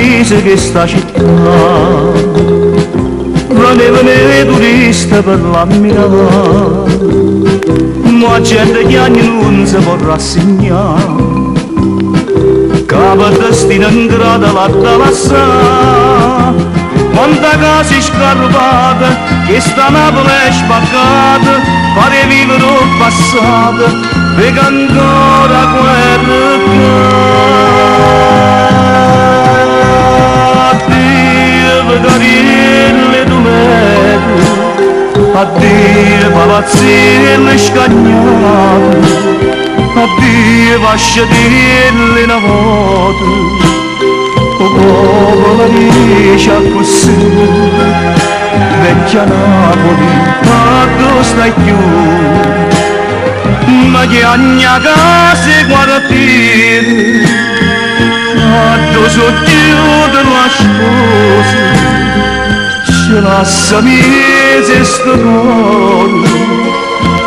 paese che sta città, venevano turisti per l'ammirare, ma gente che ogni non si può rassegnare, capa destino in grada la talassà. Quanta case scarpate, che sta Napoli è spaccata, pare vivere il passato, perché ancora guerra addio carriere domete, addio palazzine scagnate, addio vasciatelle una volta. O popolo dice così, vecchia Napoli, ma dove stai più? Ma che ogni casa guardare, ma dove sono chiude la sposa, ce lascia mese sto cuore,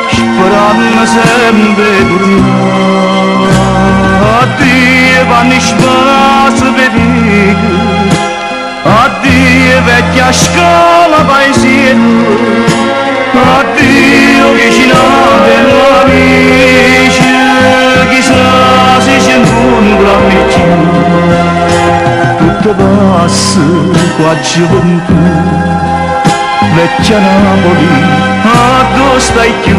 sperando sempre tornare. Addio vanni spazi per addio vecchia scuola paesiello, addio vicino dell'amici, chissà se ci incontrano più, tutto passa qua gioventù, vecchia Napoli, a dove stai più?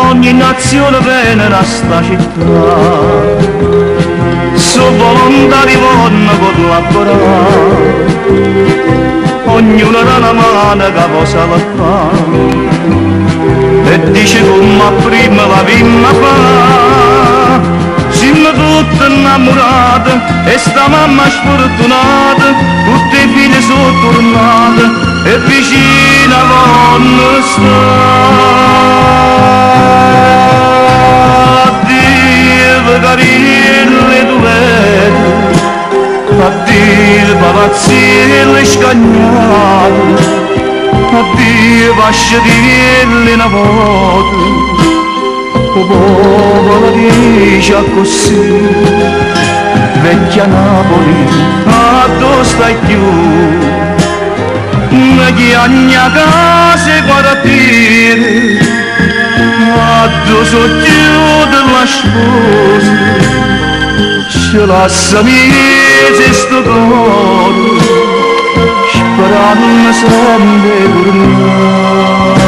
Ogni nazione viene a sta città, su volontari vanno a collaborare, ognuno dà una mano che posa la fa, e dice come prima la vimma fa, siamo tutti innamorati, e sta mamma sfortunata, tutti i figli sono tornati, e vicina vanno sta. Addio carriere dovete, addio palazzine scagnate, addio vasciatelle una volta, o popolo dice così, vecchia Napoli, a dove stai più? Ma chi ogni casa guardare, a dove sono chiude la sposa, ce lascia mese sto cuore, sperando sempre tornare.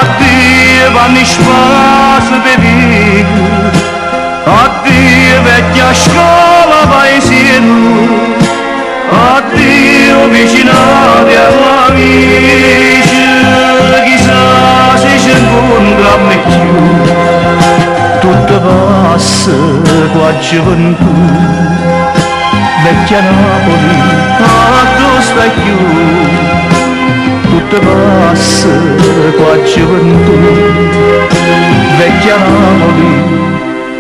Addio vanni spazi per addio vecchia scuola paesiello, addio vicinati all'amici, chissà se ci incontrano più, tutto passa qua gioventù, vecchia Napoli, a dove stai più? Tutto passa qua gioventù, vecchia Napoli,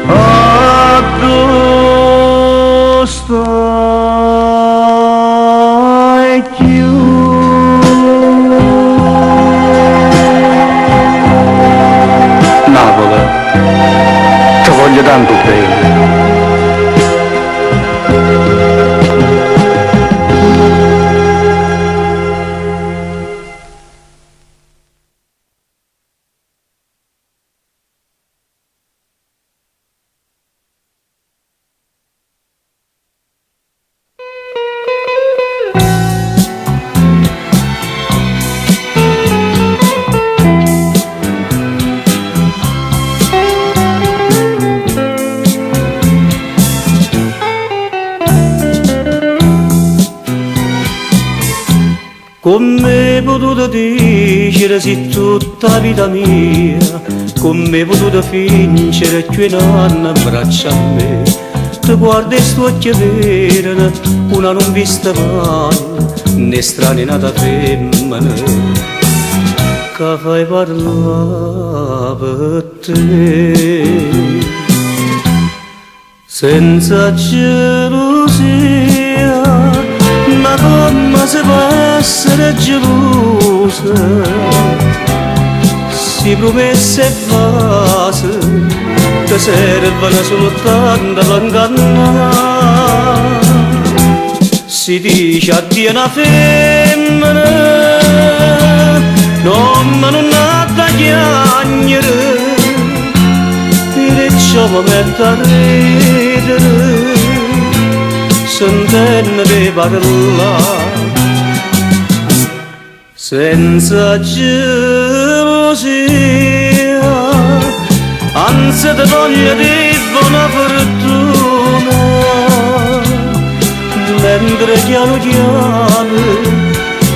a dove stai più? Napoli, ti voglio tanto bene. Come hai potuto dicere se tutta la vita mia, come hai potuto fingere che non abbraccia a me, ti guarda e sto occhio vero, una non vista mai, né strana nata femmina, che fai parlare per te, senza gelosia. Ma come si può essere gelosa si promesse e frasi che servono soltanto all'ingannare. Si dice addio una femmina, non ha da chiagnere, e ciò mi mette a ridere, sentendo di parlare, senza gelosia, anzi ti voglio di buona fortuna, mentre piano piano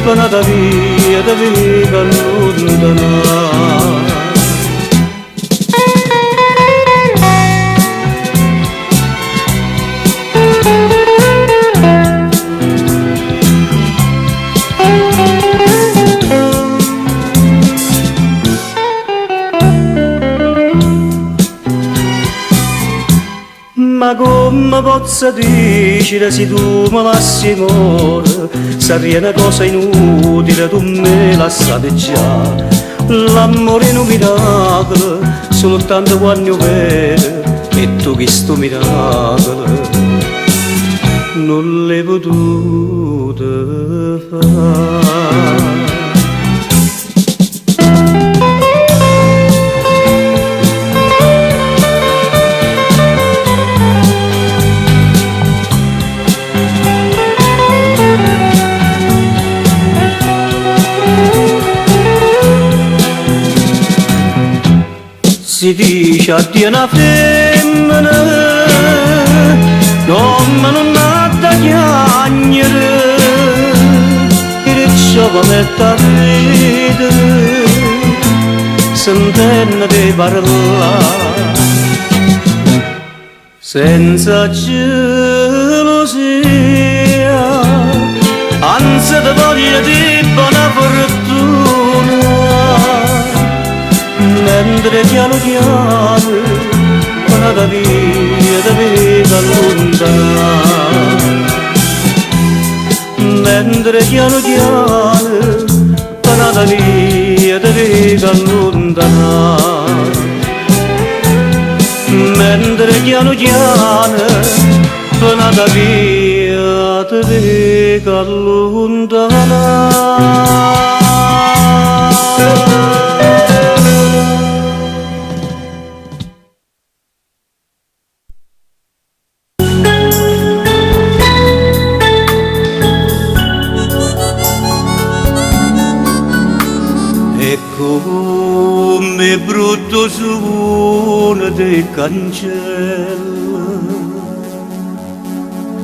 vanno via da via allontanare. Ma come posso dire se tu mi lasci amore, sarebbe una cosa inutile, tu me la sai già. L'amore è un miracolo, soltanto quando io vedo, e tu che sto miracolo non l'hai potuto fare. Si dice addio una femmina, non ha da chiagnere, e ciò mi mette a ridere, sentendo di parlare, senza gelosia, anzi ti voglio di buona fortuna, mentre piano piano vado via da vita allontanare, mentre piano piano vado via da vita allontanare, mentre piano piano vado via da vita allontanare. Come brutto suono del cancello,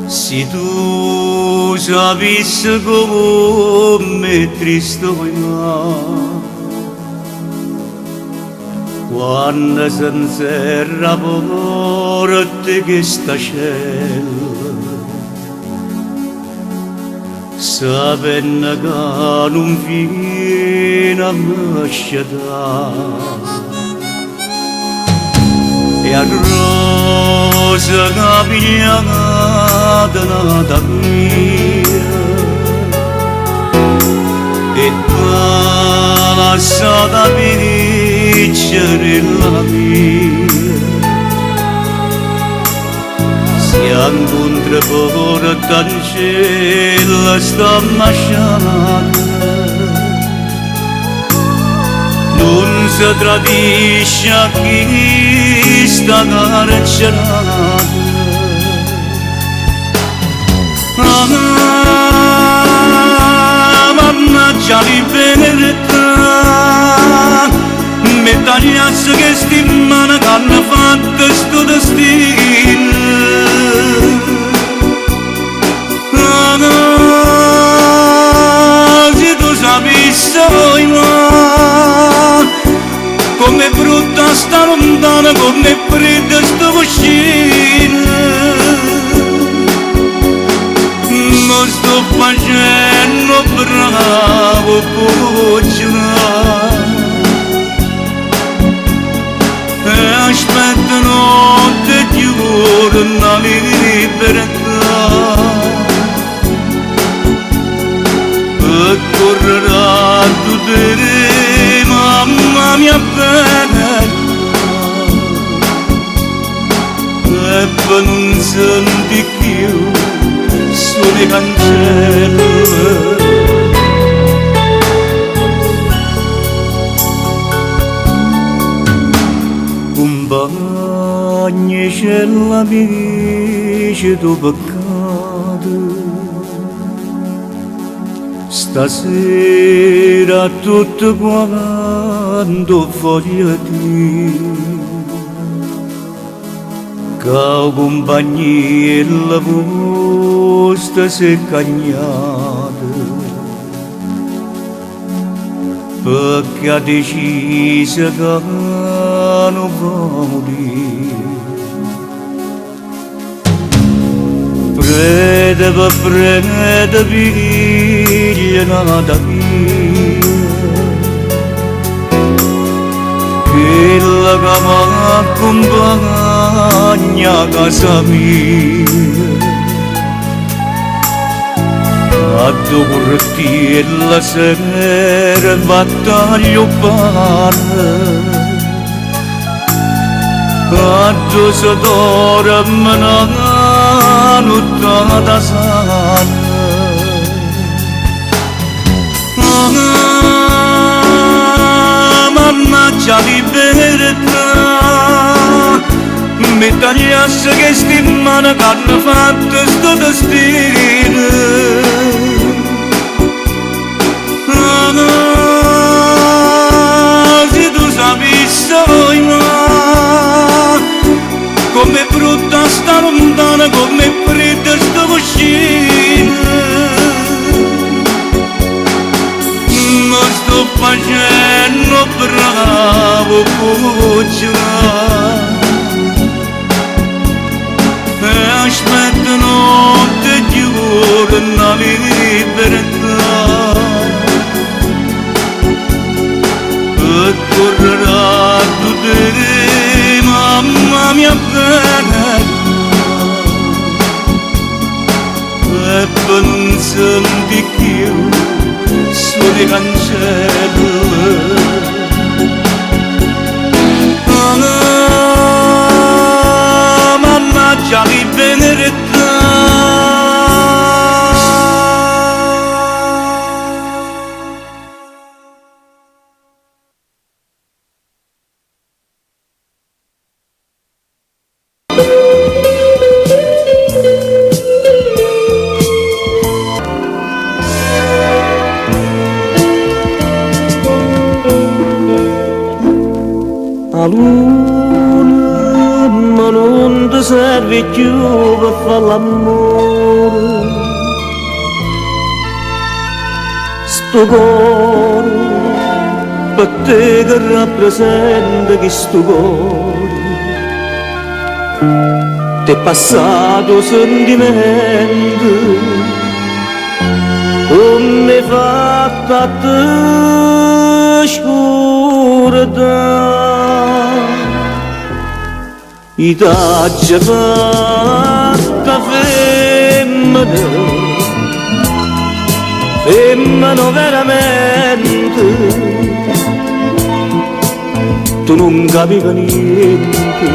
se tu sapessi come triste vuoi quando si inserra porte che sta cielo, sapendo che non viene a mesciatare, e a rosa che pigliata nata mia, e t'ha lasciata piccere la mia, si incontra porta al cielo sta masciata, non si tradisce a chi sta carcerata. Mannaggia li venertà, mi tagliasse che sti mani che hanno fatto sto destino. Se tu sapessi voi come è brutta sta lontana, come è fredda sta vicina, non sto facendo bravo cucina, e aspetto notte e giorno la libertà, e correrà tutte le mamma mia mia bella e poi non senti più sulle cancelle compagni c'è la bici tuo peccato stasera tutto quanto voglio dire che compagnia e la vostra si è cagnata perché ha deciso che non va a morire prede piglia nata via quella che mi accompagna a casa mia a due corti la sera battaglio pane a due sodore me ne nottata sana mannaggia libertà mi tagliasse che stimano che hanno fatto sto destino se tu sapessi come brutta sta lontana come fredda sta cucina ma sto facendo bravo cucina e aspetto notte e giorno la libertà e correrà tu te mamma mia bella e poi non senti più sulle cancelle mannaggia di verità la luna ma non ti serve più per fare l'amore sto cuore per te che rappresenta che sto cuore ti è passato sentimento come fatta a te scurità i taggi fatta femmina veramente tu non capivi niente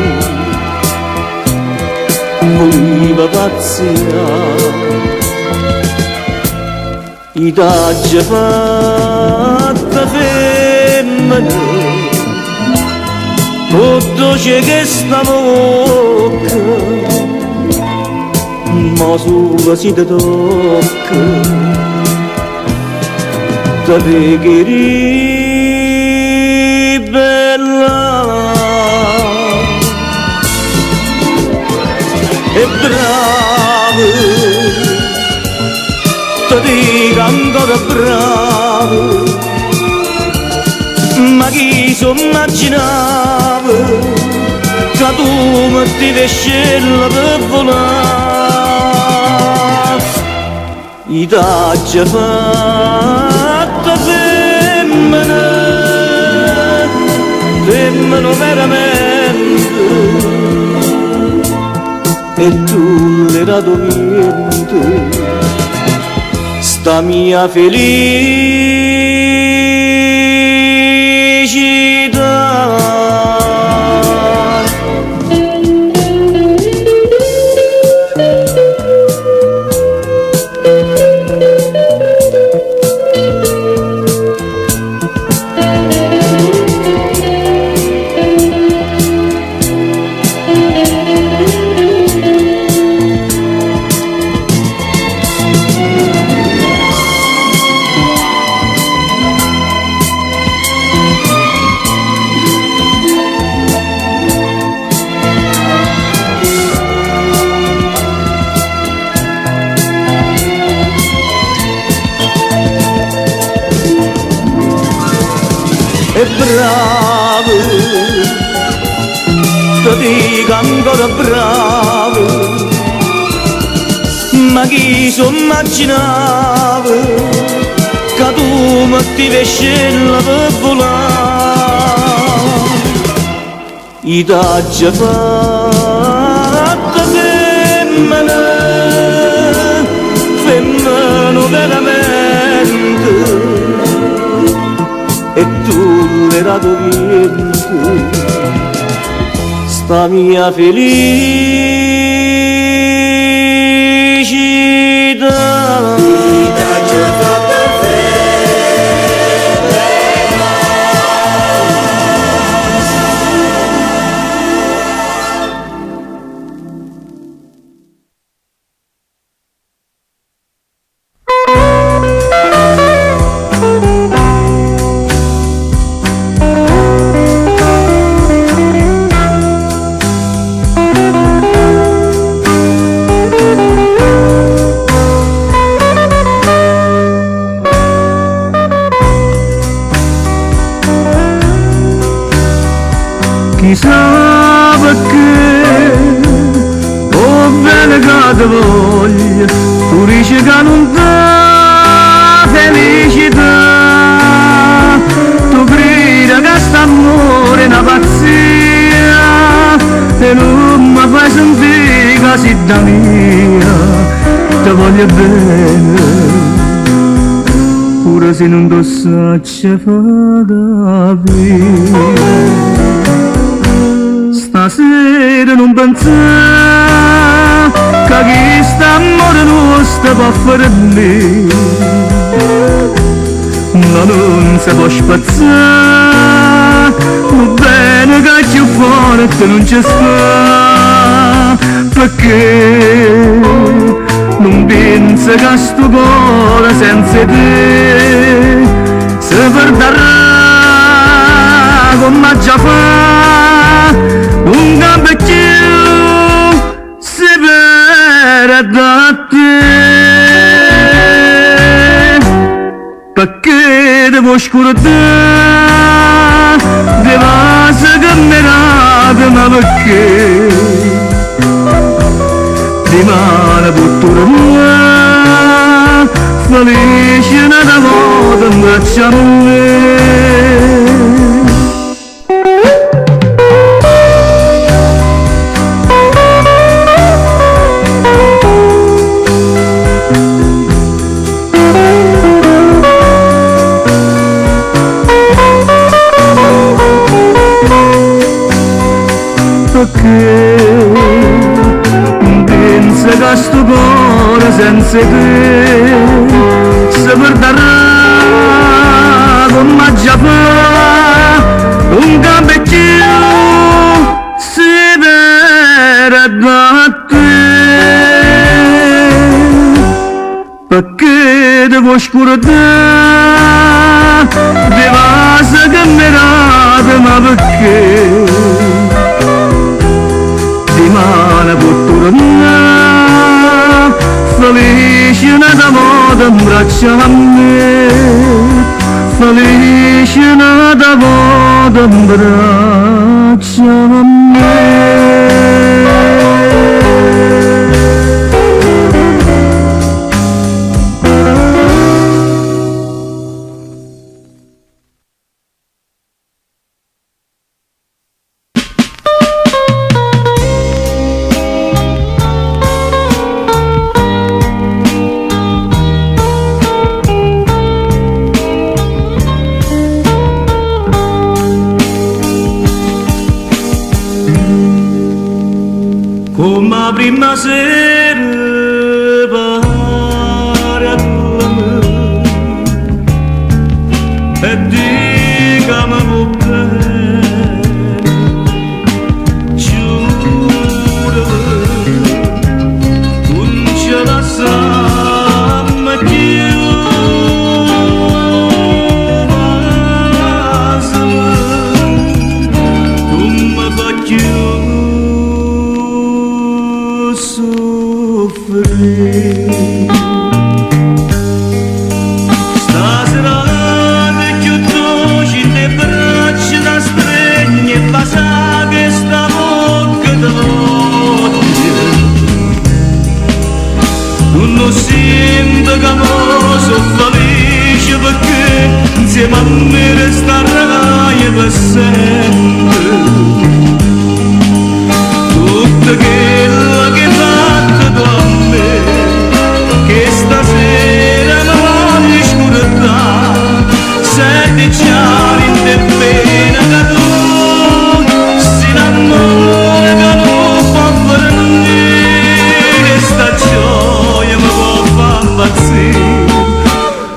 voleva pazzia i taggi fatta femmina tutto c'è che sta bocca ma solo si ti tocca da preghi bella e bravo ti dico ancora bravo ma chi si immaginava che tu metti le scelle per volare i taggi fatta femmina veramente e tu le dato niente sta mia felicità e bravo, ti dico ancora bravo, ma chi so immaginava che tu mi ti vescella per volare, i t'aggia fatta femmina, femmina veramente, e tu l'era dovente, sta mia felicità. Chissà perché, oh bene che ti voglio, tu dici che non dà felicità, tu credi che st'amore è una pazzia, e non mi fai sentire che sei da mia, ti voglio bene, pure se non ti saccio fare capire. Stasera non pensare che questo amore nostro può fare me, ma non si può spazzare, va bene che più forte non ci sta, perché non penso che sto cuore senza te si perderà come già fa. Un campeggiano si perde da te, perché devo scordare, devo camminare, ma perché rimane pure mia, felice una volta in braccia a me. Perché penso che sto cuore senza te si perderà come già fa, un campeggiano si perde da te, perché devo scordare, devo camminare, ma perché rimane pure mia, felice una volta in braccia a me, felice una volta in braccia a me. Come la prima sera pare a me e dicami può bene, giurami, non ce la sanno più, ma se non mi fa più.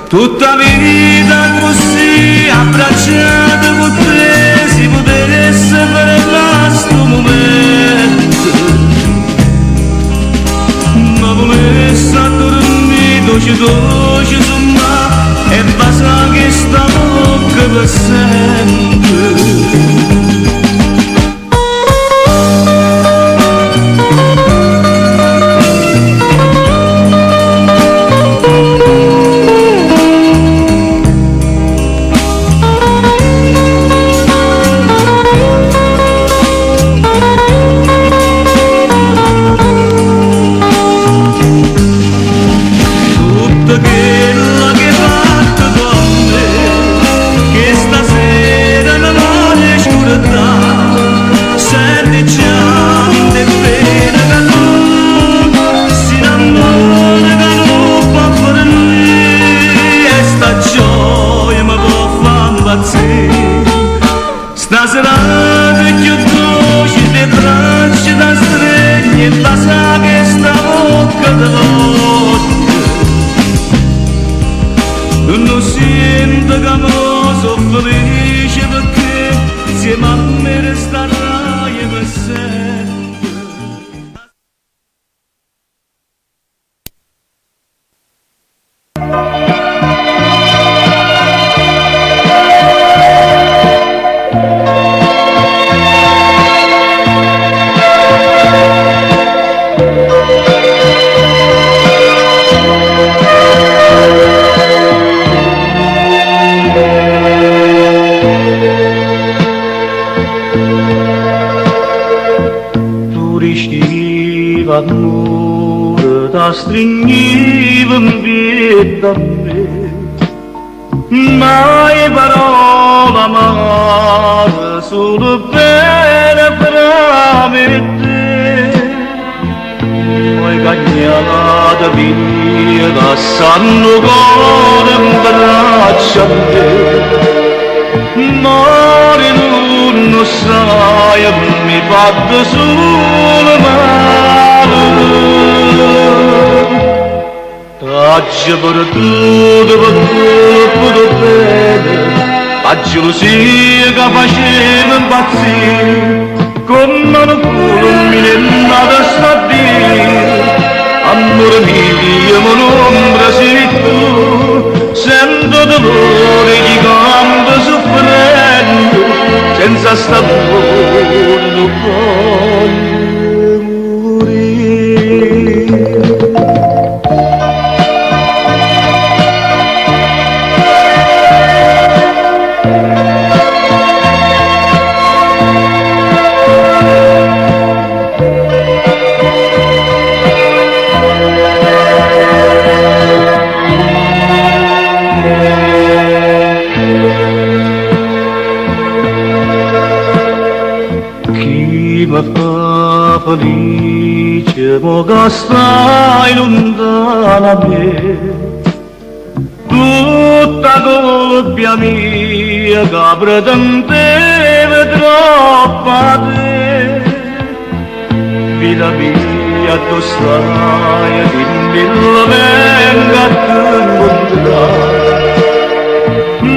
Tutta vita così abbracciata con te si potesse fare questo momento, ma come sta dormito ci dolce su me e basta che sta bocca per sempre. Stasera più dolce le braccia da streghe e basta che sta bocca da vodka non sento che mi sono felice perché insieme a me resterai per sempre. L'amore da stringiva in piedi a me, mai parola amare, solo bene per me e te. Poi cagnata via da sanno cuore in braccia a te, mare non sai, mi batte solo male. Taccia per tutto, per tutto bene, la gelosia che faceva impazzire, come un culo mi nemmeno sta a dire, amore mio, ma l'ombra sei tu, sento dolore che canta soffrendo, senza sta amore non voglio. Mi fa felice, mo che stai lontana da me, tutta colpa mia che pretendeva troppo a te. Vita mia, tu stai, dimmi la venga a te incontrare,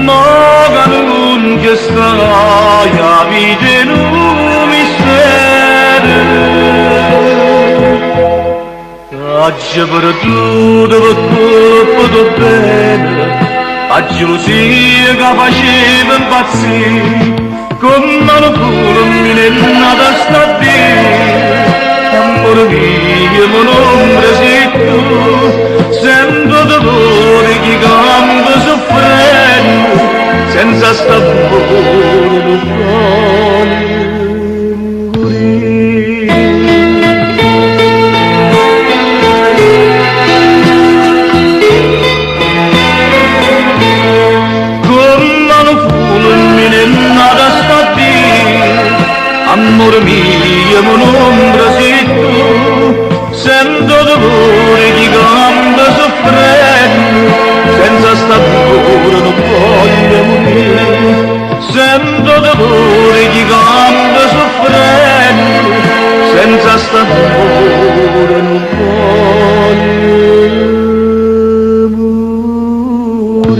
ma che non ci stai, a vita non mi Taccia per tutto, per tutto bene, la gelosia che faceva impazzire, come un culo mi nemmeno sta a dire, amore mio, ma l'ombra sei tu, sento dolore che canta soffrendo, senza sta amore non voglio. Amore mio, ma un'ombra sei tu, sento dolore che canta soffrendo, senza sta amore non voglio morire. Sento dolore che canta soffrendo, senza sta amore non voglio morire.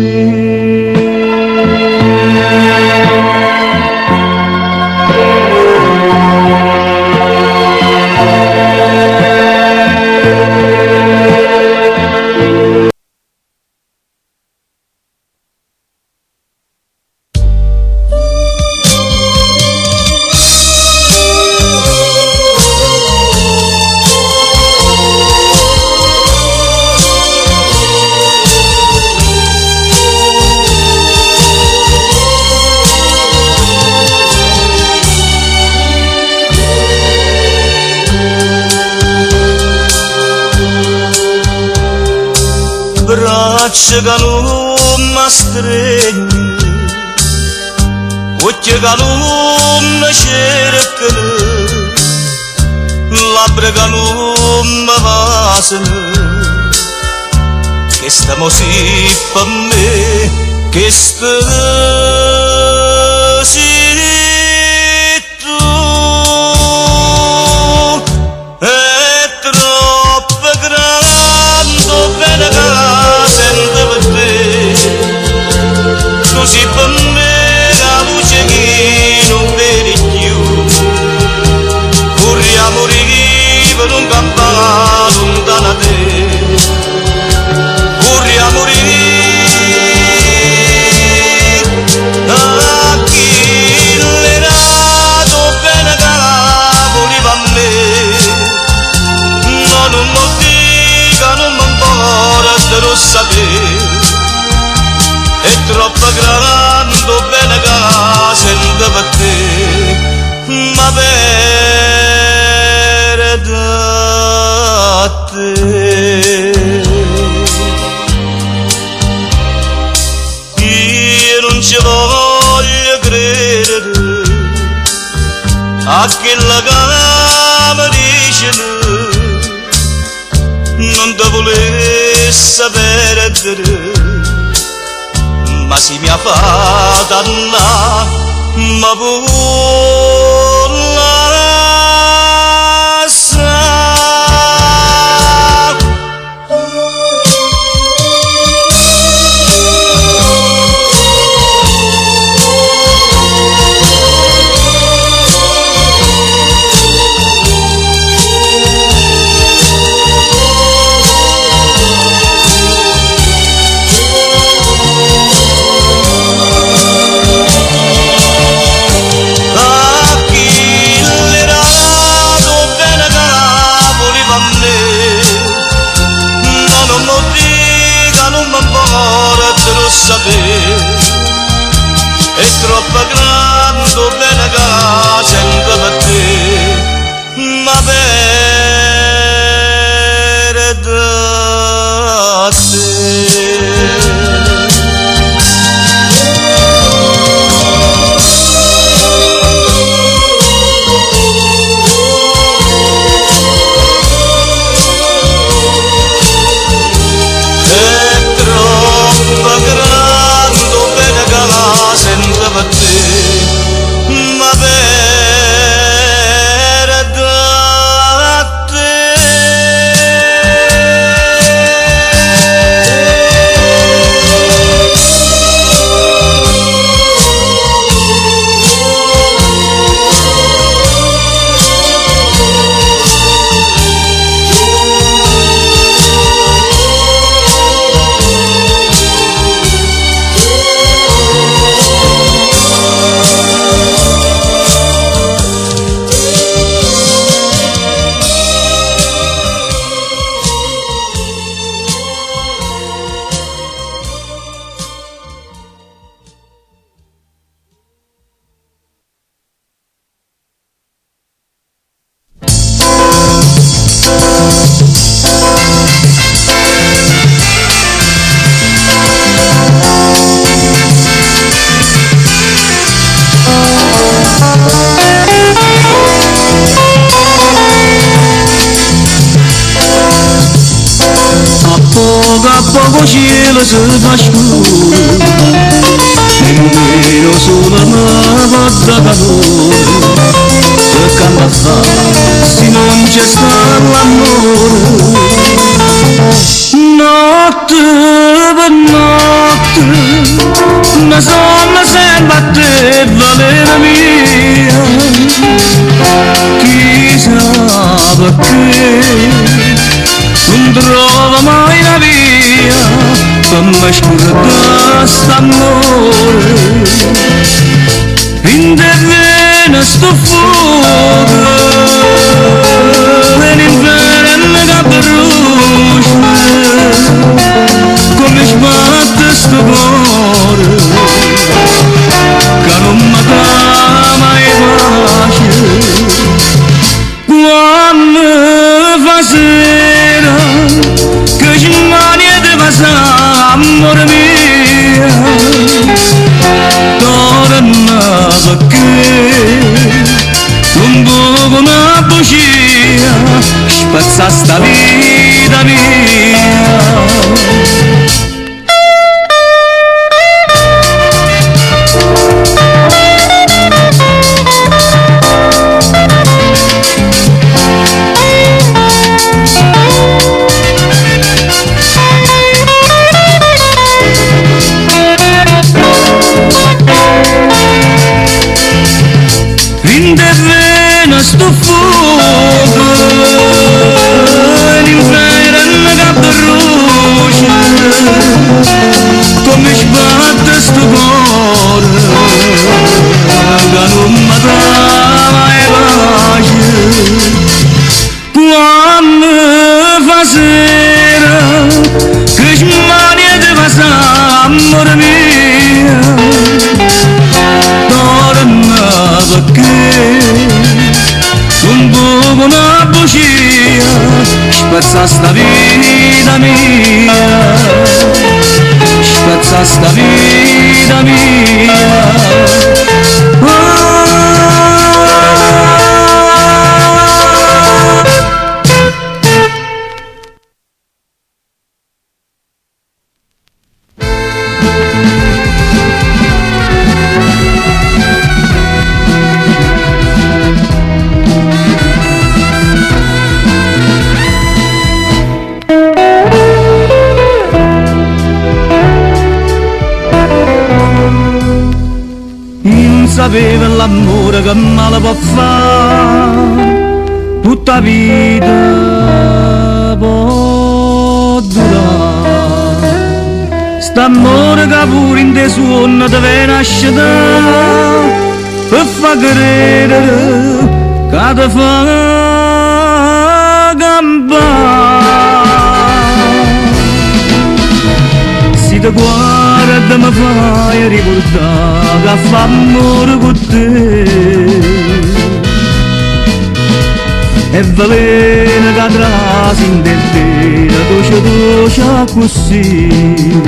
Oceganum astregni Oceganum nascercănă Labreganum mavasănă Che stiamo si per me Che stasi tu È troppo grande bene che sento per te Tu si per me la luce che non vedi più Corri a morire per un campano lontano da te Corri a morire a chi l'erato bene che voleva a me Ma non mi dica, non mi importa se lo sapere È troppo grande bene che sento per te Ma per da te Io non ci voglio credere a quella che mi dice non te volesse perdere ma si mi ha fatto andare ma vuole lasciare È troppo grande bene che sento per te ma per da te ma per da te A poco cielo si fa scuro nemmeno sulla nuova calore se canta fa se non c'è stato l'amore notte per notte una sonno sempre a te valere mia chissà perché non trova mai la via per me scordare st'amore interviene sto fuoco e l'inferno che brucia come sbatte sto cuore che non mi dà mai pace quando fa sera che ci mani e te passamo spezza sta vita mia. Sto fuoco l'inferno che brucia come sbatte sto cuore che non mi dà mai pace quando fa sera che smania di passa amore mia torna perché un po' una bugia spezza sta vita mia, spezza sta vita mia. Sapeva l'amore che male può fare, tutta vita può durare. St'amore che pure in te suona deve nascere per far credere che ti fa campare. Si ti guarda mi fai ricordare che fa amore con te e veleno che trasi in te dolce dolce così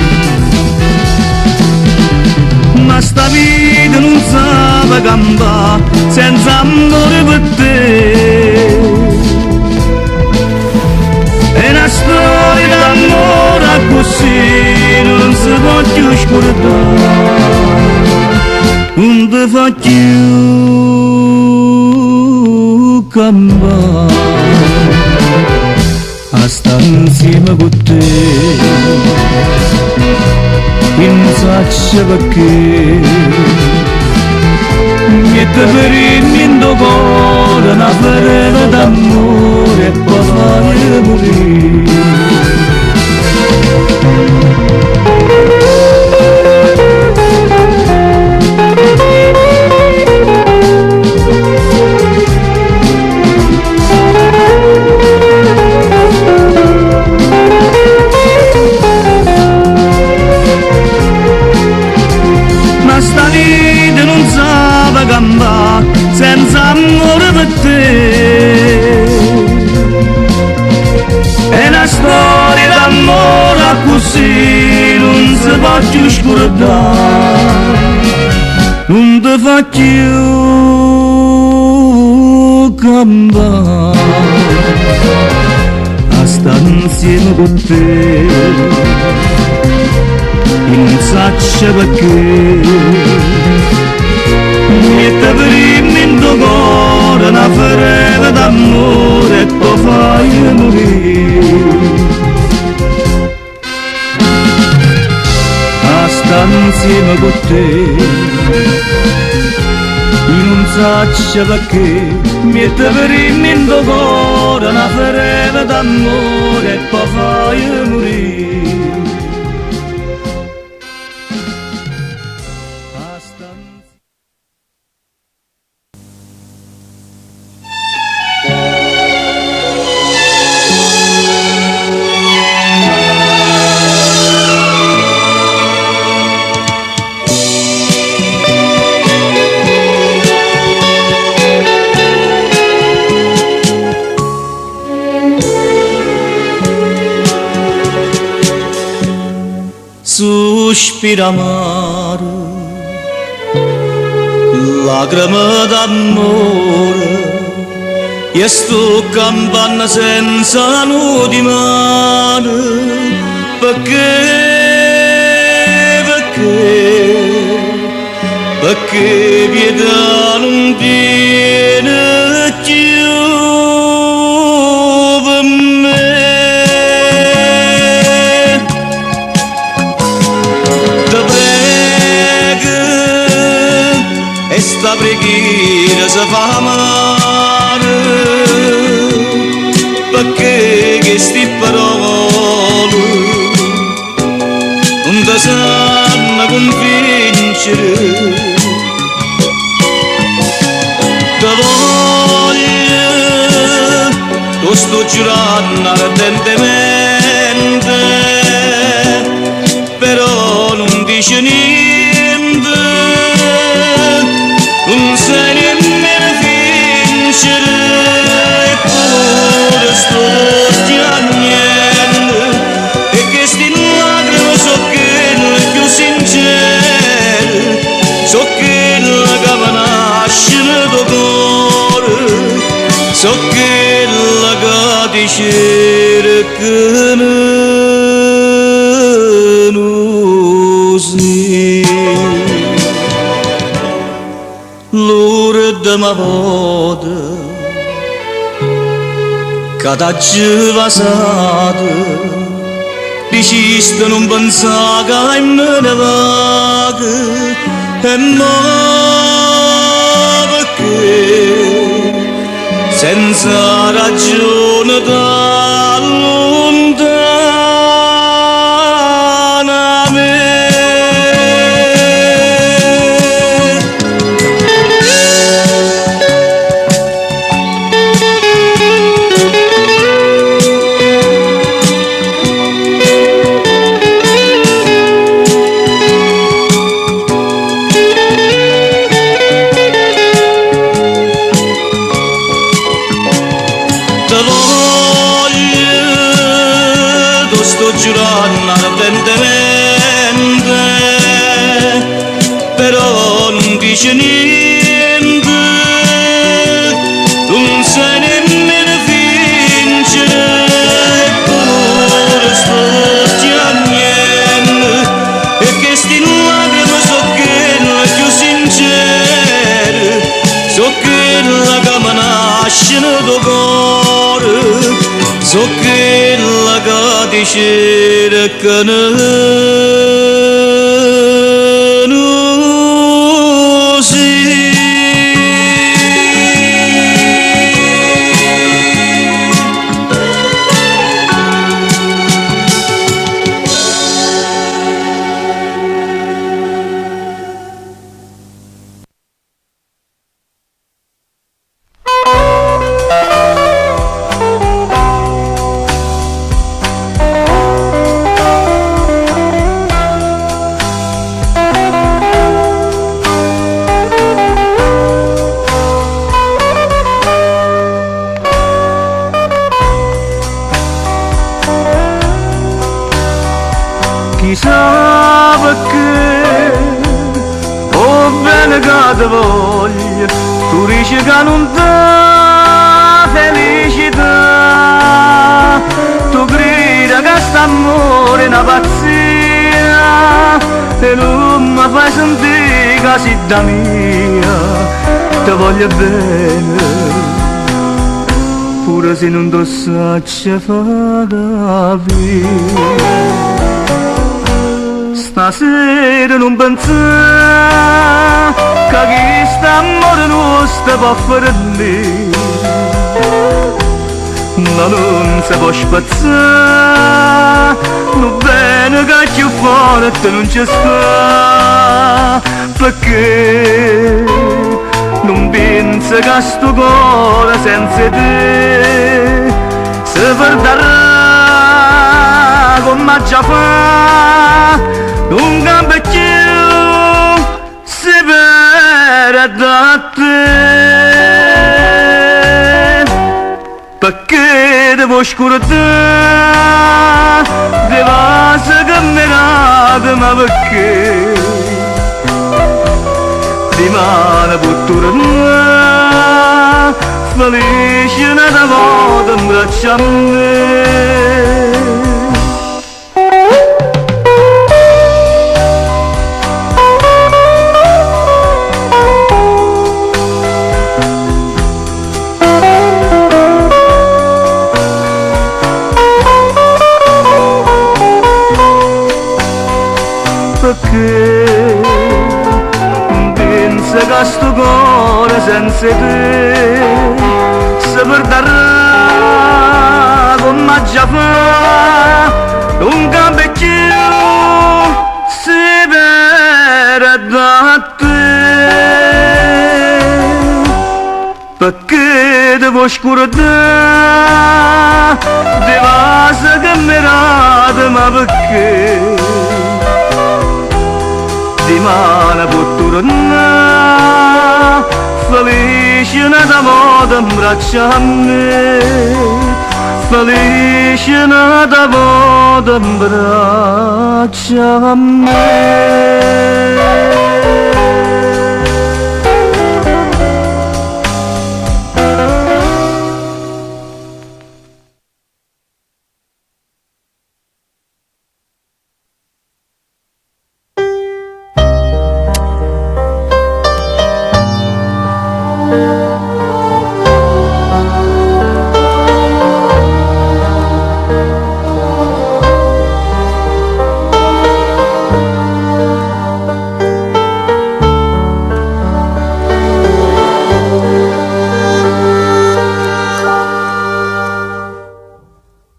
ma sta vita non sa campare senza amore per te è una storia d'amore così non si può più scordare non ti fa più campare a stare insieme con te non so perché mette per il mio cuore una ferita d'amore e poi fai morire. Ma sta vita non sa campare senza amore per te è una storia d'amore così non si può più scordare non ti fa più campare a stare insieme con te non so perché mette per il mio cuore una ferita d'amore e poi fai morire a stare insieme con te non so perché mette per il mio cuore una ferita d'amore e poi fai morire. Sospiro amaro, lacrime d'amore, io sto campando senza nudi mano, perché pietà non viene più per me. Te prego e sta preghiera si fa male, perché queste parole non ti sanno convincere. Te voglio, lo sto giurando ardentemente, però non dice niente, non sai nemmeno vincere, eppure sto piangendo, e queste lacrime so quelle più sincere, so quelle che mi nascono da cuore, so quelle che ti cercano l'ora de ma voda che t'hai passato, diciste non pensare che me ne vado, e mo perché senza ragione da lontana me. Te voglio, lo sto giurando ardentemente, però non dice niente, non sai nemmeno vincere, eppure sto piangendo, e queste lacrime so quelle più sincere, so quelle che mi nascono da cuore, so quella che ti cercano sì. Chissà perché, oh bene che ti voglio, tu dici che non dà felicità, tu grida che st'amore è una pazzia, e non mi fai sentire che sei da mia, ti voglio bene, pure se non ti saccio fare da via. Stasera non pensare che questo amore nostro può fallire, ma non si può spazzare, non bene che più forte non ci sta, perché non pensa che sto cuore senza te si perderà come già fa. Non cambia più, si perde da te, perché devo scordare, devo camminare, ma perché rimane pure felice Felice da modo in braccio a me. Perché pensa che sto cuore senza te si perderà come già fa un campeggiato si perde da te perché devo scordare di vase che mi rade ma perché di mano può tornare felice da modo in braccio a me felice da modo in braccio a me.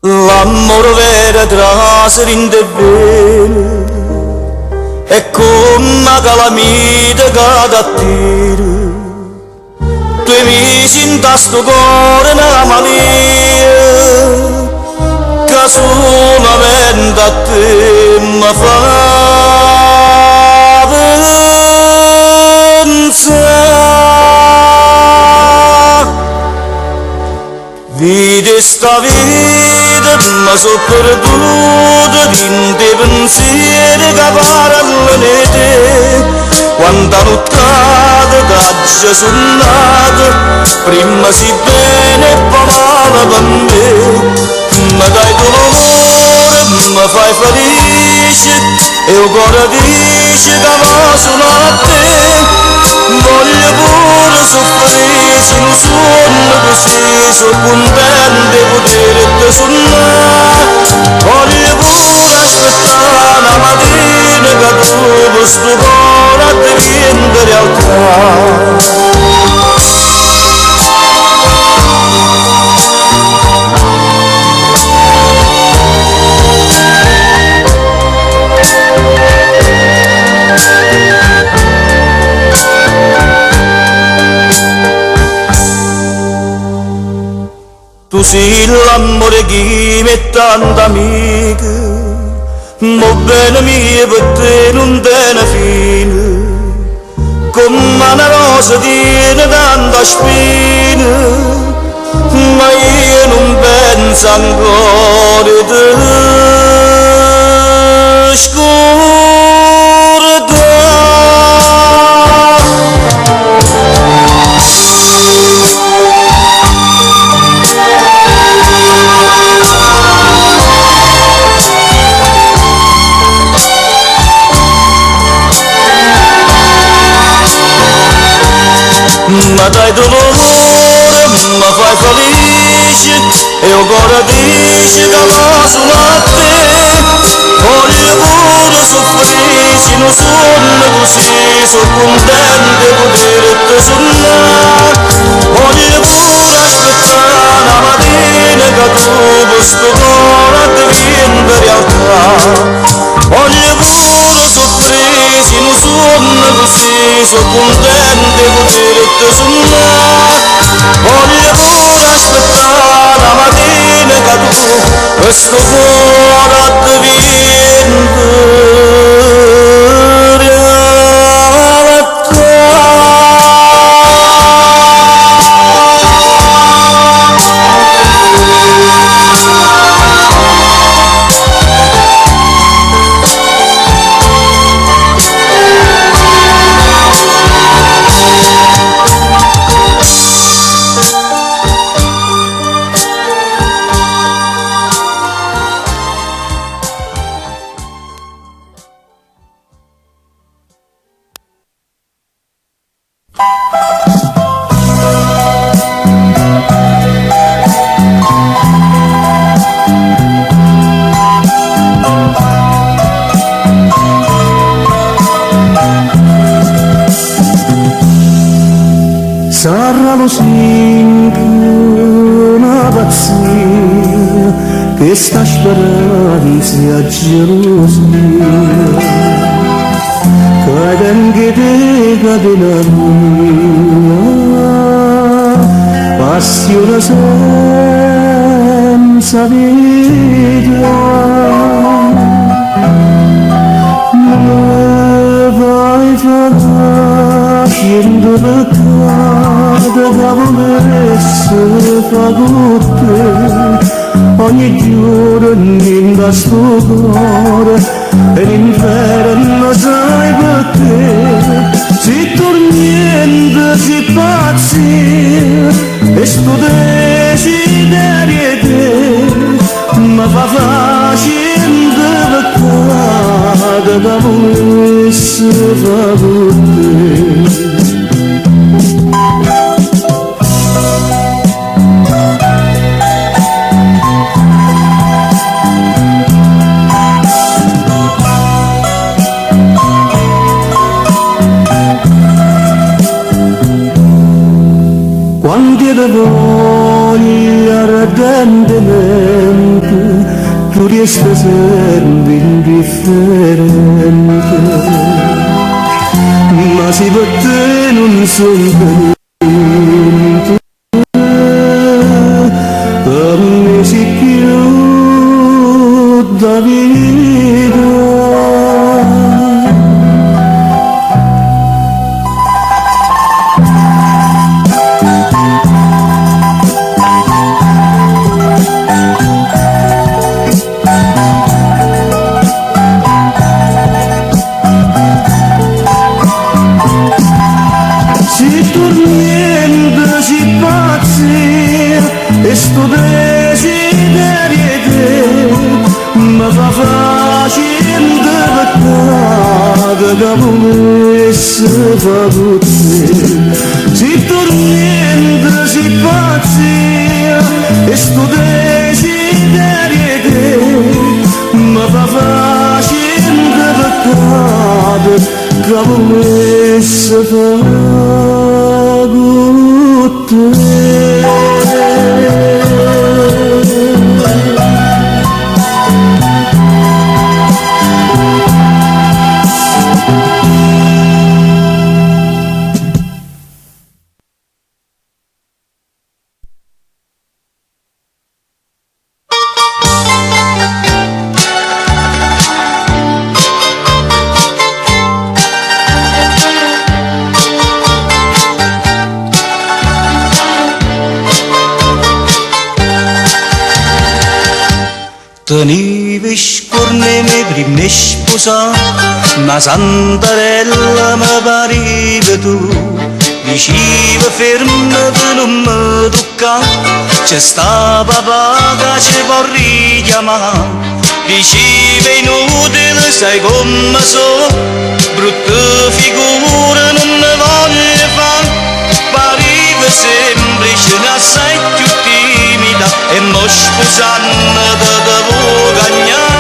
L'amore vero trasrinde bene è come una calamita che t'attira 2 mesi in sto cuore una malia che solamente a te mi fa pensare vedi sta vita ma so perduto in dei pensieri che parlano di te quanta nottata t'aggia suonata prima si bene e poi male per me mi dai dolore mi fai felice e il cuore dice che va solo a te voglio pure soffrire se non suono così sono contento di poterti suonare voglio pure aspettare la mattina che tu questo cuore diventa realtà. Tu sei l'amore che mi tanta amica, ma bene mia per te non tiene fine, come una rosa tiene tanta spina, ma io non penso ancora di te ma dai dolore, ma fai felice e il cuore dice che va solo a te voglio pure soffrire se non suono così sono contento di poterti suonare voglio pure aspettare la mattina che tu questo cuore diventa realtà voglio pure soffrire se non suono così sono contento di poterti suonare voglio pure aspettare la mattina che tu questo cuore diventa realtà. sarà lo sinto una pazzia che sta speranza a gelosia che anche te catena mia passione senza vita vai facendo peccato che volesse fa con te ogni giorno in questo cuore e l'inferno sai perché si torniente si pazzia e sto desiderio te ma fa facendo peccato che volesse fa con te. Quanti te voglia ardentemente, tu resti sempre indifferente, ma se per te non sono niente, a me si più da vita. E sto desiderio te mi fa facendo peccato che volesse fa con te si tormenta si pazzia e sto desiderio te mi fa facendo peccato che volesse fa con te. Tenivi scorne me prime sposa, ma santarella mi pariva tu, diceva ferma che non mi tocca, c'è sta papà che ci può richiamare, diceva inutile sai come so, brutta figura non mi voglio fare, pariva semplice assai più timida e mo sposando te devo cagnare.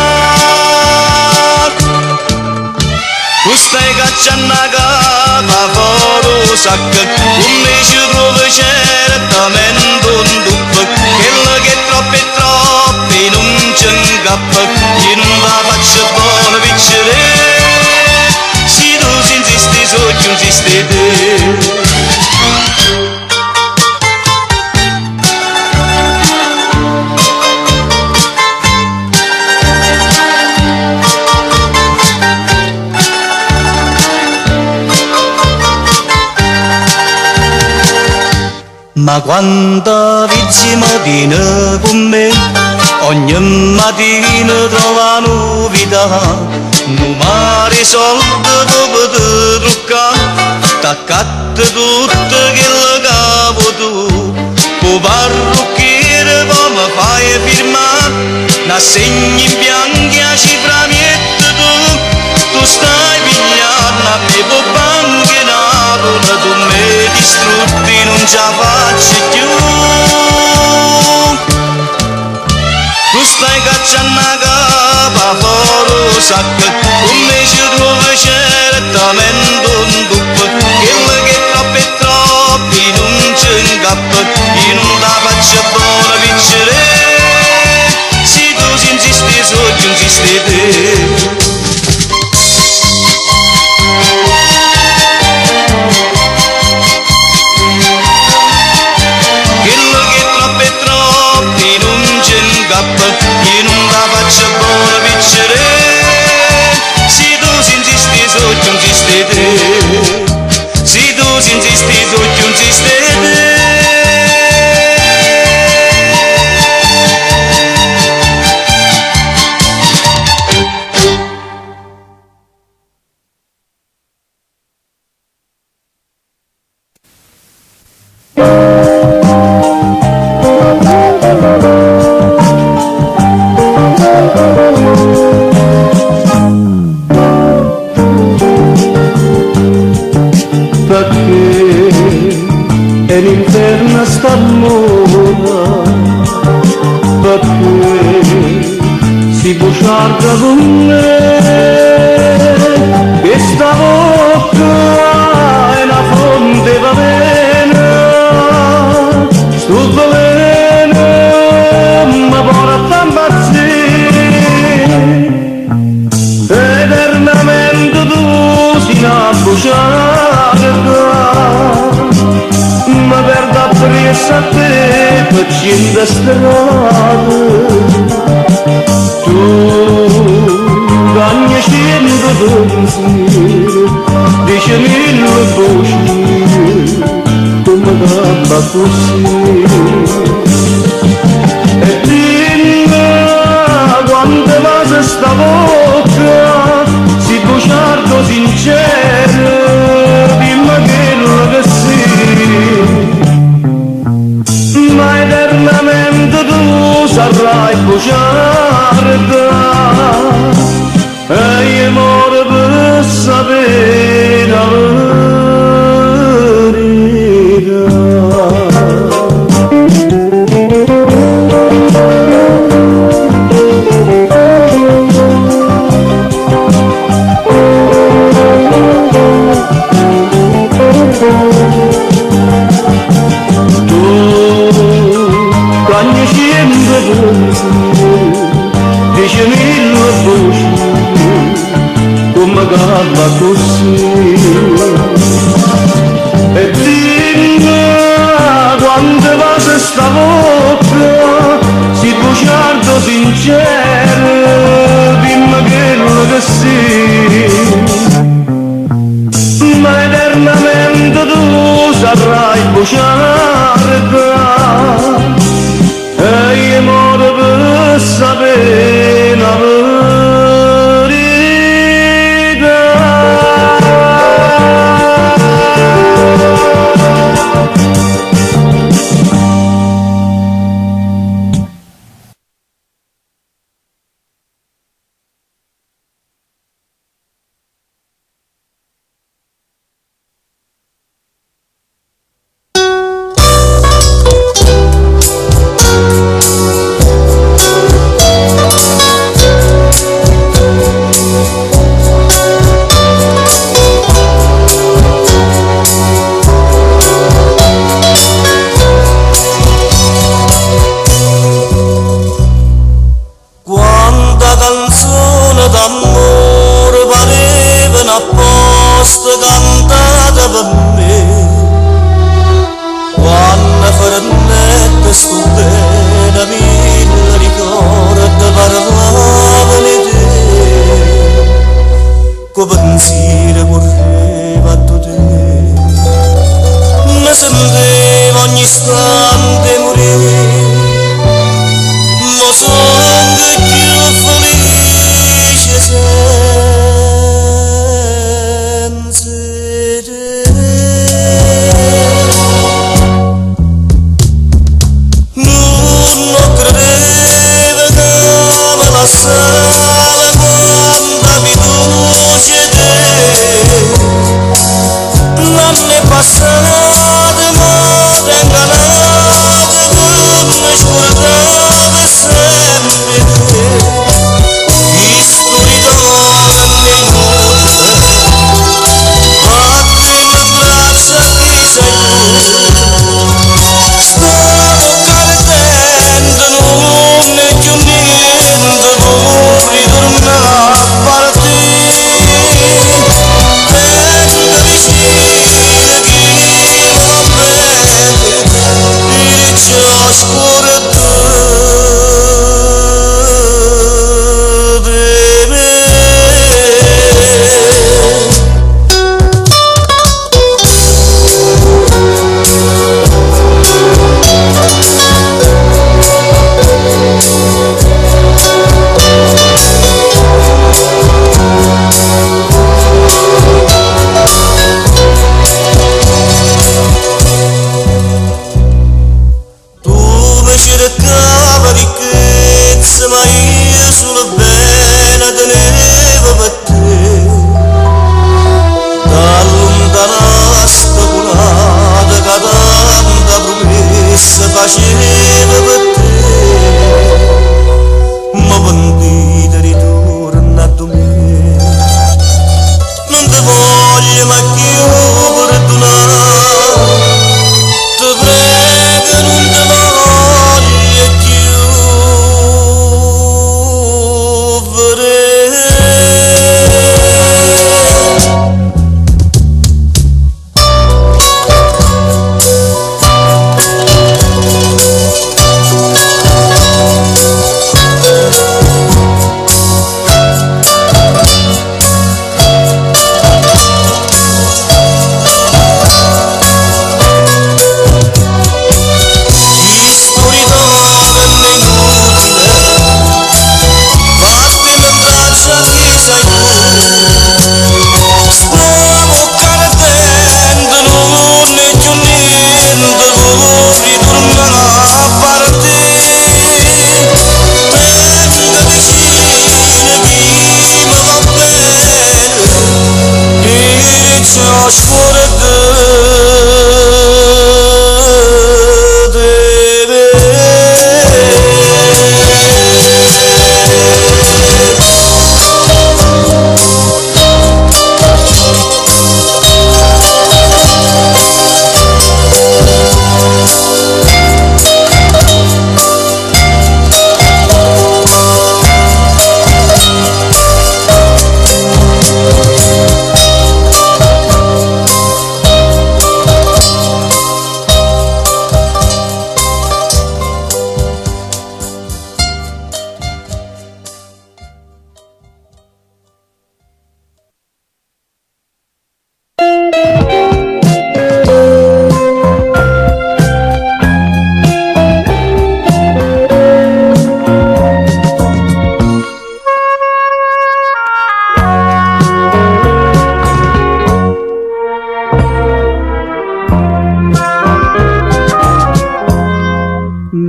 Tu stai cacciando a capa foro sacca, un mese dove certamente un dubbio, quello che è troppo non ci incappa, io non la faccio buona piccere, se tu si insisti so ci insisti te. Ma quanta vizzi mattina con me, ogni mattina trova novità, non mare soldi dopo te truccare, t'accatta tutto quello capo tu, con parrucchiere poi mi fai firmare, n'assegni in bianchi a cifra mietta tu stai pigliando a me po' banche Napoli, tu me distrutti non ce la faccio più. Tu stai cacciando a capa foro sacca, un mese dove certamente un dubbio, quello che troppo non Perché è l'inferno st'amore, perché si buciarda con me, e sta bocca è una fonte va bene, sto veleno mi porta a impazzire, eternamente tu si a buciarda, ma perdo appresso a te per 100 strade. Tu cagni 100 pensieri, 10.000 voci, come gamba così. E dimmi quante cose sta bocca, si buciardo sincero, dimmi quello che sì, ma eternamente tu sarai buciarda, e io muore per sapere la verità. Tu cagni 100 pensieri, 10.000 voci, come gamba così. E dimmi quante cose sta bocca, si buciardo sincero, dimmi quello che sì, ma eternamente tu sarai buciarda, e io muore per sapere la verità. Pensiero correva a te, mi sembrava ogni istante morire, ma sono più felice senza te. Non credevo che me lasciava quando mi luce te, l'anno passato mi tengo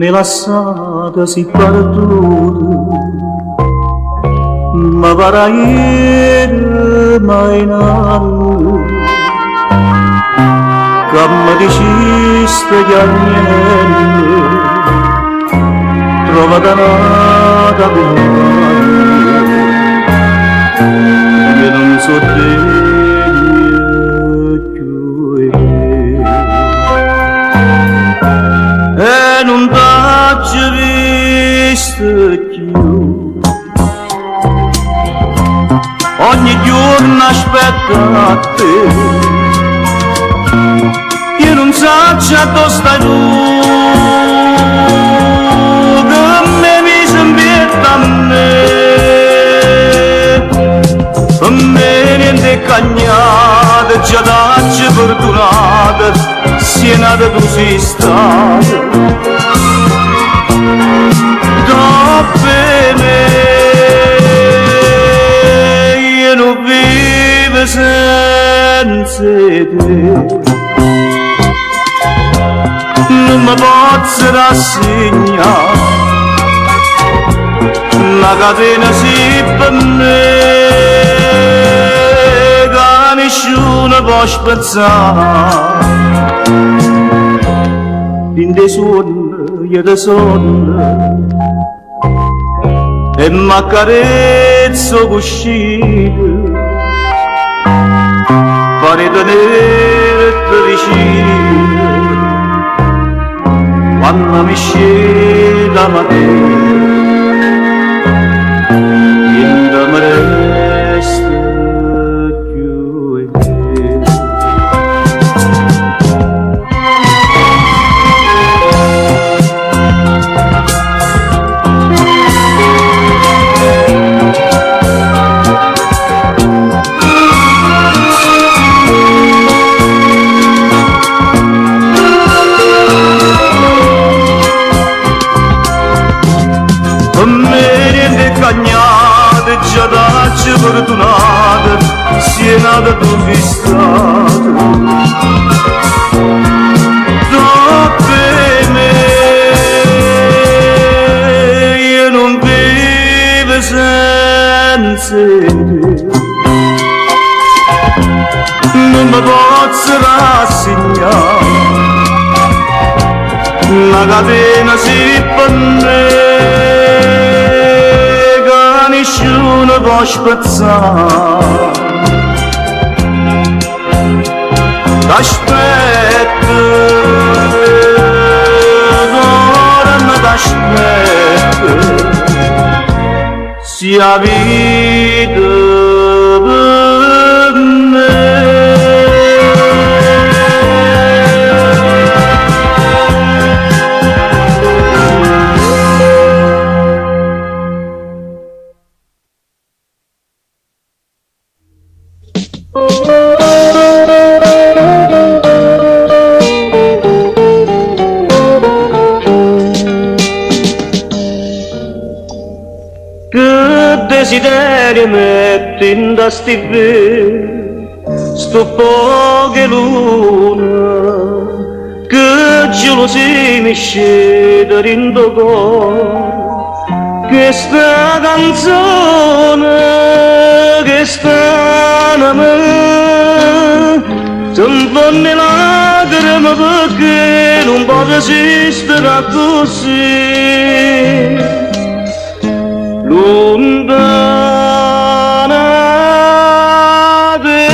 me lasciata si perduta, ma varrà ieri mai in anno, che mi diceste che a niente, trova danata con me, io non so degno più e non t'ho visto più. Ogni giorno aspetto a te, io non so dove stai tu, che mi sembra a me niente cagnata, già t'ho fortunata, sia nata tu sei stata, dopo me. Non vive senza te, non mi posso rassegnare, la catena si per me, che nessuno può spezzare, in dei sogni io ti sonno, e m'accarezzo cuscito, pare tenerti vicino, quando mi scende la mattina, niente mi resta più e te. Cagnate, già t'ho fortunata, sia nata tu sei stata, dopo me io non vivo senza te, non mi posso rassegnare, la catena si per me, nessuno può spezzare, t'aspetto, ora mi t'aspetto, sia vita per me. Desiderio metti in da sto poche luna, che gelosia mi scende dentro cuore, questa canzone che sta in me, si fanno lacrime perché non posso esistere così. Lontana te,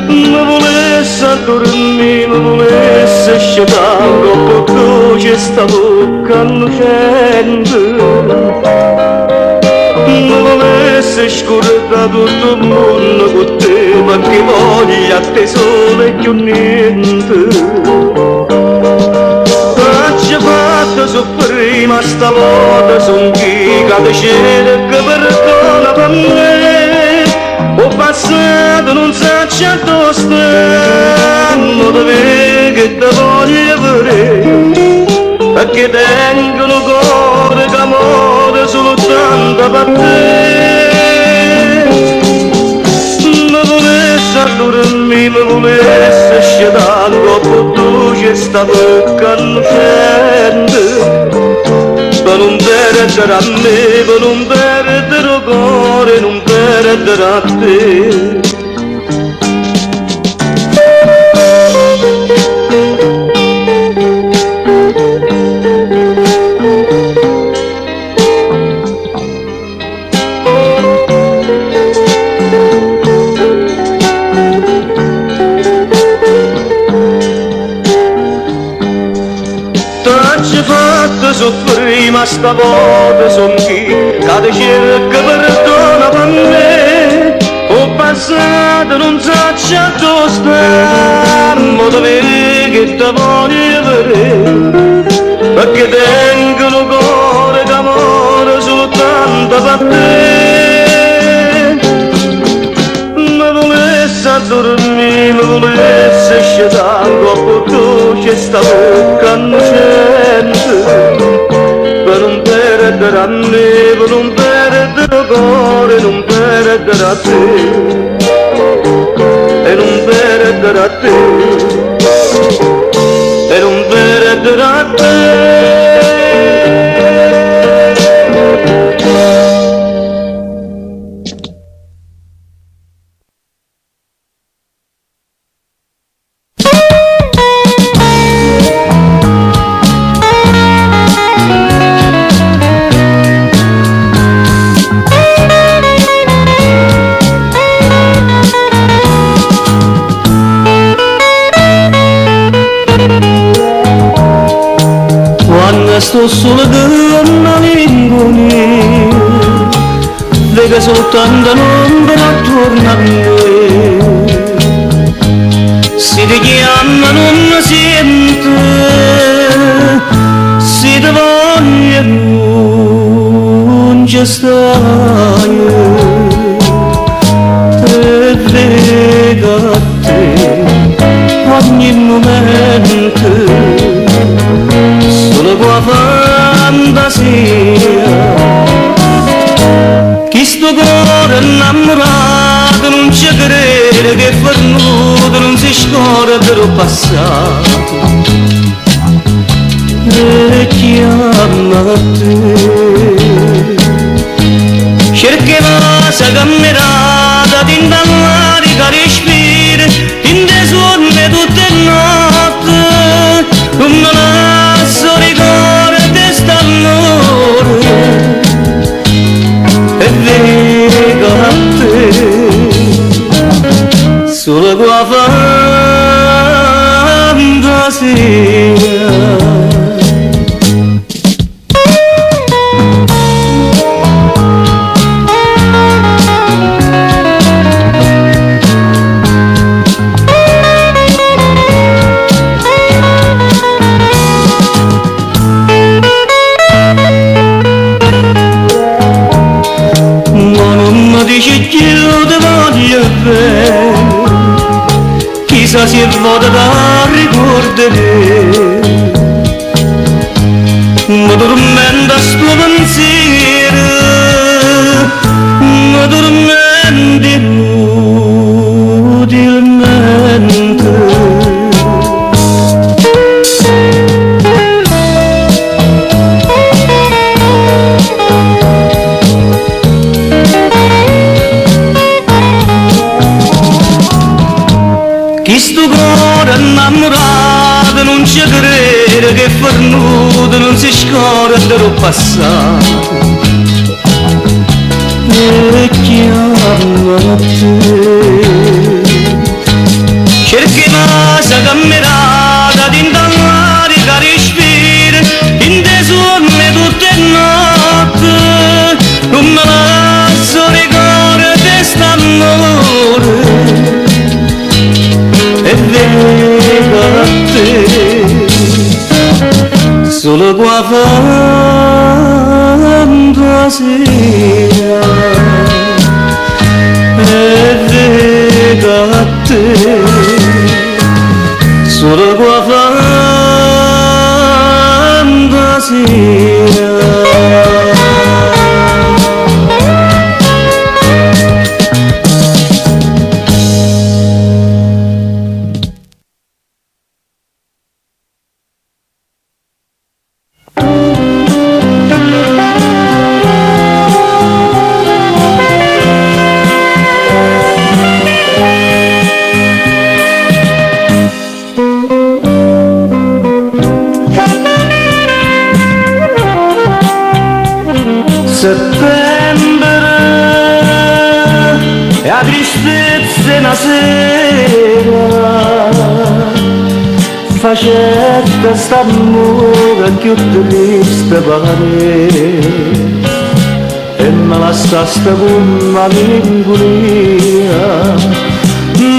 mi volesse dormire, mi volesse sciatare, perché c'è sta bocca innocente, mi volesse scordare tutto il mondo con te, perché voglio a te solo e più niente. Fatto soffrire, ma stavolta son chi che scende che perdona per me. Ho passato non so dove stanno, dove che te voglio vedere, perché tengo un cuore che amore soltanto per te. Mi volesse dormire, mi volesse sciatare, dopo tu c'è stato conoscente per non perdere a me, per non perdere il cuore, non perdere a te. T'ho fatto soffrire ma stavolta son chi che cerca perdono per me. Ho passato non so dove sta, ma da vedere che ti voglio vedere, perché tengo il cuore d'amore soltanto per te. Mi volessi a dormire, mi volessi scegliere un po' dolce sta bocca innocente, per non perdere a me, per non perdere il cuore, non perdere a te, e non perdere a te, e non perdere a te. Quando sto solo con la lingua mia, vedo soltanto l'ombra attorno a me. Se ti chiama non mi sento, se ti voglio non ci stai, e vedo a te ogni momento. Solo qua fantasia, chi sto cuore innamorato non ci crede che fernuto non si scorda del passato e chiama a te. Cerca la camminata di indallare che respira in dei suoni tutte le notti, non me la so ricordare st'amore e vedo a te solo qua fantasia. Dice che io ti voglio bene, chissà se vado da ricordare, ma dormendo a sto pensiero, ma dormendo inutilmente. Chi sto cuore innamorato non ci crede che fernuto non si scorda del passato e chiama a te. Cerchi massa camminata di indallare che respira in dei suoni tutte le notti, non me la so ricordare st'amore e vedo a te solo qua fantasia e vedo a te solo qua fantasia. una sera facette st'amore più triste pare e me la sta con malinconia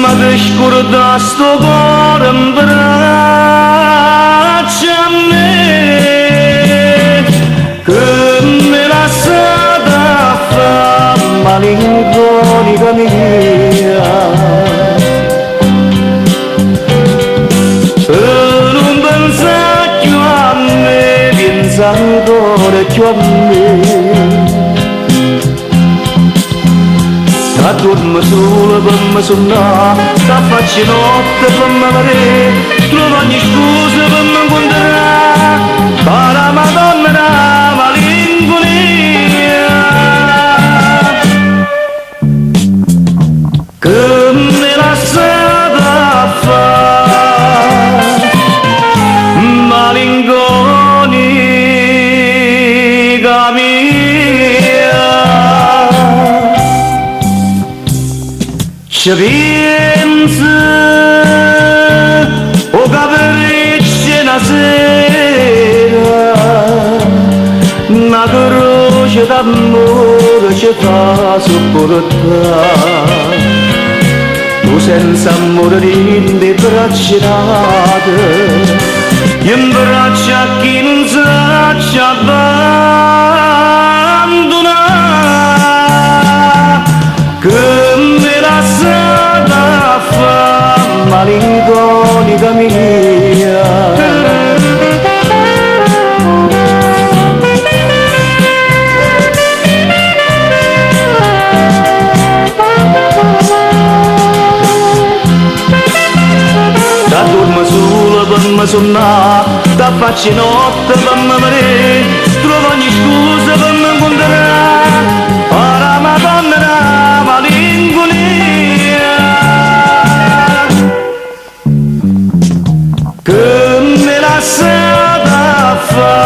ma che scorda sto cuore in braccia a me che me la sa da fa malinconica mia non pensa più a me pensa ancora più a me sta dormo solo per me sonnare sta faccio notte per me vedere trovo ogni scusa per me incontrare para Madonna la malinconia che me la sa da fare malinconica mia ci pensa o capriccia una sera una croce d'amore ci fa sopportare tu senza amore rinde bracciate in braccia a chi non sa ci abbandonare che me la sa da fa malinconica mia da dormo solo per me sonnare da faccio notte per me vedere trovo ogni scusa per me incontrare ora Madonna la malinconia che me la sa da fa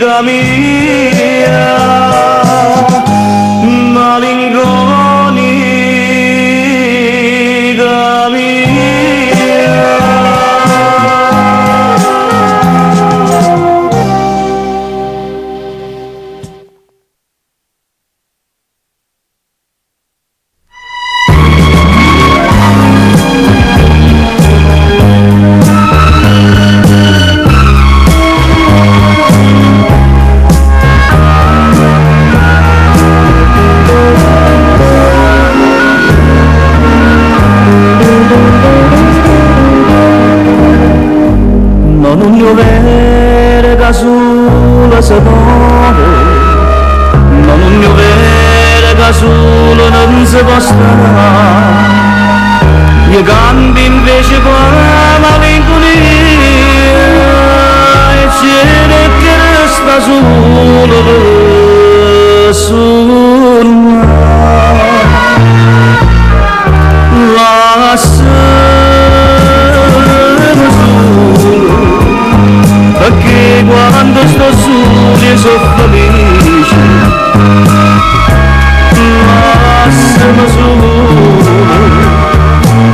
malinconica mia malinconica mia non piovere che solo si muore ma non piovere che solo non si può stare io cambi invece qua malinconia e c'è che resta solo per sognare perché quando sto solo io sono felice lasciami solo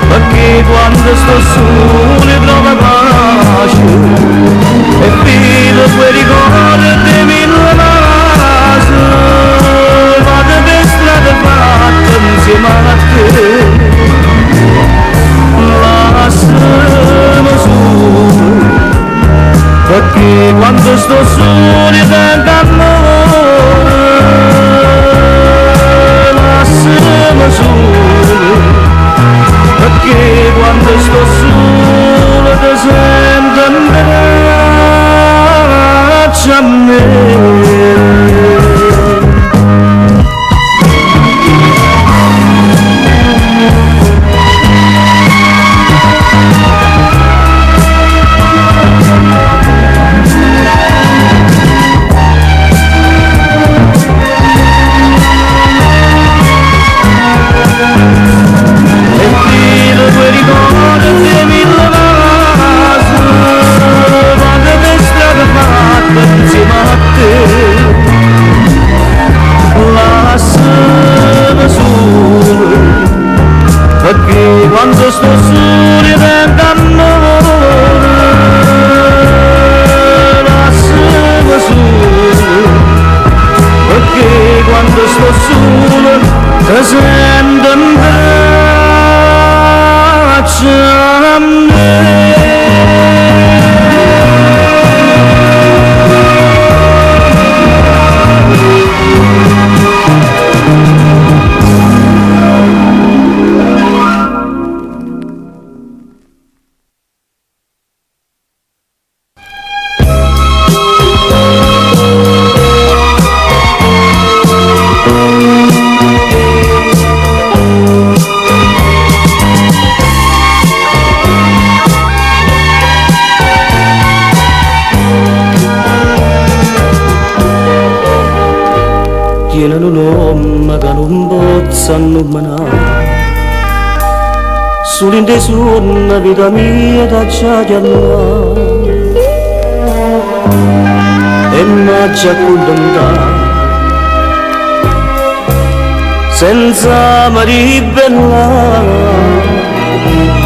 perché quando sto solo io trovo pace e vedo quei ricordi di mille case vado per strada fatta insieme a te lasciami solo perché quando sto solo io sento amore lasciami solo perché quando sto solo ti sento abbraccio a me Te senten bracciamne. Tienano l'uomo che non pozzano menare sull'inde su una vita mia da già chiamare e mi già contentare senza mi bellare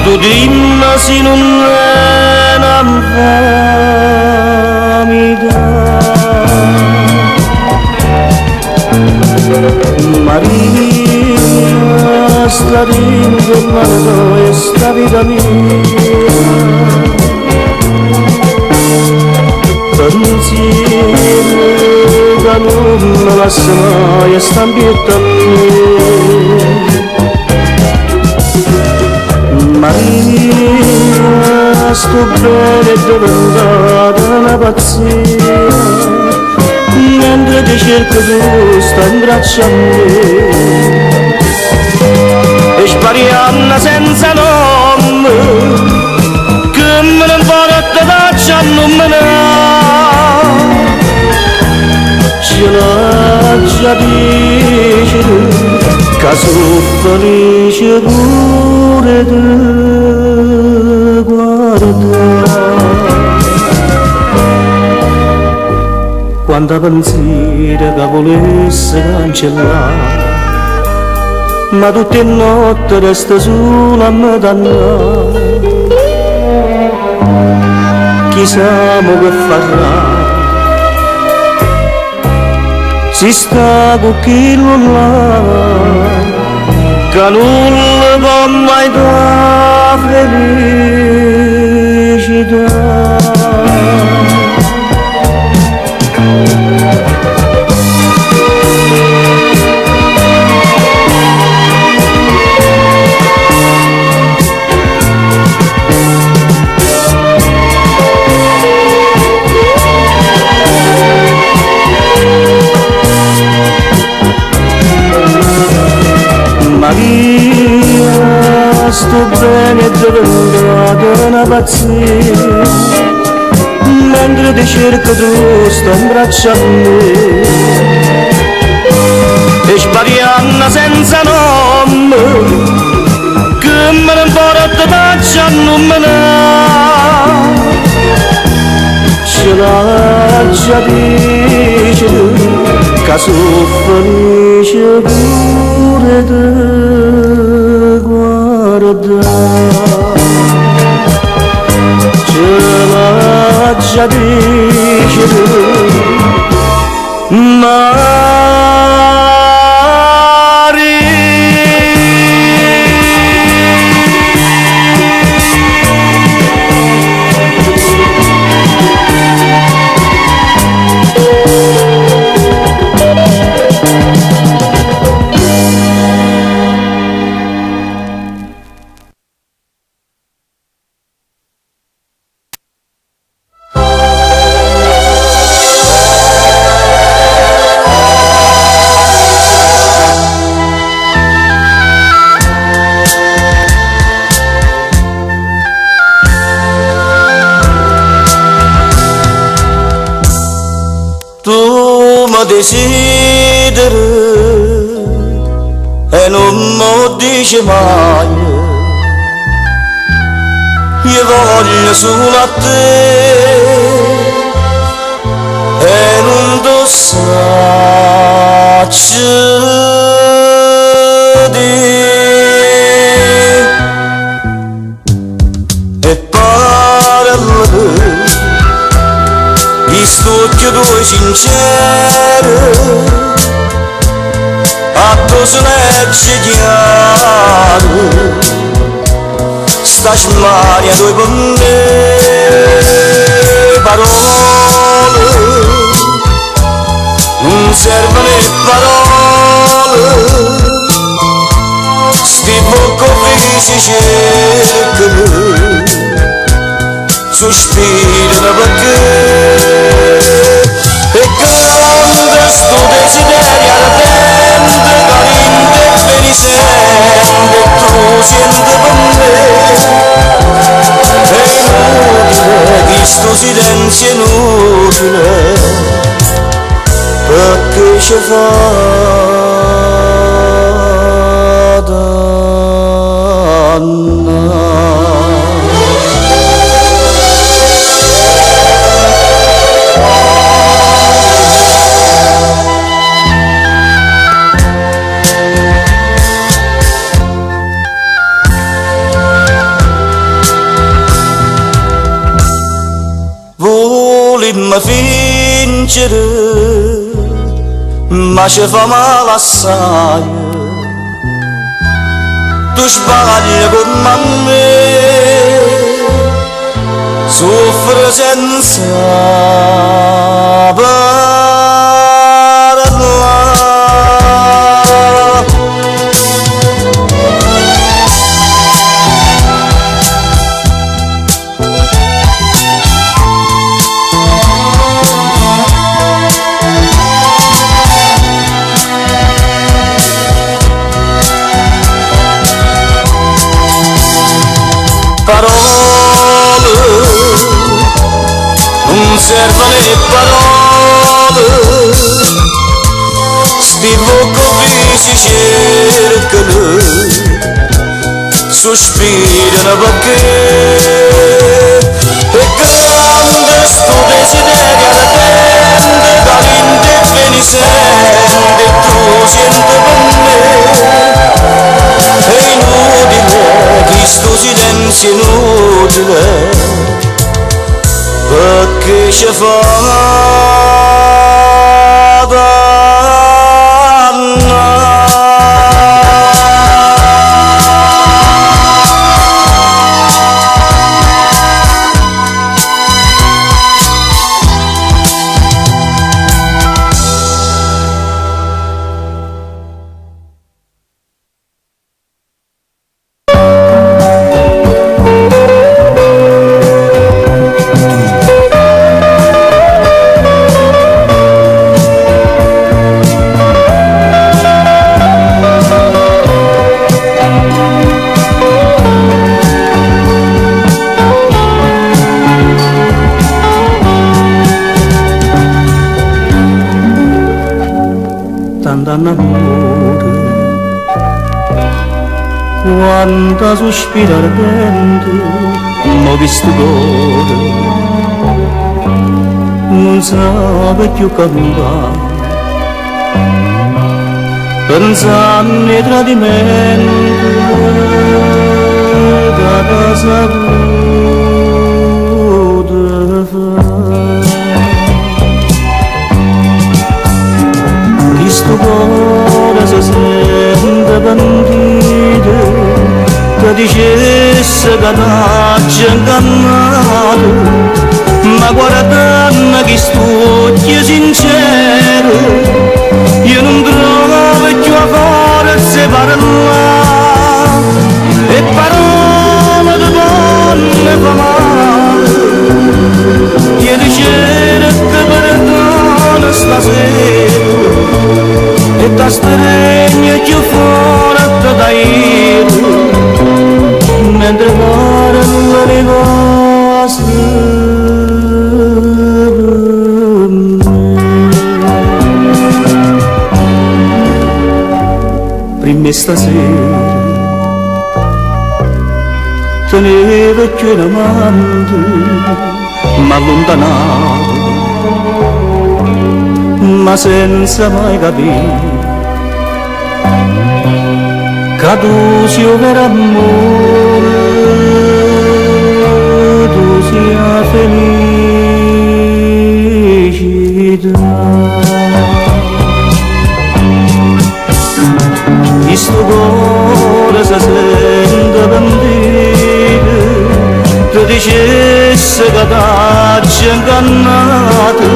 tu dimmi se non è una famiglia Maria, sta rintornando e sta vita mia pensiero che non mi lascia mai e sta ambietta a me Maria, sto bene e dove andata una pazzia mentre ti cerco tu stai in braccio a me e spariamo senza nome che me ne importa faccia a non me ne ce l'ha già dice tu che sono felice pure te guarda quanta pensiero che volesse cancellare ma tutte le notti resta sola a me dannare chissà mo che farà si sta con chi non l'ha che non le può mai dare felicità Maria, sto bene e dove andata una pazzia mentre ti cerco tu stai in braccio a me e spariamo senza nome che me ne importa faccia non me ne ce l'ha già dice tu che sono felice pure te guarda ce l'ha già dice tu desideri e non mi dici mai io voglio solo a te e non ti sacci e parlami visto che tu sincero a fatto slegge chiaro, sta smaria due con me, parole, non servono le parole, sti bocchi si cercano, sospirano perché, e grande sto desiderio ardente, carente e benisente, e tu senti per me, è inutile, questo silenzio è inutile, perché ci fa danno. Volimmo vincere, ma ci fa male assai. Tu sbagli con me, soffro senza parlare. Parole, non servono le parole, sti bocchi si cercano, sospirano perché, e grande sto desiderio ardente, carente e benisente, tu senti per me, è inutile, questo silenzio è inutile, perché ci fa d'amore, quanta sospira ardente, m'ho visto cuore, non sape più cantare, pensando ai tradimenti, da casa potrà fare. Questo cuore si sente pentito, che dicesse che t'ha ingannato, ma guardando questo occhio sincero, io non trovo più a forza parlare, e parole di donne fa male, io cerco perdono stasera, e ta stregna più forte da io, mentre parlano le cose per me. Prima stasera tenevo più un amante, ma allontanato, ma senza mai capire che tu sia un vero amore, tu sia felicità. in sto cuore si sente pentire, ti dicesse che t'hai ingannato,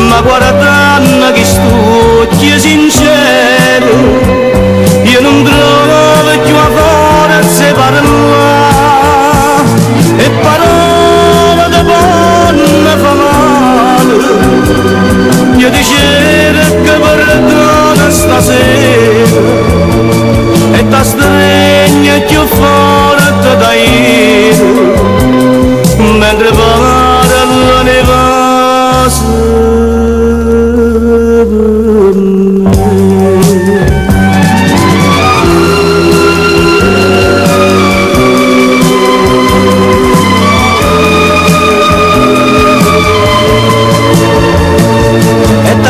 ma guardando che sto sincero, io non trovo più a forza di parlare, e parole di buona fa male. Io dicevo che perdona stasera e ti stringe più forte da ieri, mentre parla ne va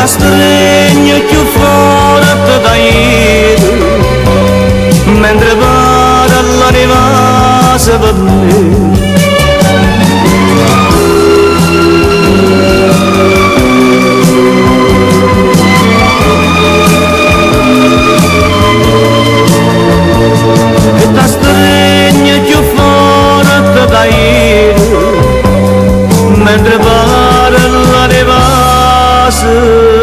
stringe più forte da ieri, mentre vado all'anima se per me. E ti stringe più forte da ieri, mentre vado all'anima se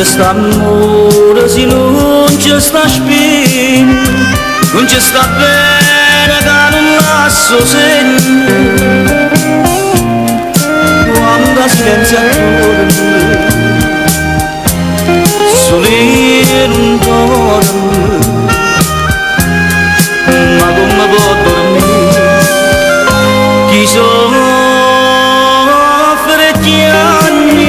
sta amore se non ci sta spina, non ci sta bene che non lascio segno, quando silenzio attorno sole non dorme, ma come può dormire chi soffre chiagni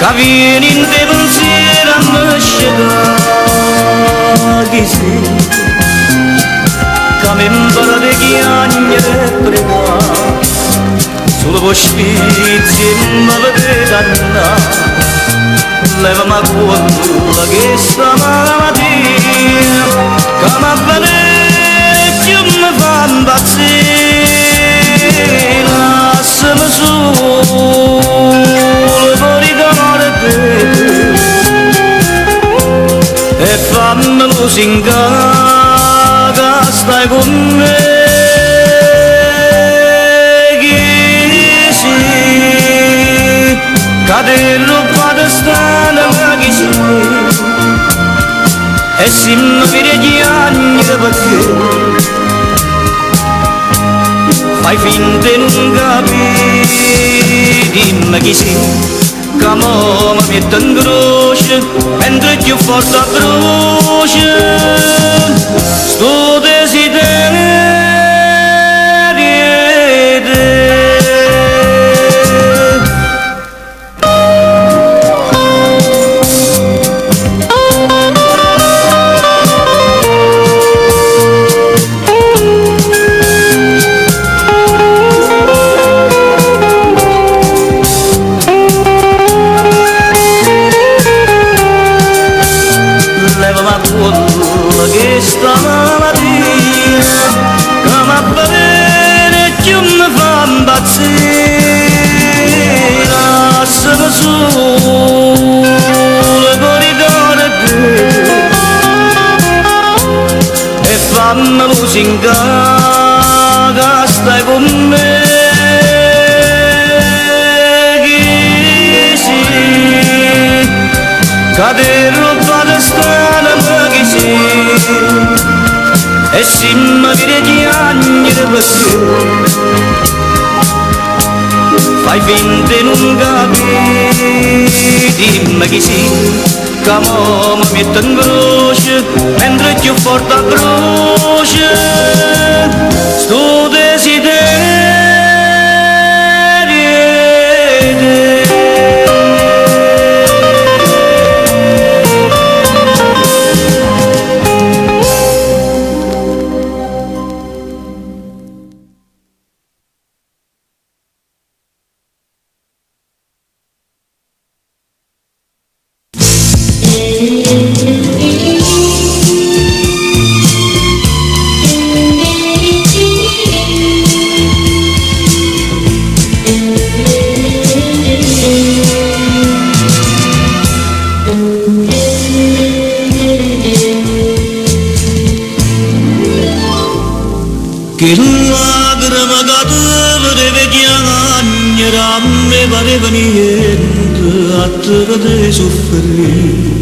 che vieni in te pensiero a me sceglie chi sei, che mi impara di chiagnere e pregare, solo per spizzi mi vedete andare, levami quella che stamattina, che mi avvalecchio e mi fa impazzire, lasciami solo fuori e fammelo singare che stai con me, chi sei, che ti rubate strana chi sei, e se mi vedi gli anni perché fai finta di non capire, dimmi chi sei, che mo mi mette in croce, mentre più forte a croce, sto desiderio di te. Fammelo singare che stai con me, chi sei, che ti ruba di strada simma vire chiagne perché fai finta di non capire, dimmi chi sì, che mo mi metto in croce, mentre più forte a croce, sto desiderio. Che lacrima cadeva di vecchiagna a me pareva niente a te vedere soffrire.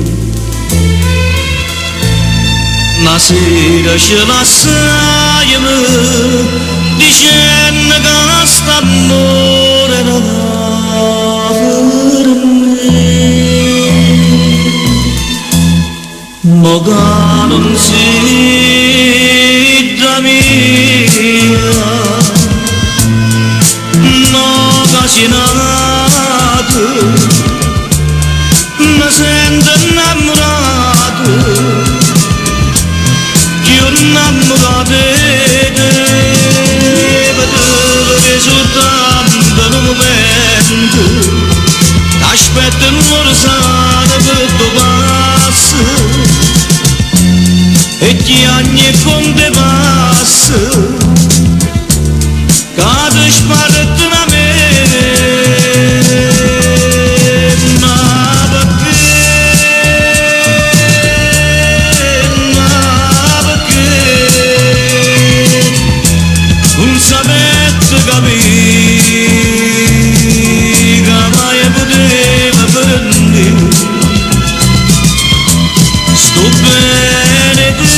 Ma sera ce la sai dicendo che st'amore era per me. Ma che non si da mia, no che si nato, mi sento innamorato, io innamorato di te, vedere soltanto un momento, aspetta un'ora sana per tuo passo, e chi anni con te passa, cade sparta da me, ma perché non sapete capire che mai poteva prendere, sto bene te.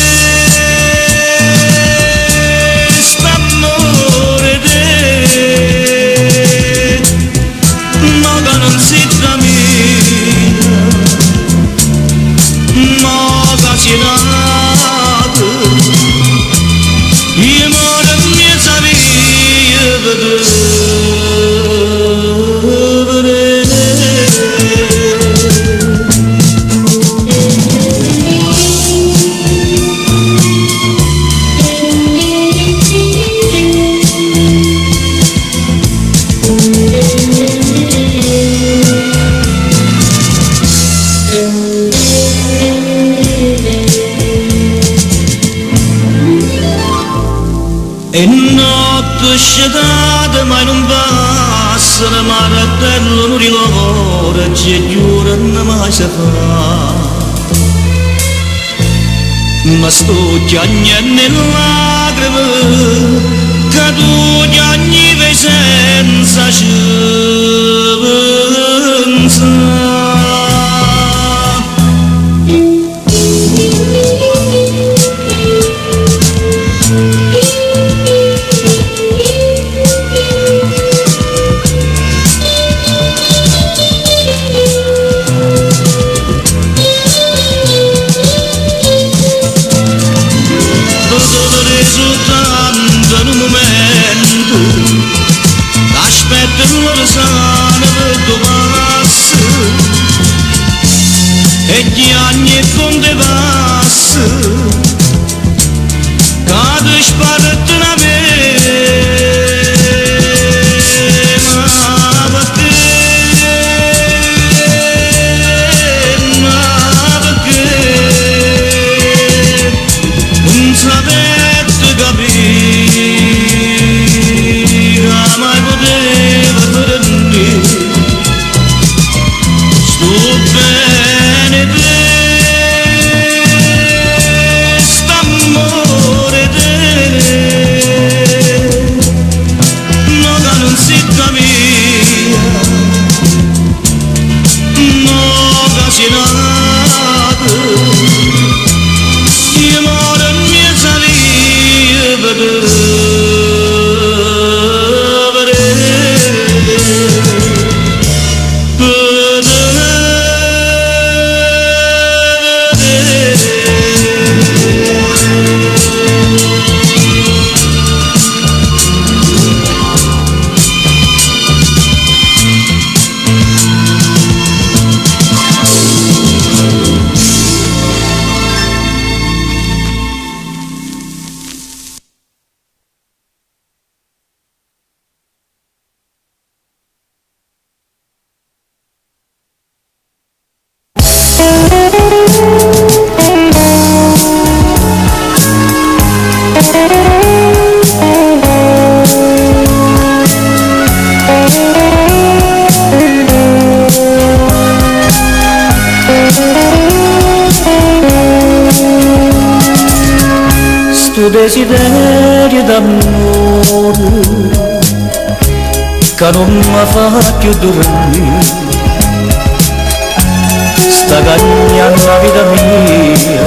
E notte scetate mai non passano, ma fratello non rilavora, c'è giuro non mai si fa. Ma sto chiagnando in lacrime, che tu chiagni vai senza scienza. Soltanto in un momento, aspetta l'ora sana. Sto desiderio d'amore che non mi fa più dormire, sta cagnando la vita mia,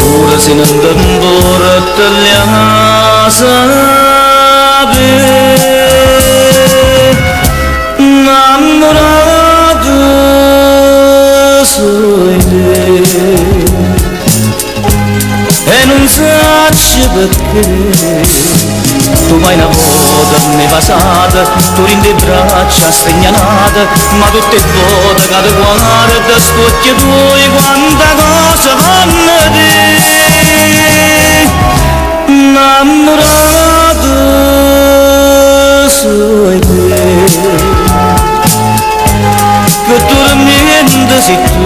ora se non t'ancora te la sapere, innamorato sei te. E non so perché tu mai una volta mi passata, tu rindi braccia segnalate, ma tutte volte che ti guarda spocchi tuoi quanta cosa vanno te. Innamorato sei te, che dormiendo sei tu,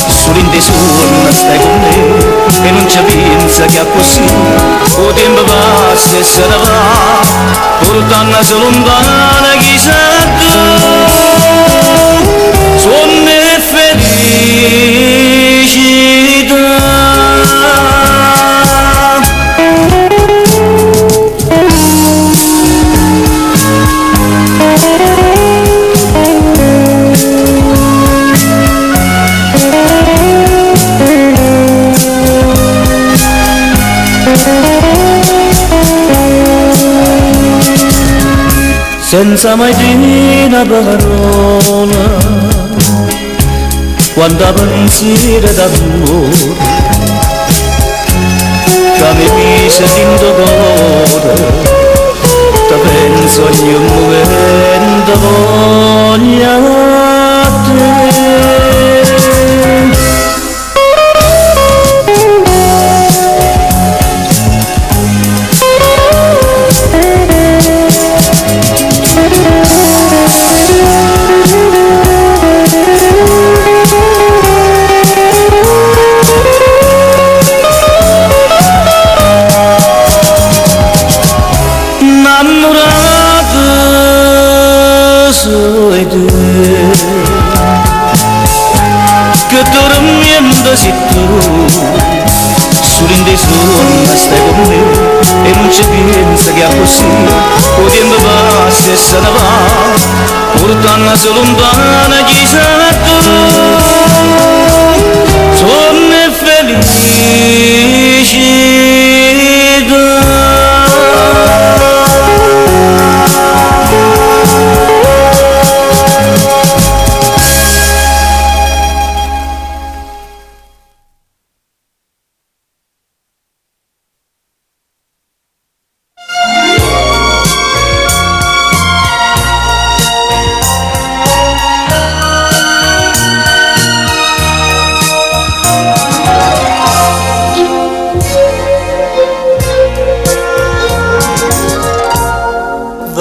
solo in te sonno stai con me e non ci pensa che è così, il tempo passa e se ne va, portandosi lontana chissà tu, sonno e felicità. Senza mai dire una parola, quando pensiero d'amore, che mi pisa dentro cuore, te penso ogni momento voglio a te. Sei te, che dormiendo sei tu, solo in te sonno stai con me e non ci pensa che è così, il tempo passa e se ne va, portandosi lontana chissà tu, sonno e felicità.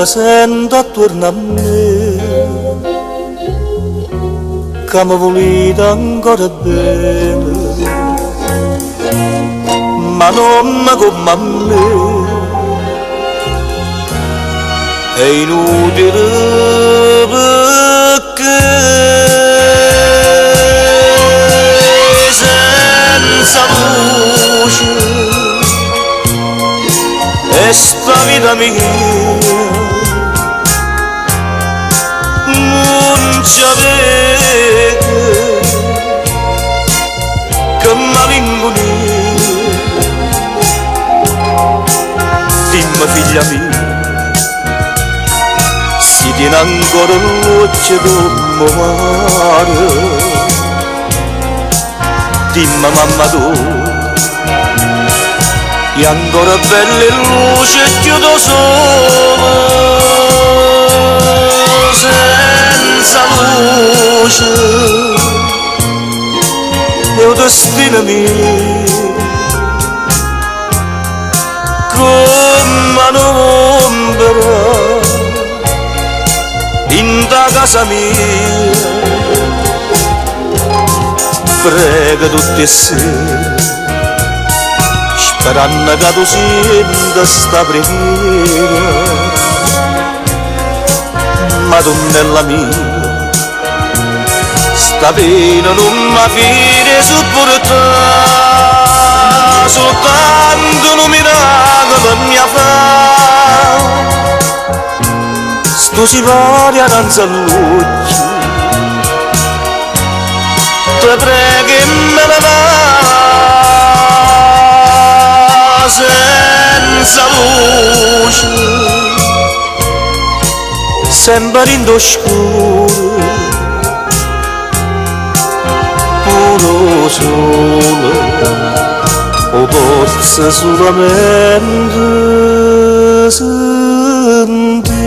Sento attorno a me che mi volete ancora bene, ma non come a me è inutile perché senza luce e sta vita mia non ci avete che malinconia. Dimmi figlia mia, si tiene ancora l'occhio come mare. Dimmi mamma tu, è ancora bella e luce chiudo solo, senza luce è un destino mio come un'ombra in da casa mia. Prega tutti e sera sperando che tu senta sta preghiera, Madonnella mia, sta pena non mi fide supportare soltanto un miracolo mi fa. Sto si pari annanzi all'occhio, te prego e me ne va senza luce, sempre in oscuro, puro sole, o posso solamente sentire.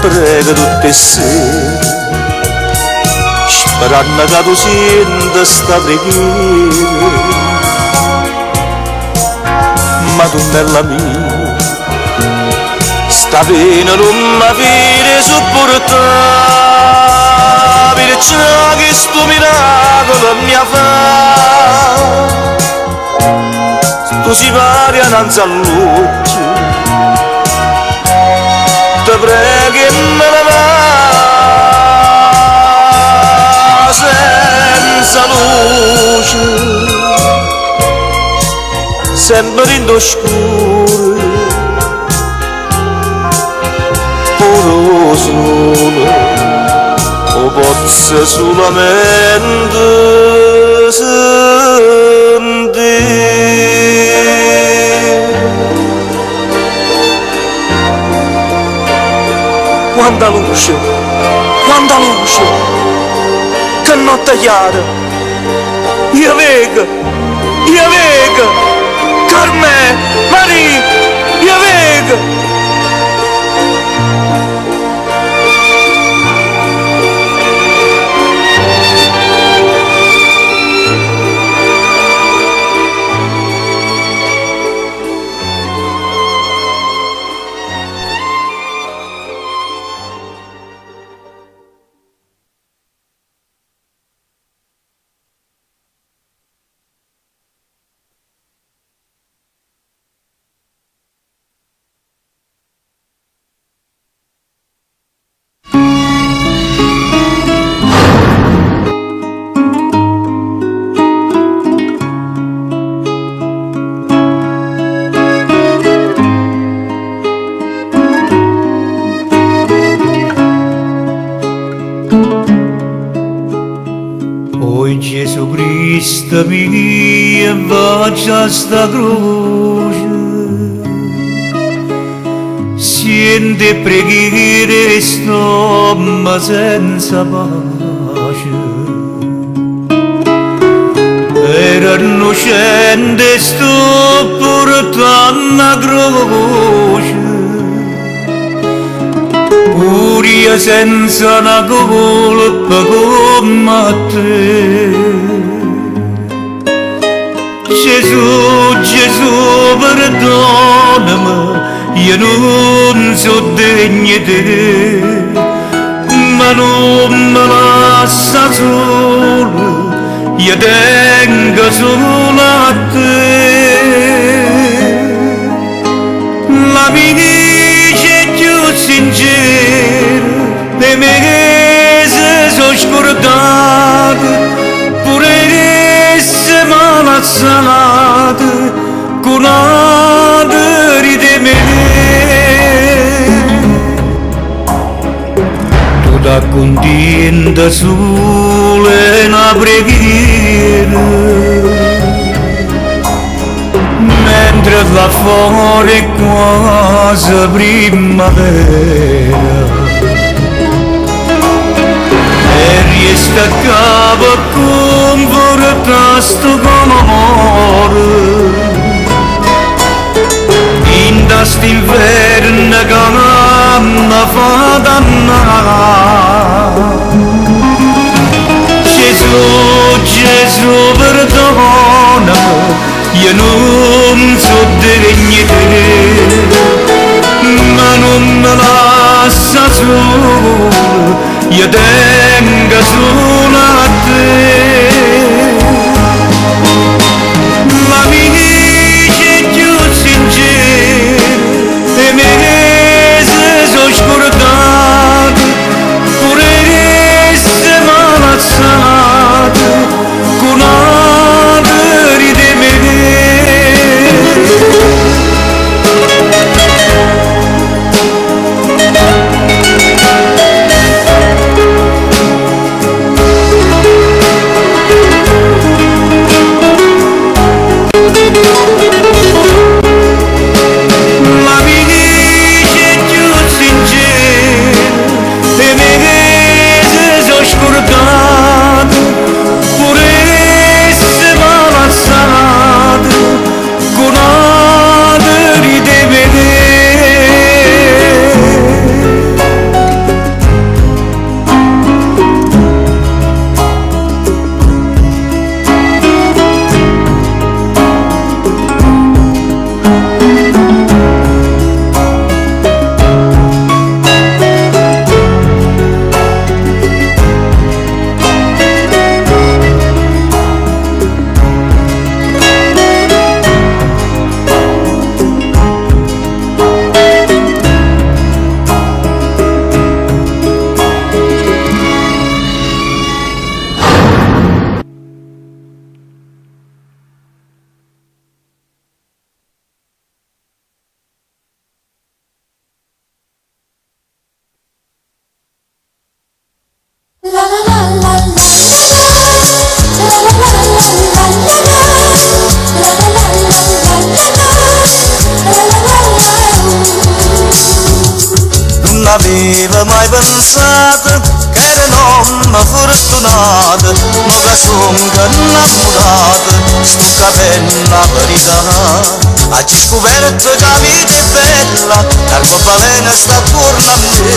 Prego tutte sere, sperando che tu senta sta preghiera, ma tu bella mia, sta pena non mi viene sopportare, perciò che sto miracolo mi fa, tu si pari annanzi all'occhio, te prego e me ne va senza luce, sempre in oscuro, puro sole, o posso solamente sentire. Quanta luce, che notte chiara, io vedo, Carmen, Maria, io vedo. Gesù Cristo mio, bacia sta croce, siente preghiere stomma senza pace, era innocente sto portando a croce, Furia senza una colpa come te. Gesù, perdonami, io non so degno di te, ma non mi lascia solo, io tengo solo a te. La mia più sincera, le mie sono scordate, pure se malazzato, con altri di me. Tu da contenta solo una preghiera, mentre là fuori quasi primavera, e riesco a capo confortato come amore in quest'inverno che mi fa dannare. Gesù, perdona, io non so degno di te, ma non mi lascia solo, io tengo solo a te. Ma mi dice più sincero e me se sono scordato pure se malazzato con altri di me. Non avevo mai pensato che era nonna fortunata, ma che sono innamorata, sto capendo la verità. Oggi scoperto che la vita è bella, l'arcobaleno sta attorno a me,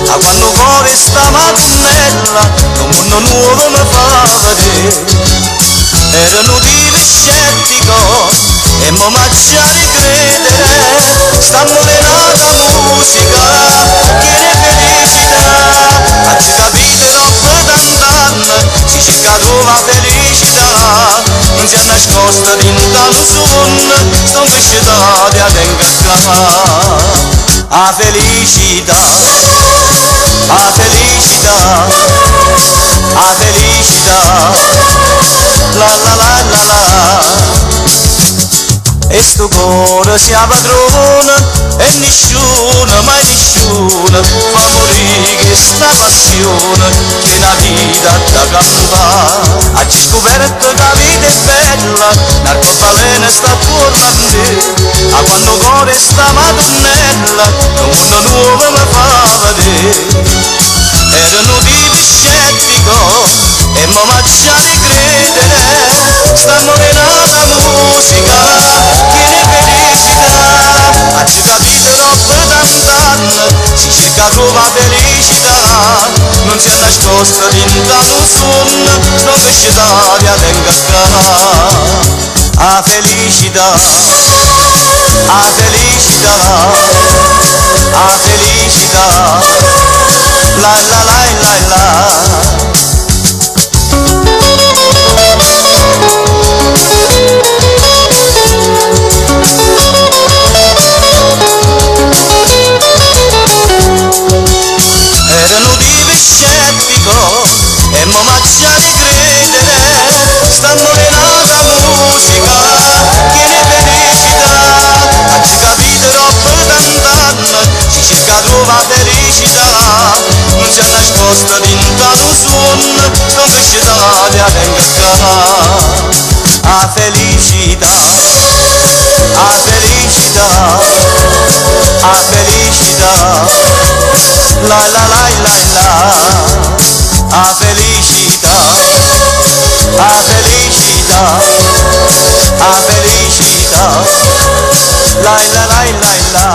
a quando cuore sta mattinella, un mondo nuovo mi fa vedere. Erano vivi scettico e mo macciare credere, stanno lenata musica che ne felicità. Oggi capite dopo tant'anni si cerca la felicità, non si è nascosta dentro un sonno, sto cresciutati a tenga a felicità, a felicità, a felicità, la la la la la. E sto cuore sia padrone e nessuno, mai nessuno fa morire sta passione che la vita da cantare. Oggi scoperto che la vita è bella, l'arcobaleno sta attorno a me, a quando cuore sta madonnella, un mondo nuovo mi fa vedere. Erano vivi scettico e mo macciare credere, stanno lenata musica che ne felicità. Oggi capito dopo tant'anni si cerca la felicità, non si è nascosta dentro un sonno, sto cresciutati a tenga a felicità, a felicità, a felicità, la la la la la. Erano vivi scettico e mo macciare credere, stanno lenata musica che ne felicità. Oggi capito dopo tant'anni si cerca la felicità, non si è nascosta dentro un sonno, sto cresciutati a tenga a felicità, a felicità, a felicità, la la la la la, a felicità, a felicità, a felicità, la la la la la,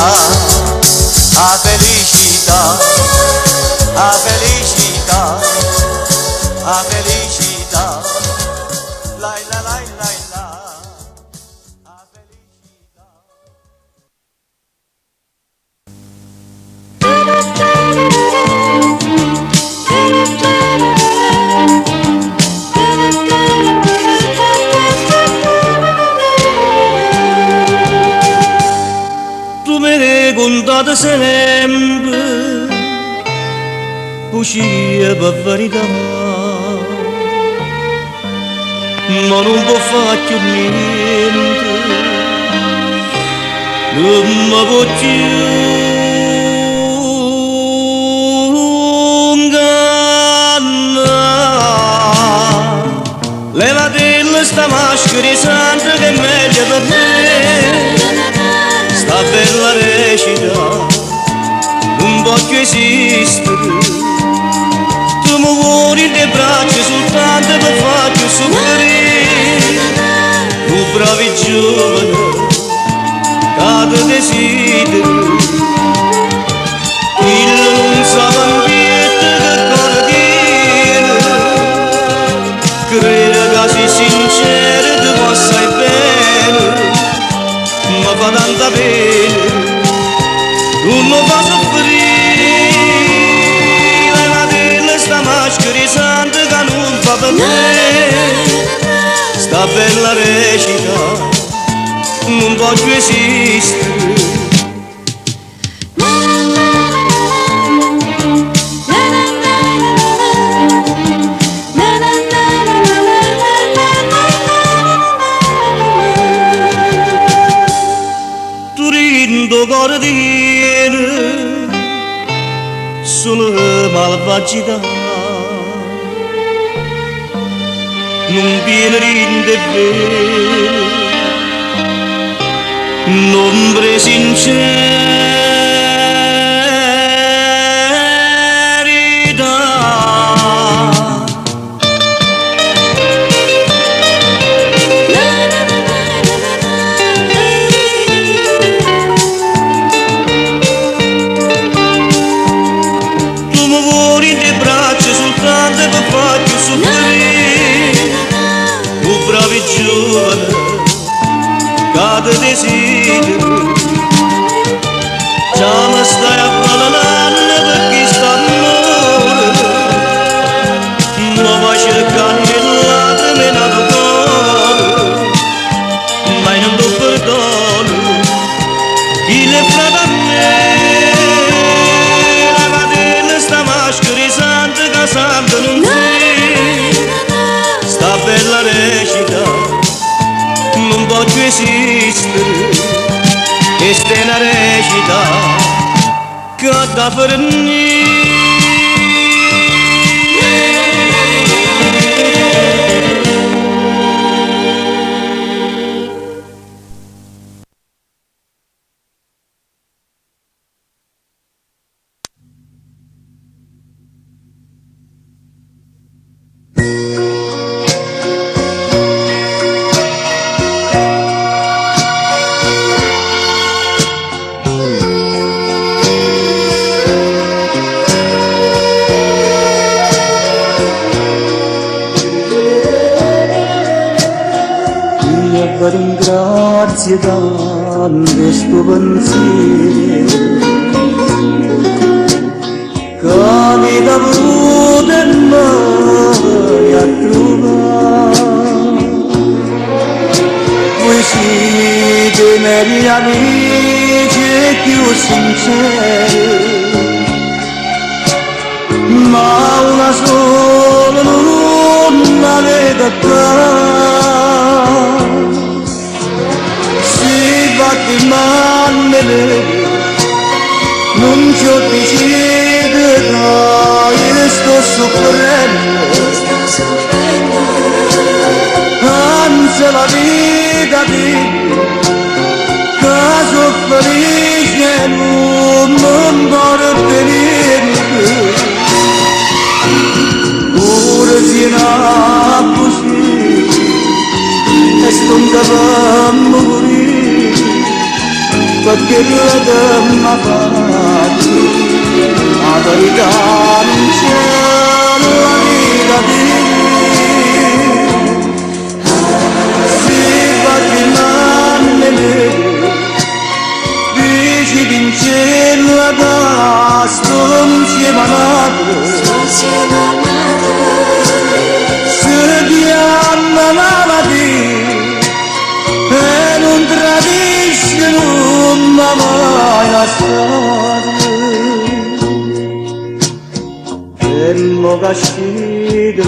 a felicità, a felicità, a felicità, la la la la la, a felicità. sempre uscire per verità, ma non può fare più niente, non mi può più ingannare. Levate sta maschera santa che è meglio per me, sta bella recita non può più esistere. Tu mi vuoi le braccia soltanto per farti soffrire. Tu bravi giovane che ti desidero, il non sa ambiente che cuore tiene. Credo che sei sincero ti possa bene, ma fa tanta pena, tu mi fa soffrire. Levate sta maschera santa che non fa per me, sta bella recita non può più esistere. Cuore tiene solo malvagità, non viene rinde bene, nombre sincerità. Giovane che ti desidero, già mi stai avvelenando perché sta amore, ma vai cercando il lacrime nel cuore, ma non ti perdono, chi le fa da me. La catena sta maschera santa che santa non sei, sta bella recita non può più esistere, questa è una recita che da per ringrazio tanto sto pensiero che mi dà voluto e mai a trovare. Voi siete i miei amici più sinceri, ma una sola non avete dato. Fatti male, non ci ho deciso, io sto soffrendo, anzi la vita mia, che soffrisce non vuole venire, ora si è così, e sto andando a morire. Perché la damma faccio, la verità non c'è la vita di si fa di male, dici vincerla da sto non si è malato, se diamo la malattia e non tradisce non mai passare e mo cascito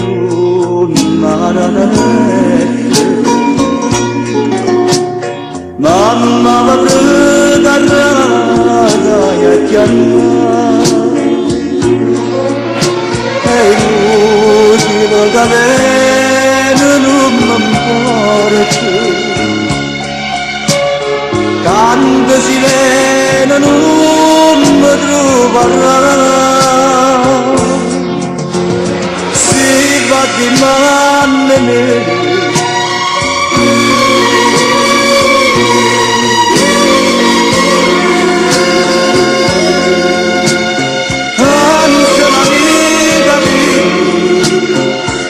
maranette mamma va pregarrata e chiamata e l'ultimo che non mi porta quando si vede non mi troverà si va di mano anche la vita mia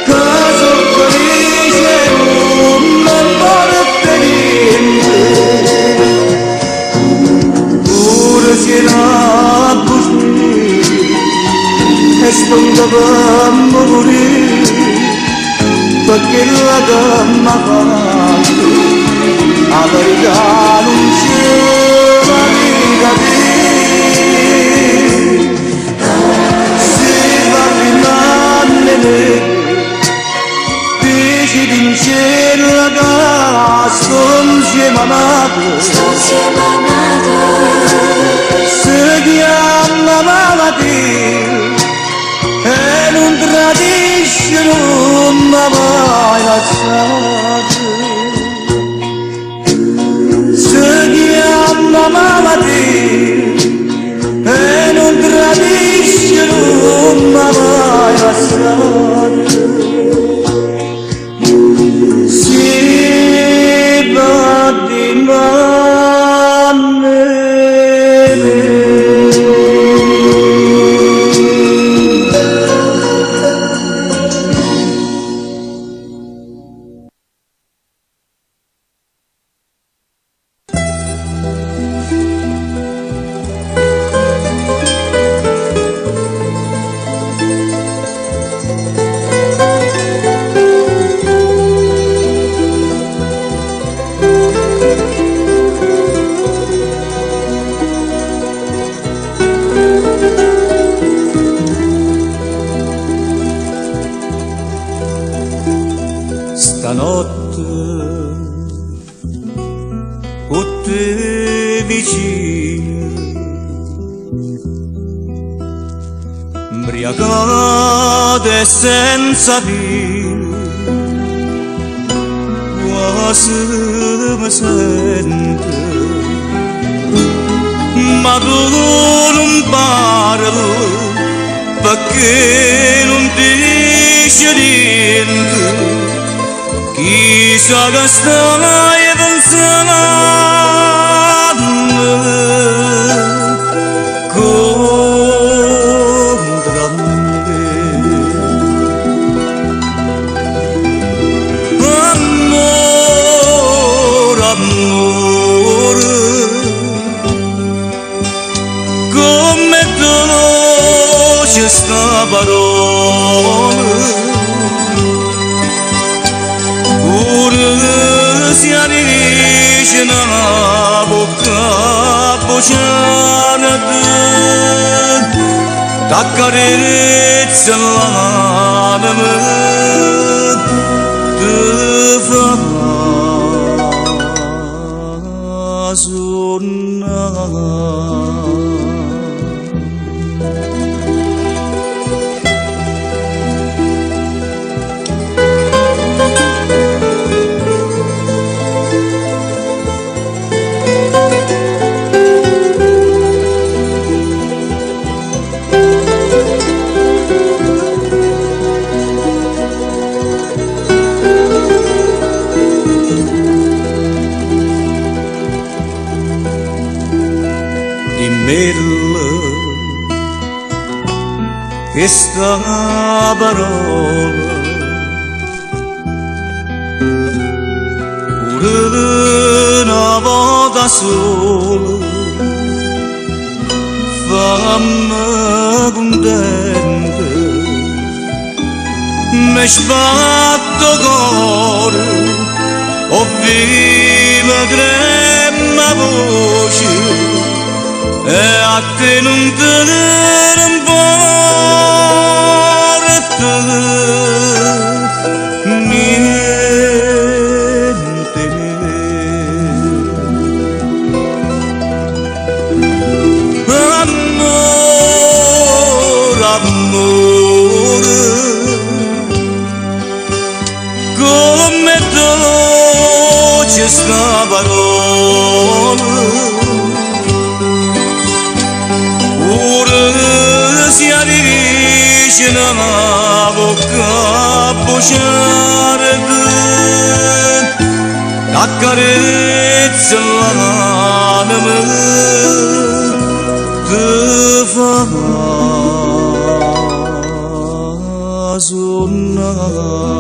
che sono felice non mi porta niente pure se era così e sto per morire perché la gamma fa la verità non c'è la vita si va rimane dici d'incielo la sto insieme amato si chiama malattia e non tradisce non mi mai lasciato si chiama malattia e non tradisce non mi mai lasciato si va di mano stanotte con te vicino imbriagate senza fine quasi mi sente ma tu non parli perché non dici niente chissà che stai pensando contro me amore, amore come conosci sta parola si arriva nella bocca bocciata t'accarezza l'anima ti fa suonare questa parola pure una volta sola fammi contenta mi sbatto cuore o viva trema voce e a te non te ne importa niente. Amore, amore, come dolce sta parola, ora si avvicina la bocca a baciarti, accarezza l'anima, ti fa sonnare.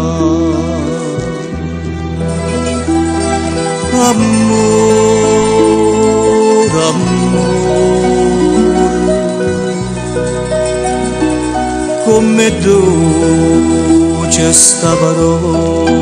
Amore, amore, come dolce sta parola.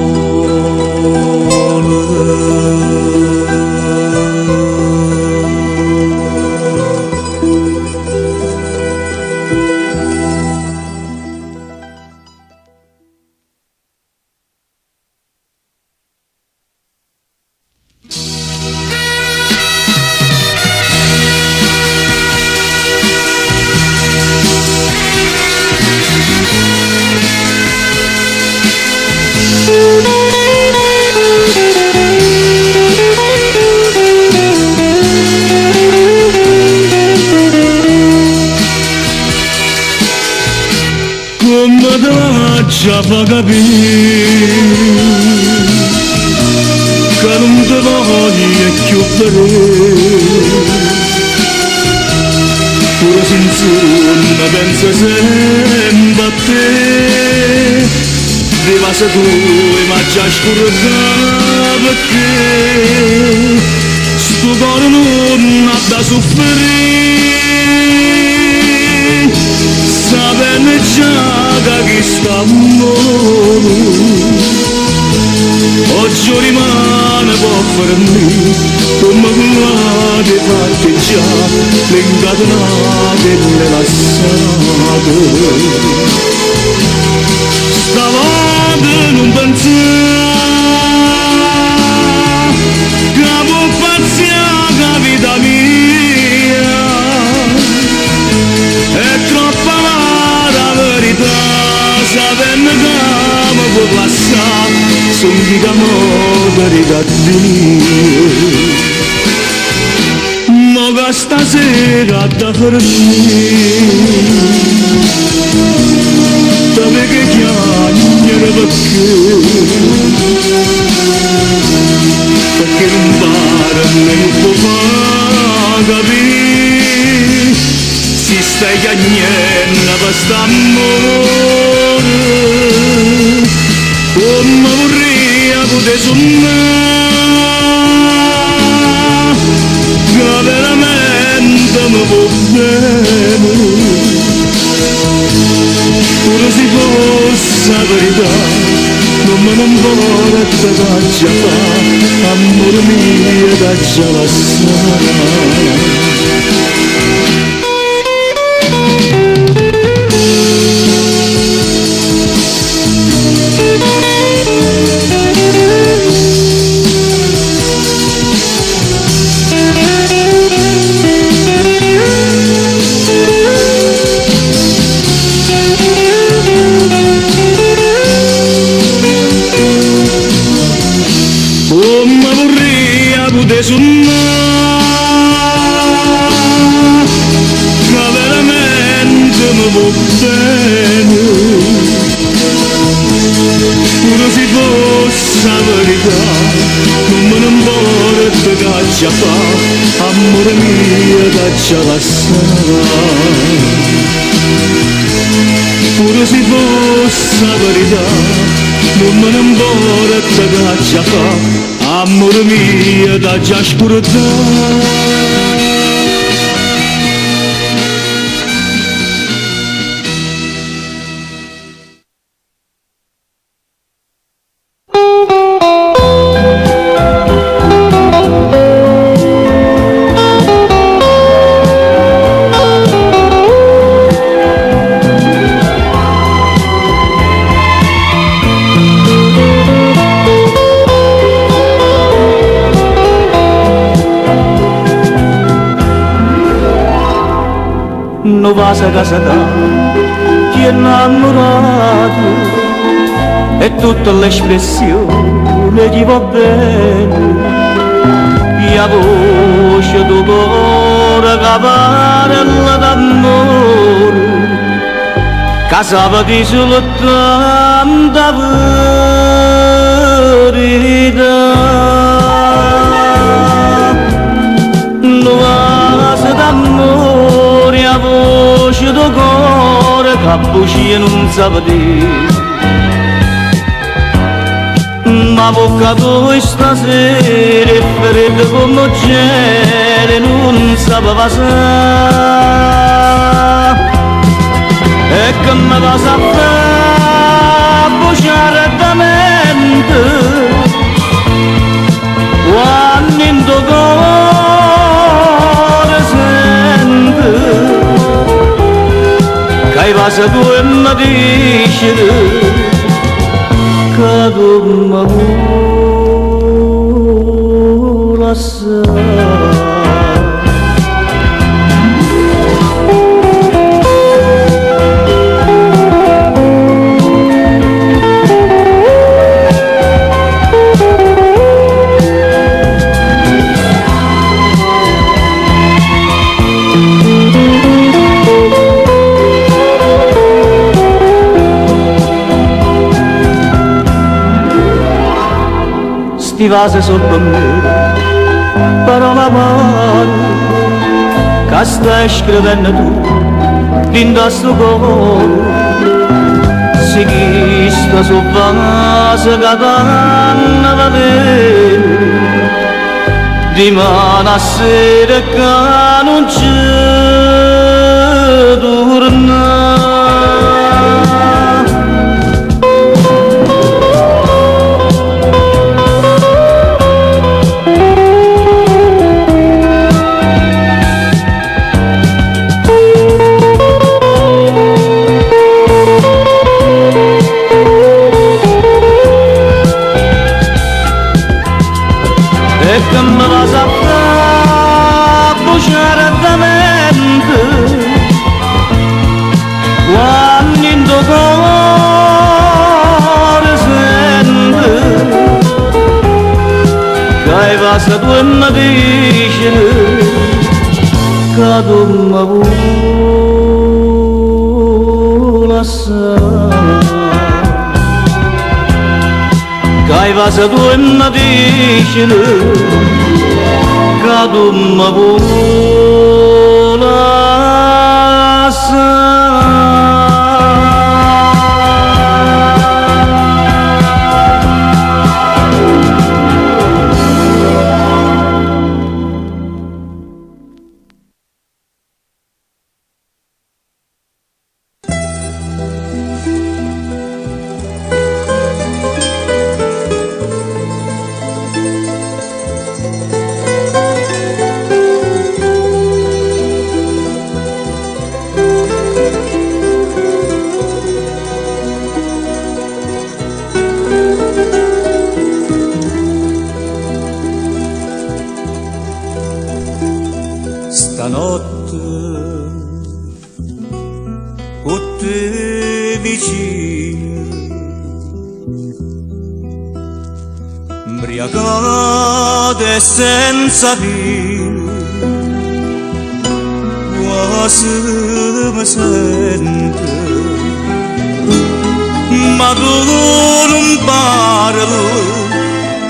Come già fa capire che non ti voglio più vedere, pure senza una pensa sempre a te, viva se tu ma già scordata perché sto cuore non ha da soffrire, sapendo già che sta amore oggi rimane può per me come quella di partigià l'incatenate e le lasciate. Stavolta non pensare che può passare la vita mia, è troppo la verità, sapendo che mi può passare, sono di camore da Dio. Ma che stasera da fermare, dove che chiacchiere perché non pare né non può far capire, si stai cagnendo per st'amore, come vorrei poter sognare, che veramente mi può bene, pure se fosse la verità, non me ne importa da già fa, amore mio da già lasciare. Come vorrei poter sognare, che veramente mi può bene, pure se fosse la verità, non me ne importa che già fa, amore mio da già lasciare, pure se fosse la verità, non me ne importa che già fa, amore mio da già scordare. passa a casa da chi è innamorato e tutta l'espressione gli va bene, la voce d'odore che parla d'amore, casava di solo tanta verità. Nuova d'amore, la voce del cuore che bugia non sa vedere, ma bocca tua stasera è fredda come gelo, non sapeva passare. E che mi vas a fare bruciare da mente quando in tuo cuore sente che hai passato tu e mi dici che tu mi vuoi lasciare. Sti vasi sotto me, parola male, che stai scrivendo tu, dentro sto cuore. Se chi sta su vasi che danno va bene, dimani a sera che non c'è torna. E che mi vas a fare bruciare da mente quando in tuo cuore sente che hai passato e mi dici che tu mi vuoi lasciare. Che hai passato e mi dici che tu mi vuoi lasciare. Stanotte con te vicino, imbriagate senza fine, quasi mi sente, ma tu non parli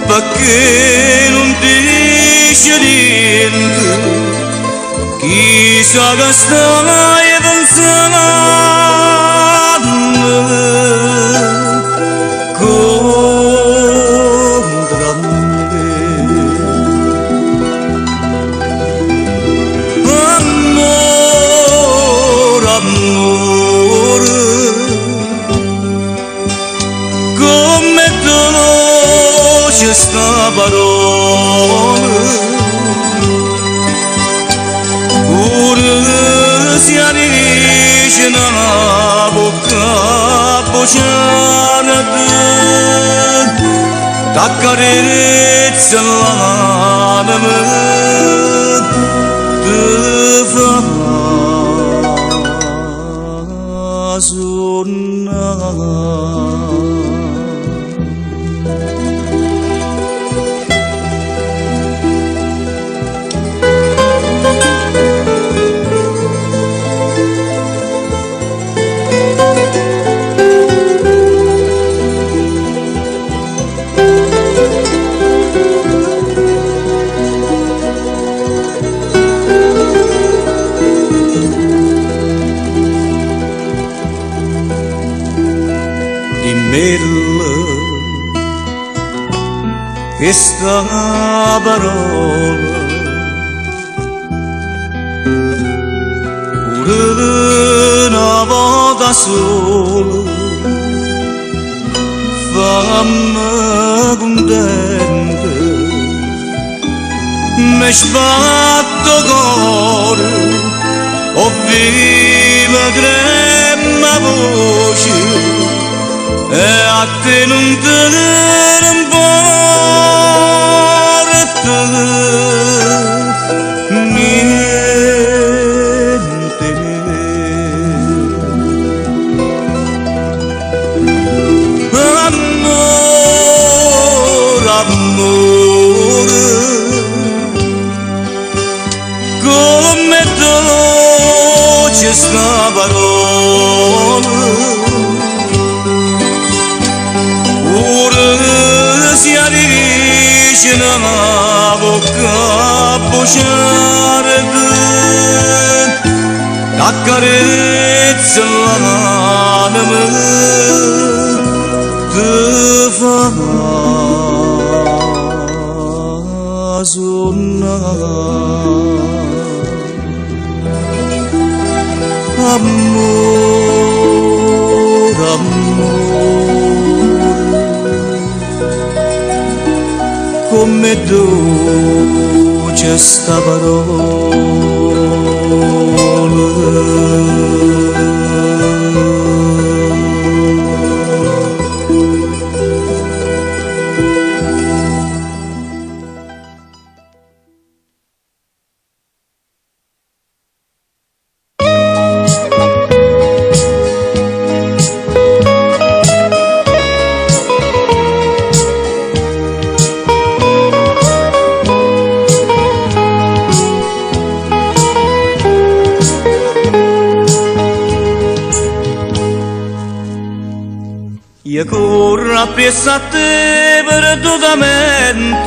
perché non dici niente. Chissà che stai pensando contro me. Amore, amore, come dolce sta parola. Si arriva nella bocca bruciata, t'accarezza l'anima, ti fa male. Questa parola pure una volta sola fammi contenta mi sbatto cuore o viva trema voce e a te non te ne niente amore, amore come dolce sta parola ora sia vicina alla bocca bruciare t'accarezza l'anima ti fa sonnare amore, amore come dolce sta io corro appresso a te perdutamente,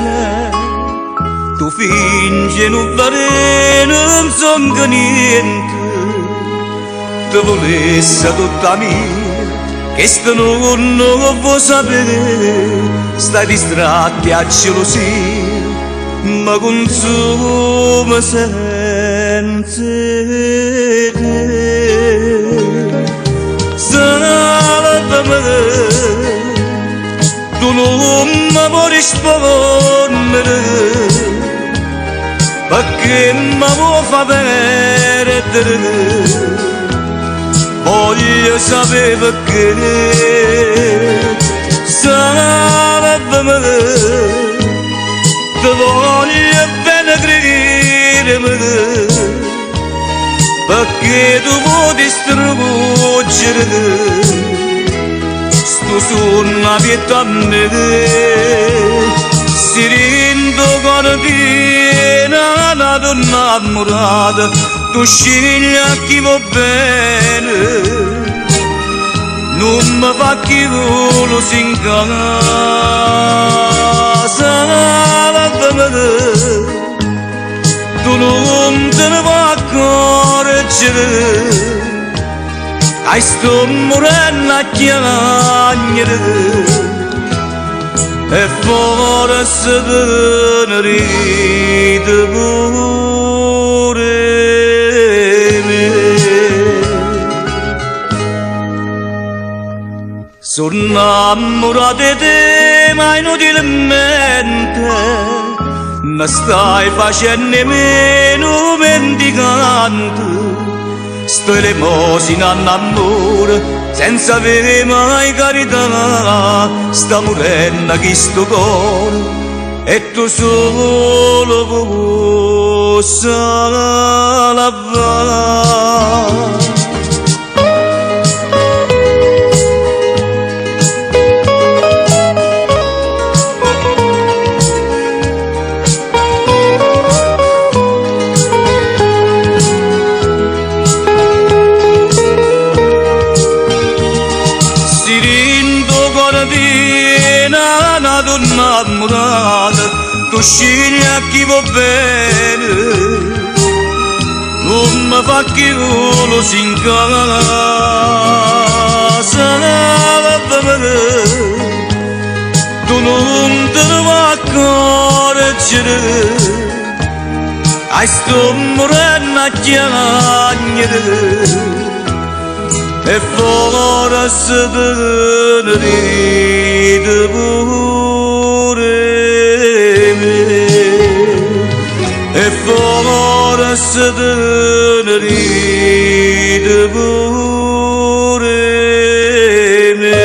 tu fingi non vedere, non son che niente, ti volesse tutta mia, che sto non vuoi sapere, stai distratti a gelosia, ma consuma senza te. Salvami, tu non mi puoi rispondere, perché mi vuoi far perdere, voglio sapere perché. Salvami, ti voglio bene credere, perché tu vuoi distruggere sto sonno pietà a me, si rendo con piena una donna innamorata, tu scegli a chi va bene, non mi fa chi vuole si incasa. Tu non te ne vuoi accorgere, che sto morendo a chiamare, e forse te ne ride pure me. Sono innamorato di te, ma inutilmente, mi stai facendo meno mendicante, sto elemosina all'amore senza avere mai carità, sta morendo chi sto cuore e tu solo possa lavare. dato innamorata, tu scegli a chi va bene, non mi fa che lo si incasa, tu non te ne va a correggere, ai sto morendo a chiagnere, e forse te ne ride pure me, e forse te ne ride pure me.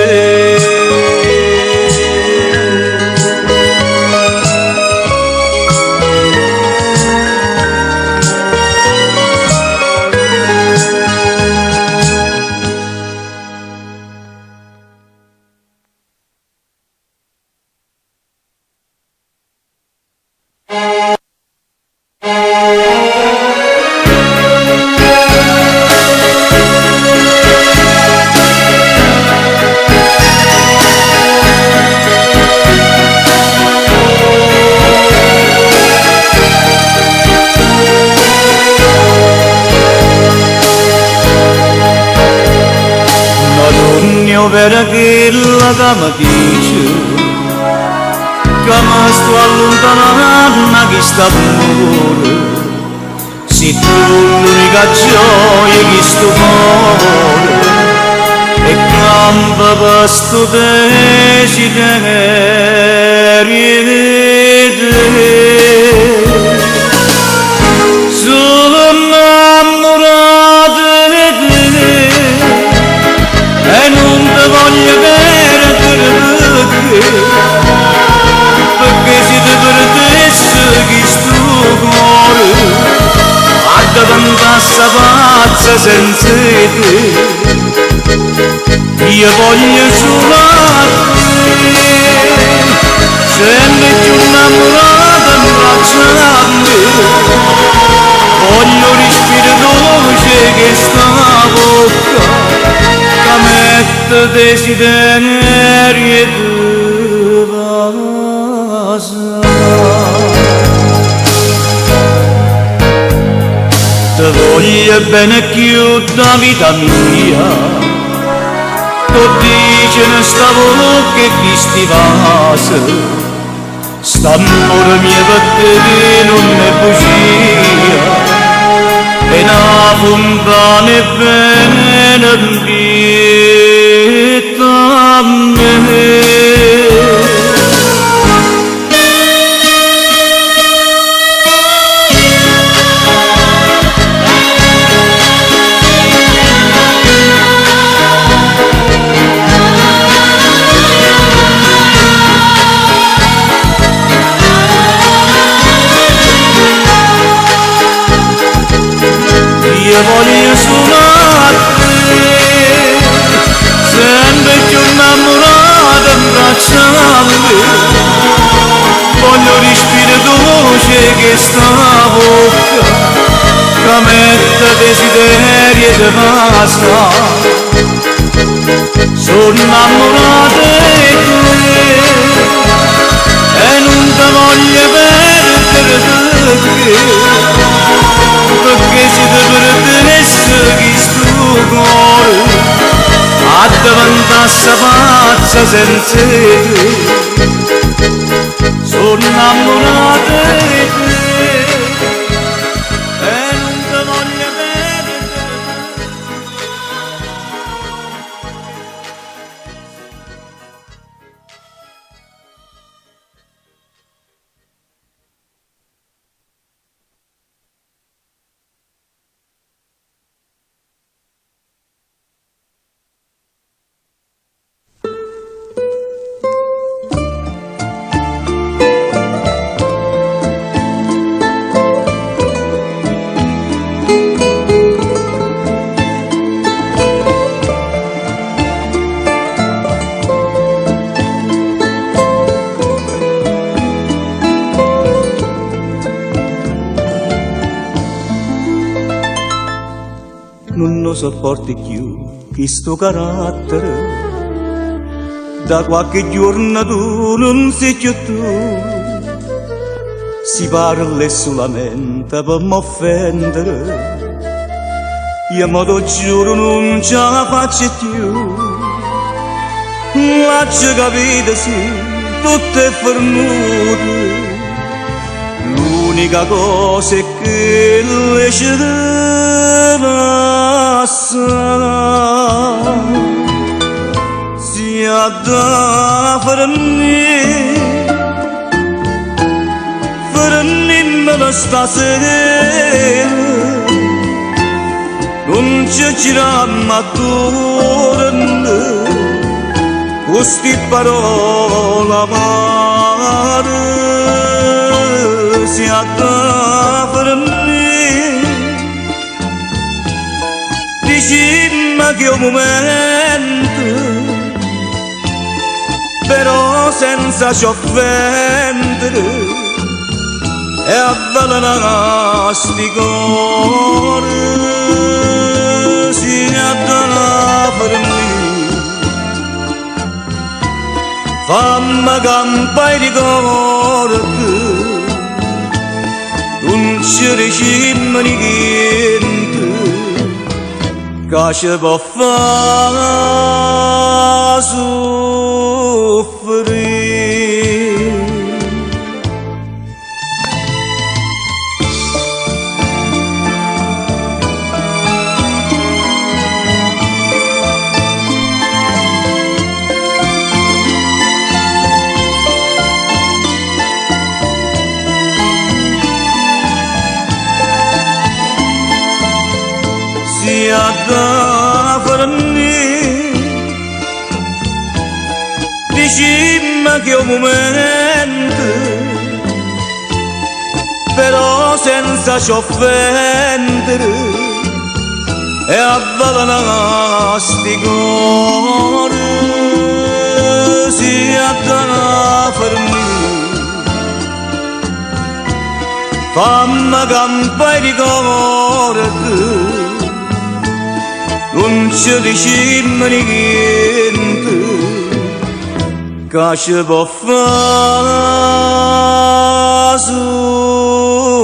Vera che la cama dice che mi sto allontanando che sta amore, se tu l'unica gioia che sto cuore e campa per sto desiderio di te, sono innamorato di te e non ti voglio perdere perché se ti perdessi che sto cuore a diventasse pazza senza te, io voglio solo a te, sempre più innamorata abbracciarmi, voglio respirare dolce che sta bocca mette desiderio di vasa. Ti voglio bene più da vita mia, tu dici ne stavo che chi sti vasa, st'amore mio per te non è bugia, e una fontana bene vita a me. Io voglio solo a te, sempre più innamorata abbracciarmi, voglio respirare dolce che sta bocca che mette desiderio di passa, sono innamorata di te e non ti voglio perdere perché se ti perdessi che sto cuore a diventasse pazza senza te, sono innamorata di te e non ti voglio perdere. non lo sopporti più questo carattere, da qualche giorno tu non sei più tu, si parla solamente per m'offendere, io modo giuro non ce la faccio più, l'ho capito sì, tutto è fermuto, l'unica cosa è che lascia passare. Da farmi stasera non ci giriamo attorno queste parole amare si da farmi dicimmi che è un momento però senza ci offendere e avvelenare sti cuore si da per me fammi campare di ricordi non ci ricimmo niente che ci può fare soffrire. Sia da farmi dicimmi che è un momento però senza ci offendere e avvelenare sti cuore sia da farmi fammi campare di ricordi non ci dicimmo niente che ci può fare soffrire.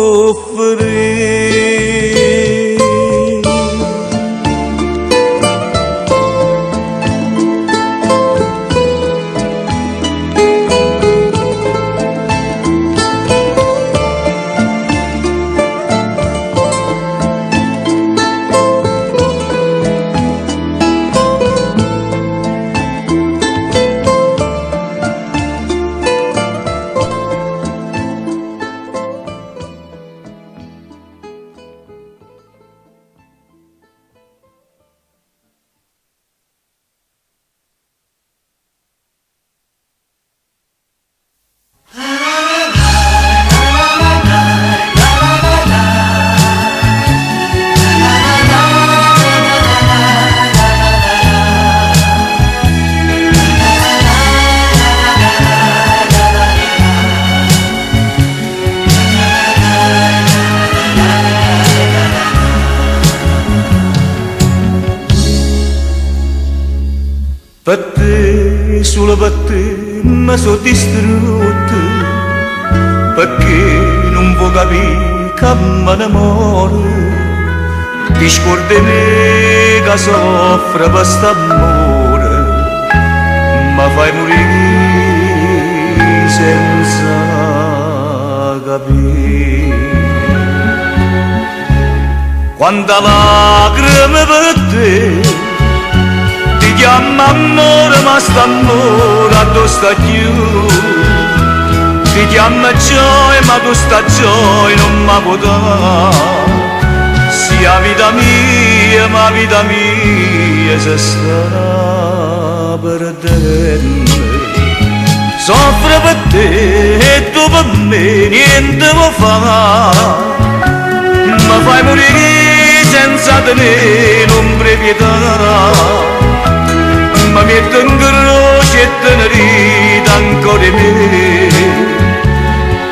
Per te, solo per te, mi sono distrutto, perché non vuoi capire che mi innamoro, ti scordi me che soffre per st'amore, mi fai morire senza capire. Quanta lacrime per te, chiama amore ma st'amore addosso sta più, ti chiama gioia ma questa gioia non mi può dare, sia vita mia ma vita mia si sta perdendo, soffro per te e tu per me niente può fare, mi fai morire senza tenere l'ombra pietà, ma metto in croce e te ne ridi ancora di me,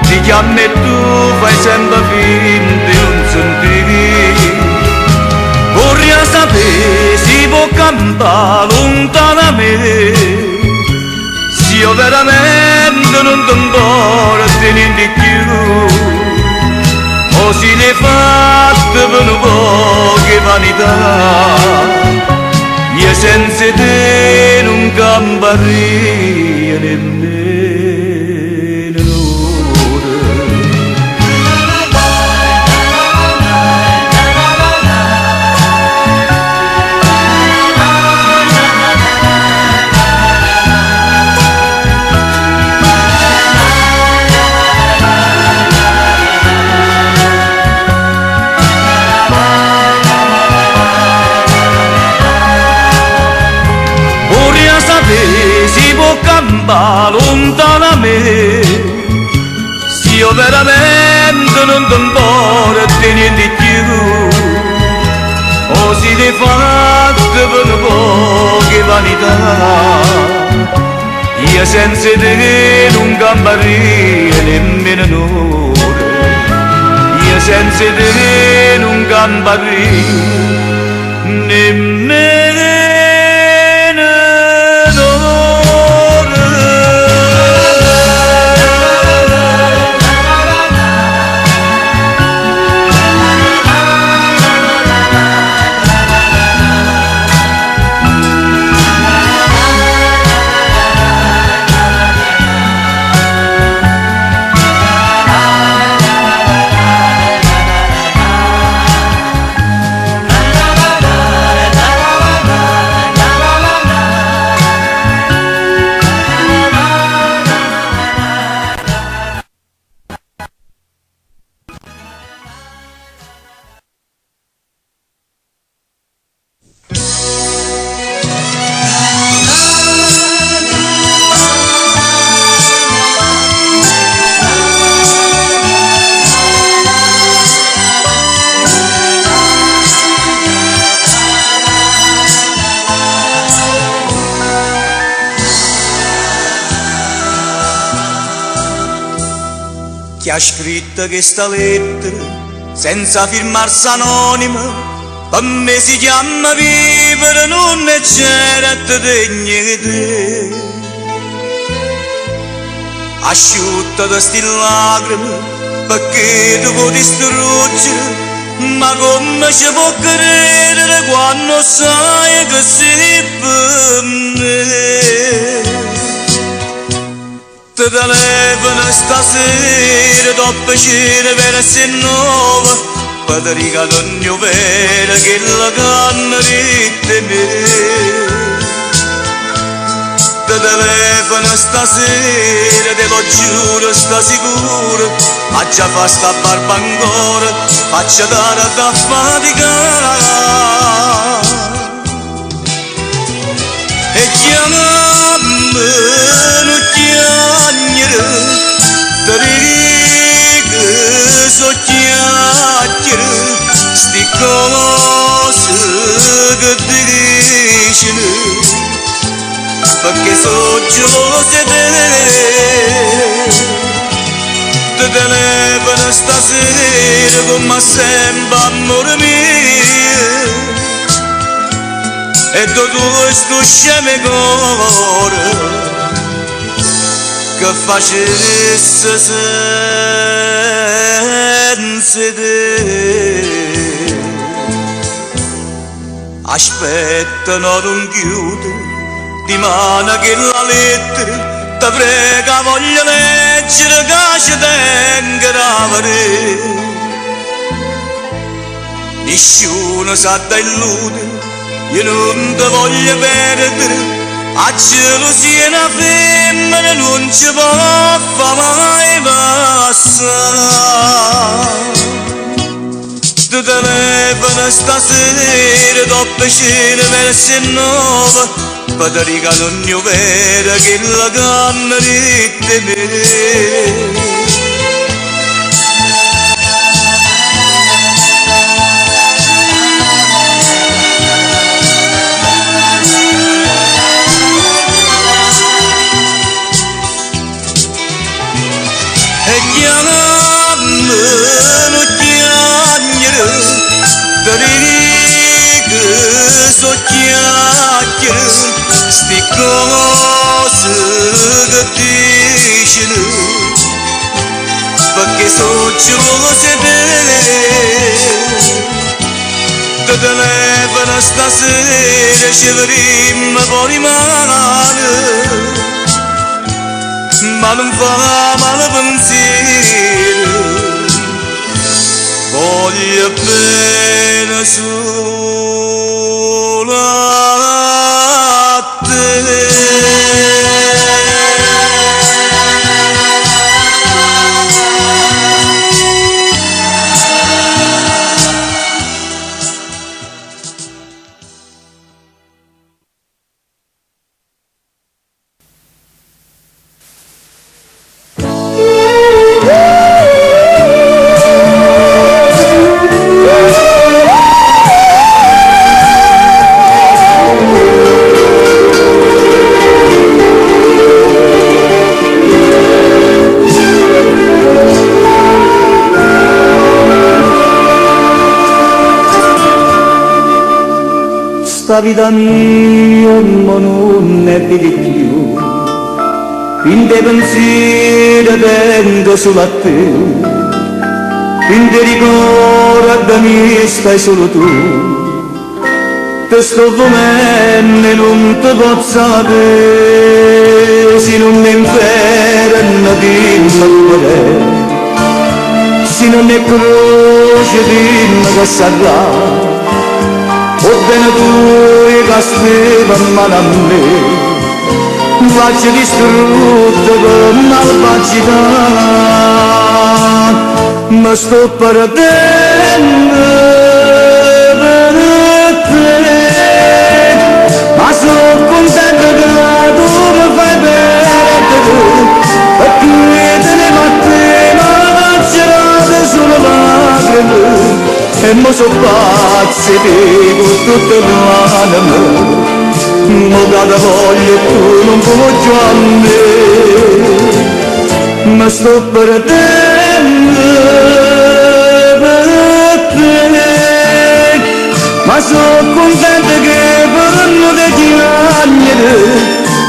ti chiami e tu fai sempre finta di non sentire, vorrei sapere si può campare lontano da me, veramente non ti importa niente più, o si ne fatte per un po' che vanità, io senza te non camparria nemmeno un'ora. Si può campare lontano a me, se io veramente non ti importa niente più, o si ti fatte per un po' che vanità, io senza te non camparria nemmeno un'ora, io senza te non camparria nemmeno. Chi ha scritto questa lettera senza firmarsi anonima, per me si chiama vivere, non è certo degno di te. Asciutta da sti lacrime perché tu vuoi distruggere, ma come ci può credere quando sai che sei per me? Ti telefono stasera dopo cena per essere nuova, per ti regalare un mio vero che la canna di te me. Ti telefono stasera, te lo giuro, sta sicuro, ma già fa sta barba ancora, faccia dare da faticare. E chiamami, non chiagnere, ti dico so chiacchiere, sti cose che ti dicono, perché so gelose te. Ti telefono stasera come sempre amore mio, e tu sto scemo cuore che facesse senza te. Aspetta, no, non chiude, di mano che la lettera, ti prega voglio leggere che ci tengo gravare. Nessuno sa da illudere, io non ti voglio perdere, a gelosia una femmina non ci può far mai passare. Ti telefono stasera dopo cena per essere nuova, per ti regalare un mio vero che la canna di te me. So chiacchiere, sti cose gadishini perché sono sedere ti telefono stasera ci vedremo fuori mano ma non fa male pensiero voglio bene solo a te. Sta vita mia ma non è più, in te pensieri tendo solo a te, in te ricordi stai solo tu, te sto volendo e non ti posso sapere, se non è inferno dimmi dov'è, se non è croce dimmi che sarà. O bene tu che scrivi male a me, faccia distrutta per malvagità, ma sto perdendo per te, ma sono contento che tu mi fai perdere, perché te ne mattina c'erate solo lacrime. E mo so pazzi con tutte le anime, mo cada voglia e tu non puoi già a me, ma sto perdendo per te, ma sono contento che per non ti chiamare,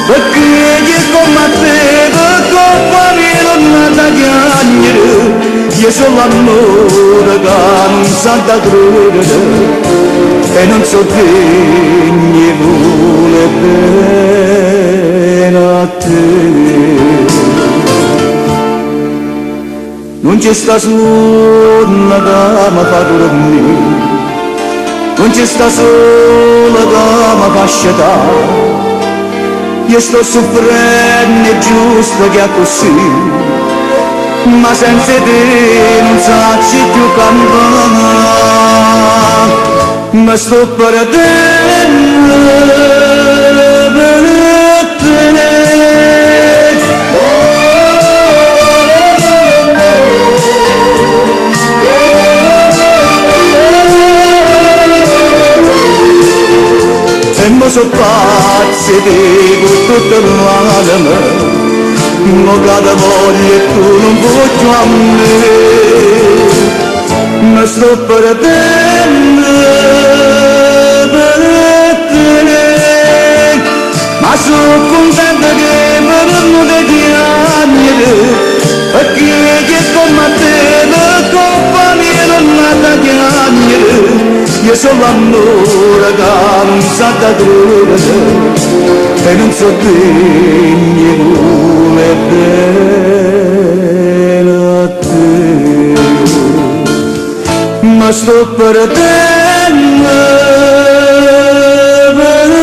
perché io come a te, per colpa mia non ti chiamare. Io sono l'amore che non sa da credere e non so degno vuole bene a te. Non c'è sta sonno che mi fa dormire, non c'è sta sole che mi fa sciatare, io sto soffrendo è giusto che è così. Ma senza te non sacci più campare, ma sto perdendo per te. E mo so pazzi con tutto l'anima, mo cada voglia e tu non puoi più a me, ma sto perdendo per te, ma sono contento che mi non ti chiamare, perché io come a te, per colpa mia non ti chiamare, io sono l'amore che non sa da credere e non so degno vuole bene a te, ma sto perdendo per te.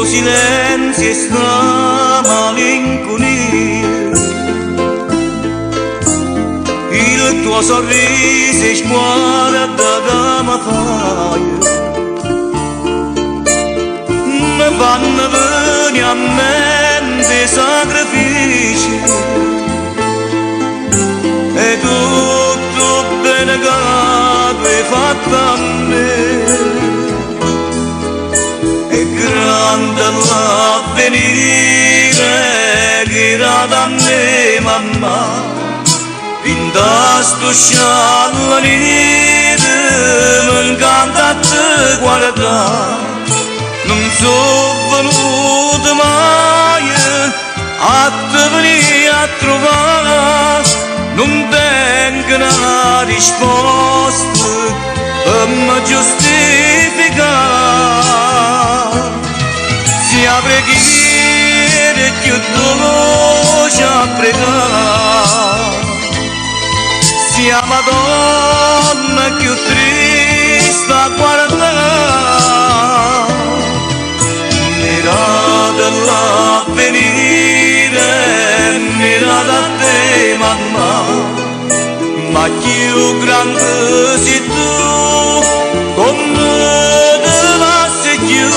silenzio e sta malinconia, il tuo sorriso sguarda che mi fai mi fanno venire a mente sacrifici e tutto bene che tu hai fatto a me è grande l'avvenire che era da me mamma in da sto sciallo nere mi incanta a te guardare non sono venuto mai a te venire a trovare non tengo una risposta per mi giustificare si a preghiere più dolce a pregare sia Madonna più triste a guardare mirate l'avvenire mirate a te mamma ma più grande sei tu come deve essere più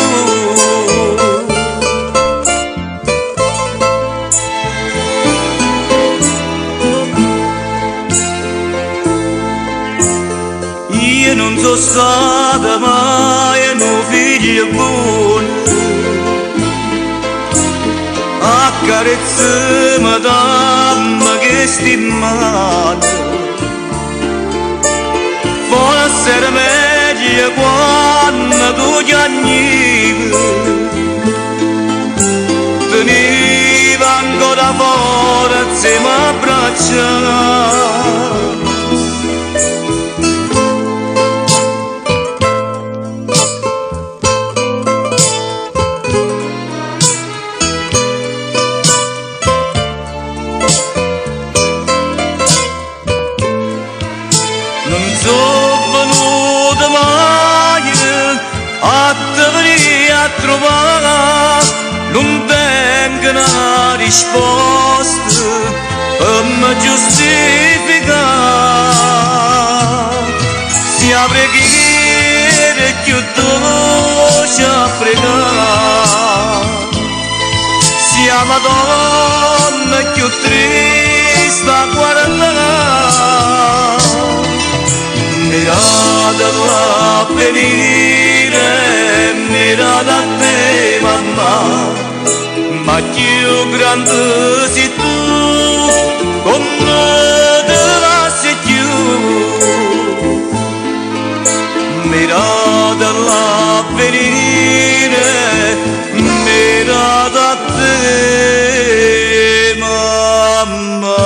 io non sono stata mai un figlio buono accarezzami dammi che stimate forse era meglio quando tu piangevi veniva ancora forza e mi abbracciava non sono venuto mai a te venire a trovare non tengo una risposta per mi giustificare si a preghiere più dolce a pregare sia Madonna più triste a guardare mirate l'avvenire mirate a te mamma ma più grande sei tu come deve essere più mirate l'avvenire mirate a te mamma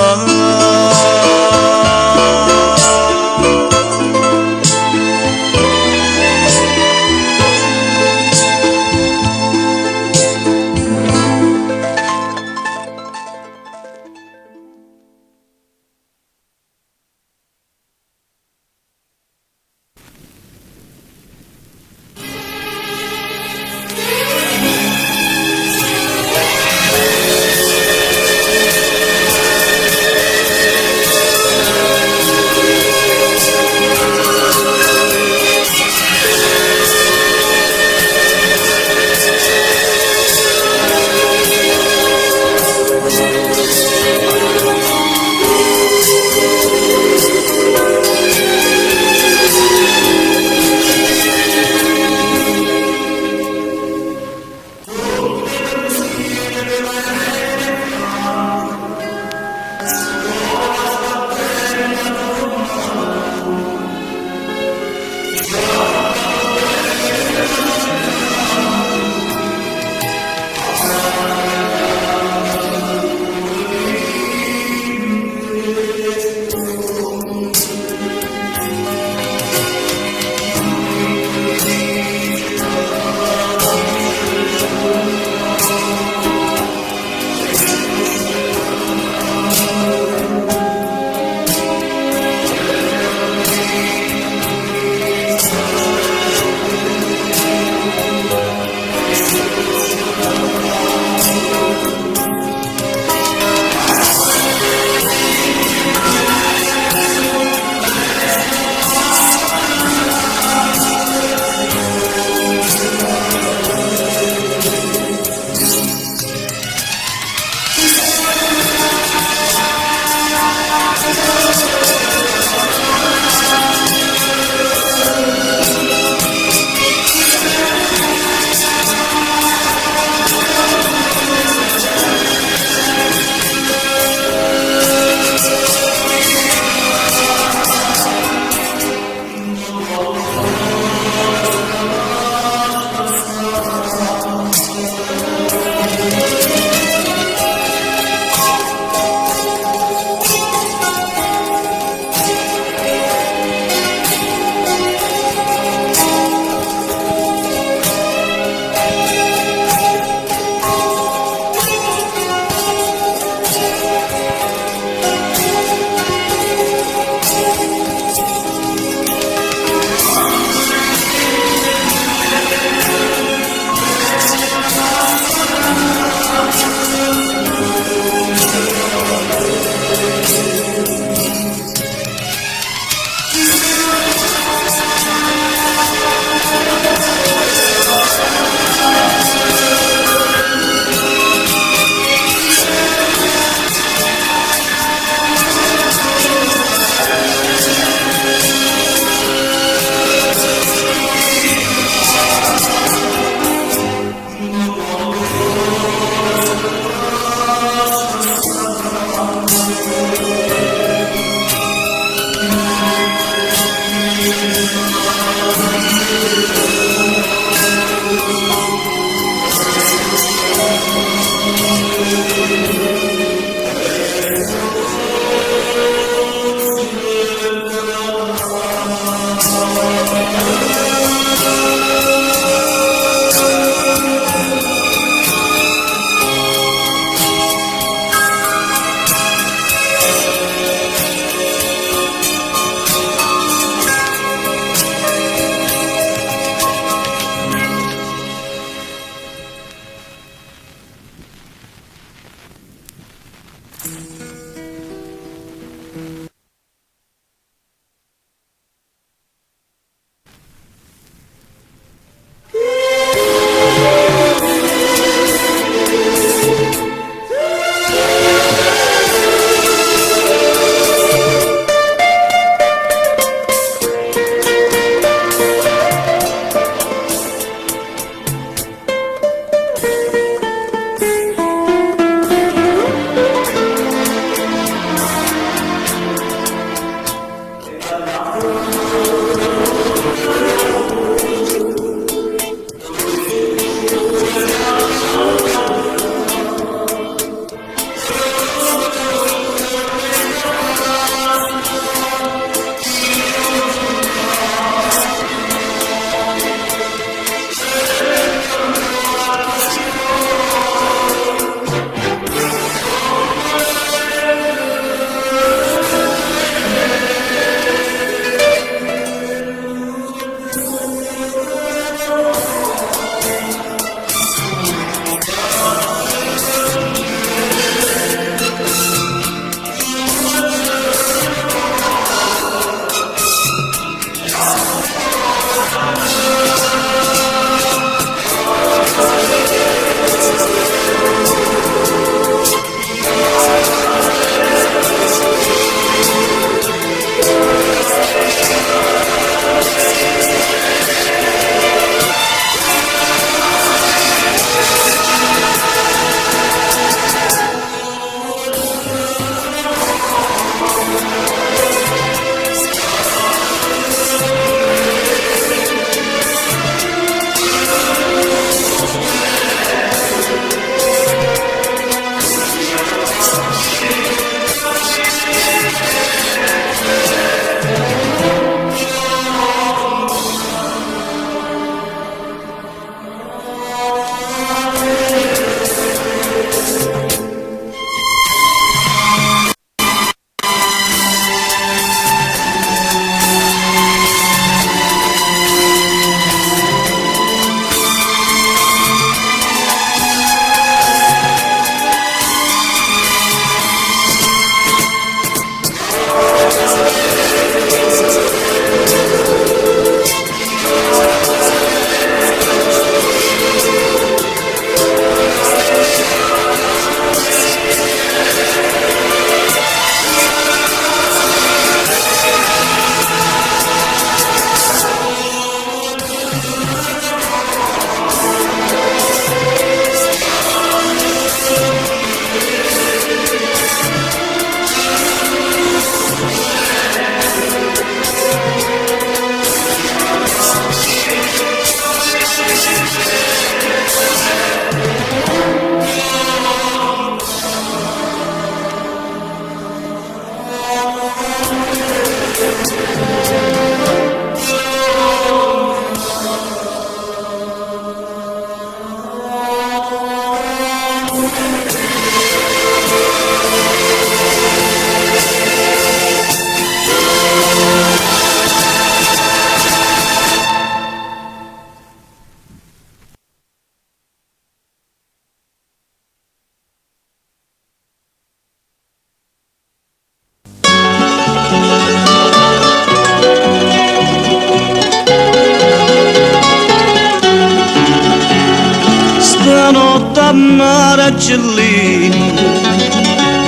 uccellini,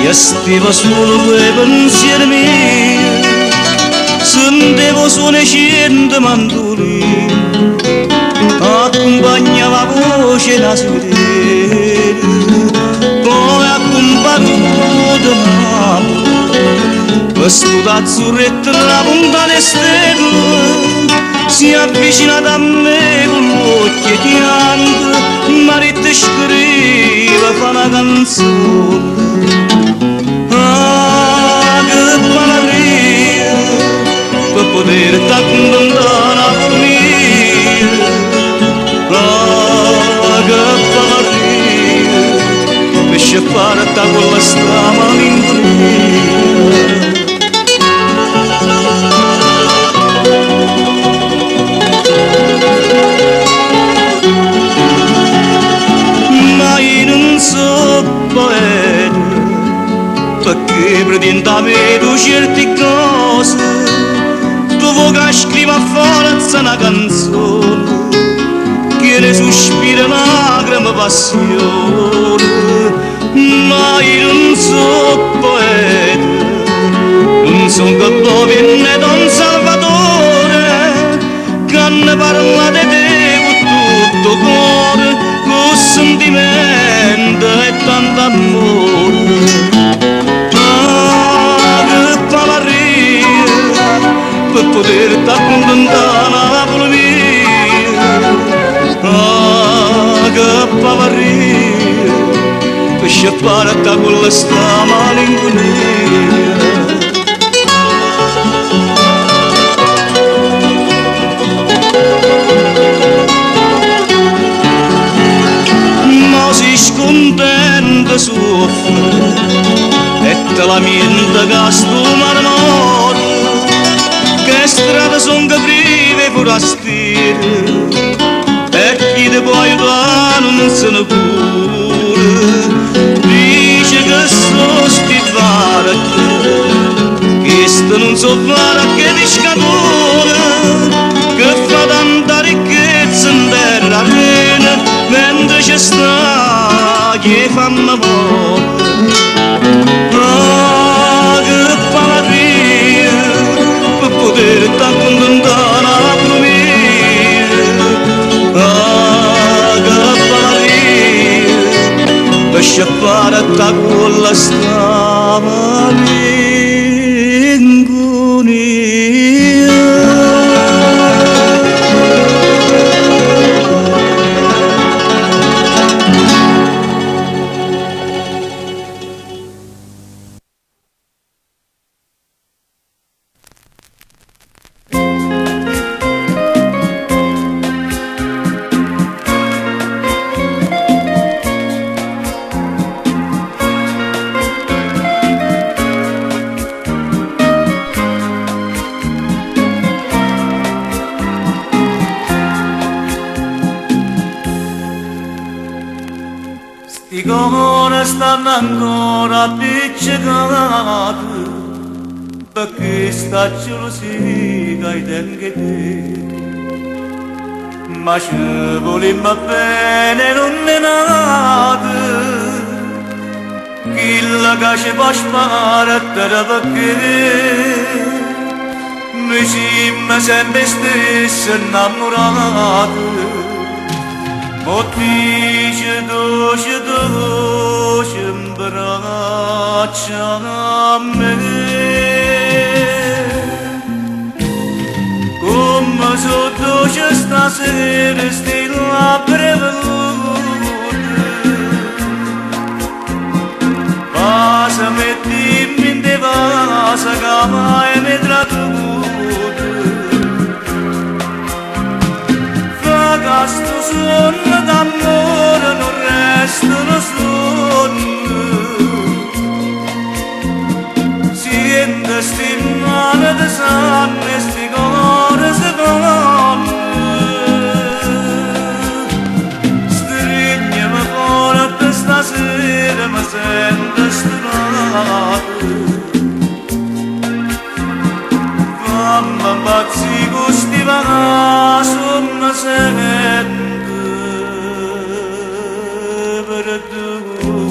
io stivo solo quei pensieri miei, sentivo suoni cento mandolini, accompagnava la voce da svedere, poi accompagnato Napoli, questo azzurretto la punta delle stelle, si è avvicinata a me con l'occhio chiante, ma te scrive fa una canzone. Ah, che palagria, per poter t'accontentare a dormire. Ah, che palagria, per scippare da quella strama malinconia. Perché pretendavi tu certe cose, tu vuoi che scriva a forza una canzone, che ne sospira lacrime passione, ma io non so poeta, non so che dove viene Don Salvatore, che ne parla di te con tutto cuore, con sentimento e tanto amore. Per poter t'accontentare a Napoli mia, ah, che pavarria, per scippare da quella sta malinconia. Ma si scontenta soffre, e te la mente che sto marmore, che strada son che prive forastiere, e chi ti può aiutare non se ne cura, dice che so sti baracche, che sto non so fare che pescatore, che fa tanta ricchezza in terra arena, mentre c'è sta che fa amore. Ah, che palatria, per poter t'accontentare a Napoli mia, ah, che palatria, per scippare da quella sta malinconia. I comuni stanno ancora appiccicati, perché sta gelosia ai tempi te. Ma ci volimmo bene non è nato, chi la che ci può sparare perché noi siamo sempre stessi innamorati. Mo dice dolce in braccia a me, come so dolce stasera sti labbra velute, passami e dimmi in te passa che mai mi trattuto, fa che sto sonno d'amore non restano sonno, siente sti mani di sangue e sti cuore si fanno, strignimi forte stasera mi sento stranato, fammi impazzire con sti vagasi mi sento per tu.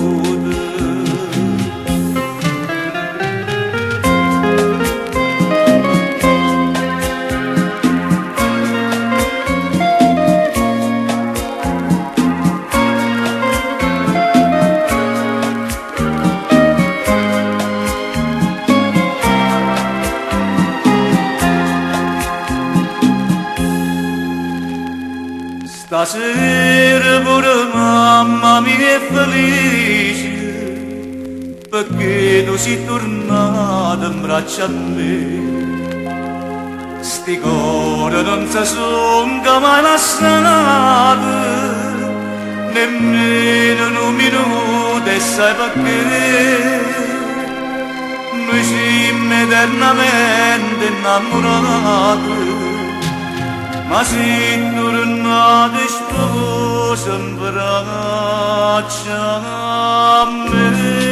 Stasera pure mamma mia è felice perché tu sei tornata in braccio a me. Sti cuore non si sono mai lasciati, nemmeno un minuto e sai perché. Noi siamo eternamente innamorati, ma se tornate sposa in braccia a me.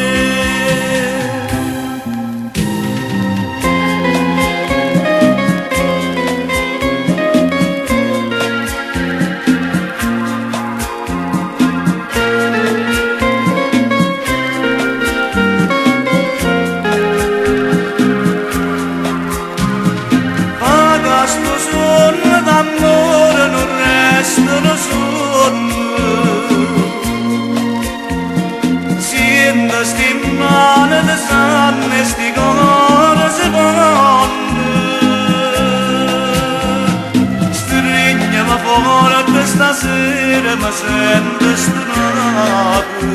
Stasera mi sento stranato,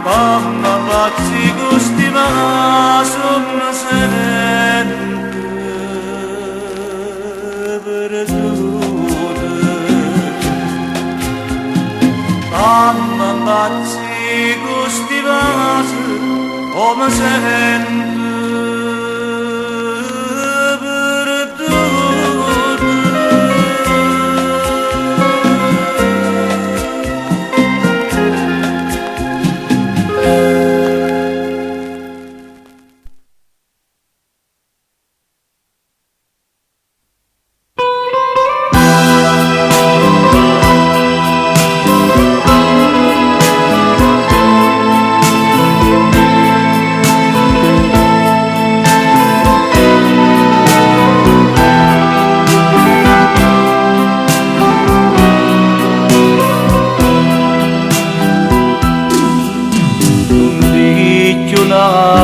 mamma pazzi gusti ma sono sento perduta. Mamma pazzi gusti ma mi sento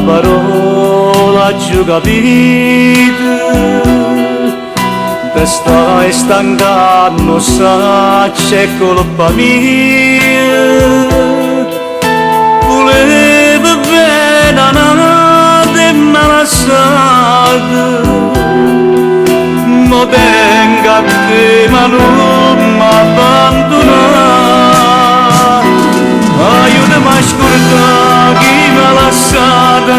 parola giù capite, te stai stancando, sa c'è colpa mia. Volevo bene a nata e me l'ha lasciata, mo tengo a te ma non mi abbandonare. Aiutami a scordare chi mi ha lasciata,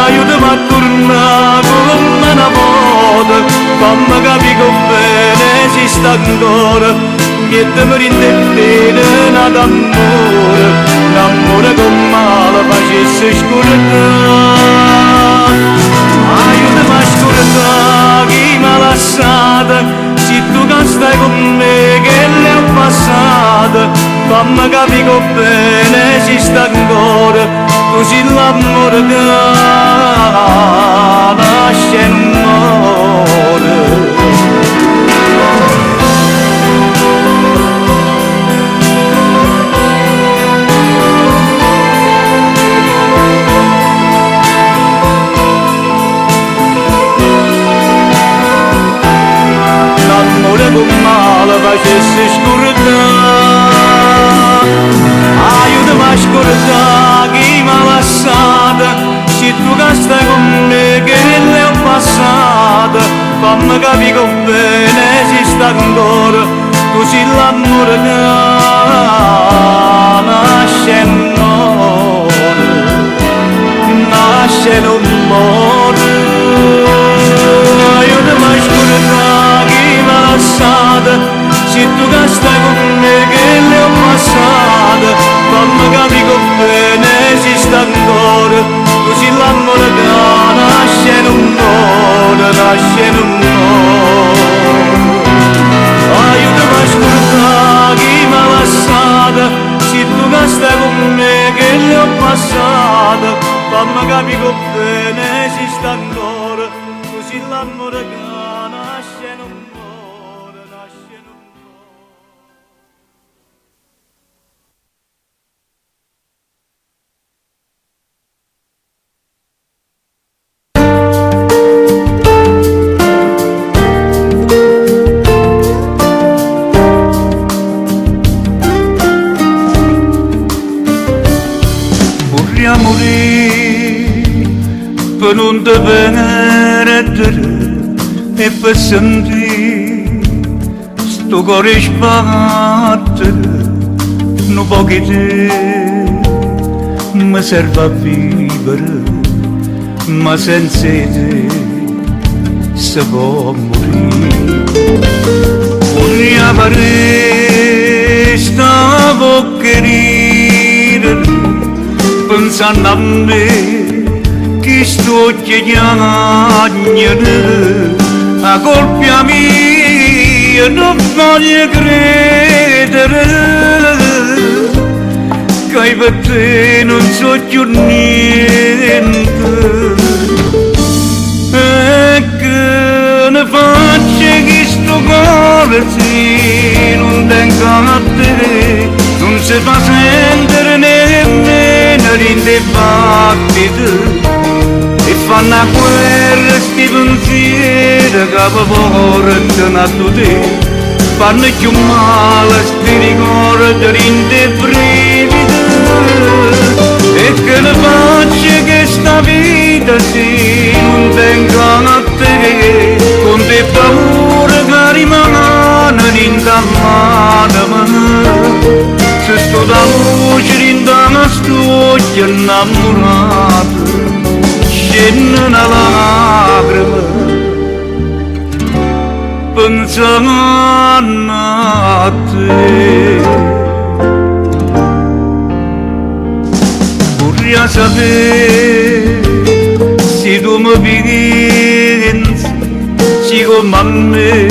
aiutami a tornare come una volta, fammi capire che bene esiste ancora, niente mi rinde bene d'amore, l'amore con male facesse scordare. Aiutami a scordare chi mi ha lasciata, se tu che stai con me che le ho passate, fammi capire che bene esiste ancora, tu sei l'amore che nasce e non muore. L'amore con male facesse scordare. Aiutami a scordare chi mi ha lasciata, se tu che stai con me che le ho passate, fammi capire che bene esiste ancora, tu sei l'amore che nasce e non muore, nasce e non muore. Aiutami a scordare chi mi ha lasciata, se tu che stai con me che le ho passate, fammi capire che bene esiste ancora, tu sei l'amore che nasce e non muore, nasce e non muore. Aiutami a scordare chi mi ha lasciata, se tu che stai con me che le ho passate, fammi capire che bene esiste ancora, tu sei l'amore che nasce e non muore, nasce e non muore. per non te perdere e per sentire sto cuore sbattere un po' che te mi serve a vivere, ma senza te si può morire. Una pare stavo querere pensando a me che sto chiedendo a colpa mia non voglio credere che per te non so più niente e che ne faccio che sto cuore se non tengo a te non si fa sentire nemmeno in dei battiti e fanno a guerra sti pensieri che portano a te fanno più male sti ricordi in dei brividi e che ne faccio che sta vita se non tengo a te con te paura che rimane in mano se sto da luce in una storia innamorata scende una lacrima pensando a te vorrei sapere se tu mi pensi se come a me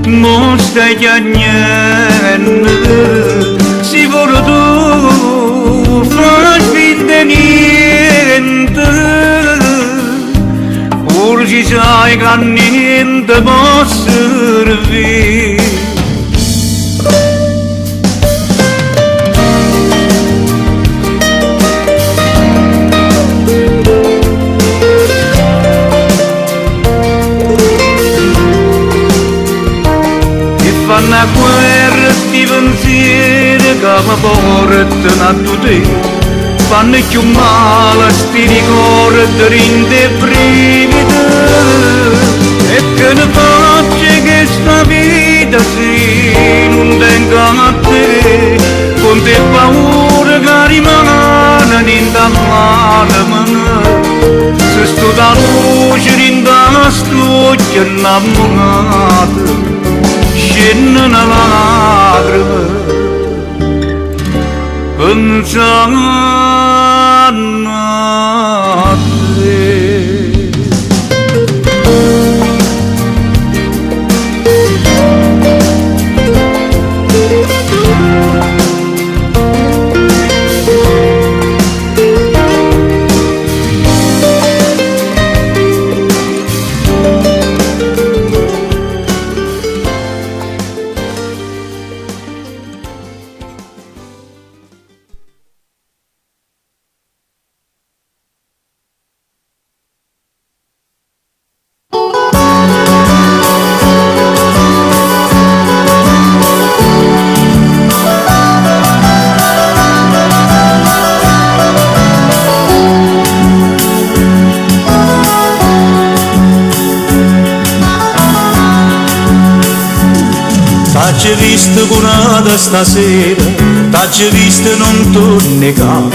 non stai chiagnendo se pure tu fai finta niente pur ci sai che niente può servire fanno a guerra sti pensieri che mi portano a te fanno più male sti ricordi in dei brividi e che ne faccio che sta vita se non tengo a te con te paura che rimane in mano se sto da luce in una storia innamorata scende una lacrima pensando a te T'hai visto curata stasera, t'hai visto non torni qua,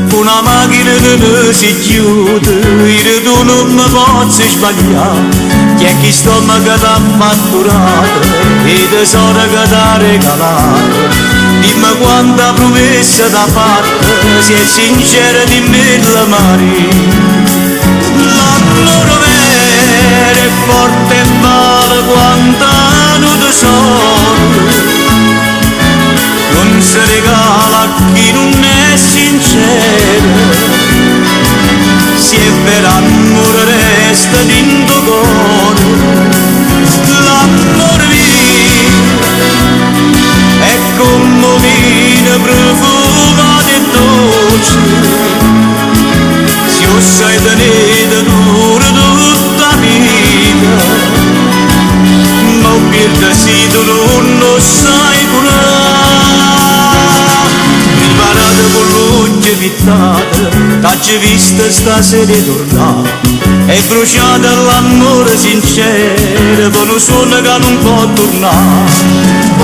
con una macchina che non si chiude, e tu non mi posso sbagliare, che è chi stomaco t'ha matturato, e tesoro che t'ha regalato, dimmi quanta promessa t'ha fatta, se è sincera dimmi la mare. L'amore vero è forte e vale quanto non tesoro, non si regala a chi non è sincero, se è vero amore resta dentro cuore, l'amore vero è come vino profumato e dolce. Se io sai tenere dura tutta la vita, ma perdo se tu non lo sai curare. Preparate con l'occhio vittate, t'hai vista stasera tornare, è bruciata l'amore sincero, con un suono che non può tornare.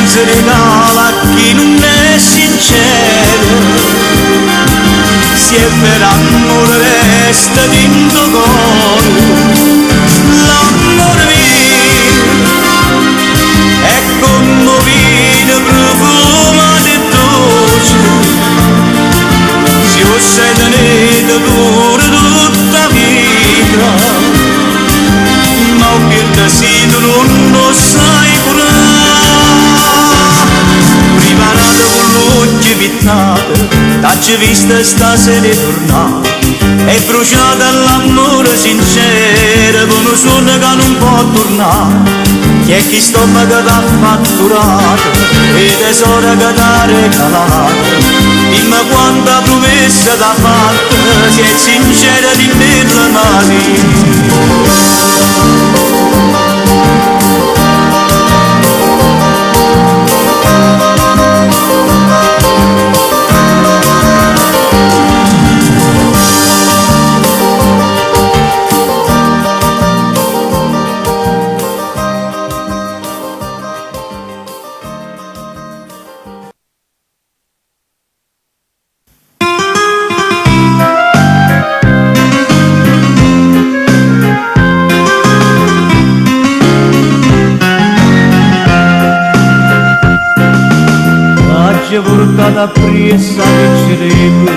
Si regala a chi non è sincero, si è per amore resta dentro cuore. L'amore mio è come vino profumato e dolce, se io sei tenuto dura tutta vita, ma per te si tu non lo sai curare. Preparato con l'occhio pittato, t'hai vista stasera tornare, è bruciata l'amore sincero, con un suono che non può tornare. Chi è chi stomaco t'ha fatturato, e tesoro che t'ha regalato, dimmi quanta promessa t'ha fatta, se è sincera di me la portata appressa piacerebbe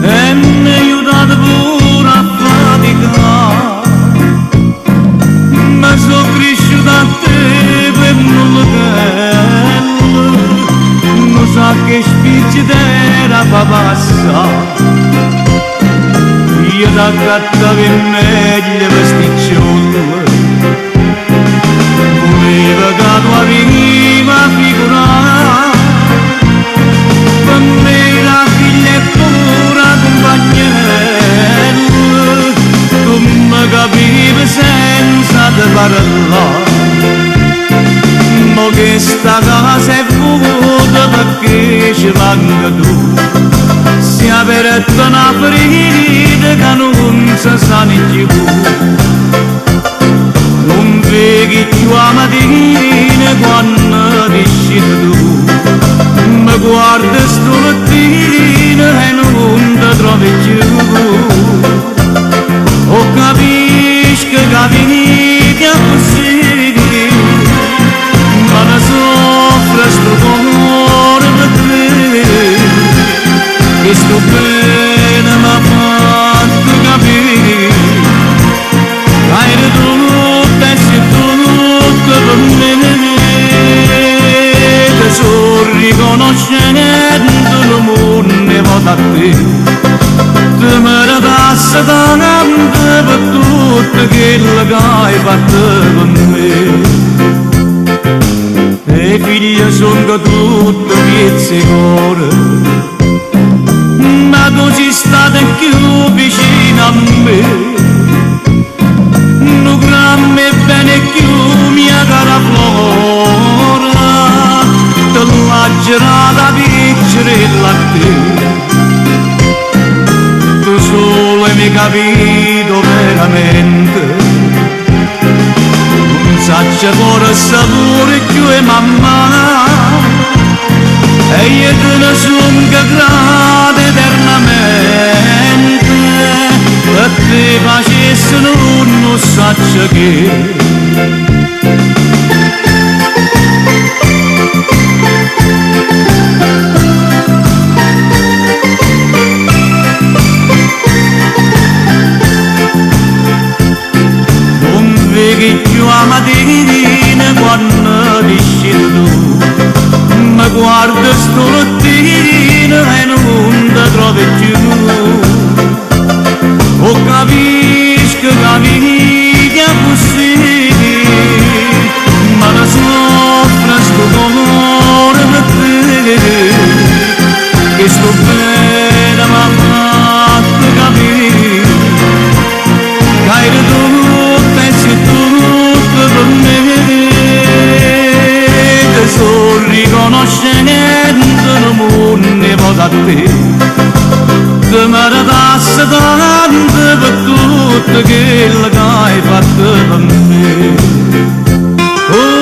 e mi ha aiutato pure a faticare, ma sono cresciuta a te per nulla, non sa che spicci t'era fa passare, io t'accattavo in meglio vesticciolo, voleva che tua prima figura, per me la figlia è pura compagnia, tu mi capivi senza te parlare, ma che sta casa è vuota perché ci manca tu, si è aperta una ferita che non si sa né più. Non vedi più la mattina quando esci tu, mi guardi stamattina e non ti trovi più. O capisco che finita così, ma ne soffre sto cuore per te, che sto bene mi ha fatto capire, hai tutto e sei tutto per me, che sono riconoscendo il mondo e vado a te. Te me ne passa tanto per tutto quello che hai fatto per me. E figlia sono tutte piezze e cuore, ma tu sei stata più vicino a me, non grammi bene più mia cara flora, te l'ha girata piccerella a te. Solo mi capito veramente, non saccia cuore sapore più e mamma, e io te ne sono grata eternamente, e te facesse non saccia che. Che più a mattina quando esci tu, mi guarda stamattina e non ti trovi più. O capisco che vita così, ma ne sto scendendo il mondo poi da te che mi ridassi tanto per tutto quello che hai fatto per me. Oh,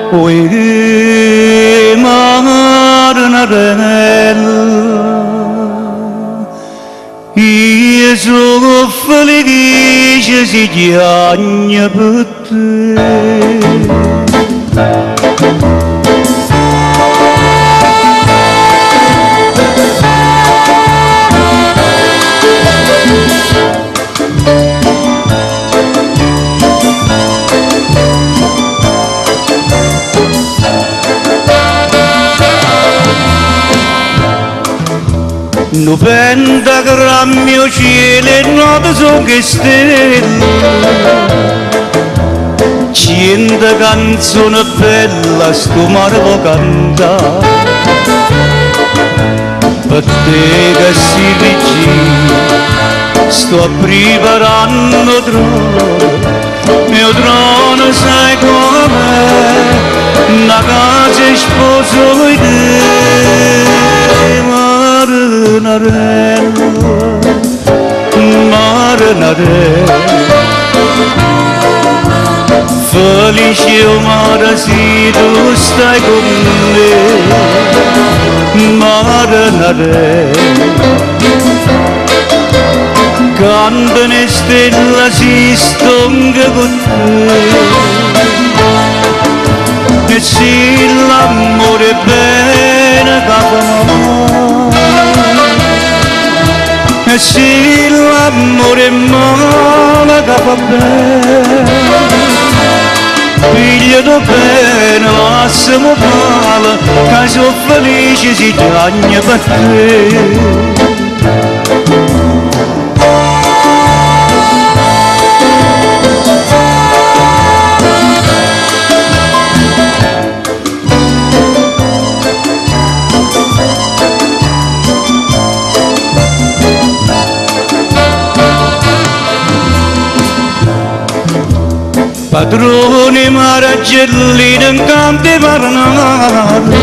Oi Maranarella, io sono felice se chiagna per te. No pentagrammi o cielo e note sono che stelle, cento canzoni belle sto mare può cantare, per te che sei vicino sto preparando trono, mio trono sai com'è, una casa e sposo di te. Maranarella, felice o mare se tu stai con me. Maranarella, cantano le stelle si stonga con te, e se l'amore è bene che e se l'amore è male che fa bene, figlio do bene, lasciamo male, che sono felice si piagne per te. Padrone Maragellino in campi Maranate,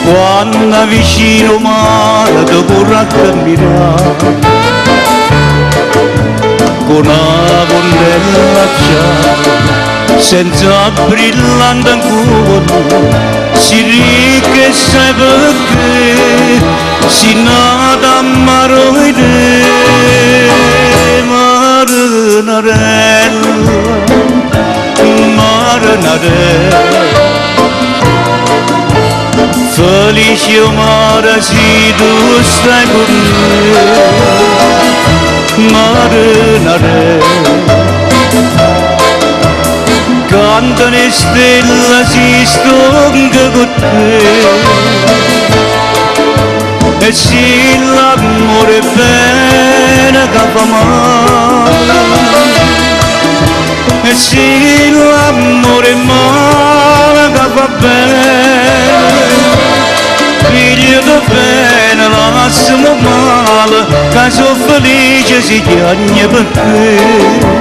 quando vicino mare ti vorrà camminare, con una connella già, senza brillante ancora, si ricca e sai perché, si nata a Maroide. Maranarella, felice o mare se tu stai con me. Maranarella, cantano le stelle si stonga con te, e se l'amore è bene che fa male, e se l'amore è male che fa bene, figlio di bene lasciamo male, che sono felice si chiagna per te.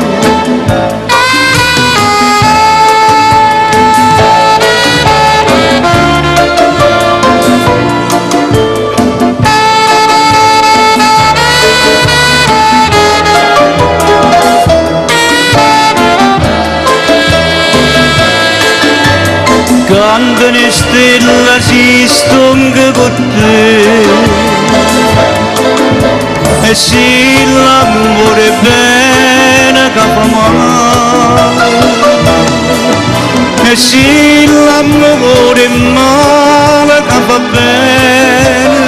Cantano le stelle si stonga con te, e se l'amore è bene che fa male, e se l'amore è male che fa bene,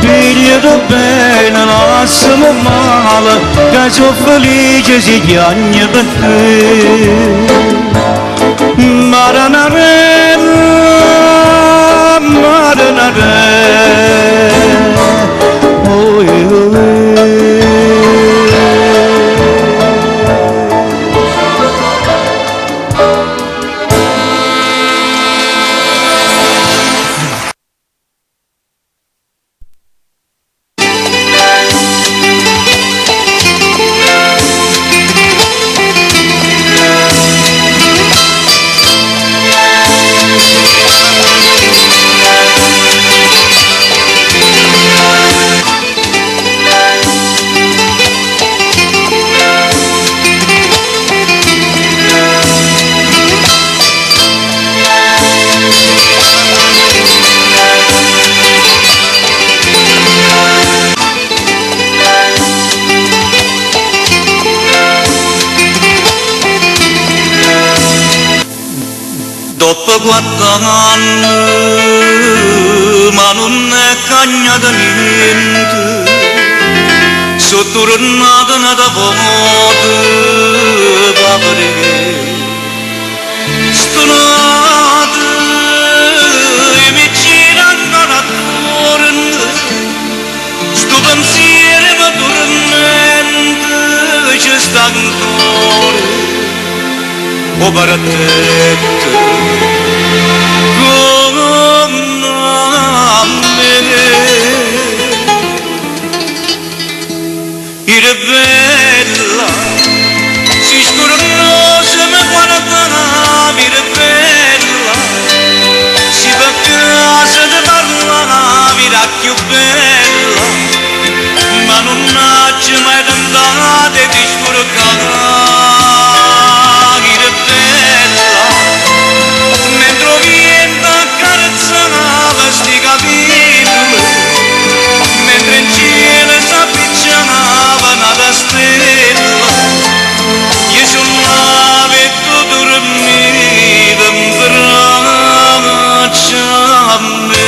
figlio di bene lasciamo male, che sono felice si chiagna per te. Maranarella, Maranarella, oh, oh, oh. guardando ma non è cagnata niente sotto tornata nata volta papere stonata e mi girano attorno sto pensiero ma tormento ci sta ancora o barattetto come a me era bella si scornosa ma guardava era bella si va a casa di parlava era più bella ma non c'è mai tentata di scorcare mentre in cielo s'avvicinava una stella io suonava e tu dormiva in braccia a me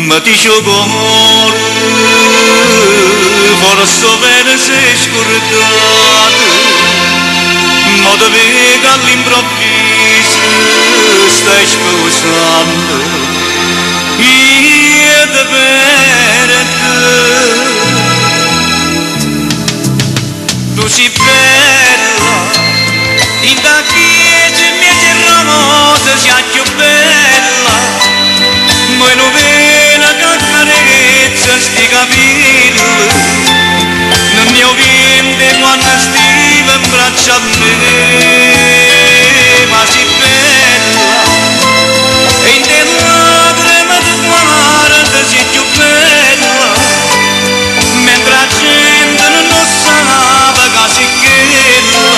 ma ti sciogò forse bene sei scordato ma dovevi all'improvviso stai sposando io te per tu sei bella in da chiesa mia terramosa sei più bella ma non vedi che carezza sti capelli non ne ho vinte quando stiva in braccio a me ma sei bella e in te lacrime di guarda sei più bella mentre la gente non lo sanava che sei quella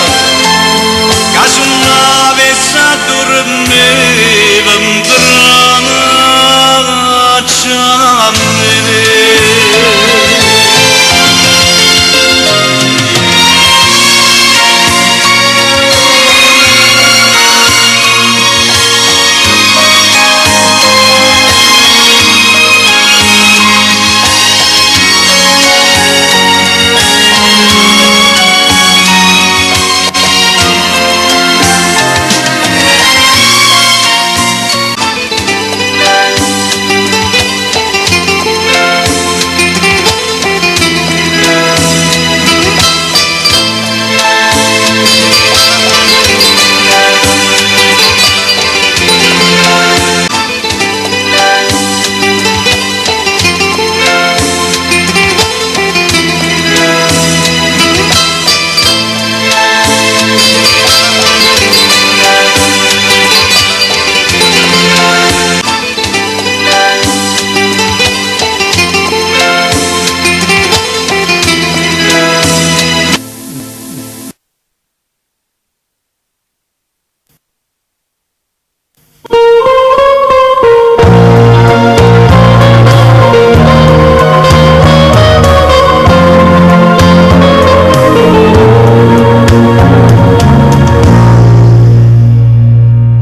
che suonava e s'addormeva in braccia a me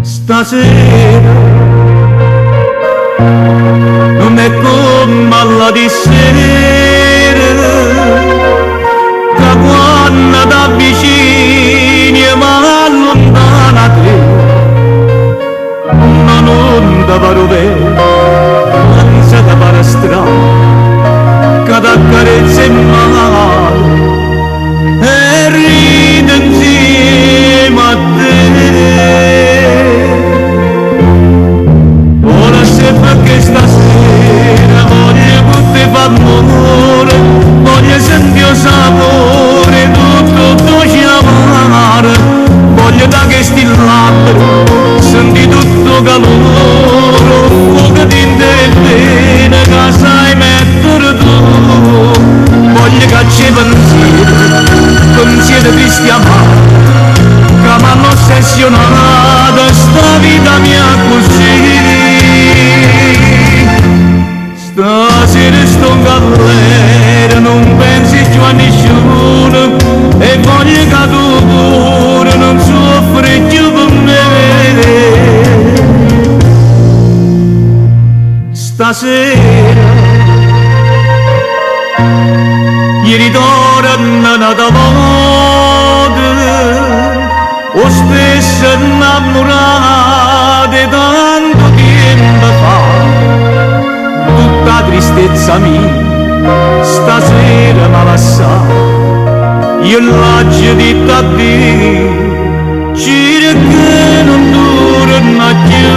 Stasera non è come alla di sera che quando t'avvicini ma allontana te ma non da paro bene anzi da pare strano che t'accarezza in mano e ride insieme a te perché stasera voglio che ti fa amore, voglio sentire il sapore, tutto dolce amare, voglio da che sti labbra, senti tutto calore, fuoco di bene che sai mettere tu, voglio che c'è pensiero tristi amare, che mi hanno ossessionato sta vita mia così. Stasera sto in galera, non pensi giù a nessuno e voglio che tu pure non soffri più per me. Stasera gli ritorna una volta o spesso innamorate tanto tempo fa. Tutta tristezza mia stasera m'ha lasciato, io l'ho detto a te, gira che non torna più.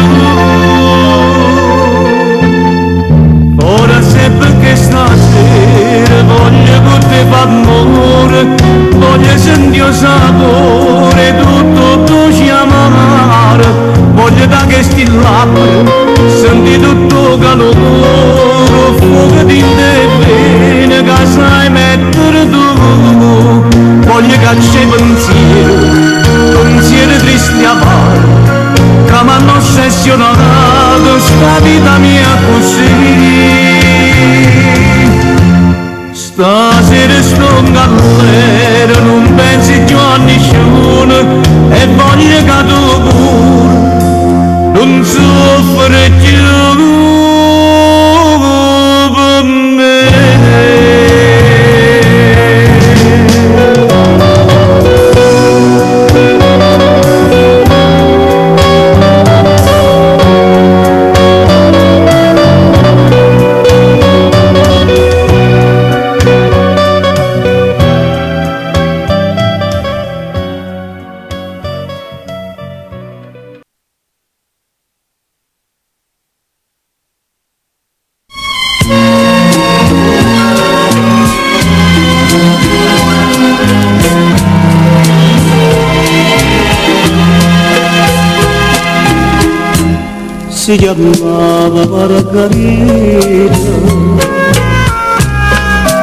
Ora sempre che stasera voglio con te far amore, voglio sentire il sapore tutto dolce amaro, voglio da che sti labbra senti tutto calore, fuoco di te bene che sai mettere tu, voglio che c'è pensiero tristi amaro, che m'hanno ossessionato sta vita mia così. Stasera sto in galera, non pensi più a nessuno e voglio che tu pure non soffri più per me. Si chiamava Margherita,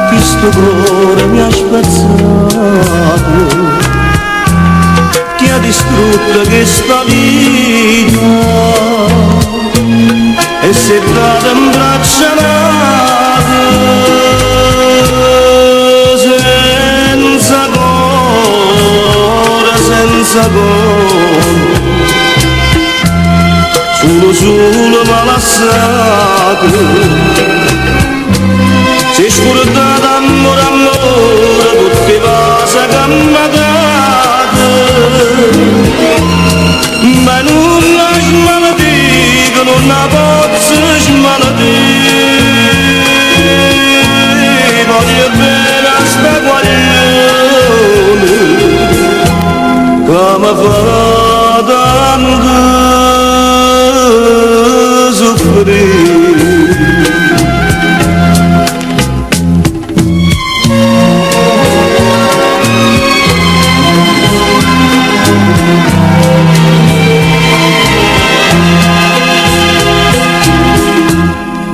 che sto cuore mi ha spezzato, che ha distrutto questa vita e si è data in braccia senza cuore, senza cuore. Solo m'ha lasciato, si è scordata amore, amore, tutte cose che m'ha dato, ma non la smaledì, non la posso smaledì, voglio bene a sta guaglione, che mi fa tanto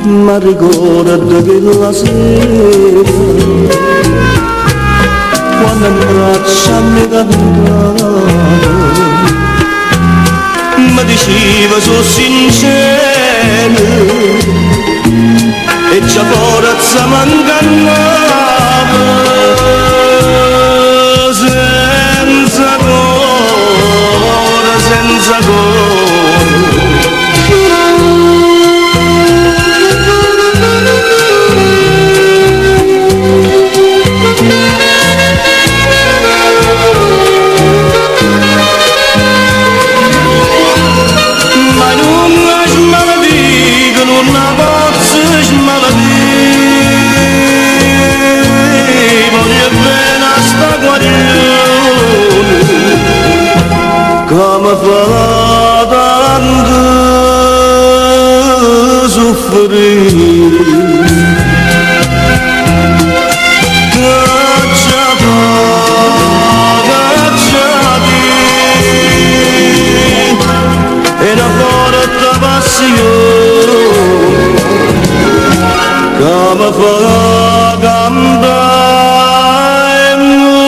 ma ricordo che la sera quando in braccia mi cantava mi diceva sono sincero e già forza m'ingannava senza cuore, senza cuore. Come fa tanto soffrire, cacciati, e una forte passione, come fa cantare e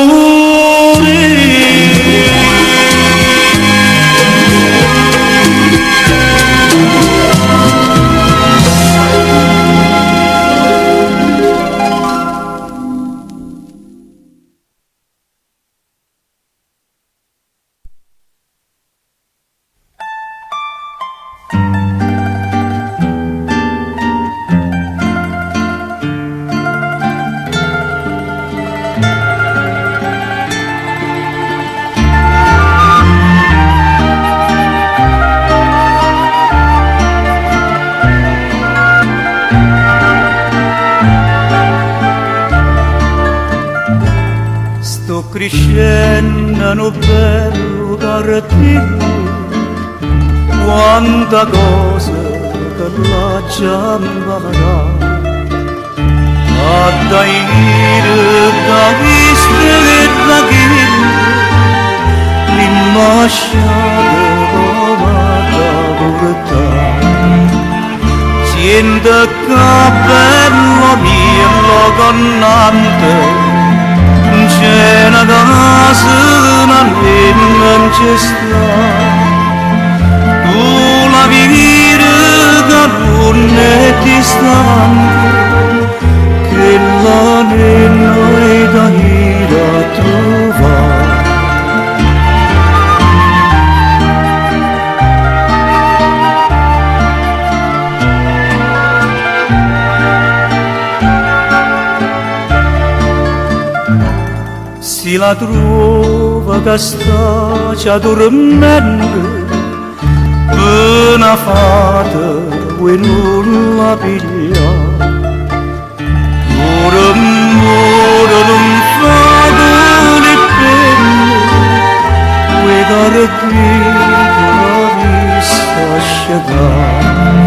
morire. crescendo bello carretino, quanta cosa che la giambara, a daire da vista e da chino, l'immasciata come da portare. Siente che bello mio connante, c'è una casa non c'è sta, tu la vita che non è distante, che la noi da ir a trovare. Si la trova che sta già dormendo, una fata e non la piglia, ora non fa le penne, e guardare la vista asciugare.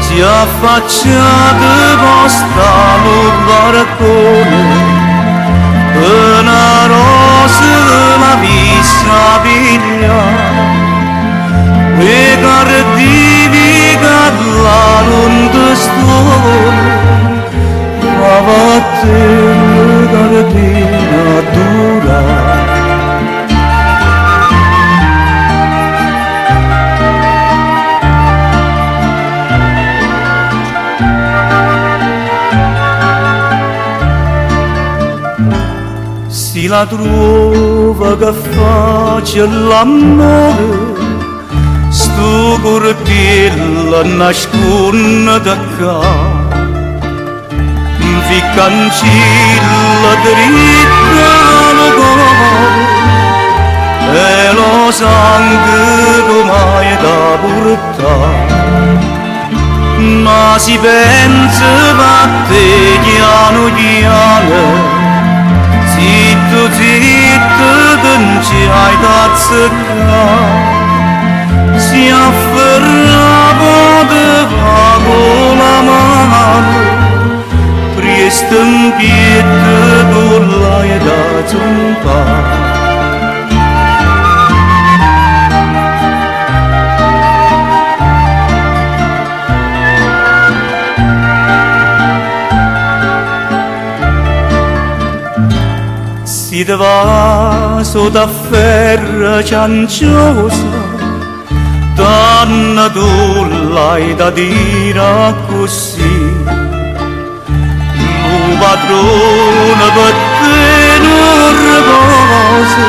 Si affacciate vostra lo barcone, una rosa la vista piglia, e guardivi che la non te stone, ma vattene guardina dura. Si la trova che faccia l'amore, sto cortello nasconde da qua, ficcancilla dritta al cuore, e lo sangue ormai da portare. Ma si pensa a te piano piano, zitto, zitto, che non ci hai da azzeccare, si afferrava de con la mano, presto in piede con l'hai da zumpare. Si te va sotto a ferra cianciosa, danna tu l'hai da dire così, lo padrone per te non riposa,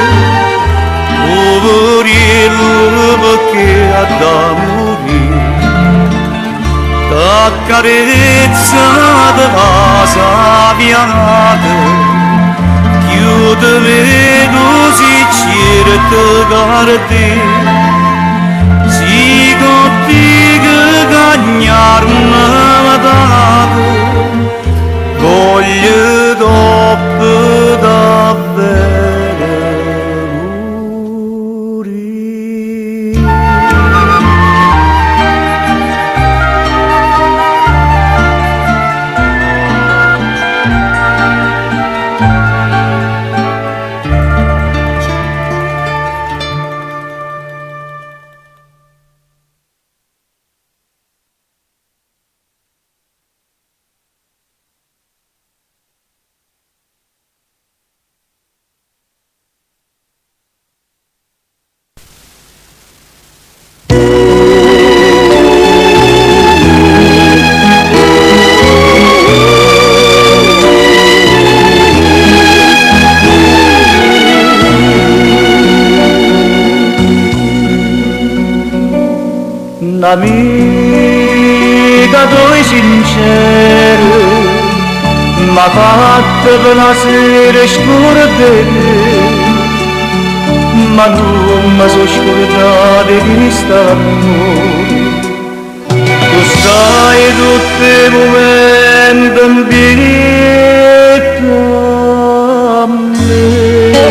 poverello perché ha da morire, t'accarezza da casa pianata, io te vedo si cerca guardi, si contigo cagnarmi dato, voglio dopo davvero morire. Un'amica tu sincera m'ha fatto per la sera scordare, ma non mi sono scordato di quest'amore. Tu stai tutti i momenti in vita a me.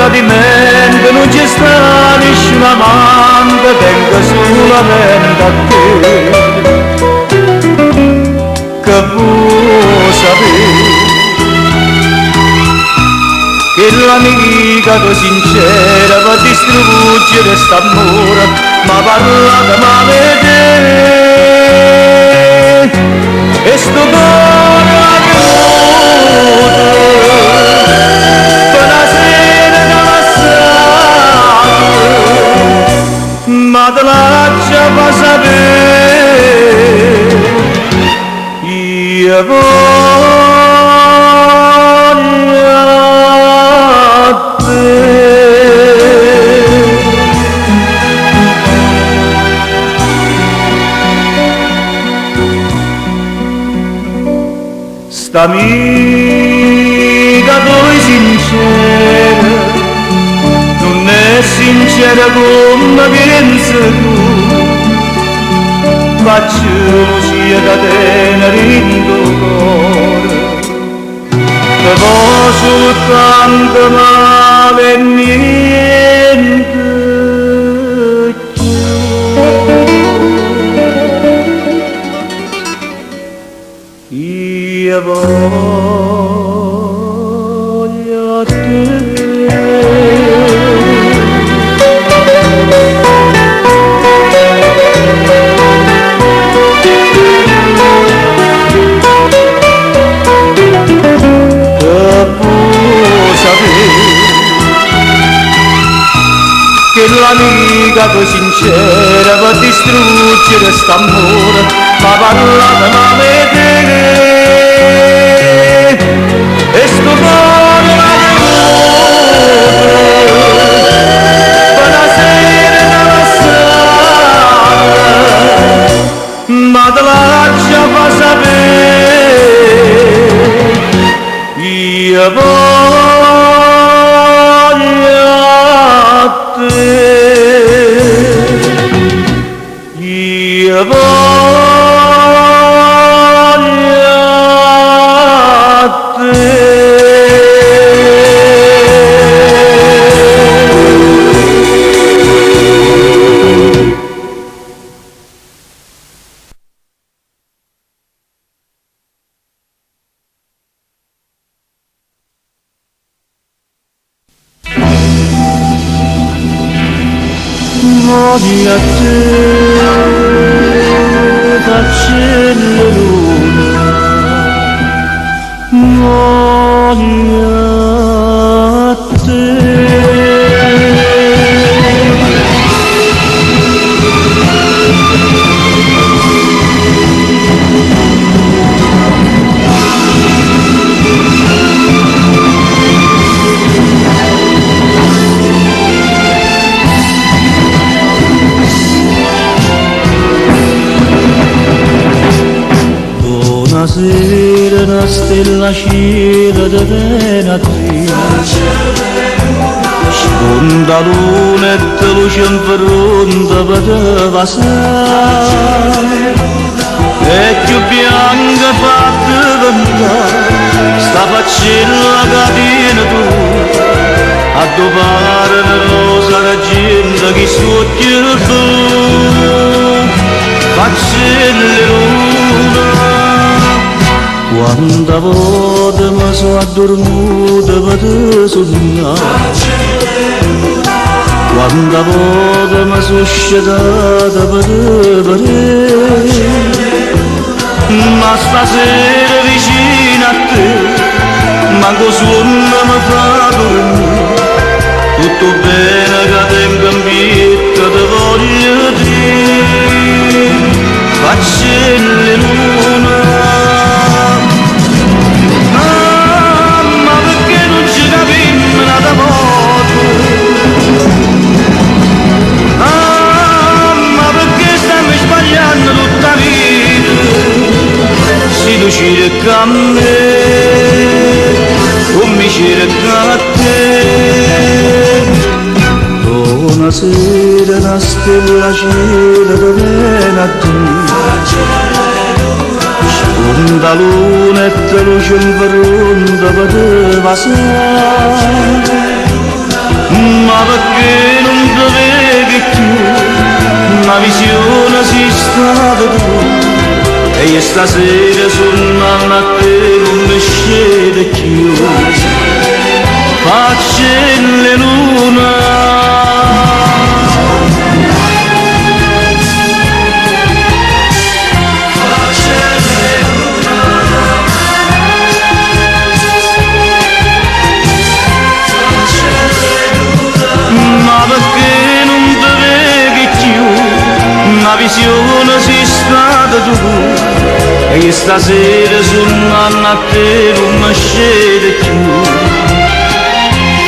tradimento non c'è sta nessun amante, tengo solamente a te, che vuoi sapere che l'amica tua sincera per distruggere st'amore m'ha parlato male te e sto cuore ha creduto per la sera che m'ha ma te lascia fa sapere io voglio te. St'amica tua sincera non è sincera come pensi tu, faccio sia catena in tuo cuore, che può soltanto male e niente più. Io voglio te. Che l'amica tua sincera per distruggere st'amore m'ha parlato male te e sto cuore l'ha creduto per la sera passata ma te lascia fa sapere io voglio te, io voglio te. Voglio a te, faccelle luna, voglio a te. Buonasera, una stella cielo di venerdì, sponda luna e te luce in fronte per te passare, e più bianca fatta ventare, sta faccella che tieni tu, a dovare una rosa d'argento che suocchia blu, faccelle luna. Quanta volta mi sono addormuta per te sognare, quanta volta mi sono scelata per te vedere, ma stasera vicino a te, manco sonno mi fa dormire, tutto bene che tengo in vita te voglio dire, faccelle luna. Ma perché stiamo sbagliando tutta la vita? Si tu cerca a me, o mi cerca a te. Buonasera, una stella cielo di venerdì, sponda luna e te luce in fronte per te passare, ma perché non ti vedi più, una visione sei stata tu, e io stasera sono a te non mi scende più, faccia le luna. Una visione sei stata tu, e io stasera sono a te non mi scende più,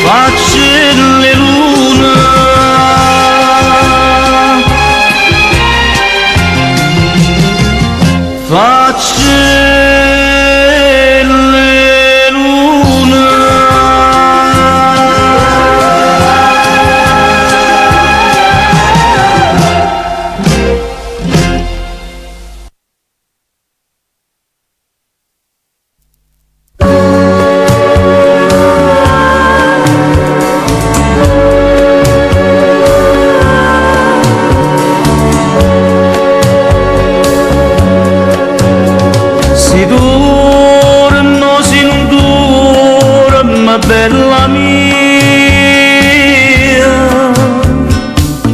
faccia le luna, faccia le luna. Bella mia,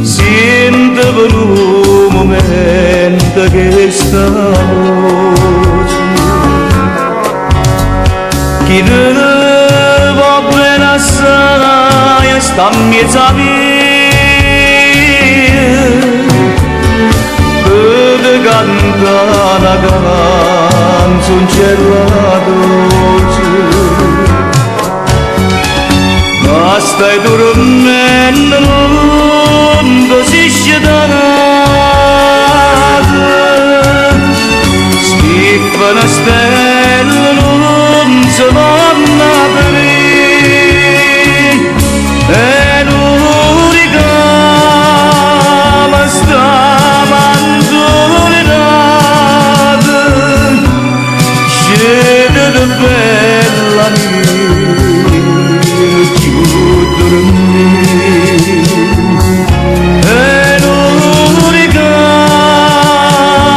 sente per un momento che sta voce, chi te va bene assai sta in mezzo a via, per cantare la canzone c'era dolce. Ma stai dormendo, non si scegliere, schiffa una stella, non si vanno a aprire, e l'unica ma sta mangiolata, scende da bella mia. E l'unica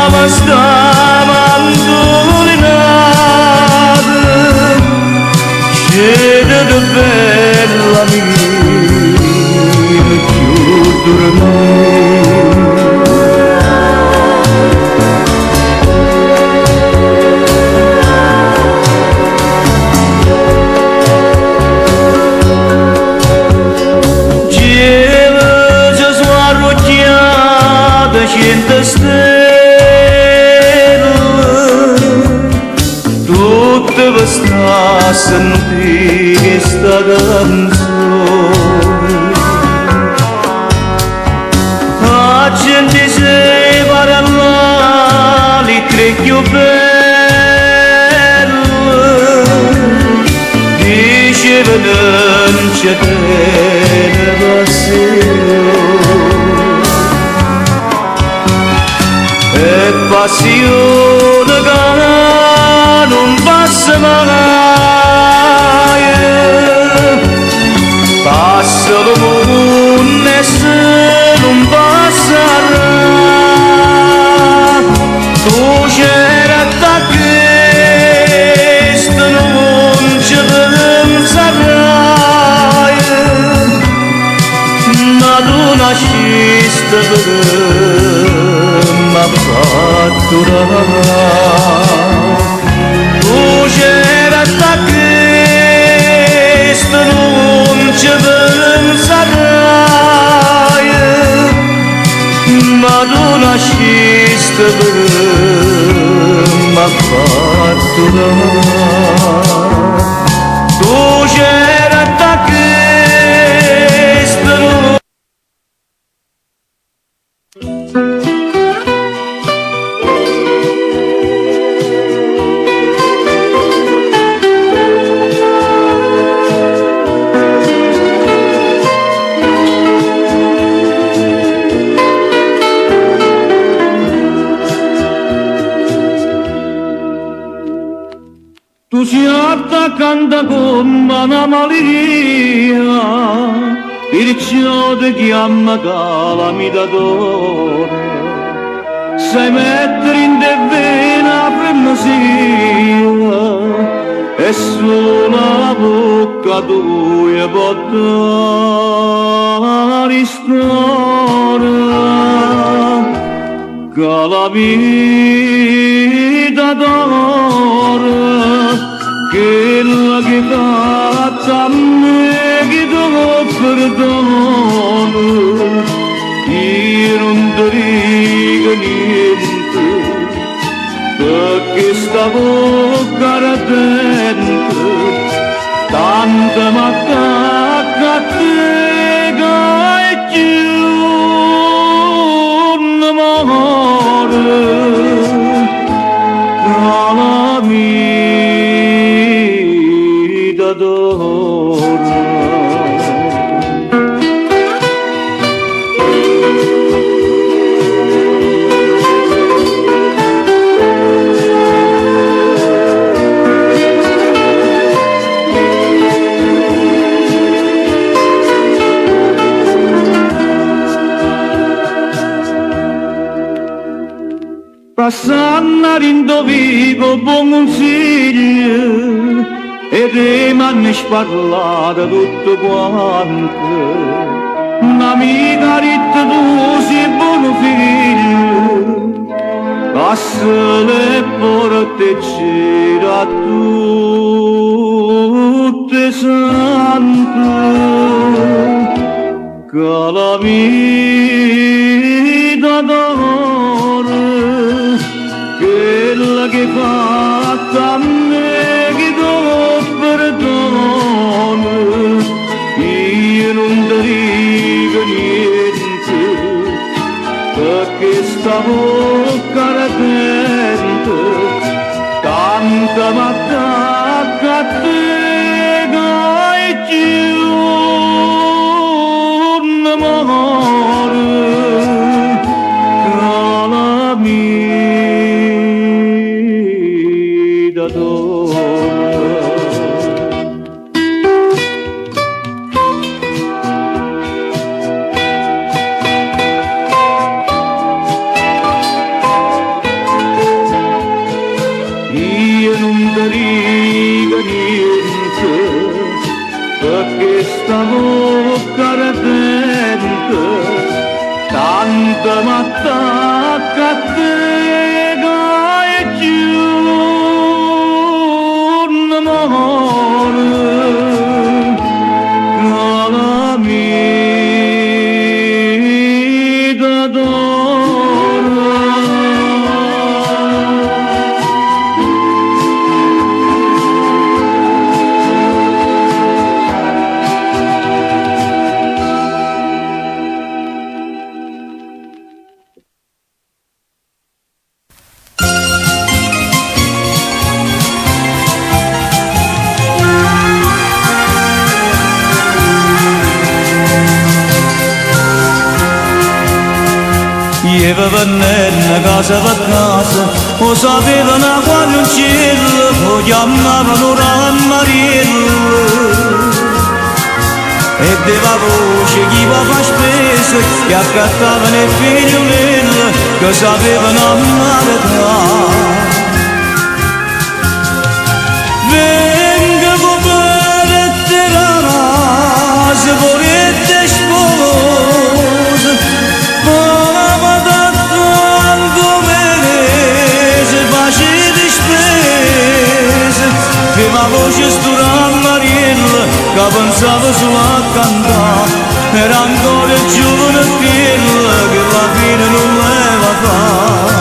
ma sta mandolinata, scende da bella mia, più dormire. Cento stelle, tutte per sta a sentire sta canzone. La gente si parla, li tre più belle, diceva non c'è te passione. E passione che non passa mai, passa lo mondo e se non passerà, tu c'era da questo non ci penserai, ma tu nasciste per m'ha fatto tu c'era da questo non ci penserai, ma tu nasciste per m'ha fatto tu c'era da questo non. Tu si attaccando come una malia perciò ti chiama calamitadora. Sai mettere in te vena frenesia e solo la bocca tua può dare storia. Calamitadora, quella che fatta a me che ti perdono, io non ti dico niente, perché sta bocca ardente, tanto m'attacca a te che è giù un amore, calamitadora. Passando rindovico buon consiglio e rimane sparlata tutto quanto. Un'amica ritta tu sei buono figlio, passa le porte e gira tutte sante. Calamitadora, quella che fatta a me che ti perdono, io non ti dico niente, perché sta bocca ardente, tanto m'attacca a te che è giù un amore, calamitadora. Io non ti dico niente, perché sta bocca ardente, tanto m'attacca a te che è giù un amore, Io venne casa per casa, lo sapevano quando un cielo, lo chiamavano Ramariello. E deva voce chi va fa spese, che accattavano il figliolino, che sapevano amare tra. Venga come te la rasa, volete sposa, ma da tanto venese, facete spese, prima voce stura Mariella, che pensava solo a cantare, era ancora giovane quella, che la fine non voleva fare.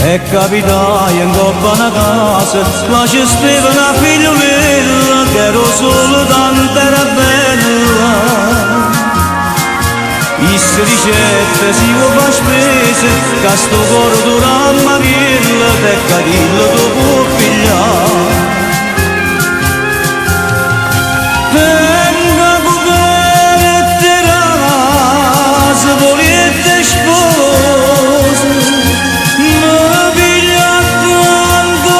E capitai in coppa una casa, la c'era una figliolella, che ero solo tanto era bella. Isse ricette si può far spese, che sto cuore dura Mariella, te cadillo tu può pigliare. Venga come te la rasa, volete sposa, ma piglia tanto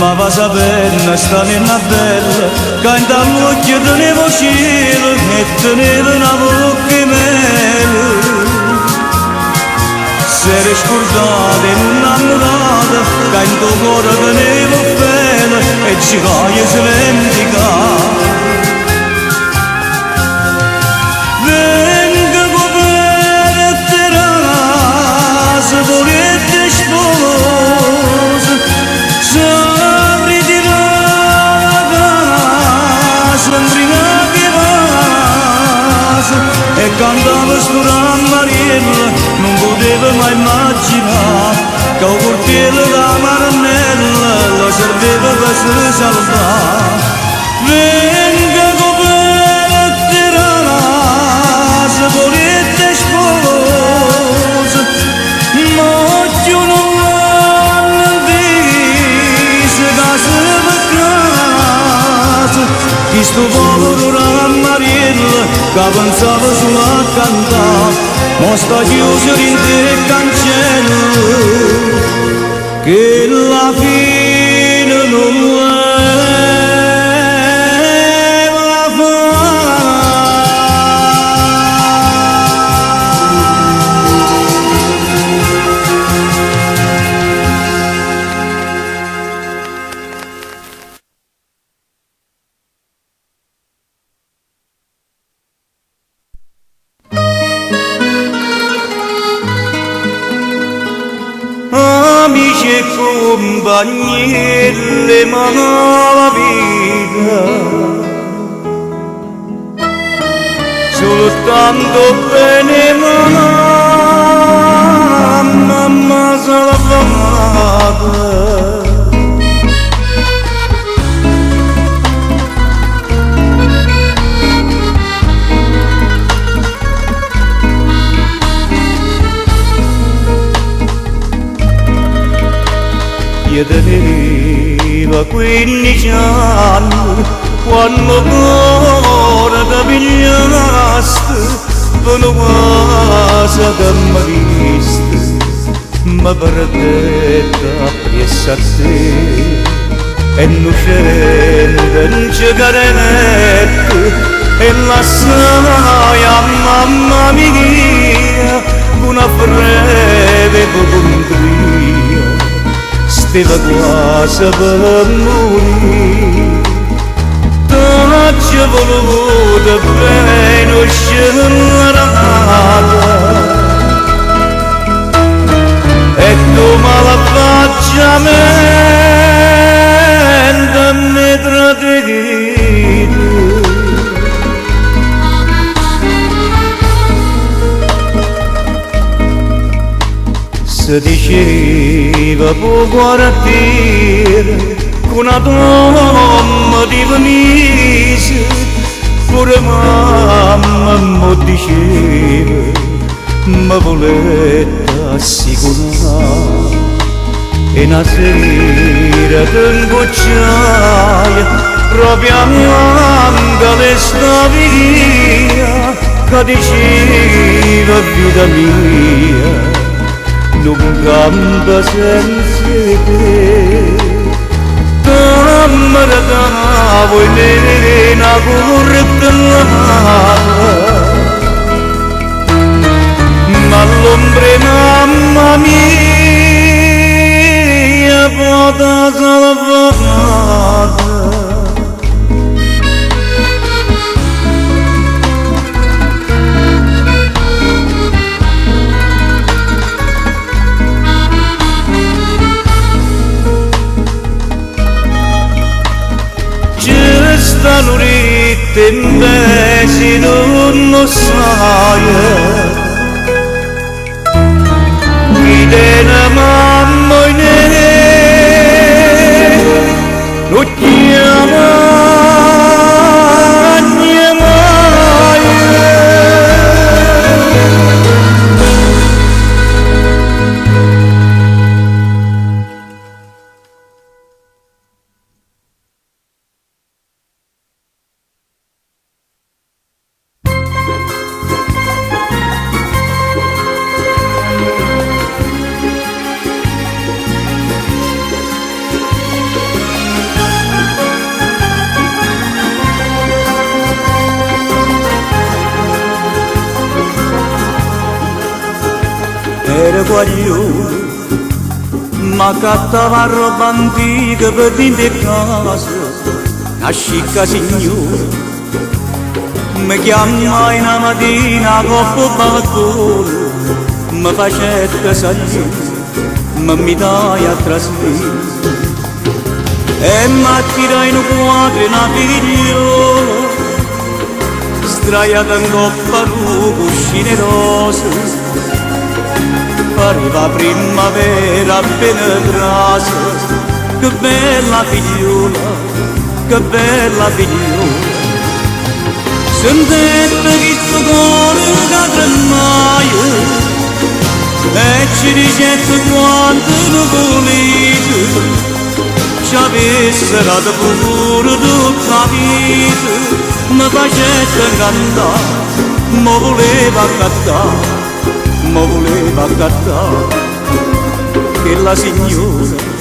ma va sapere sta nella bella canta l'occhio tenevo cielo e tenevo una bocca mele se ne scordate innamorata canto cuore tenevo bene e ci voglio dimenticare venga come terrazza volete sposa sopra di casa prima che passa e cantava sto Mariella non poteva mai immaginare che un coltello da maranella lo serveva per se salvare venga come terrazza volete sposa ma io non l'hanno vista casa per casa chi sto povero Mariella che pensava solo a cantare ma sta chiuso in te cancello che la fine non amici e compagni le mano la vita soltanto bene mamma salvata io teneva 15 anni quando cuore da pigliaste per una casa che mi viste ma perdetta presso a te e non scende un cigaretto e la sai a mamma mia una breve contria stava quasi per morire t'ho voluto bene scellerata e tu malafacciamente mi tradito si diceva può guardare con una donna di Venise pure mamma mi diceva ma volete assicurare e una sera t'ingocciaia proprio a mangale sta via che diceva vita mia non cambia senza te t'amore da vuoi vedere una corretta ma l'ombre mamma mia può salvare stanno ritte invece non lo sai chi tiene mamma in lo chiama era guaglione, ma cattava roba antica per dentro casa, una scicca signora. Mi chiamai una mattina coppo balcone, mi facette salire, ma mi dai a trasferire. E m'attirai in un quadro una figliola, straiata in coppa cuscine rose. Pareva primavera appena trasa, che bella figliola, che bella figliola. Sentette che sto cuore che tremaia e ci dicette quanto lo volete, ci avessero pure tutta la vita, mi facette cantare, mi voleva cantare, mi voleva cantare, che la signora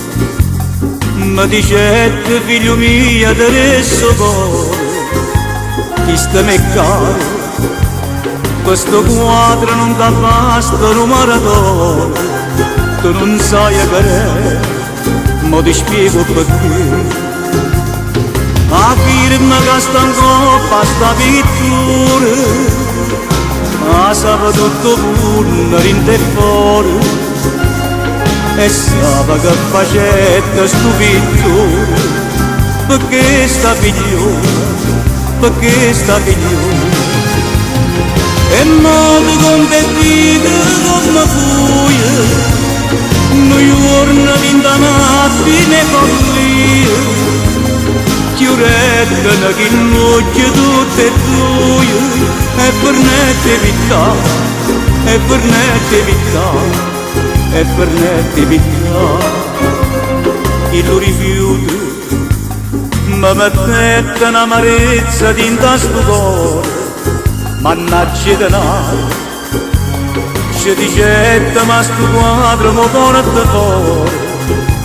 mi dicette figlio mio adesso cuore, chi sta me caro, questo quadro non dà basta un maratona, tu non sai che è, ma ti spiego perché. A firma che sta in coppa sta pittura, ma sapeva tutto pure in te fuori, e sapeva che facette sto pittura, perché sta figliola, perché sta figliola. E modo contentito come fuia, noi giorni vinta mattina e follia, chiurette che noce tutte e due, e per nette vita, e per nette vita, e per nette vita, il lo rifiuto. Mi mettette un'amarezza dinta sto cuore, mannaggia denaro, ci dicette ma sto quadro mi porta fuori,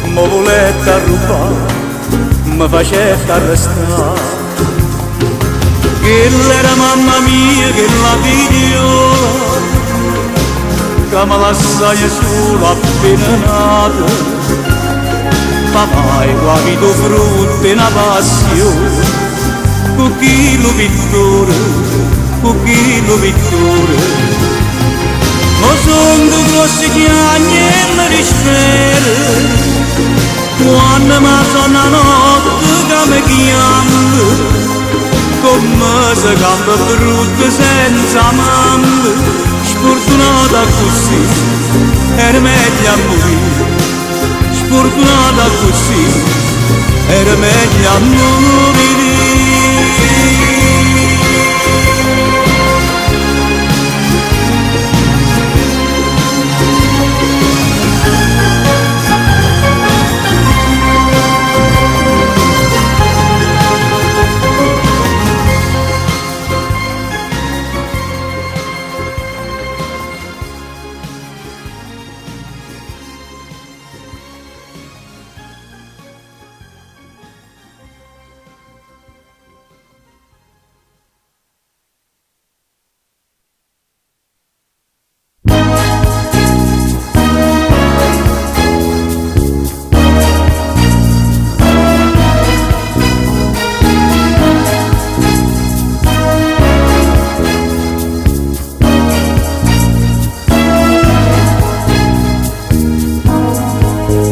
mi volette rubare, mi facette arrestare. Quella era mamma mia, che la figliola, che mi lasciai sola appena nata. Papà è guarito frutto e una passione, con chi lo pittore, con chi lo pittore. Ma sono grossi chiagni e mi dispera, quando mi sono la notte che mi chiama, come se campa brutto senza mamma, sfortunata così, era meglio a morire. Sfortunata così, era meglio a morire.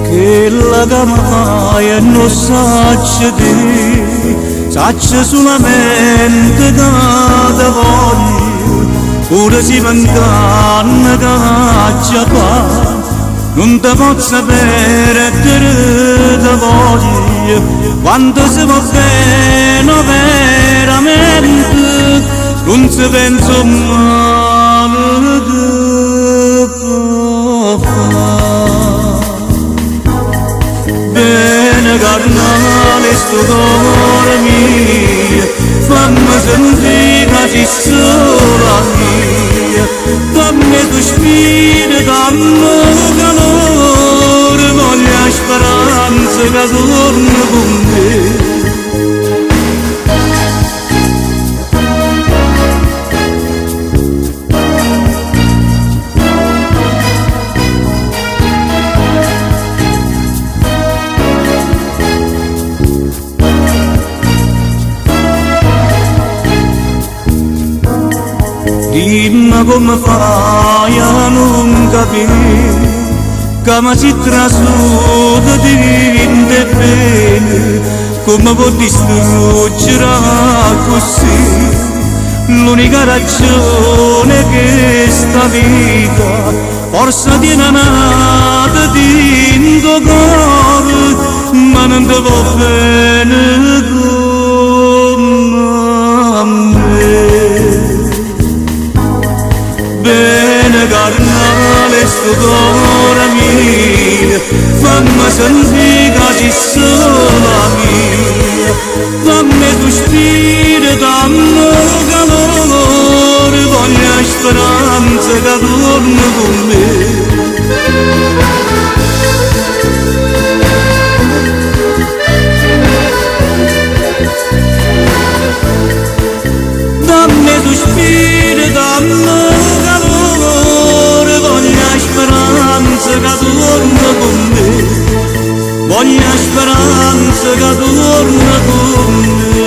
Quella che mi fai e non saccio te, saccio solamente che te voglio, pure se vent'anni che ci fa, non te posso sapere che te voglio, quando si va bene veramente, non si pensa male che può fare. Bene carnale sto cuore mio, fammi sentire che sei sola mia, dammi tu spirito, dammi calore, voglio speranza che torni con me. Dimmi come fai a non capire che mi si trasuda di vivere bene, come può distruggere così l'unica ragione che sta vita forse tiene nata dentro cuore, ma non ti va bene come a me. Bene carnale sto cuore mio, fammi sentire che sei sola mia, fammi tu spirito, dammi calore, voglio speranza che torni con me. Dammi tu spirito, dammi calore, voglio speranza che torna con me, voglio speranza che torna con me.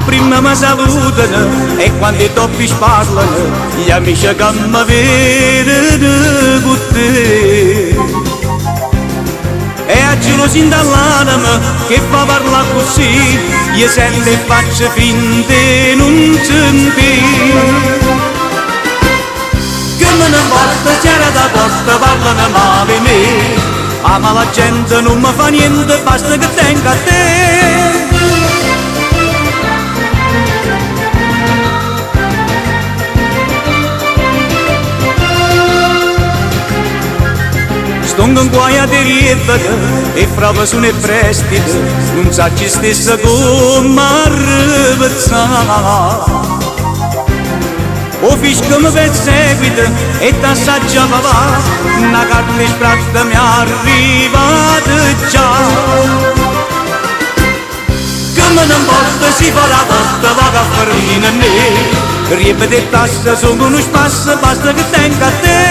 Prima mi salutano e quando i toppi parlano gli amici che mi vedono con te. E a gelosia dall'anima che fa parlare così, gli sento e faccio finta di non sentire. Che me ne importa se era da porta parlano male di me, ama la gente non mi fa niente, basta che tenga a te. Stongo in guaia di riepata e frava su ne prestito, non sa ci stessa come arrivezzare. O fisco mi perseguita e t'assaggia papà, una carta spratta mi è arrivata già. Che me ne importa si fa la porta, va a farina a me, riepata e tassa sono uno spasso, basta che tenga a te.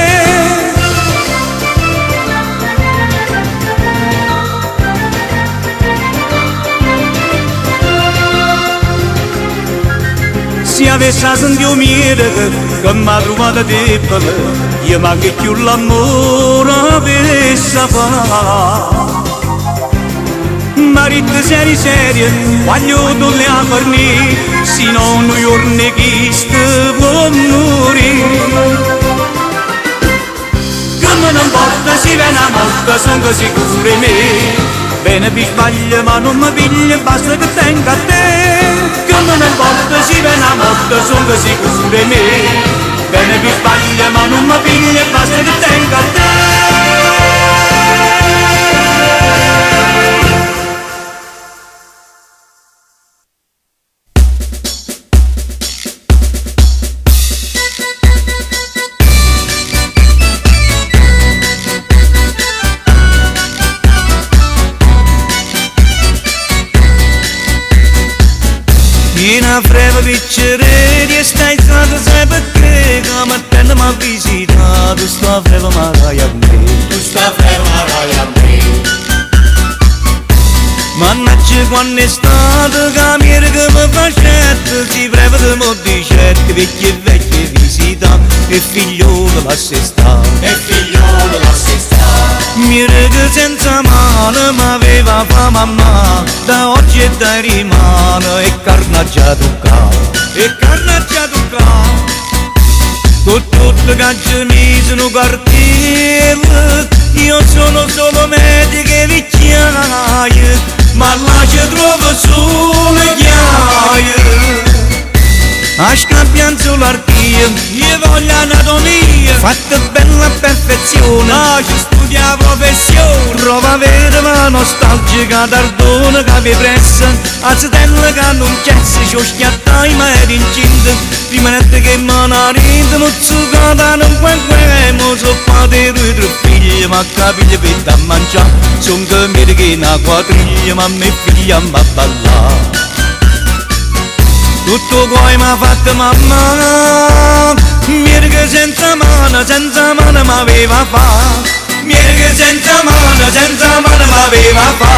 Se avessi sentito mio che mi ha trovato debole, io manco più l'amore avessi fatto. Marito serio, voglio tu le a fornire, se non un giorno che sto può morire. Che me ne importa se viene a morte, sono sicuro di me, bene per sbaglio ma non mi piglia, basta che tenga a te. Che me ne importa se viene a morte, sono sicuro di me, bene per sbaglio ma non mi piglia, basta che tenga a te. Una breve piccerelli e stai stato sai perché come te mi ha visitato, sta breve marai a me, tu sta breve marai a me. Mannaggia quando è stato cambiare che mi facette, si breve di modicette, vecchie e vecchie visita e figliolo l'assesta, e figliolo l'assesta. Mi rega senza mano m'aveva fa mamma, da oggi e da rimane e carne già toccata, e carne già toccata. Con con tutte canzoni sono cartelle, io sono solo medico e vecchiaia, ma là ci trovo solo chiaia. A scambiare sull'archia, io voglio anatomia, fatta bella a perfezione, ci studia professione, trova vera ma nostalgica, d'ardone che vi pressa, a stella che non cessa, ci ho schiattai ma è incinta, prima nette che me ne rinde, mozzucata non guai, mo so padre due tre figli, ma capiglia per da mangiare, son che mi che una quadriglia, ma me figlia ma ballare. Tutto poi m'ha fatto mamma, mica senza mano m'aveva fa, mica senza mano m'aveva fa.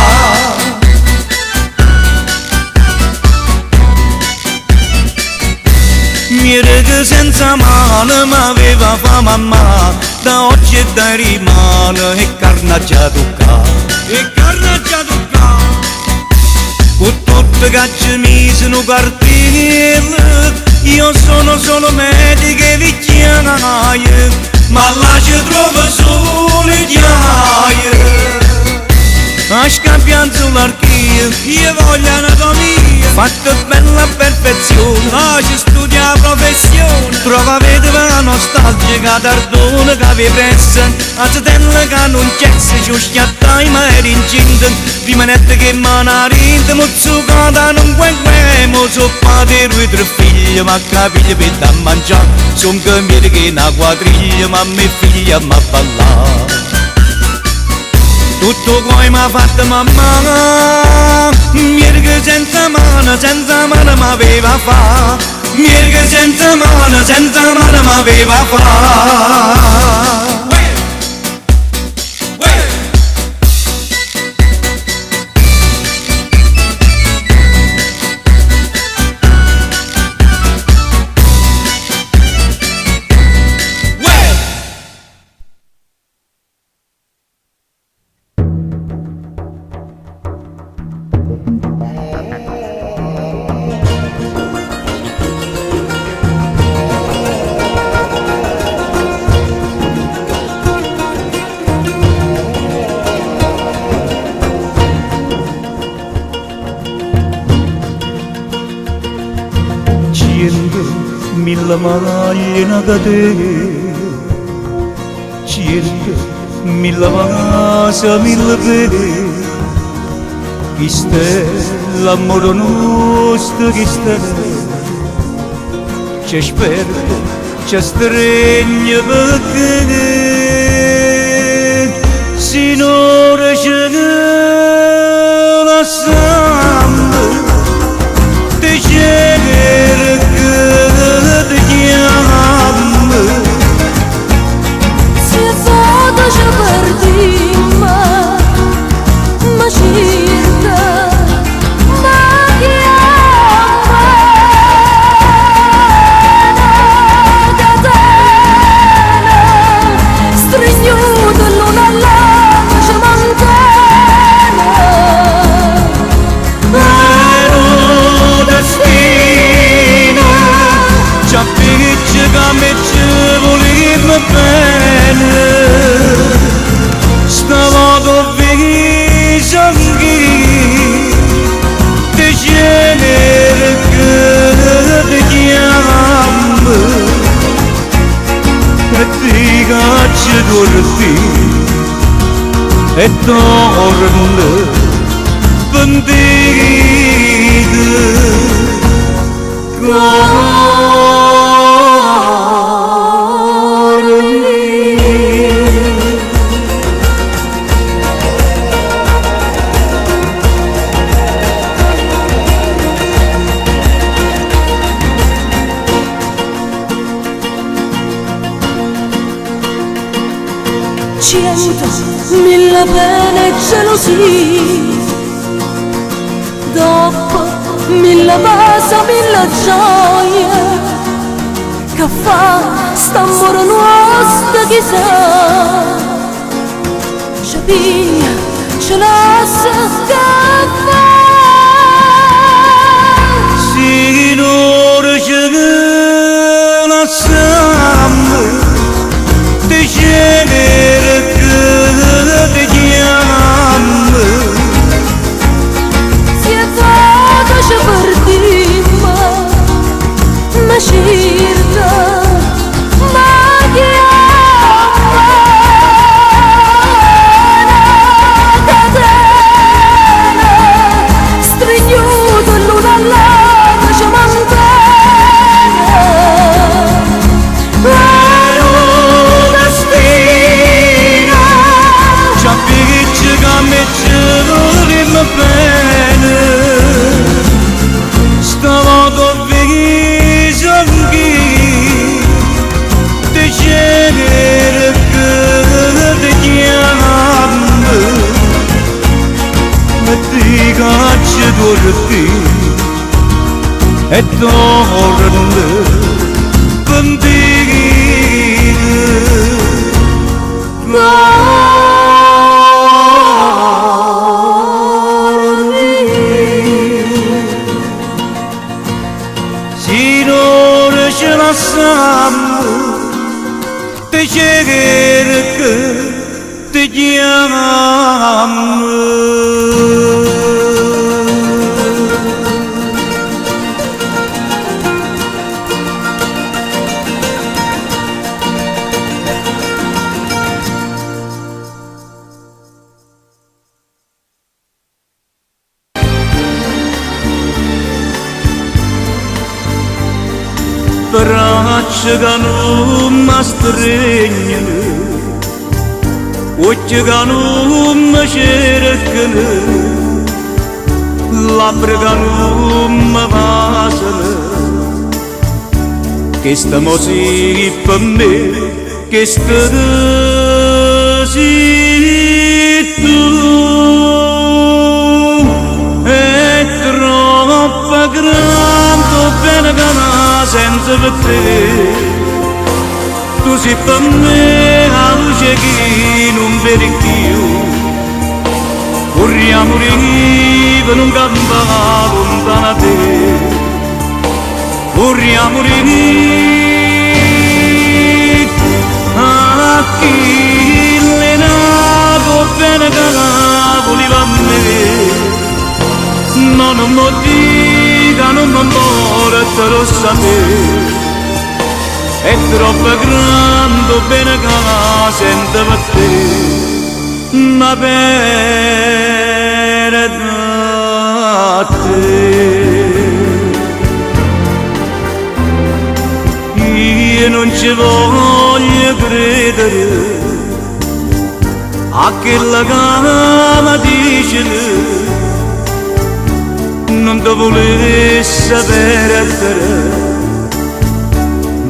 Mica senza mano m'aveva fa mamma, da oggi e da rimane e carne già tocca, e carne già tocca. Con tutte cacce mi sono cartelle, io sono solo medico e vecchiaia, ma là ci trovo solo chiaia. A scambiare sull'archia, io voglio anatomia, fatta bella a perfezione, ci studia professione, trova vedova nostalgica, d'ardone che vi pressa, a stella che non cessa, ci ho schiattai ma è incinta, prima nette che me ne rinde, mozzucata non guai, mo so padre due tre figli, ma capiglia per da mangiare, son che mi che una quadriglia, ma me figlia ma ballare. Tutto poi m'ha fatto mamma, mica senza mano m'aveva fa, mica senza mano m'aveva fa. Mille maglie in catena, mille vase, mille pene, chi sta l'amore nostro, chi sta, ci aspetta, ci stringe perché, sinora ce ne lasciamo, ti cerca. Se foto ci perdiamo, ma circa, ma chiama catena, stringnuto l'una all'altra ci mantiene. Vero destino, ci appiccia che ci voleva bene, stavolta viso anche, ti genere che ti chiama, e ti caccia dormi, e torna, bandita, mille pene e gelosie, dopo mille vasi, mille gioie, che fa st'amore nostro chissà, ci piglia, ci lascia, che fa? Signore ce ne lasciamo, te cerco, te chiamo. Braccia che non mi stringono, occhi che non mi cercano, labbra che non mi basano. Che stiamo sì per me, che sì tu. È troppo grande bene che senza per te. Tu sei per me la luce che non vedi più. Vorremmo morire non campa lontano da te. Vorremmo morire a chi le nato bene che la voleva a me. No, non mi dica, non mi muore, te lo sapere. È troppo grande, bene che la sento per te. Ma bene da te. Io non ci voglio credere a quella che mi dice. Non te volessi sapere,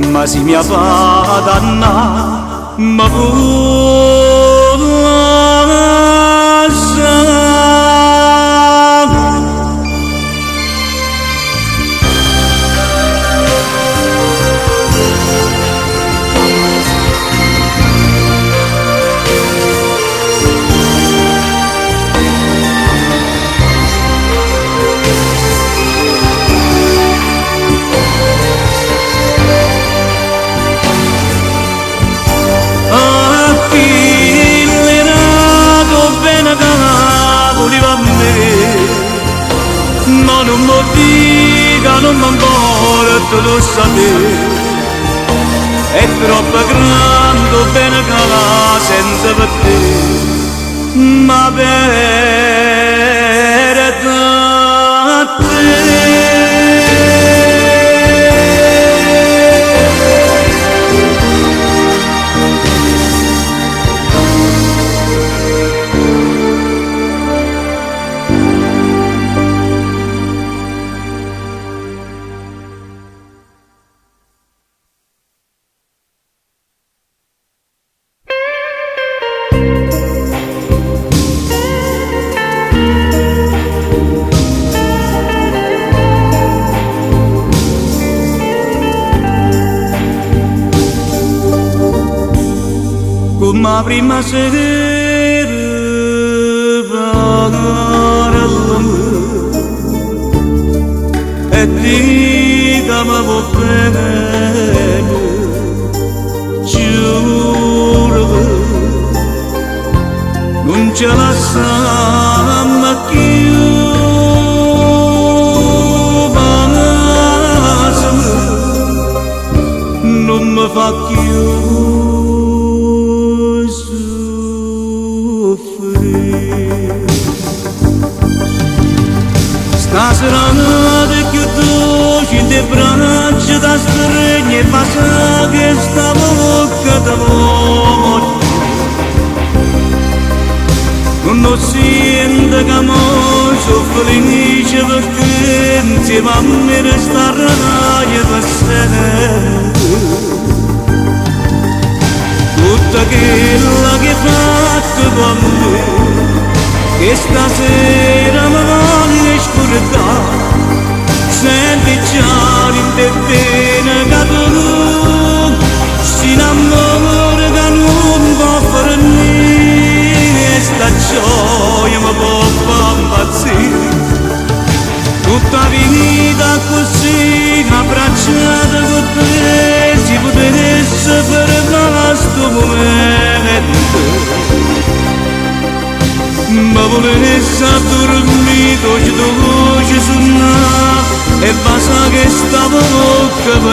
ma si mi fa danna, ma non mi dica, non mi ancora, te lo sapere. È troppo grande, bene che la senza per te. Ma bene da te. Come prima sera parlami e dica mi va bene, giuro non ce la lasciamo più, non mi fa più. Stasera notte che tu in te braccia da stregno e passa che sta bocca da morte. Non sento che mo sono felice perché insieme a me resterai per sempre. Tutta quella che hai fatto con me, che stasera mi voglio scordare. Senti già in te bene che tu si innamora che non può fare niente. Sta gioia mi può far impazzire. Tutta vita così abbracciata con te, si potesse fermare.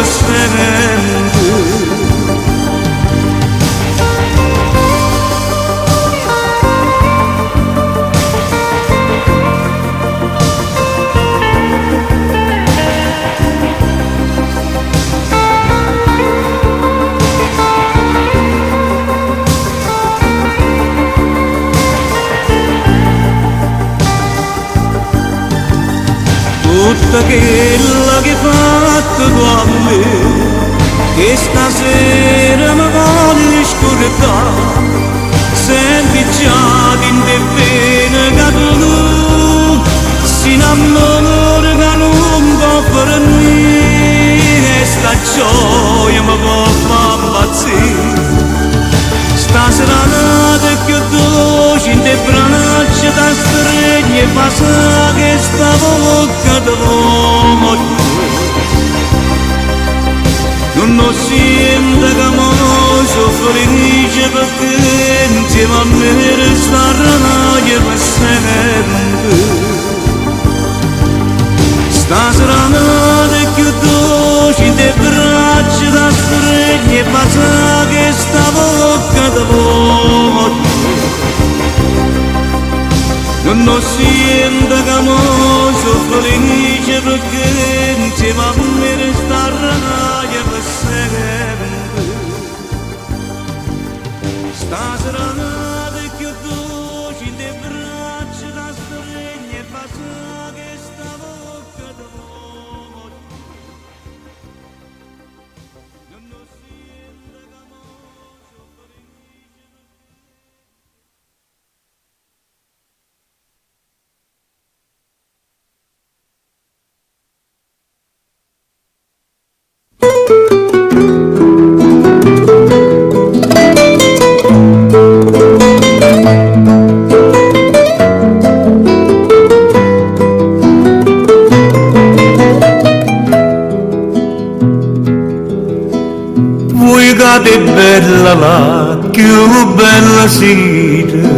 sempre. Tutta quella che hai fatto tu a me, che stasera mi voglio scordare, senti già in te bene che tu si innamora che non può per me, e sta gioia mi può far impazzire. Stasera nata più dolce in te braccia da stregni e fa che sta bocca d'uomo non sento che mo sono felice perché insieme a me resterai per sempre. Stasera nata più dolce in te braccia da stregni e fa che sta bocca d'uomo non sento che mo sono felice perché insieme a me resterai per sempre. Stasera nata più dolce in te braccia da stregni e fa che sta bocca d'uomo non sento che mo sono felice. Vuoi che è bella la più bella sera,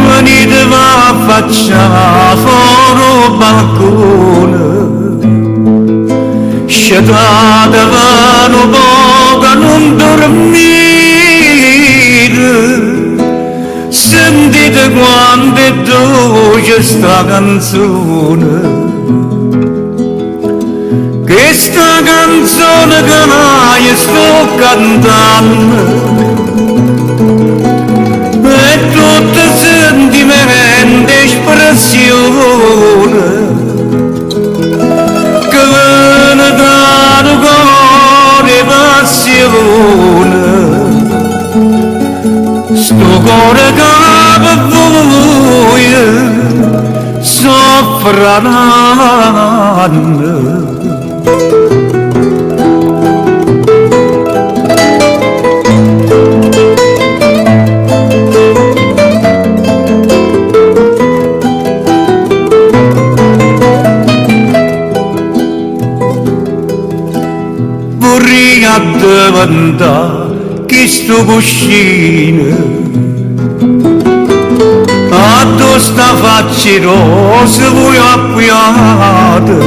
venite va a faccia fuori balcone, scetate vanno poco non dormire, sentite quanto è dolce sta canzone. Questa canzone che mai sto cantando è tutta sentimento e espressione che viene dal cuore e passione. Sto cuore che per voi soffre l'anno. Vorrei addiventare questo cuscino, a sta faccia rosa voi appuyate,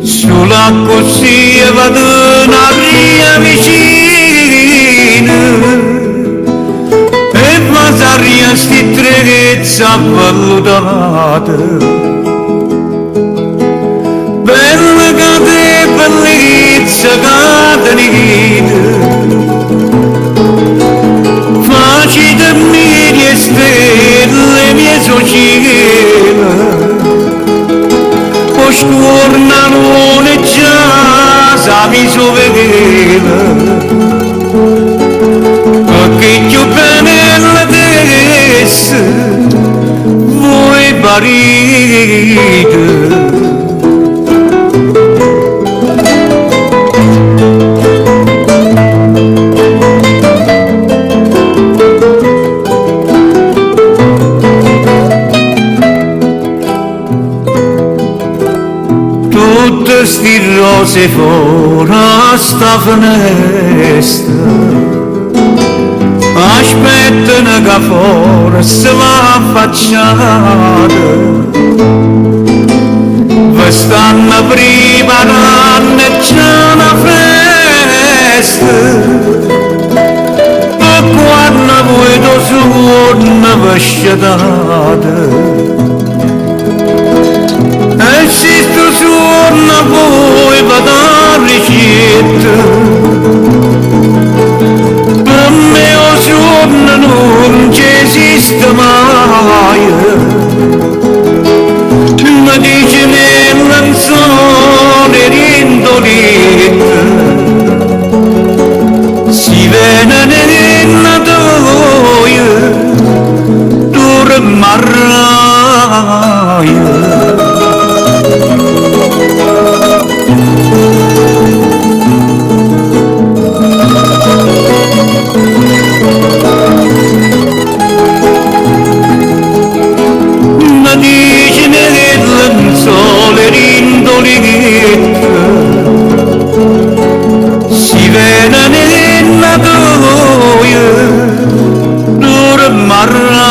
sulla così vado una via vicina e vasaria sti trezza valutata. Bella che te bellezza che te nita, facite mie stelle mie società. Poi tornano le già mi so vedeva, perché più bella testa voi parite. Tutte sti rose fuori a sta finestra aspettano che fuori se va affacciata, quest'anno prima d'anno c'è una festa e quando voi do suona vasciatate e se sto suona voi vado a ricetta per me o suona non ci esiste mai. Ma dice nel canzone rindolita si vede nella toia dura marraia. Sole rindolita si vede nella toia dura marraia.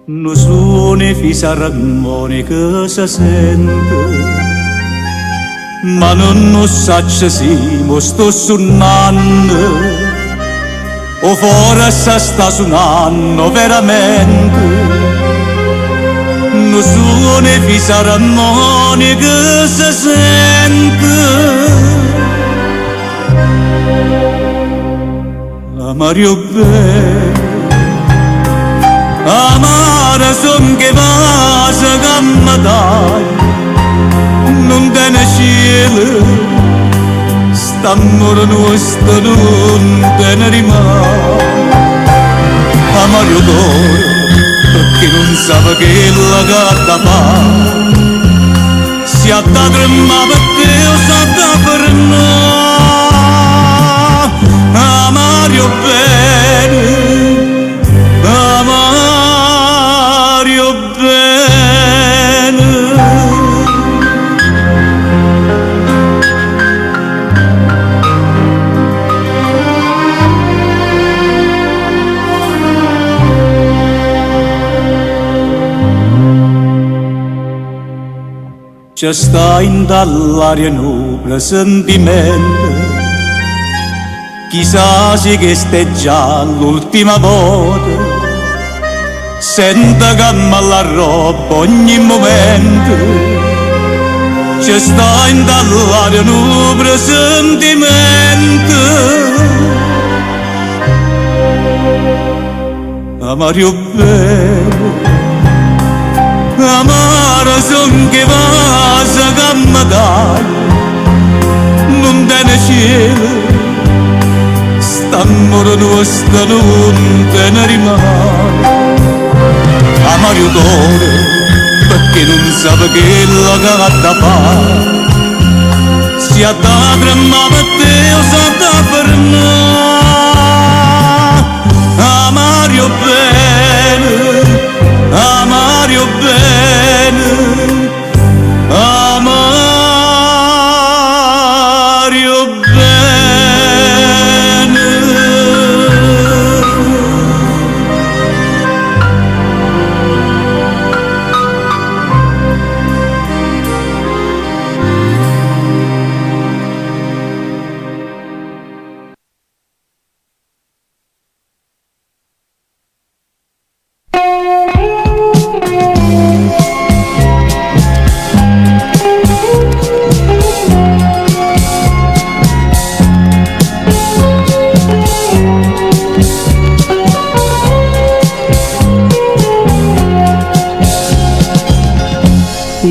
No suoni fisarmonica si sente, ma non saccia si mo sto suonando, o forse sta suonando veramente. No suoni fisarmonica si sente, Mario bene. Amara son che vasa gammatai, non te ne cielo, st'amore nostro non te ne rimane. Amario d'oro, perché non sa che la gatta fa, si ha da tremare per te o sa da per noi. Amario bene, Mario bene. C'è sta in dall'aria nubile sentimento, chissà se che stai già l'ultima volta. Senta che mi la roba ogni momento, c'è sta in dall'aria un presentimento. Amario bene, amara son che vasa che mi dai, non te ne cielo, st'amore nostro non te ne rimane. Amario d'oro, perché non sa che la gatta fa, si ha da tremare per te o sa da per noi. Amario bene, Amario bene, Amario bene.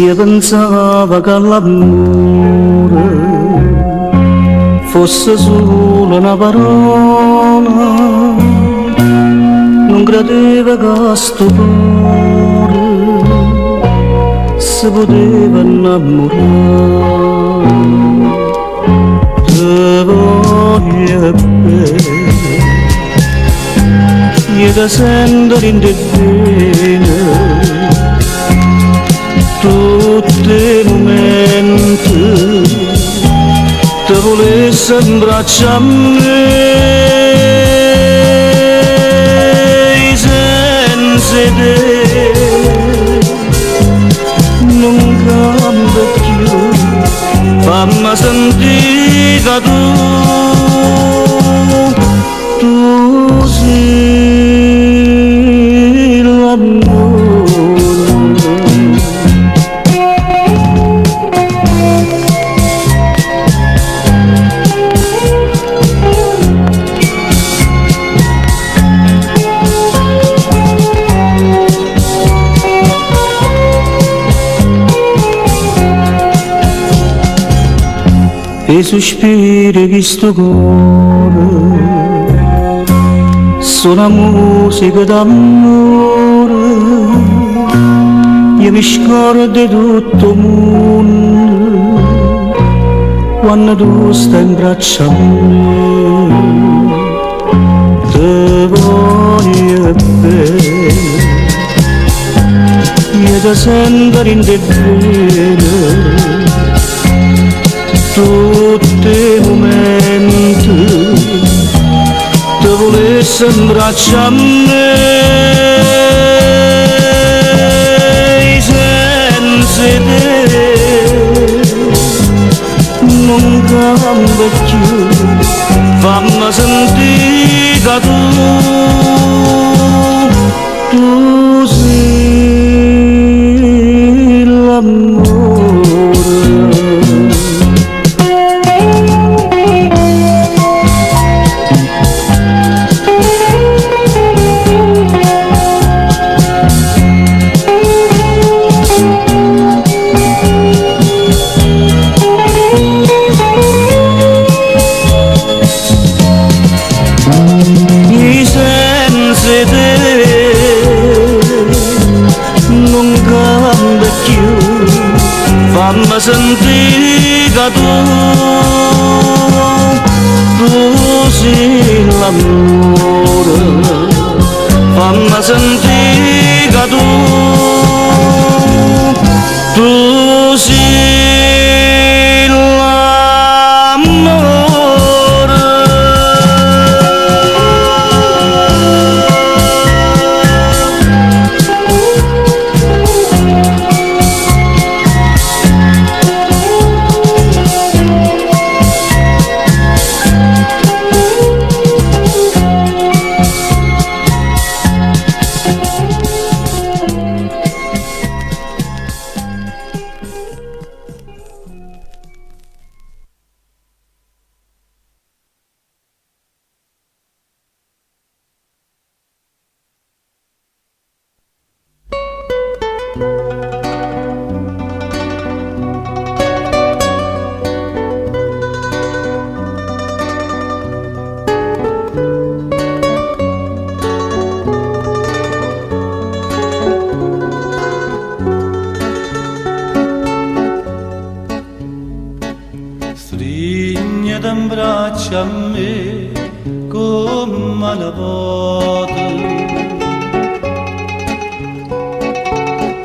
Si pensava che l'amore fosse solo una parola, non credeva che sto cuore si poteva innamorare. Te voglio bene, io ti sento in te bene, tutti i momenti te volessi abbracciare a me, senza te non cambia più, fammi sentire che tu sei l'amore. E sospiri di sto cuore sono musica d'amore, io mi scordo di tutto il mondo quando tu stai in braccio a me. Te voglio bene, io ti sento in te bene, tutti i momenti te volessi abbracciare a me, senza te non cambia più, fammi sentire che tu sei l'amore. Fammi sentire che tu sei l'amore, fammi sentire che tu sei l'amore. Strignete in braccio a me come una volta,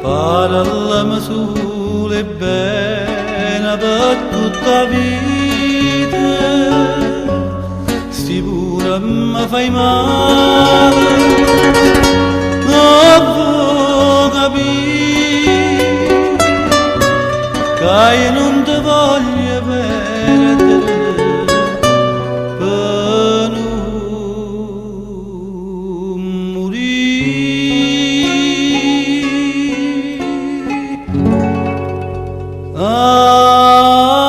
parlami sole bene per tutta la vita, sicuro mi fai male, non può capire che io non ti voglio perdere per non morire.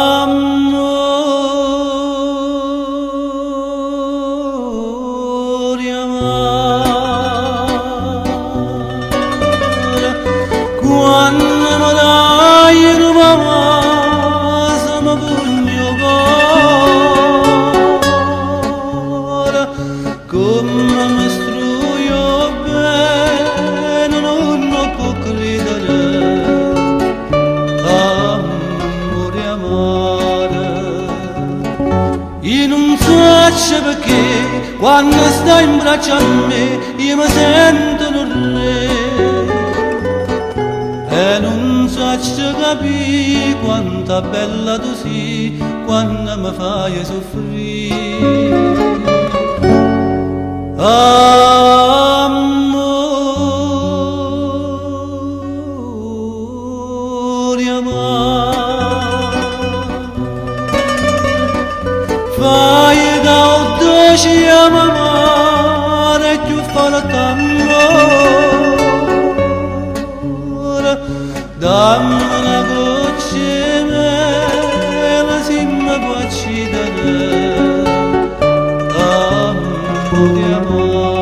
Amore amare, quando mi dai Io non so perché quando stai in braccio a me io mi sento un re. E non so capire quanta bella tu sei quando mi fai soffrire. Amore amare, fai da oddoci a mamare più forte amore, dammi una goccia mela si mi può uccidere, amore amare.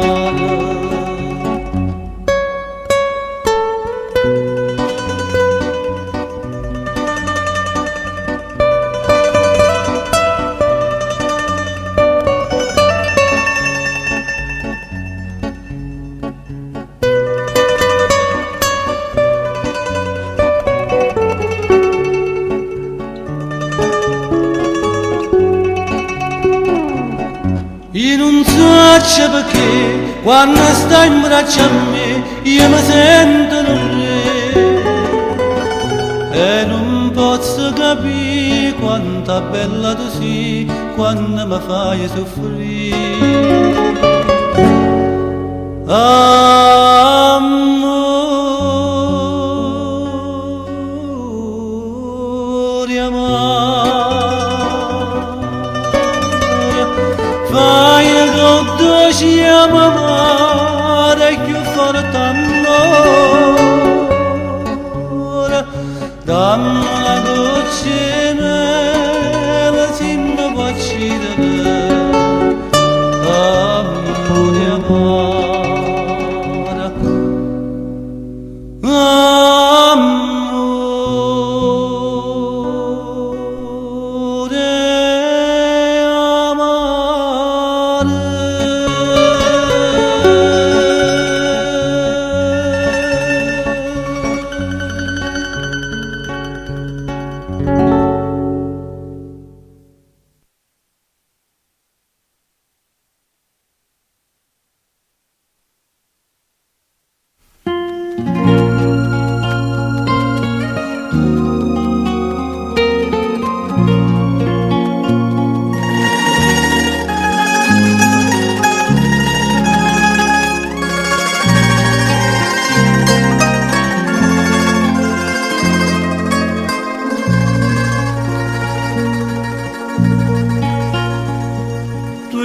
Io non so perché quando stai in braccio a me io mi sento un re. E non posso capire quanta bella tu sei quando mi fai soffrire. Amore amare, fai con dolci amare più forte amore, dammi una goccia mela si mi può uccidere, amore amare.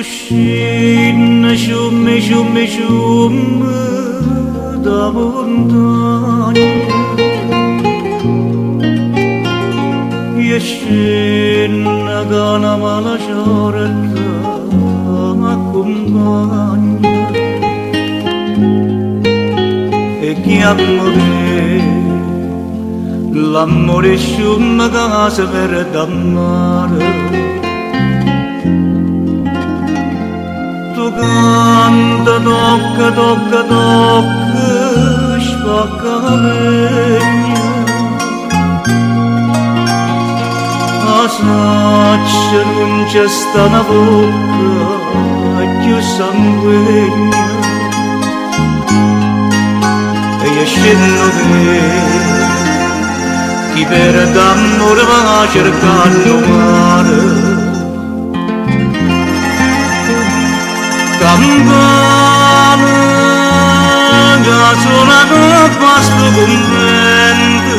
Scende sciumme, sciumme, sciumme da montagna e scende che una mala sciorta m'accompagna e chiamo te l'amore sciumme che si perde a mare. Canta, tocca, tocca, tocca, spacca la legna. Assaccia non c'è sta una bocca più sanguigna. E io scendo te, chi per d'amore va cercando mare. Campana che suona che basta comprende,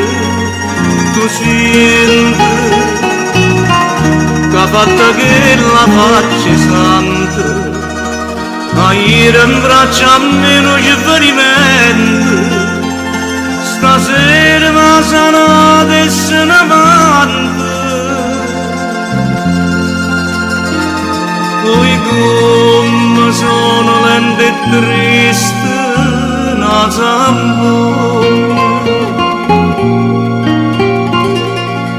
tu senti che fatta che la faccia santa, a ieri in braccio a me non ci ferimento, stasera mi sanata e se ne manda. Poi come sono lento e triste una zambogna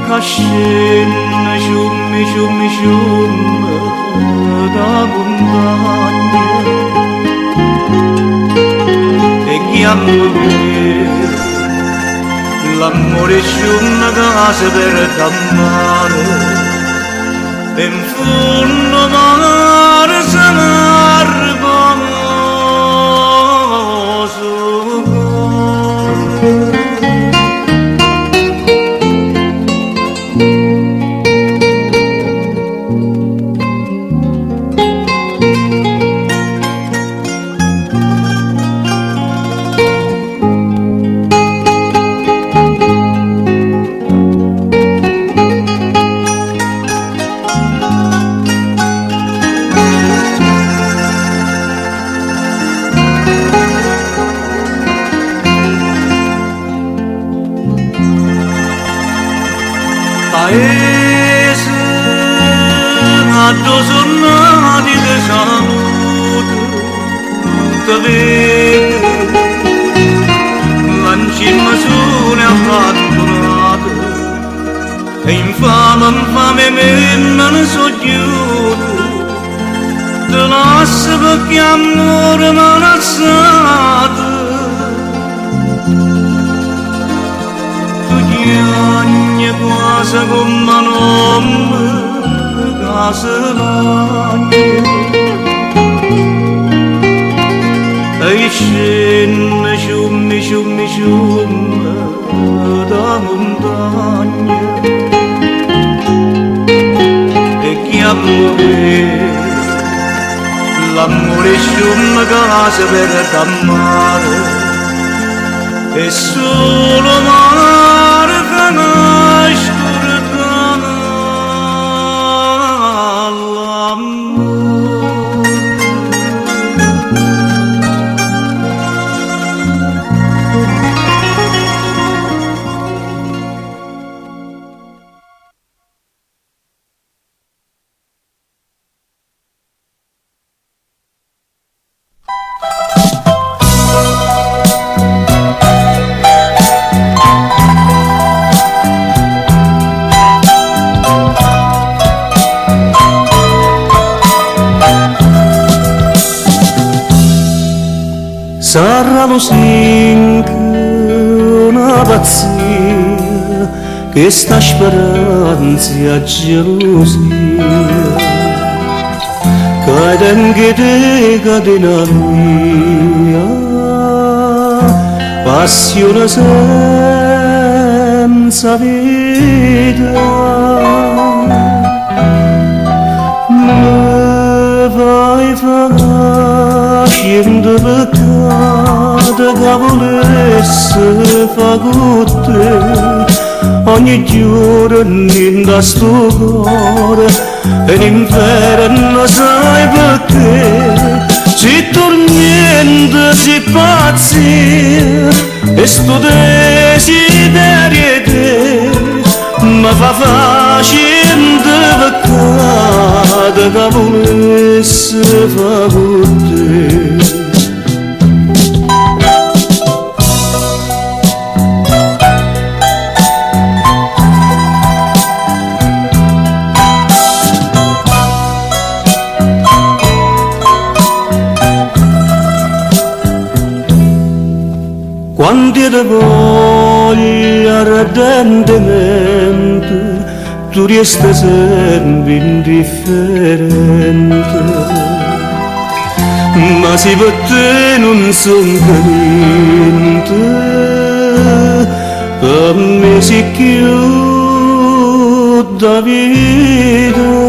che scende sciumme, sciumme, sciumme da montagna e chiamo me l'amore sciumme che si perde a mare. in fondo mare s'amargoso. Paese addosso nati di salute te vede l'ancima sono abbandonata e infame me non so chiuso te lascio perché amore mi ha lasciato casa come nome, casa l'agno. E scende sciumme da montagna. E chi l'amore sciumme casa per mare. E solo mare che nasce sarà lo sinc una pazzia che sta speranza a gelosia cade anche te catena mia passione senza vita me vai facendo peccato che volesse fa con te ogni giorno in da sto cuore e l'inferno sai perché si tormenta si pazzia e sto desiderio te mi fa facendo peccato che volesse fa con te. Quanti ti voglio ardentemente, tu resti sempre indifferente. Ma se per te non sono niente, per me si chiude la vita.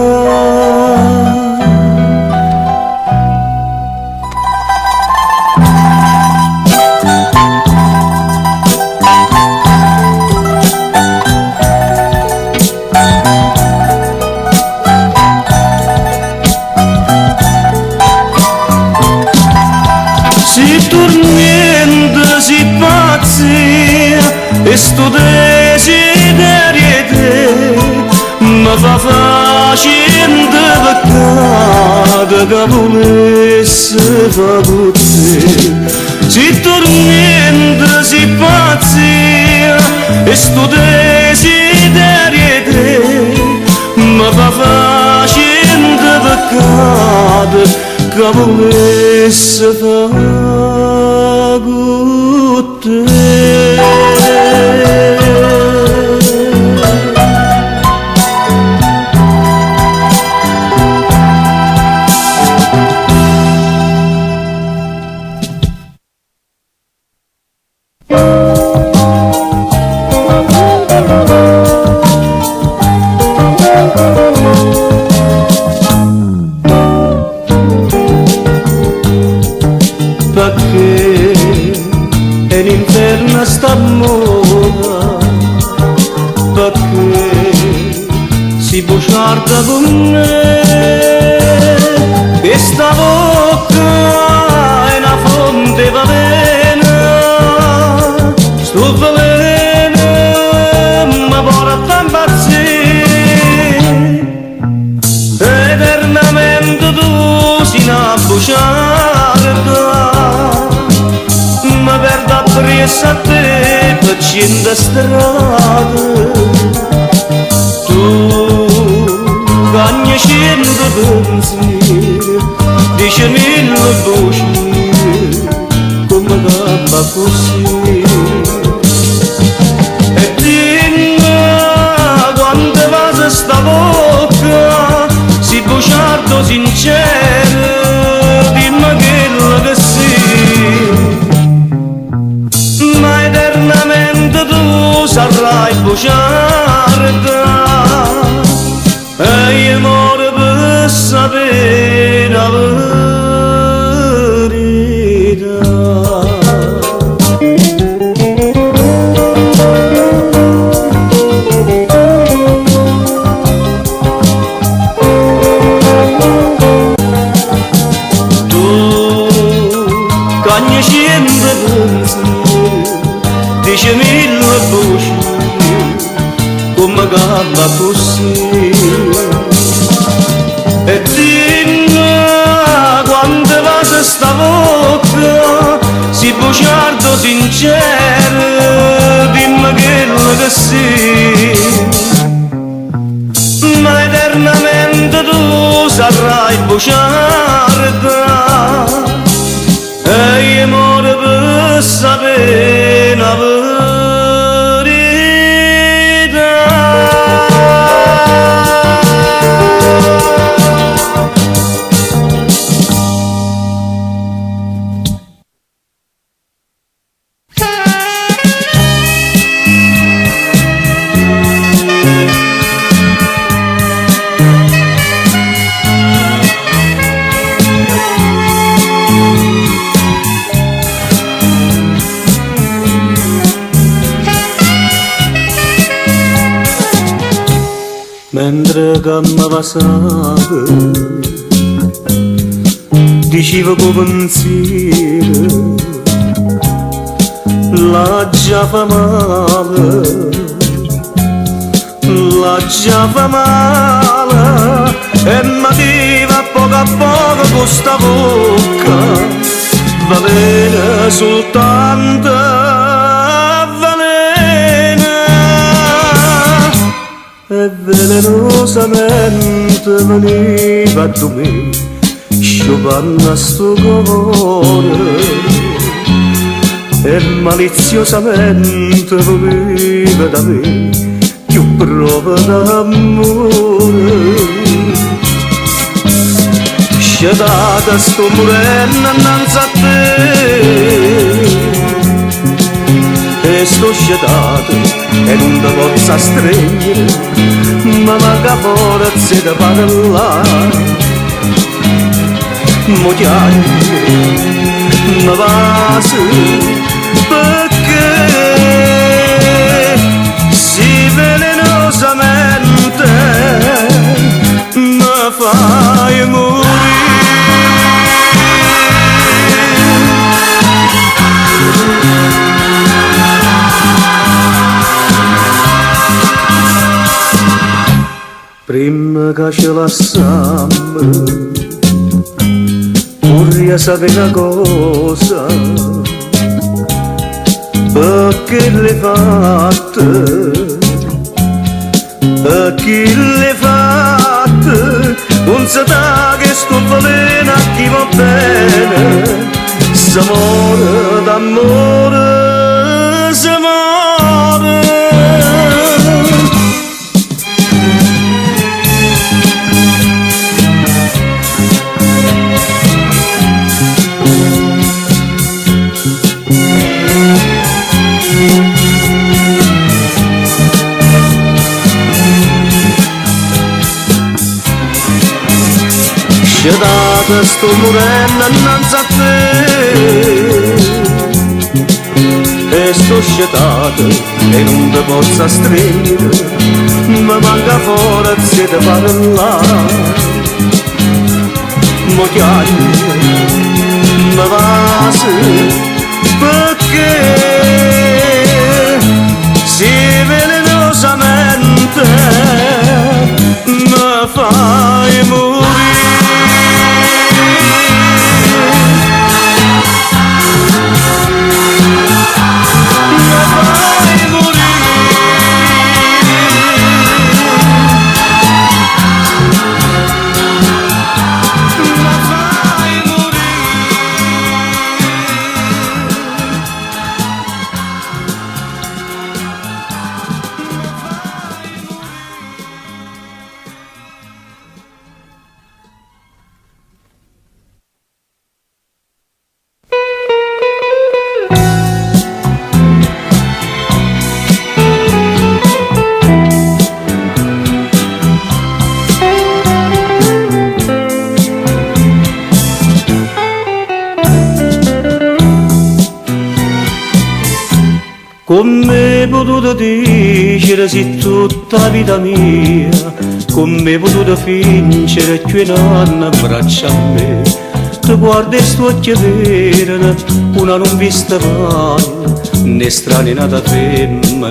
Si tormenta, si pazzia e sto desiderio te mi fa facendo peccato che volesse fa con te. Si tormenta, si pazzia e sto desiderio te mi fa facendo peccato che volesse fa con te. guarda con me, questa bocca è una fonte valena, sto veleno mi porta a impazzire, eternamente tu sei una bugiarda, mi perdo appresso a te per cento strade. Tu cagni cento pensieri, dici mille voci, come gamba così. E dimmi quante va sta bocca, si bugiardo sincero, dimmi quello che sì. Ma eternamente tu sarai bugiarda, e io muore per sapere la verità. Tu cagni cento pensieri, dici mille voci, come gamba così. E dimmi quante va sta bocca, si bugiardo sincero, dimmi quello che sì. Ma eternamente tu sarai bugiarda, e io muore per sapere la verità. Mentre che mi passava, dicevo con pensiero, la già fa male, la già fa male, e mi diva poco a poco con sta bocca, valere soltanto e velenosamente veniva a me, sciupando a sto cuore, e maliziosamente voleva da me più prova d'amore. Sciatata sto morendo innanzi a te, e sto sciatato e non ti posso stringere, ma manca forza da parlare. Mo chiami, ma base, perché si velenosamente mi fai morire. Prima che ci lasciamo, vorrei sapere una cosa, perché l'hai fatta, perché l'hai fatta, non si dà che sto veleno a chi va bene, s'amore d'amore, s'amore. Sciatata sto morendo innanzi a te, e è società e non ti possa stringere, mi manca forza di parlare. Mo chiagni, mi vasi, perché si velenosamente mi fai morire. Come hai potuto dicere se tutta la vita mia, come hai potuto fingere che non abbraccia a me, ti guardi e sto occhi veri, una non vista mai, né strana nata femmina,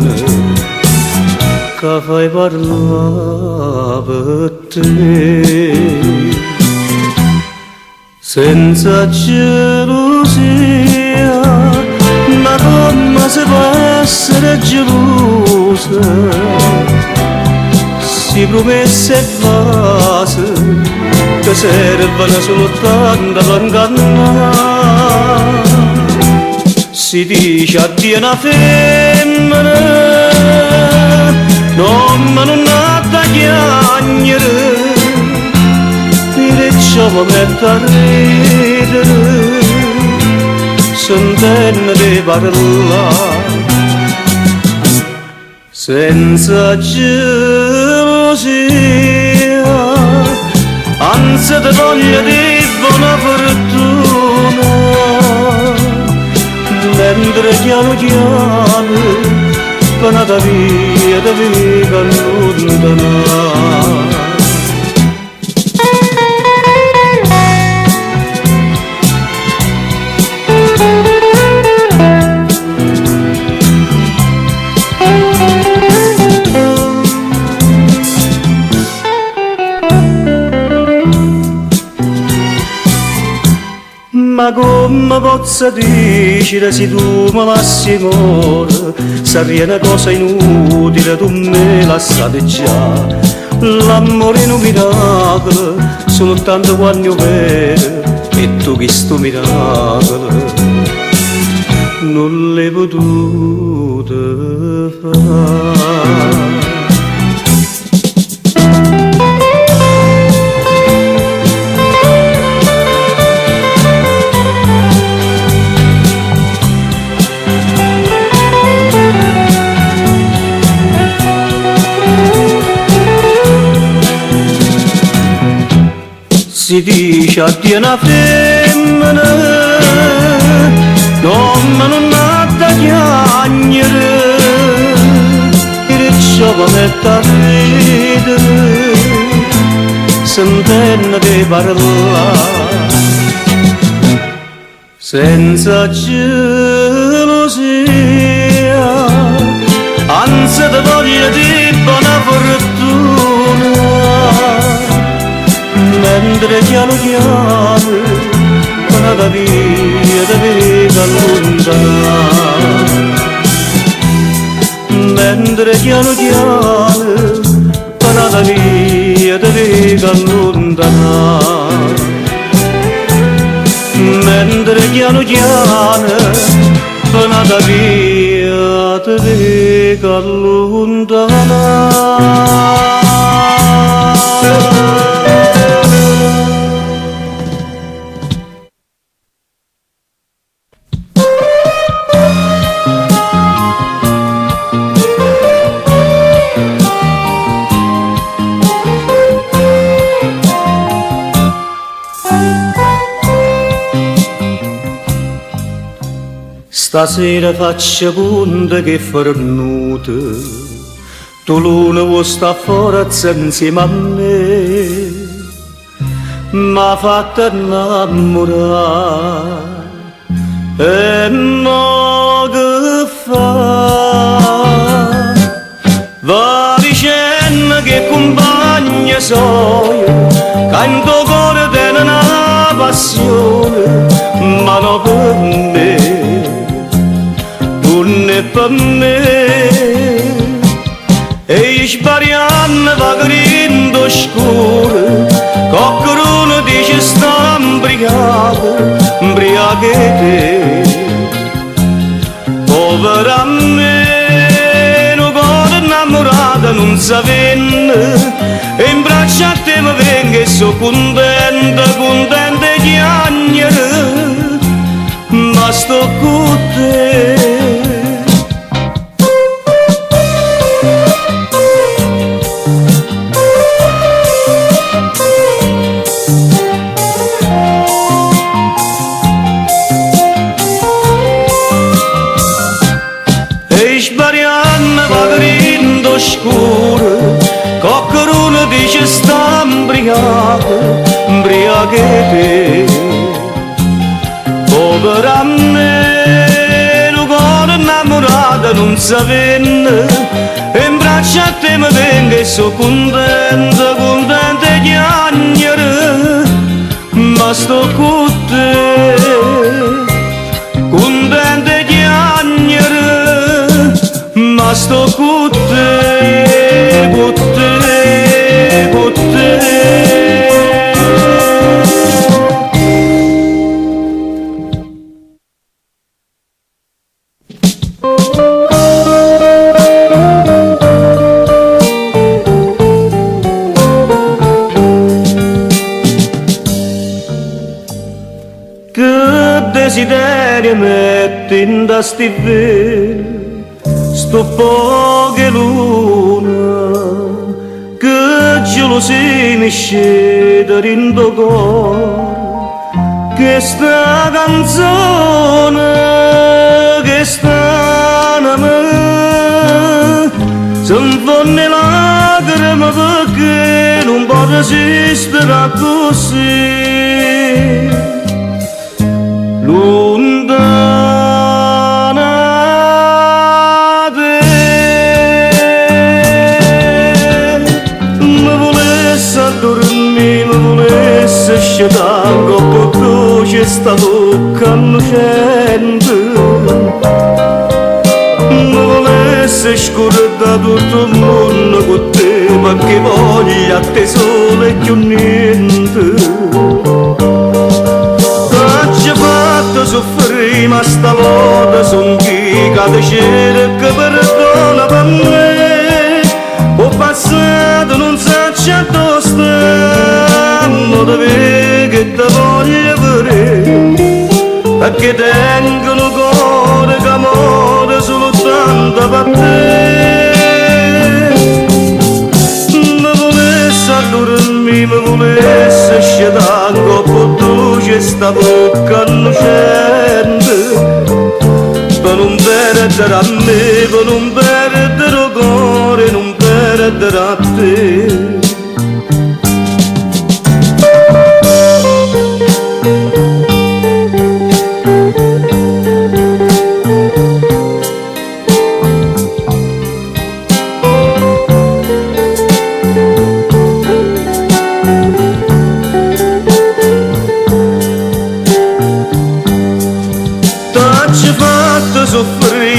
che fai parlare per te, senza gelosia. Ma come si può essere gelosa? Si promesse e base che servono soltanto per ingannare. Si dice addio una femmina, non ha da chiagnere, e ciò mi mette a ridere. Sentendo di parlare senza gelosia, anzi ti voglio di buona fortuna, mentre piano piano panata via da viva lontana. Ma come posso dire se tu mi lasci amore, sarebbe una cosa inutile, tu me la sai già. L'amore è un miracolo, soltanto quando vero, e tu che sto miracolo non l'hai potuto fare. Si dice addio una femmina, non ha da chiagnere, e ciò mi mette a ridere, sentendo di parlare, senza gelosia, anzi ti voglio di buona fortuna, mentre piano piano panata via da vita lontana, mentre piano piano panata via da vita lontana, mentre piano piano panata via da vita lontana. Stasera faccio punta che fornuta, tu luna vuoi sta forza insieme a me, m'ha fatta innamorare e no che fa? Va dicendo che compagna sono, che in tuo cuore tiene una passione, ma non per me, non è per me. E sbagliando va grido scuro, qualcuno dice sta imbriachete, povera me, un cuore innamorato non sa venne, e in braccia a te mi vengo e so contenta, contenta e chiagnere, ma sto con te. Scuro, qualcuno dice sta imbriachete, povera me, un cuore innamorato non sa venne, e in braccia a te mi vengo e so contenta, contenta e chiagnere, ma sto con te, contenta e chiagnere, ma sto con te, con te, con te. Che desiderio metti in da sti veli, sto poche luna, che gelosia mi scende in tuo cuore, che sta canzone, che sta a me, se mi fanno lacrime perché non posso resistere così, lontana. Mi volesse scegliere poco c'è stato conoscente, mi volesse scordare tutto il mondo con te, perché voglia te solo e più niente. T'ho fatto soffrire ma stavolta son chi cade cerca perdona per me, ho passato non so dove sta, ma dove che ti voglio vedere, perché tengo un cuore che amore soltanto per te. Mi volesse dormire, mi volesse scegliere con tu c'è sta bocca innocente, per non perdere a me, per non perdere il cuore, non perdere a te.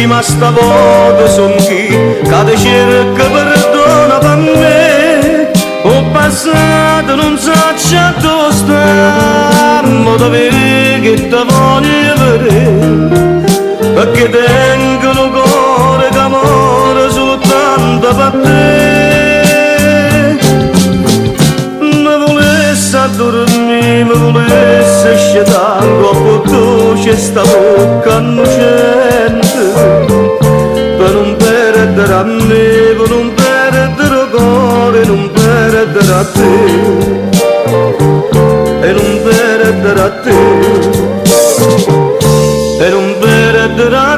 Ma stavolta son chi cade cerca perdona per me, ho passato non so dove sta, ma dove che ti voglio vedere, perché tengo un cuore che amore soltanto per te. Mi volesse dormire, mi volesse scegliere con tu c'è sta bocca innocente, per non perdere a me, per non perdere il cuore, non perdere a te, e non perdere a te, e non perdere a te.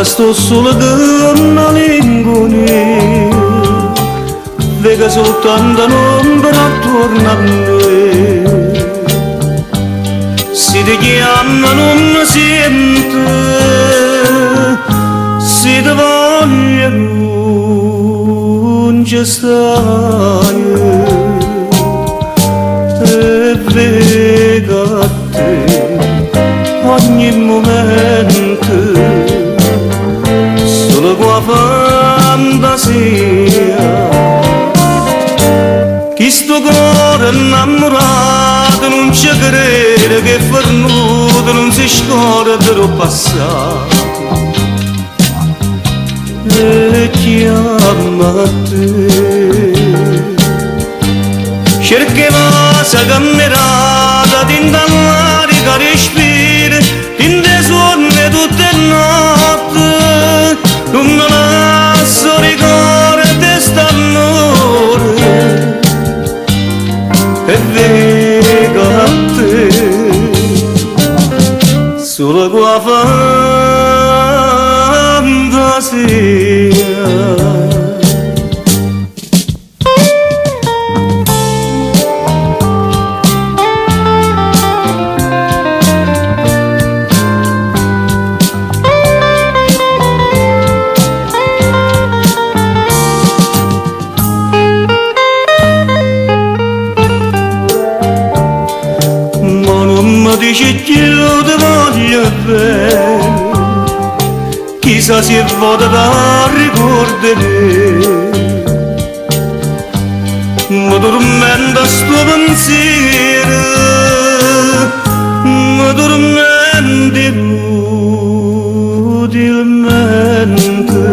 sto solo con una lingua vega soltanto un'ombra attorno a me. Si ti chiama non mi sente, si ti voglio non ci stai. E vega a te ogni momento, solo qua fantasia. Chi sto cuore innamorato non ci crede che è fernuto, non si scorda del passato. E chiama a te, cercava sa camminata, tint'annare che respira, tinte suone tutte notte, non me lascio ricordare st'amore. E vega a te, solo qua fantasia. Dice che io ti voglio bene, chissà se vado da ricordare, mi tormenta sto pensiero, mi tormenta inutilmente.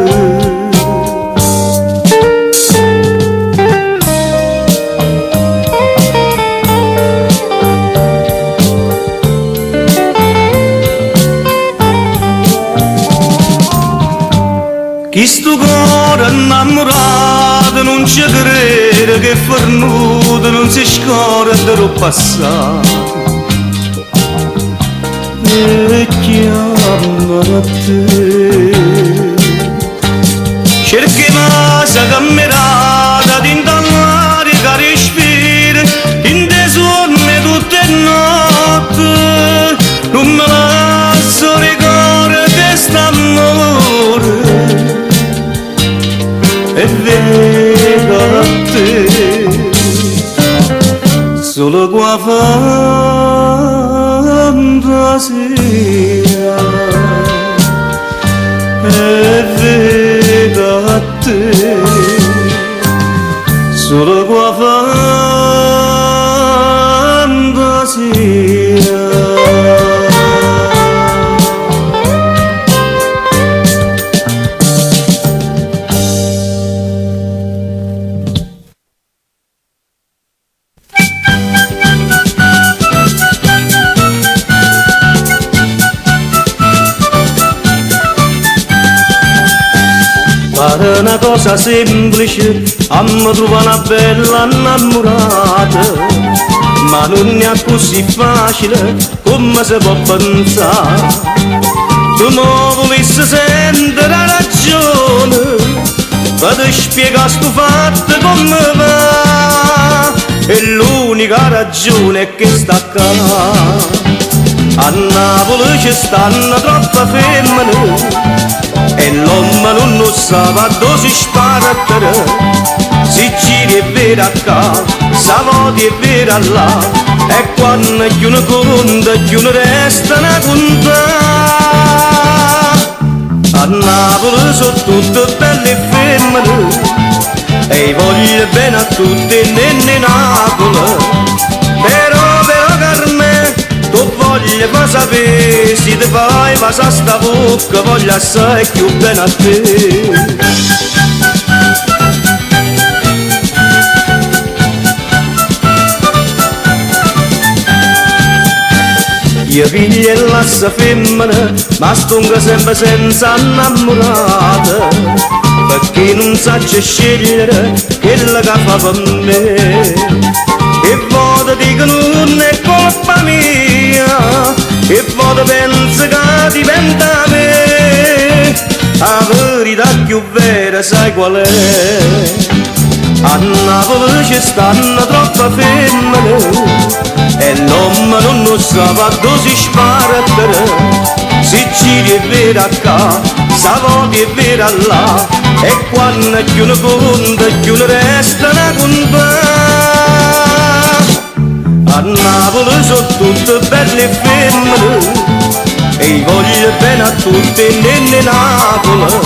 Chi sto cuore innamorato non ci crede che è fernuto, non si scorda del passato. E chiama a te, cerchiamo sa camminata, tint'annare che respira, tinte suone tutte notte, non me lascio ricordare st'amore. E vega a te, solo qua fantasia. E vega a te, solo qua fantasia. Fare una cosa semplice, a me trova una bella innamorata, ma non è così facile come si può pensare. Tu mi volessi sentire ragione, per ti spiegare sto fatto come va, e l'unica ragione è che sta qua. A Napoli ci stanno troppe femmine e l'uomo non lo sa dove si sparare. Si gira e vede qua, sa voti e vede là, e quando chiude conta, chiude resta una conta. A Napoli sono tutte belle femmine e voglio bene a tutte nenne Napoli. Però Carmen, tu voglio fa sapere, se ti fai passa sta bocca, voglio assai più bene a te. Io piglio e lascio femmina, ma stongo sempre senza innamorata, perché non saggio scegliere quella che fa per me. E voto dico non è colpa mia, e voto penso che diventa me. la verità più vera sai qual è? A Napoli ci stanno troppe femmine e l'uomo non lo sa dove si sparare. Se giri è vera qua, sa voglia è vera là, e quando più ne conta più ne resta una conta. A Napoli sono tutte belle femmine e voglio bene a tutte nelle Napoli.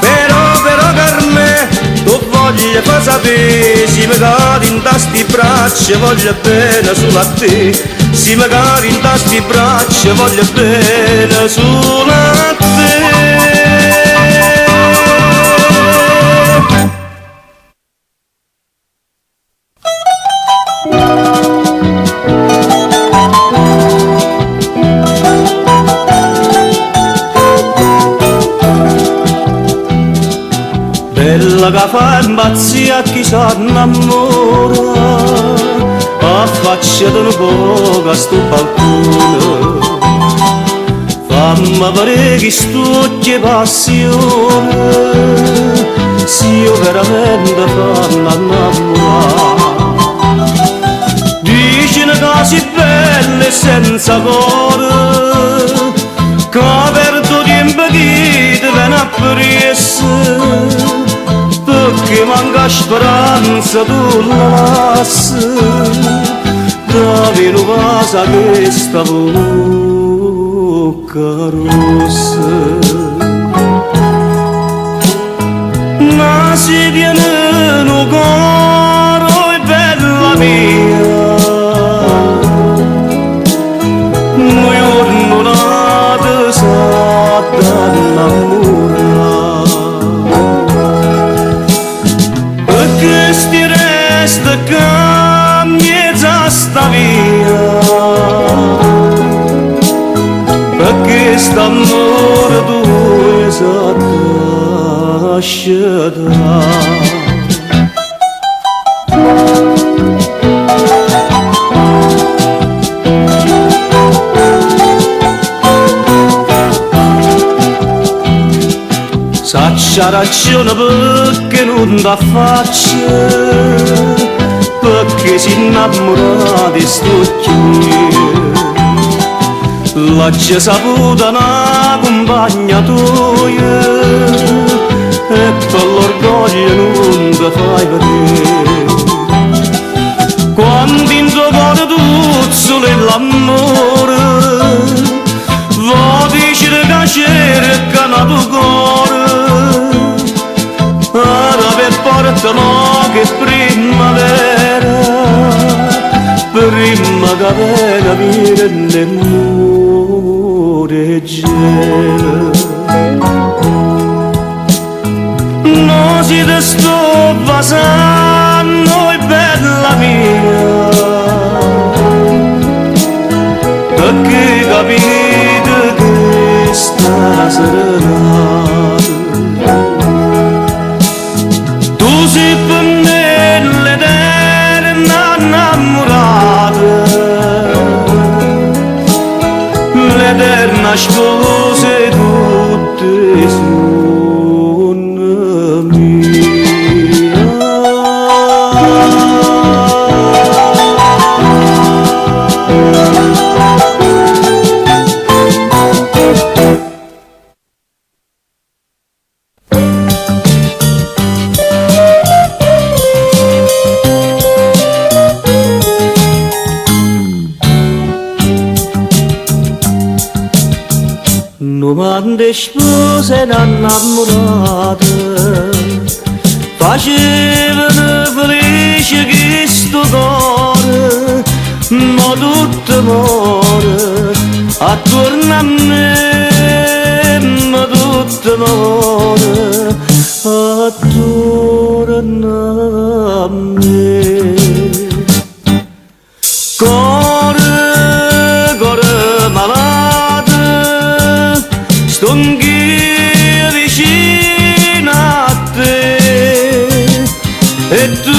Però Carme, tu voglio far sapere, se magari in tasti braccia voglio bene solo a te, se magari in tasti braccia voglio bene solo a te. Bella che fa impazzia a chi s'annamora, affacciati un po' a sto balcone, fammi vedere che sto che passione, se io veramente fanno innamorare. Dici una cosa bella e senza cuore, che perdo tempo che ti viene a pressa, perché manca speranza tu la lassi, da vino passa questa bocca rossa. Ma si tiene un cuore bella mia, un giorno nata sa d'annamorare. Sti resta cambia sta via, perché st'amore tu esatta scelta. S'ha ragione perché non da faccia, perché si innamora di sto chiede. L'ha già saputa una compagna tua e per l'orgoglio non ti fai vedere. Quando in tuo cuore tu solo l'amore, vuoi dire che cerca il tuo cuore, per portano che primavera, prima che venga capire l'amore gelo. Non si te sto basando, è bella mia, perché capite che sta serenata tu sei per me l'eterna innamorata, l'eterna sposa e tutte sono mia. Quando spose innamorate facevano felice che sto cuore, ma tutto muore attorno a me, ma tutto muore attorno a me. Cuore malato, sto anch'io vicino a te, e tu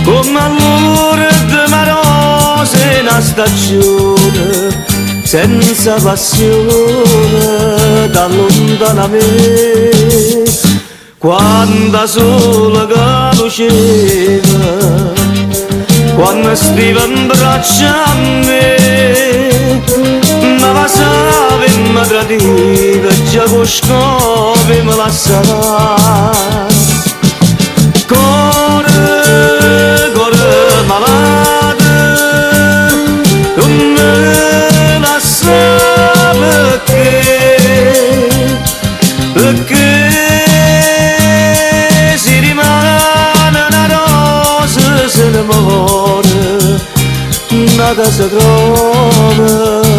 come allora di una rosa in una stagione senza passione t'allontanami quando sola che luceva quando stiva in braccia a me ma passava e mi tradiva già con scopi mi lasciava cuore, cuore malato non me lascia perché si rimane una rosa se ne muore nada si trova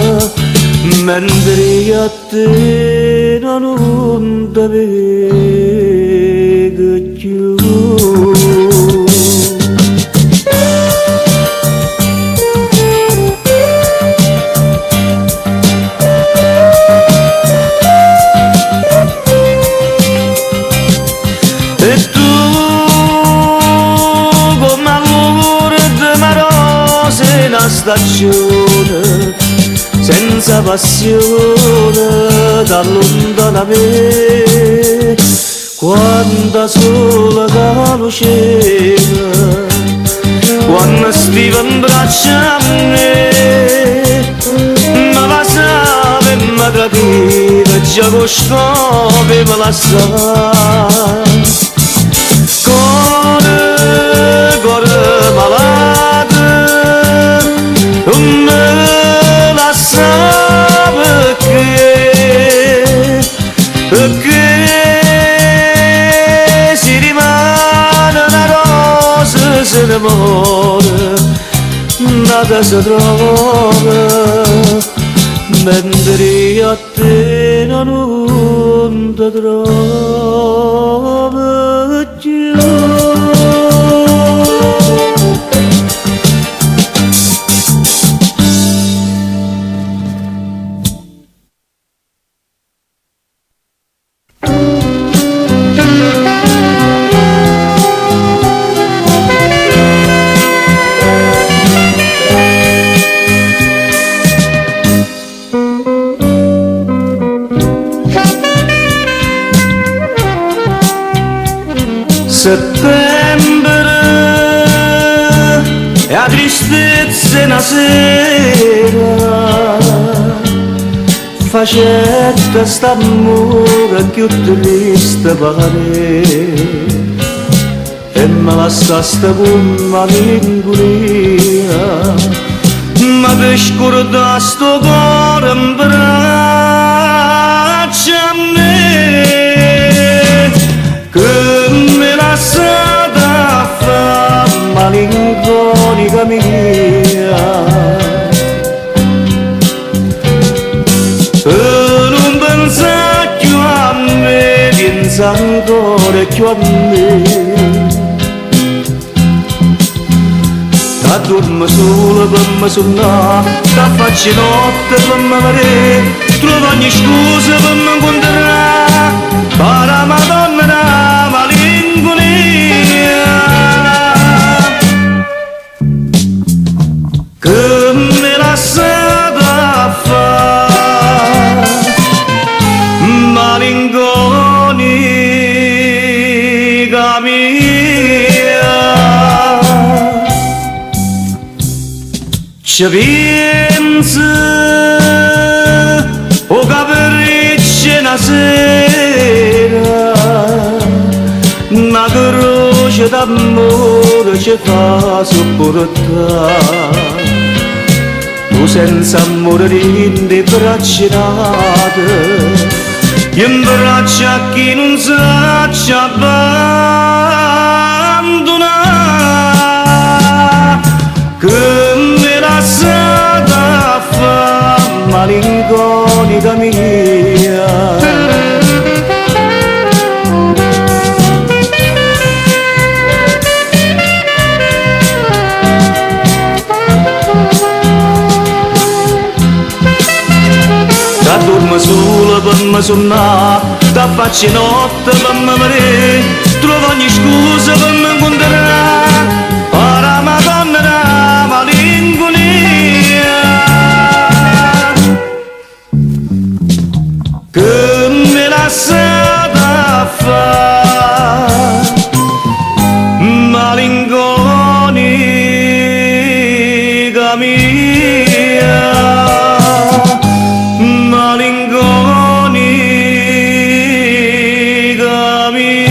mentre a te non ti vedo più. E tu come amore di rosa in una stagione senza passione t'allontanami quando sola che luceva quando stiva in braccia a me ma passava e mi tradiva già con scopi mi lasciava cuore, cuore malato non me lascia perché si rimane una rosa se ne muore nada si trova mentre a te non ti trova più. Settembre e la tristezza una sera facetta st'amore più triste pare e me lasciaste con malinconia ma per scordare sto cuore in braccia a me che me lasciata fa malinconica mia e non pensa più a me pensa ancora più a me ta dormo sola per me sonnare ta faccio notte per me vedere trovo ogni scusa per me incontrare para Madonna la malinconia che me lasciata fa malinconica mia ci pensi o capriccia una sera una croce d'amore ci fa sopportare tu senza amore rindi braccia nate in braccia a chi non sa ci abbandonare che me lasciata fa malinconica mia ta dormo sola per me sonnare ta faccio notte per me vedere trovo ogni scusa per me incontrare para Madonna la malinconia mia, malinconica mia.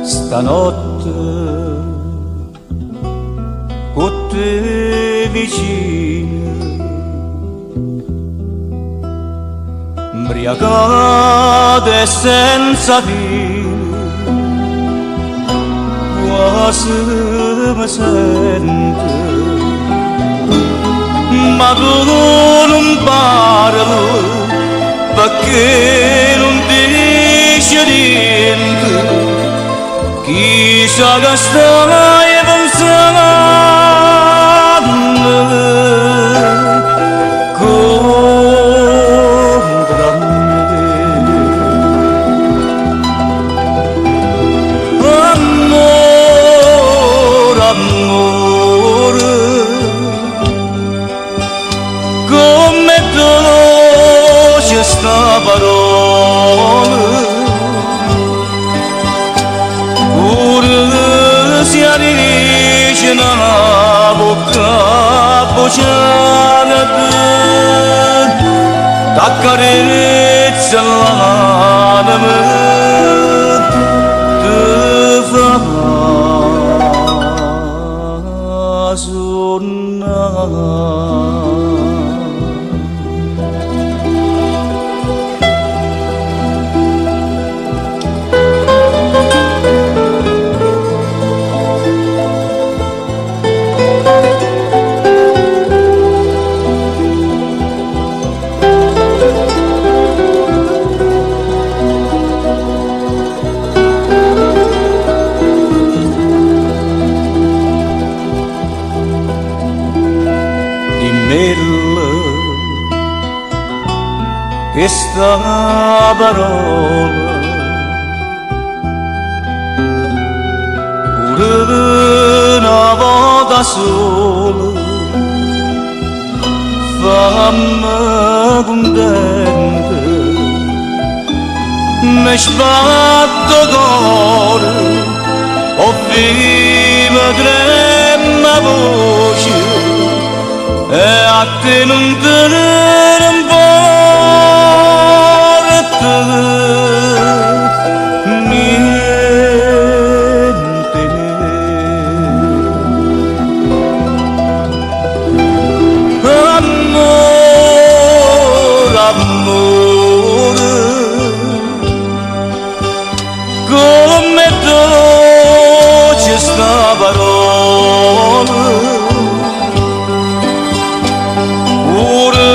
Stanotte con te vicino, imbriacate senza fine, quasi mi sente, ma tu non parli perché non dici niente. Chissà che stai pensando contro me. Amore, amore, come dolce sta parola. Si dice una bocca bocciata, t'accarezza l'anima, ti fa suonare. Questa parola pure una volta sola fammi contenta, mi sbatto cuore, ho viva trema voce e a te non te ne niente. Amore, amore, come dolce sta parola, pure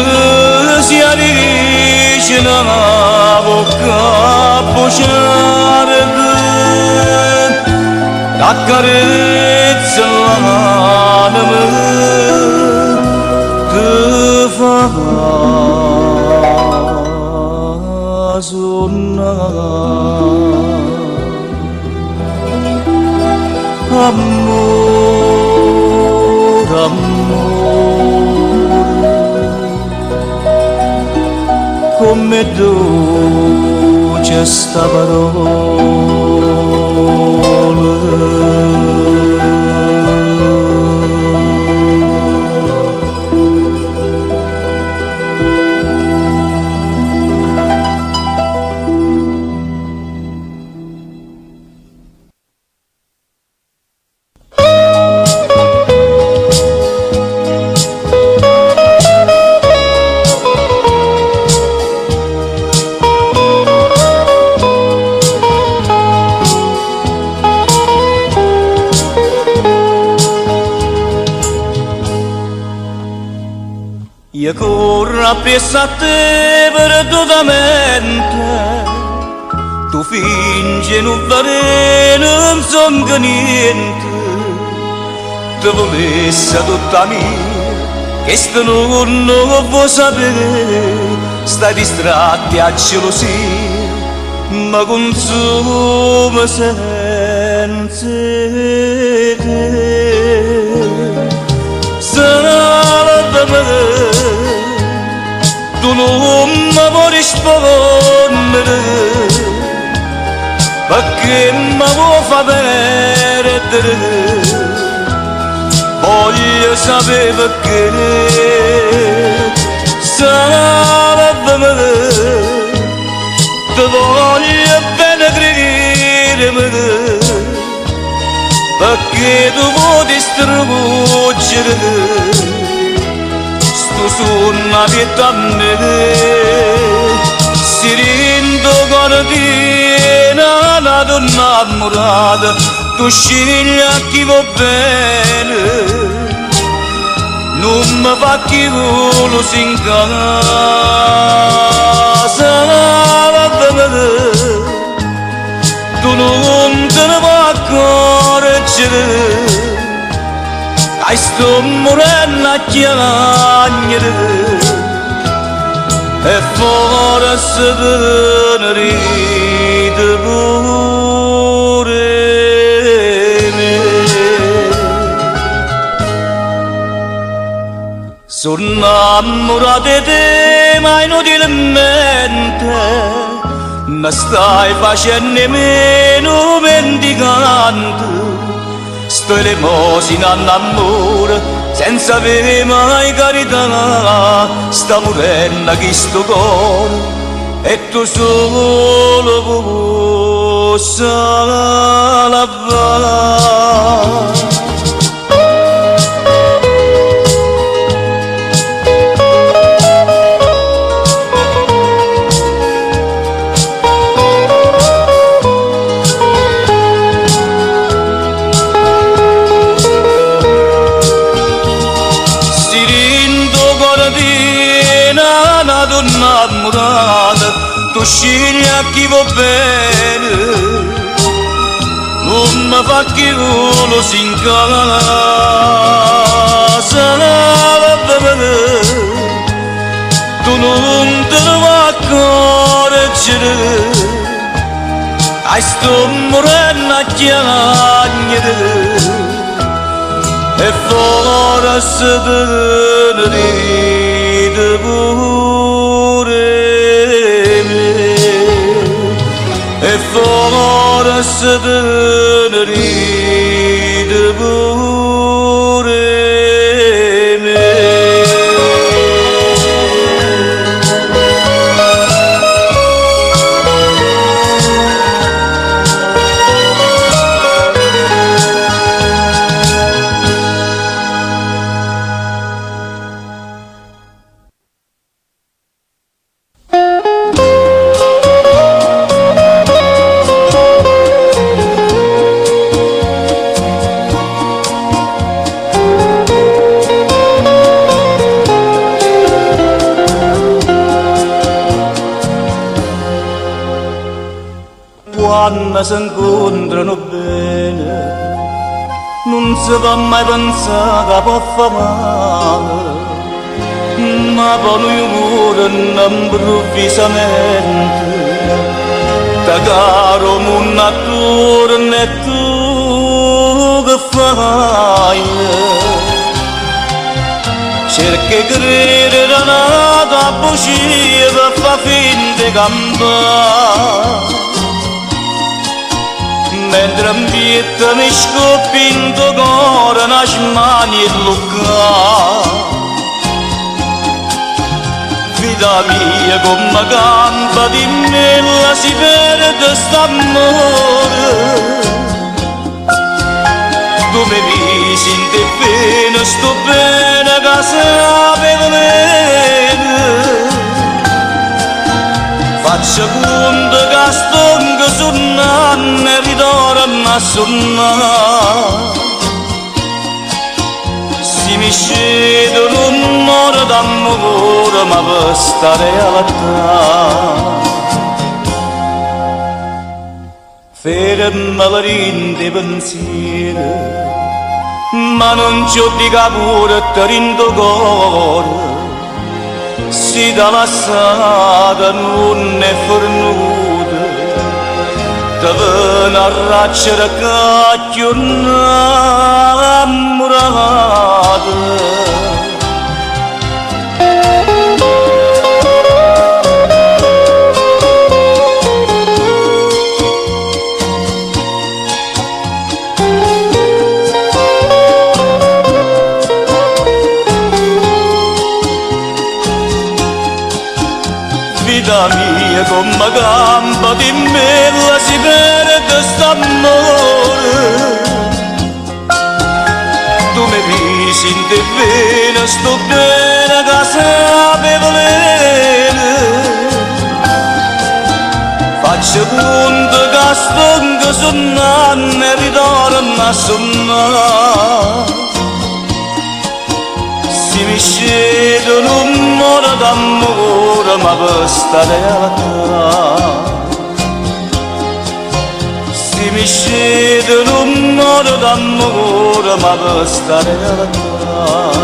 si dice una bocca bocciata, t'accarezza l'anima, ti fa suonare. Amore, amore, come dolce sta parola. Io corro appresso a te perdutamente, tu fingi non valere non son che niente ti promessa tutta mia che sto non vuoi sapere stai distratti a gelosia ma consuma senza te salvami tu non mi vuoi rispondere perché mi vuoi far perdere voglio sapere perché salvami ti voglio bene credere perché tu vuoi distruggere sto suona vita a me si rendo guardina una donna innamorata tu scegli a chi va bene non mi fa chi vuole si in casa tu non te ne vuoi accorgere ai sto morendo a chiamare e forse te ne ride pure me sono innamorato di te ma inutilmente mi stai facendo meno mendicante sto elemosina all'amore senza avere mai carità sta morendo chi sto cuore e tu solo puoi salvare innamorata tu scegli a chi va bene non mi fa chi vuole si in casa tu non te ne vuoi accorgere ai sto morendo a chiamare e forse te ne ride pure me e forse te ne ride pure me quando si incontrano bene non si può mai pensare che può fare male ma poi noi muoiono improvvisamente da caro mondo attorno e tu che fai cerchi di credere a una bugia per far finta di campare mentre in vita mi scoppi in tuo cuore una smania e lucca vita mia come campa di mela si perde st'amore tu mi visi in te bene sto bene che sapevamo faccia conto che stongo suonando e ritorno a suonare si mi scende un amore d'amore ma per stare alla fermala rinde pensiero, ma non c'ho di capure rindo cuore, si da passata non è fornuta, te viene a raccia da cacchio innamorata. Vita mia come gamba di mela si perde st'amore. Tu mi pisi in te vena, sto bene che sapevole. Faccio conto che sto che sonnando e ritorno a sonnare. Si mi scende un modo d'amore ma questa realtà. Si mi scende un modo d'amore ma questa realtà.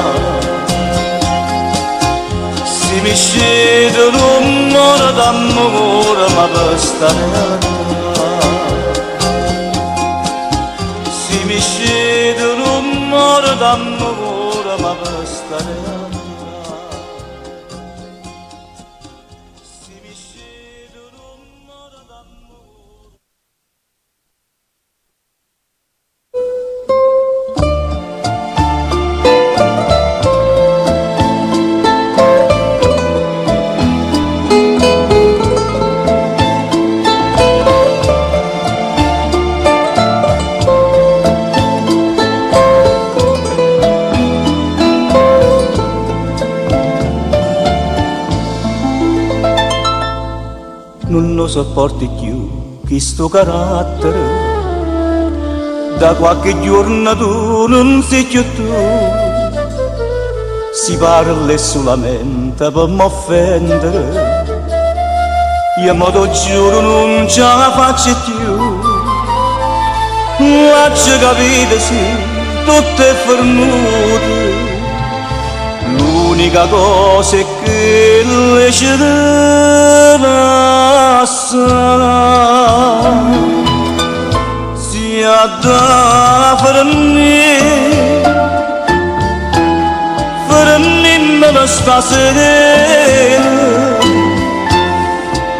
Si mi scende un modo d'amore ma questa realtà. Si mi scende un modo d'amore ma questa realtà. Si mi scende un modo d'amore. Non lo sopporti più questo carattere, da qualche giorno tu non sei più tu, si parla solamente per m'offendere, io modo giuro non ce la faccio più, faccio capire sì, tutte fornute. L'unica cosa è che lascia si ha da farmi la stasera,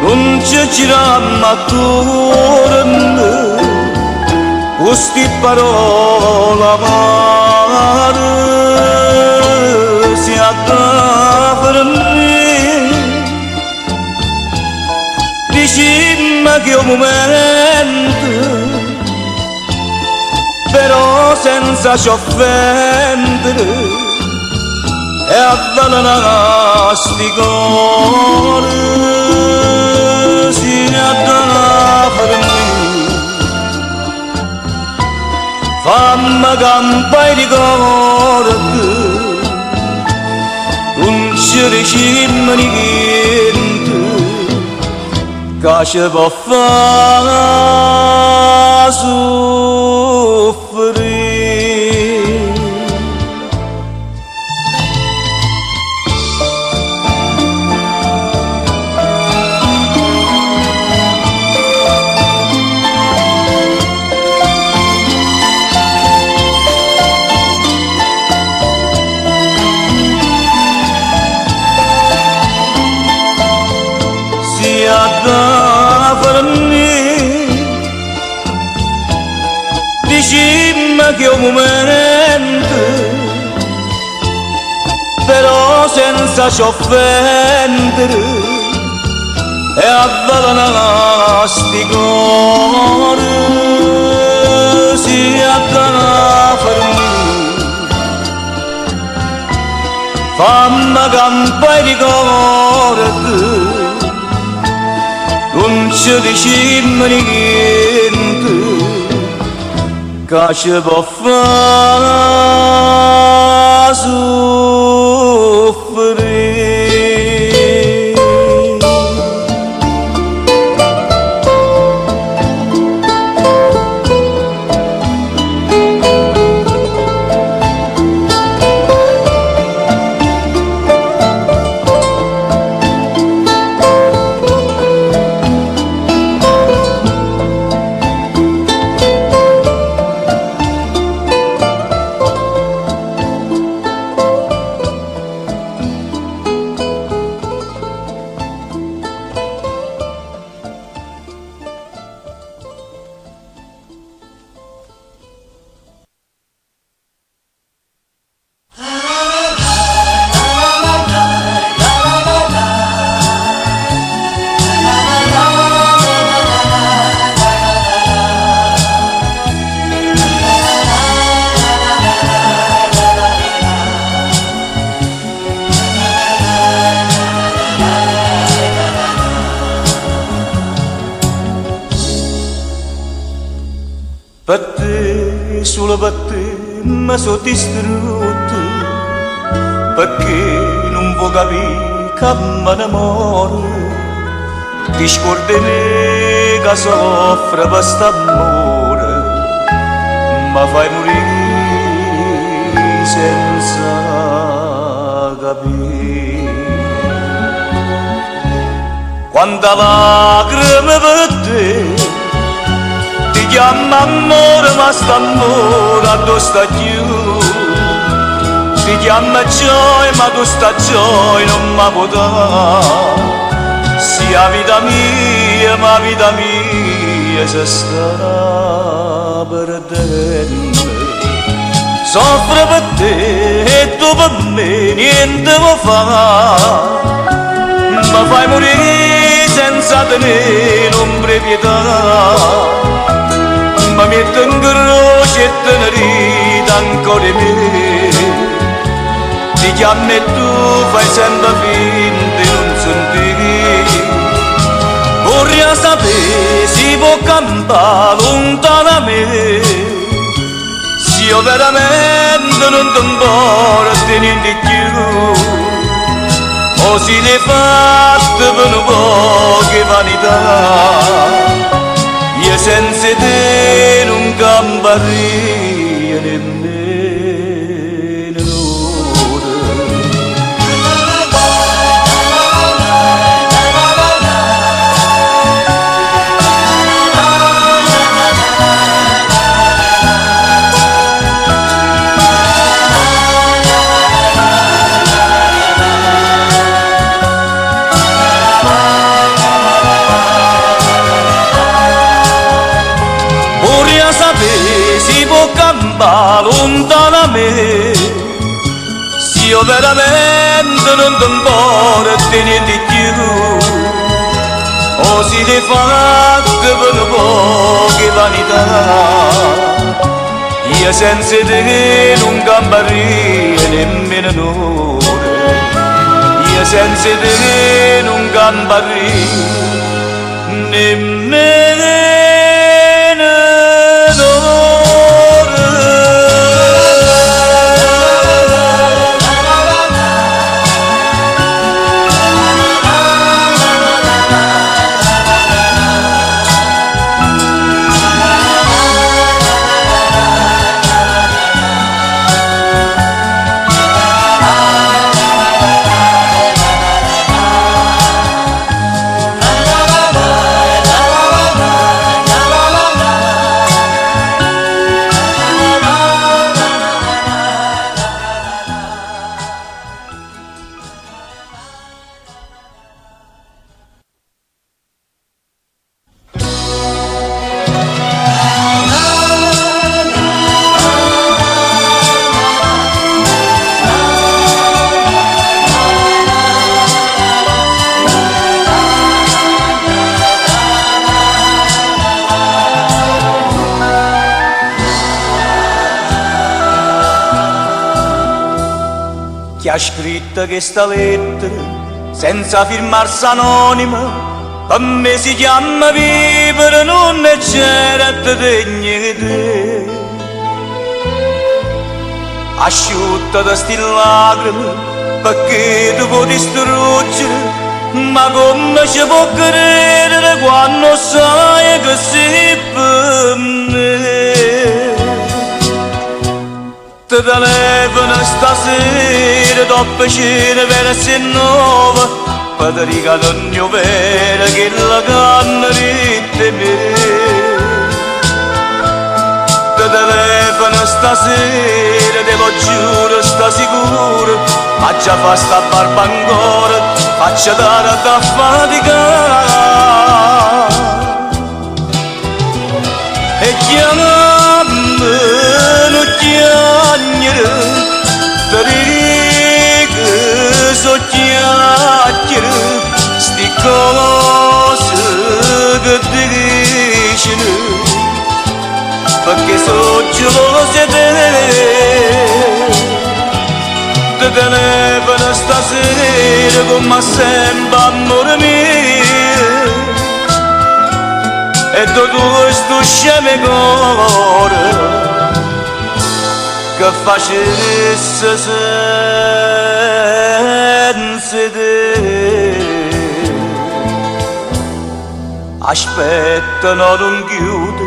non ci giriamo attorno, queste parole amare. Si da farmi, dicimmi che è un momento, però senza ci offendere, e avvelenare sti cuore. Si da farmi, fammi campare di ricordi, non ci ricimmo niente che ci può far soffrire. Da farmi, dicimmi che è un momento, però senza ci offendere, e avvelenare sti cuore. Si da farmi, fammi campare di ricordi, non ci dicimmo niente che ci può far soffrire. per te, solo per te, mi sono distrutto, perché non può capire che mi innamoro, ti scordi me che soffre per quest'amore, ma fai morire senza capire. Quanta lacrime per te, ti chiama amore ma st'amore addosso sta giù. Ti chiama gioia ma questa gioia non mi può dare. Sia vita mia ma vita mia si sta perdendo. Soffro per te e tu per me niente può fare. Ma fai morire senza tenere l'ombra e pietà. Ma metto in croce e te ne ridi ancora di me. Ti chiami e tu fai sempre finta di non sentire. Vorrei sapere si può campare lontano da me, se io veramente non ti importa niente più, o si ne fatte per un po' che vanità. Io senza te non camparei nemmeno l'ora. Si può campare lontano da me, se io veramente non ti importa niente più, o si ne fatte per un po' che vanità. Io senza te non camparei nemmeno un'ora. Io senza te non camparei nemmeno. Chi ha scritto questa lettera senza firmarsi anonima, per me si chiama vivere, non c'era degno di te. Asciutta da sti lacrime perché tu puoi distruggere, ma come ci può credere quando sai che sei per me? Ti telefono stasera dopo cena verso 9 per ti regalare il mio vero che la canna di me. Ti telefono stasera, te lo giuro, sta sicuro, ma già fa sta barba ancora, faccia dare da faticare. E chiamami, non chiagnere, ti dico so chiacchiere, sti cose che ti dicono, perché so gelose di te. Ti telefono stasera come sempre amore mio, e tu sto sceme cuore che facesse senza te. Aspetta, no, non chiude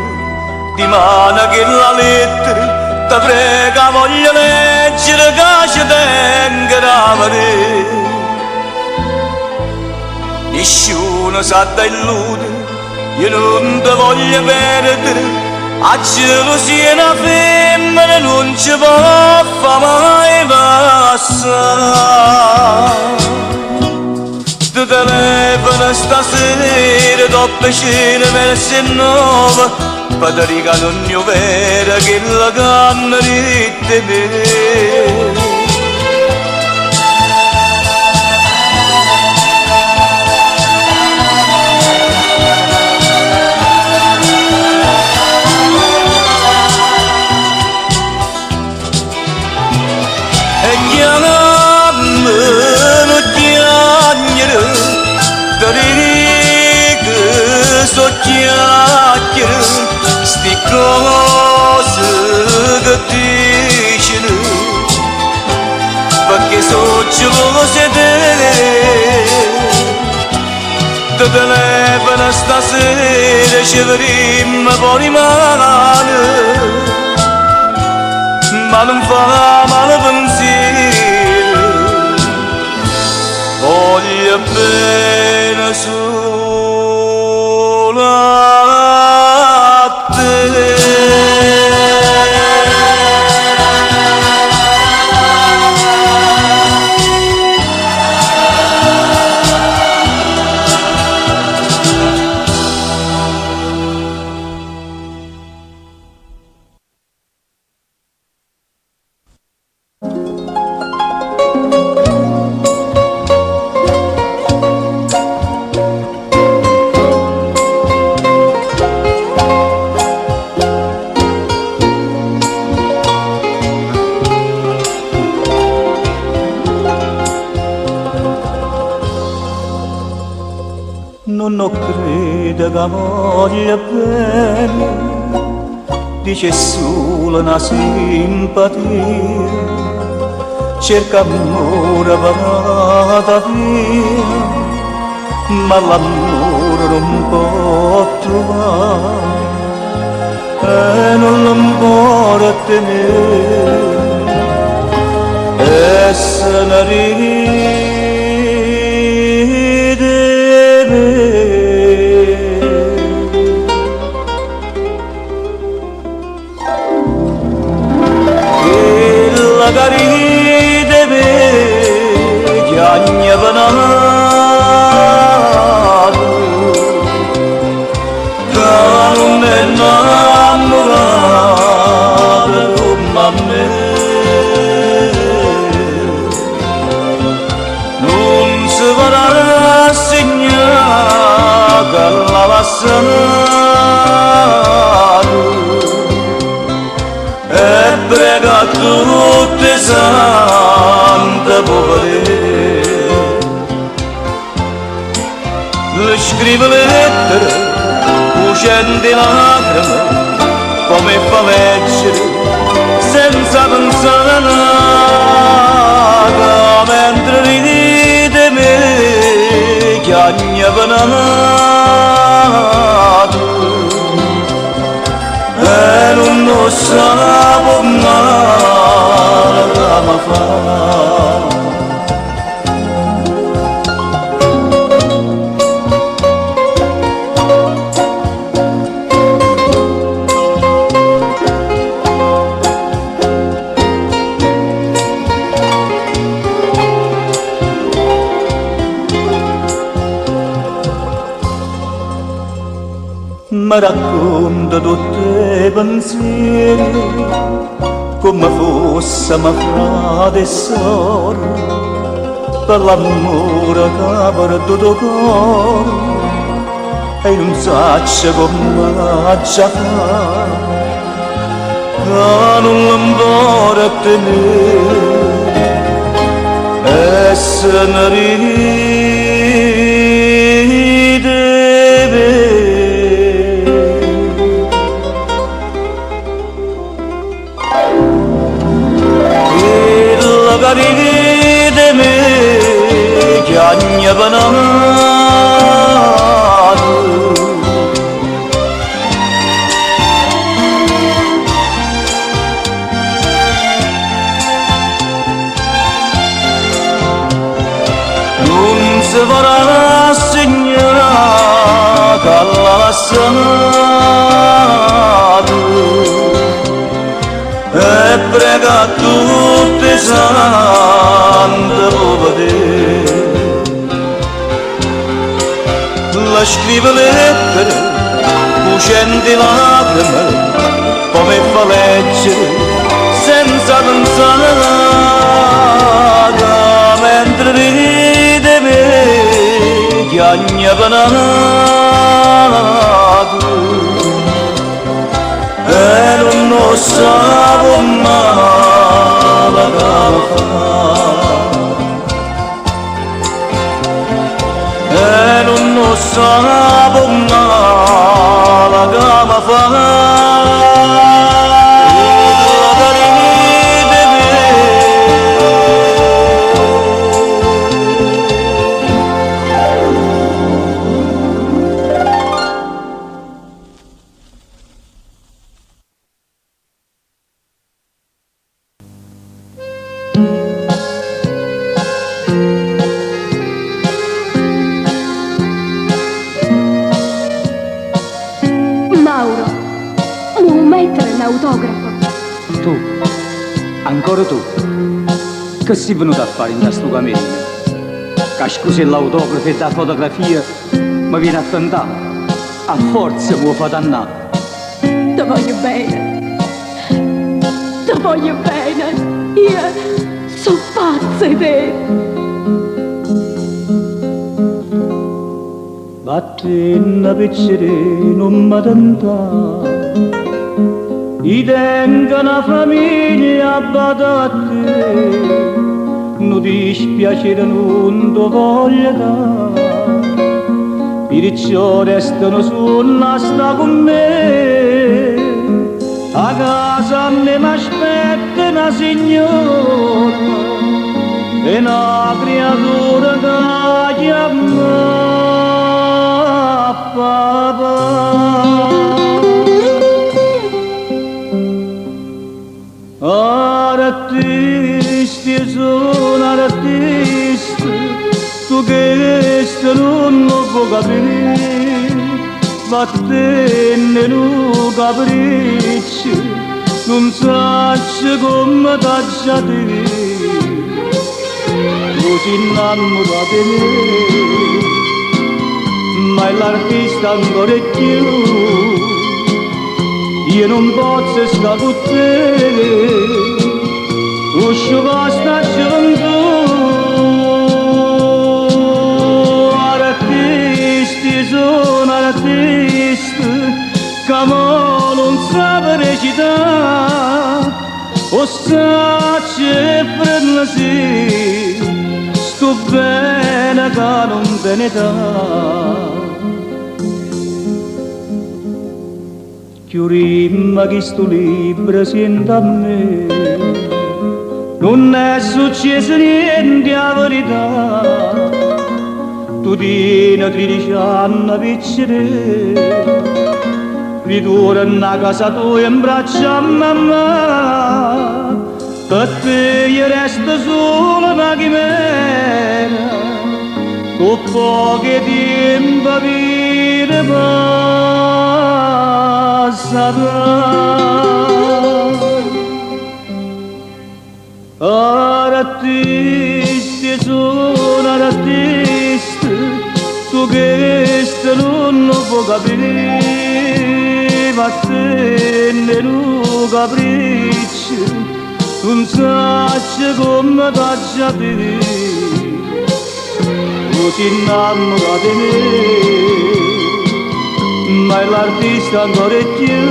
di mano che la lettera ti prega, voglio leggere che ci tengo da vedere. Nessuno sa da illudere, io non ti voglio perdere, a gelosia una femmina non ci può far mai passare. Ti telefono stasera, dopo cena verso 9, per ti regalare un mio vero che la canna di te. Chiacchiere, sti cose che dicono, perché sono gelose te. Ti telefono stasera, ci vedremo fuori male, ma non fa male pensiero, voglio bene solo a te. Non credo che voglia bene, dice solo una simpatia, cerca amore parata via, ma l'amore non può trovare e non lo può tenere, e se ne ride. La caride me chiagna venato, che non è innamorata come a me. Non si farà rassegnare che la passano e prega tutte sante povere. Le scrive lettere, uscendo lacrime, come fa leggere, senza pensare a nada, mentre ride me, chiagna venato, e non lo sapevo mai come fare. Mi racconta tutti i pensieri come fosse mio frate e sorella, per l'amore che ha perduto cuore e non sa come già fare, che non l'importa tenere e se ne ride. passato e prega tutte sante per te. La scrive lettere, cucenti lacrime, come fa leggere senza pensare, mentre ride me chiagna panato e non sapevo mai come fa, e non sapevo mai come fa. Mauro, vuoi mettere l'autografo? Tu, ancora tu, che sei venuto a fare in questo cammino? Che scusi l'autografo e la fotografia mi viene a tentare, a forza mi fa dannare. Ti voglio bene, ti voglio bene, io sono pazza di te. Battenna piccere non mi tentare, i tengo una famiglia badate, non dispiacere non ti voglio dare, perciò restano sulla sta con me, a casa a me mi aspetta una signora e una creatura che chiama papà. Artisti sono artisti, tu che non lo puoi capire, vattene un capriccio, non sai come t'aggiate, così innamorata di me. Ma l'artista ancora più, io non posso stare con te, uscio questa gioventù. Artisti sono artisti, che non sa recitare, o sa c'è prendersi, sto bene che non te ne dà. Chiurimma che sto libro sento a me, non è successo niente a verità, tu tieni 13 anni piccere, ritorna a casa tua in braccio a mamma, per te io resto solo una chimera, con pochi tempo vita passerà. Artisti sono artisti, tu che non lo puoi capire, vattene un capriccio, non sai come t'aggiate, così innamorata di me. Ma l'artista ancora più,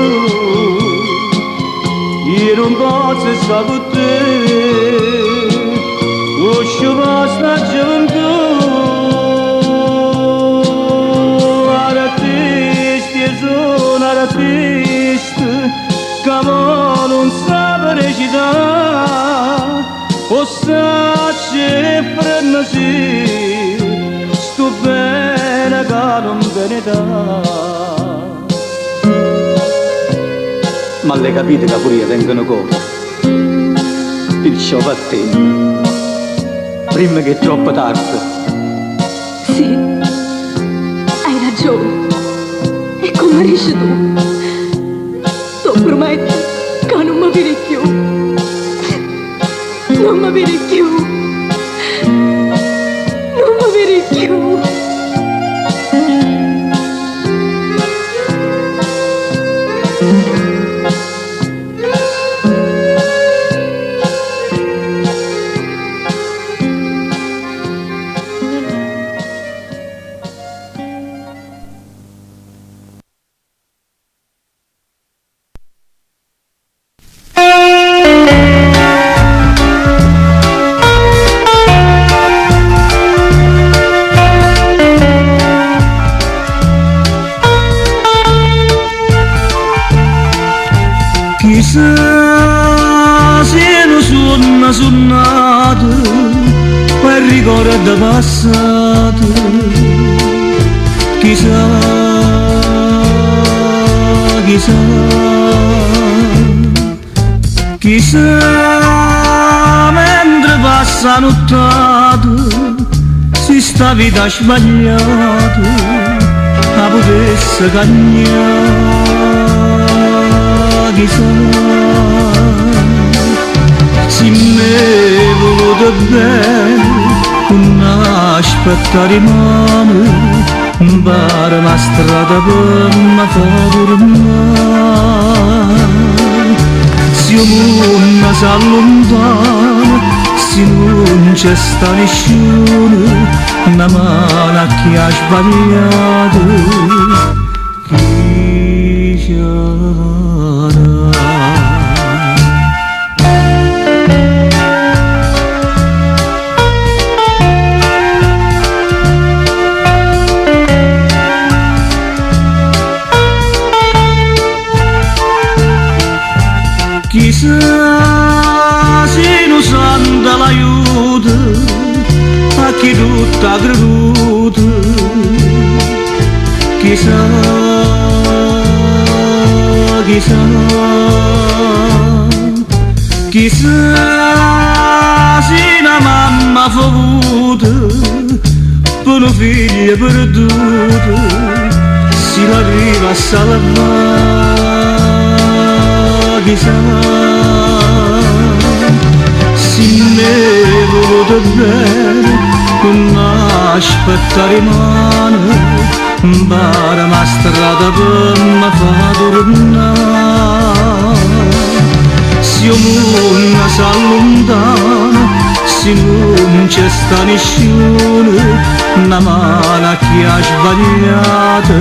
io non posso stare con te, uscio questa gioventù. Artisti sono artisti, che non sa recitare, o sa c'è prendersi, sto bene che non ve ne dà. Ma le capite che pure io vengono come? Perciò per te, prima che è troppo tardi. Sì, hai ragione. E come sparisci tu. Ti prometto che non mi vedi più. Non mi vedi più. Non mi vedi più. Chissà se non suona suonato quel ricordo passato. Chissà, chissà, chissà mentre passa nottato si sta vita sbagliata la potesse cagnare. Chissà se mi voluto bene non aspettare mano impara la strada per me fa tornare. Se il mondo si allontana, se non c'è sta nessuno una mano che ha sbagliato. Chissà se non santa l'aiuto a chi tutta creduto. Chissà, chissà, chissà se una mamma fa avuta per un figlio perduto si l'arriva a salvare. Chissà se mi voluto bene non aspettare mano impara la strada per me fa tornare. Se il mondo si allontana, se non c'è sta nessuno una mano che ha sbagliato.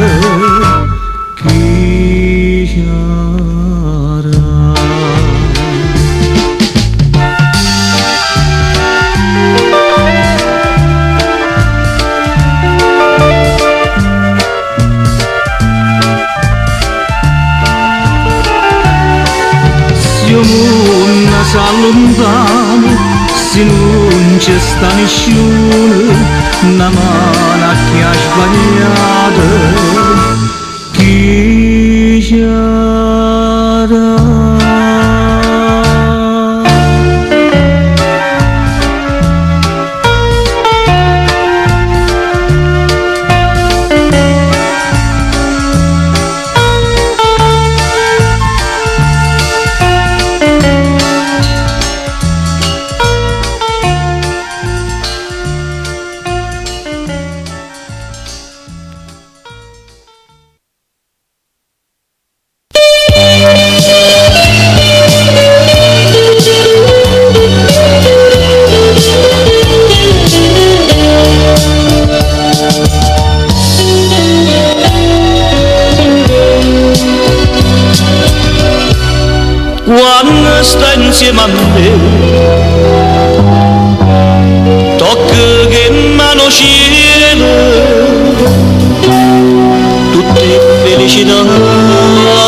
Se il mondo si allontana, se non c'è sta nessuno una mano che ha sbagliato. Chi sarà? Quando sta insieme a me tocca che mano cielo tutte felicità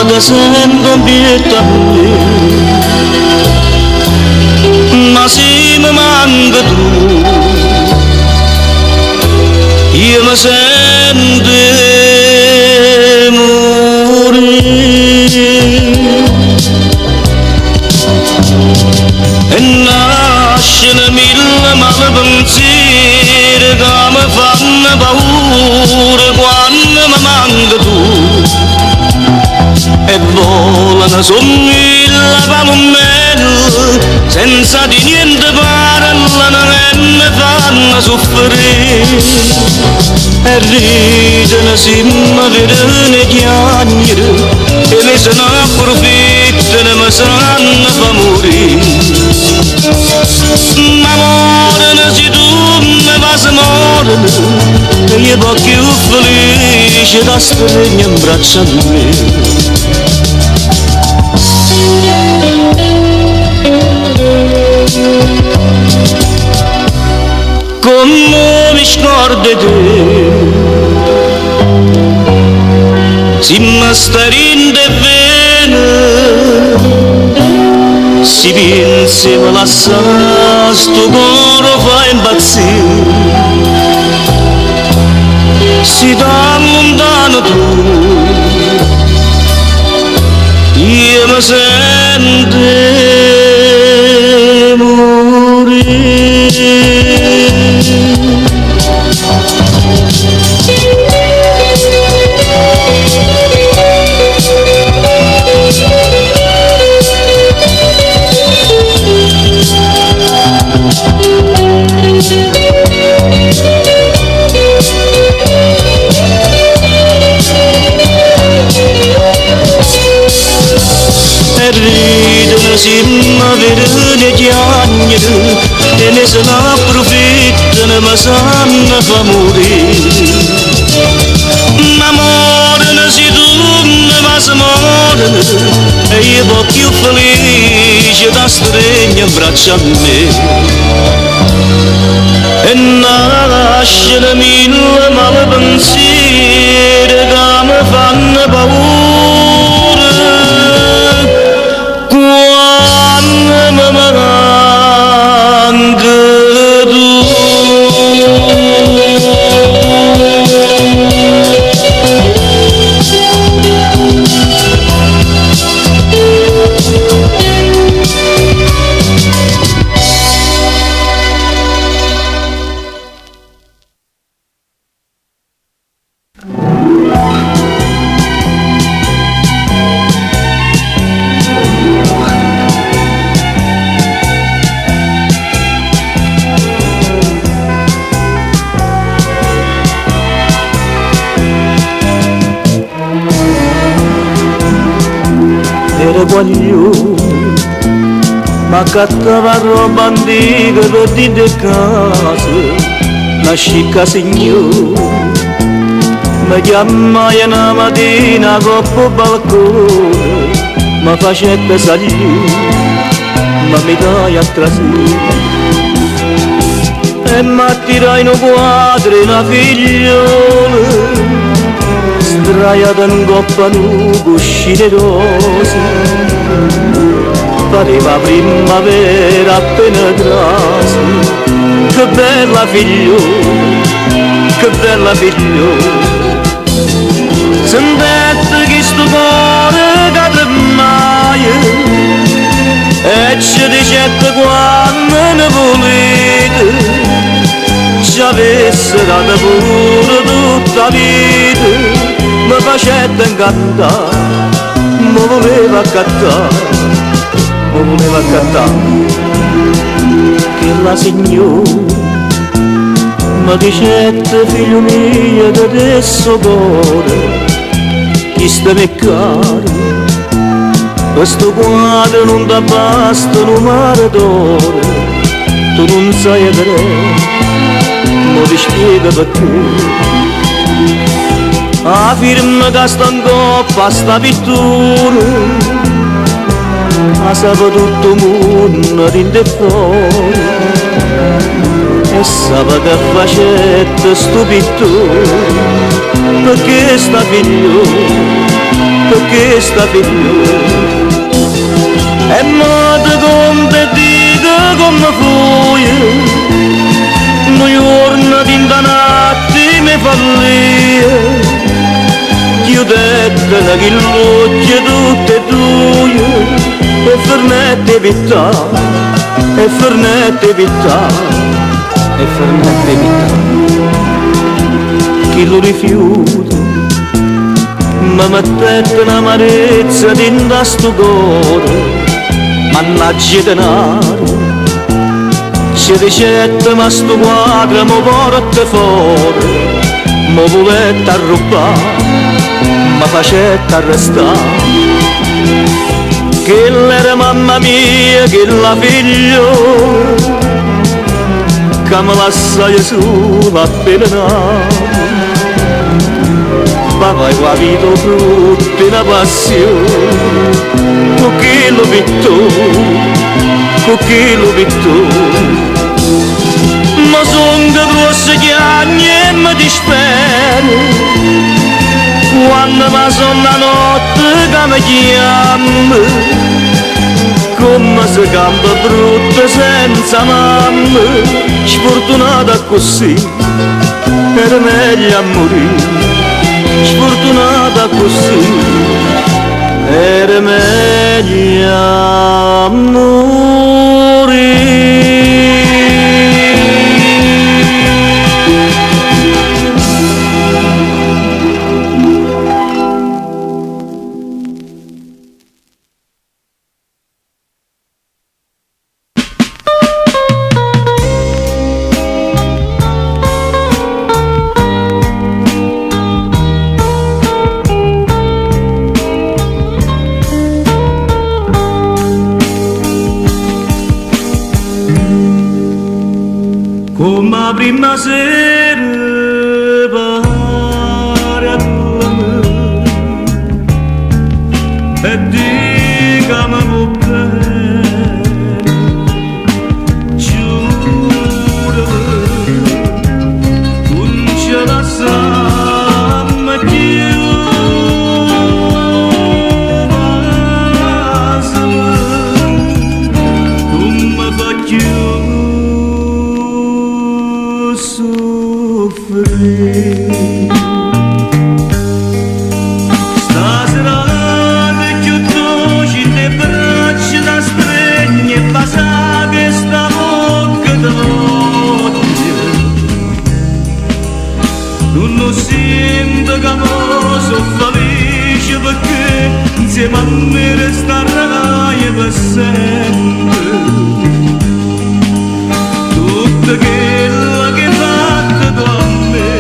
da sempre dietro a me. Ma se mi manca tu io mi sento e nascono mille malpensieri che mi fanno paura quando mi manca tu. e volano somiglia palommello senza di niente parlano e mi fanno soffrire e ridono se mi vedono chiagnere e mi se ne approfittano mi sanno fa morire ma morano se tu mi vas morano e io po' più felice da stringere in braccio a me. Come mi scordo te si mi starinde bene si pensi mi lascia sto coro fa impazzire si da lontano tu io mi sento morire. E ridono se mi vedono chiagnere e ne se ne approfittano ma sanno fa morire ma morano se tu mi vas morano e io po' più felice da stringere in braccio a me e nascono mille male pensieri che mi fanno paura quando mi manca tu. Era guaglione, ma cattava roba antica per dire casa, una scicca signora, mi chiamai una mattina coppo balcone, mi facette salire, ma mi dai a trasire, e mi attirai in un quadro una figliola, sdraiata in coppa nu cuscine rose pareva primavera appena trase che bella figliola sentette che sto cuore cade mai e ci dicette quando ne volete ci avesse dato pure tutta vita mi facette incantare, mi voleva accattare, che la signora mi dicette figlio mio che adesso cuore, chi sta me caro, questo quadro non ti basta un mare d'oro, tu non sai vedere, mi ti spiego perché. A firma che sta in coppa sta pittura a sapeva tutto il mondo dentro e fuori e sapeva che facette sto pittore perché sta figlio e modo come dico come fui noi giorni di notte mi fallia chiudette la chilluccia tutte e due e Fernette vita chi lo rifiuta mi mettette un'amarezza dinda sto cuore, mannaggia denaro. Si dicette ma sto quadro mi porta fuori, mi volette arrubare, mi facette arrestare. Che era mamma mia, che la figlio, che mi lasciai sola a pelenare. Papà aveva vita frutta una passione, con chi lo pittò, con chi lo pittò. Ma son che grosse chiagni e mi dispero, quando mi son la notte che mi chiama, come se campa brutta senza mamma, sfortunata così, era meglio a morire. Sfortunata così, era meglio a morire. Come la prima sera pare a dormire e dica mi può bene, giuro non ce la sanno più, ma se non mi fa più soffrire. Stasera ti chiudo in le braccia da stregni e basa che sta bocca da notte. Non lo sento che sono felice perché insieme a me resterai per sempre. Tutto quello che fatto a me,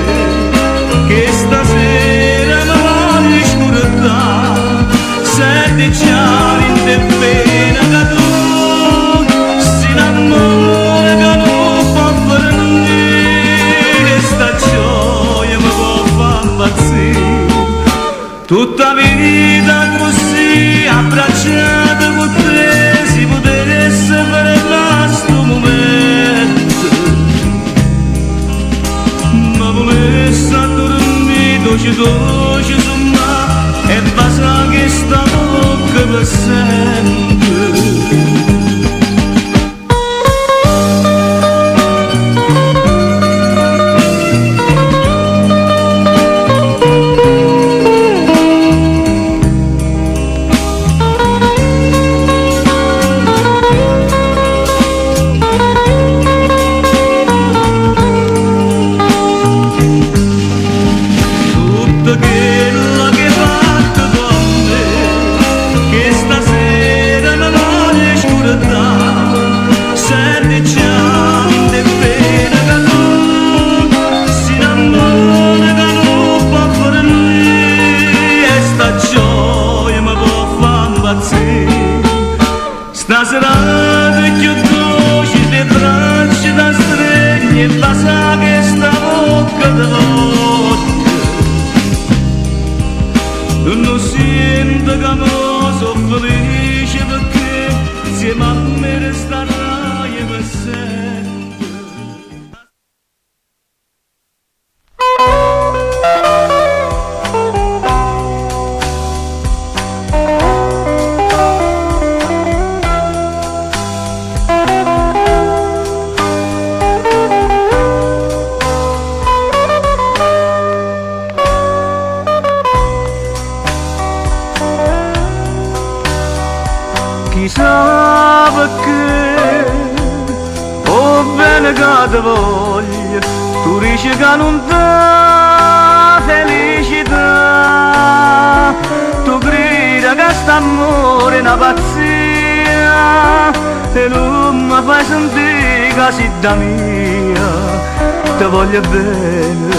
che stasera mi voglio scordare, senti già in te pena che tu si innamora che non fa per niente, sta gioia mi può far impazzire. Tutta vita così abbracciata con te si potesse fare questo momento, ma volesse dormire dolce su me e basta che sta bocca per sempre. Stasera ti chiudo in le braccia da stregni e basta che sta bocca da notte. Non lo sento che sono felice perché insieme a me resterai per sempre. Chissà perché, oh bene che ti voglio, tu dici che non dà felicità. verità. Tu grida che st'amore è una pazzia e non mi fai sentire che sei da mia. Ti voglio bene,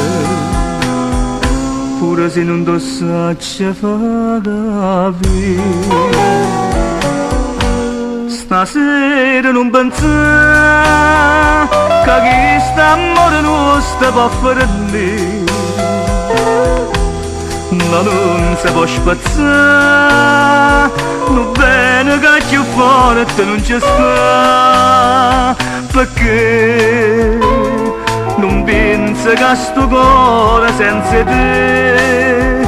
pure se non ti saccia fare via. Stasera non pensare che questo amore nostro può fallire, ma non si può spazzare, non bene che più forte non ci sta, perché non pensa che sto cuore senza te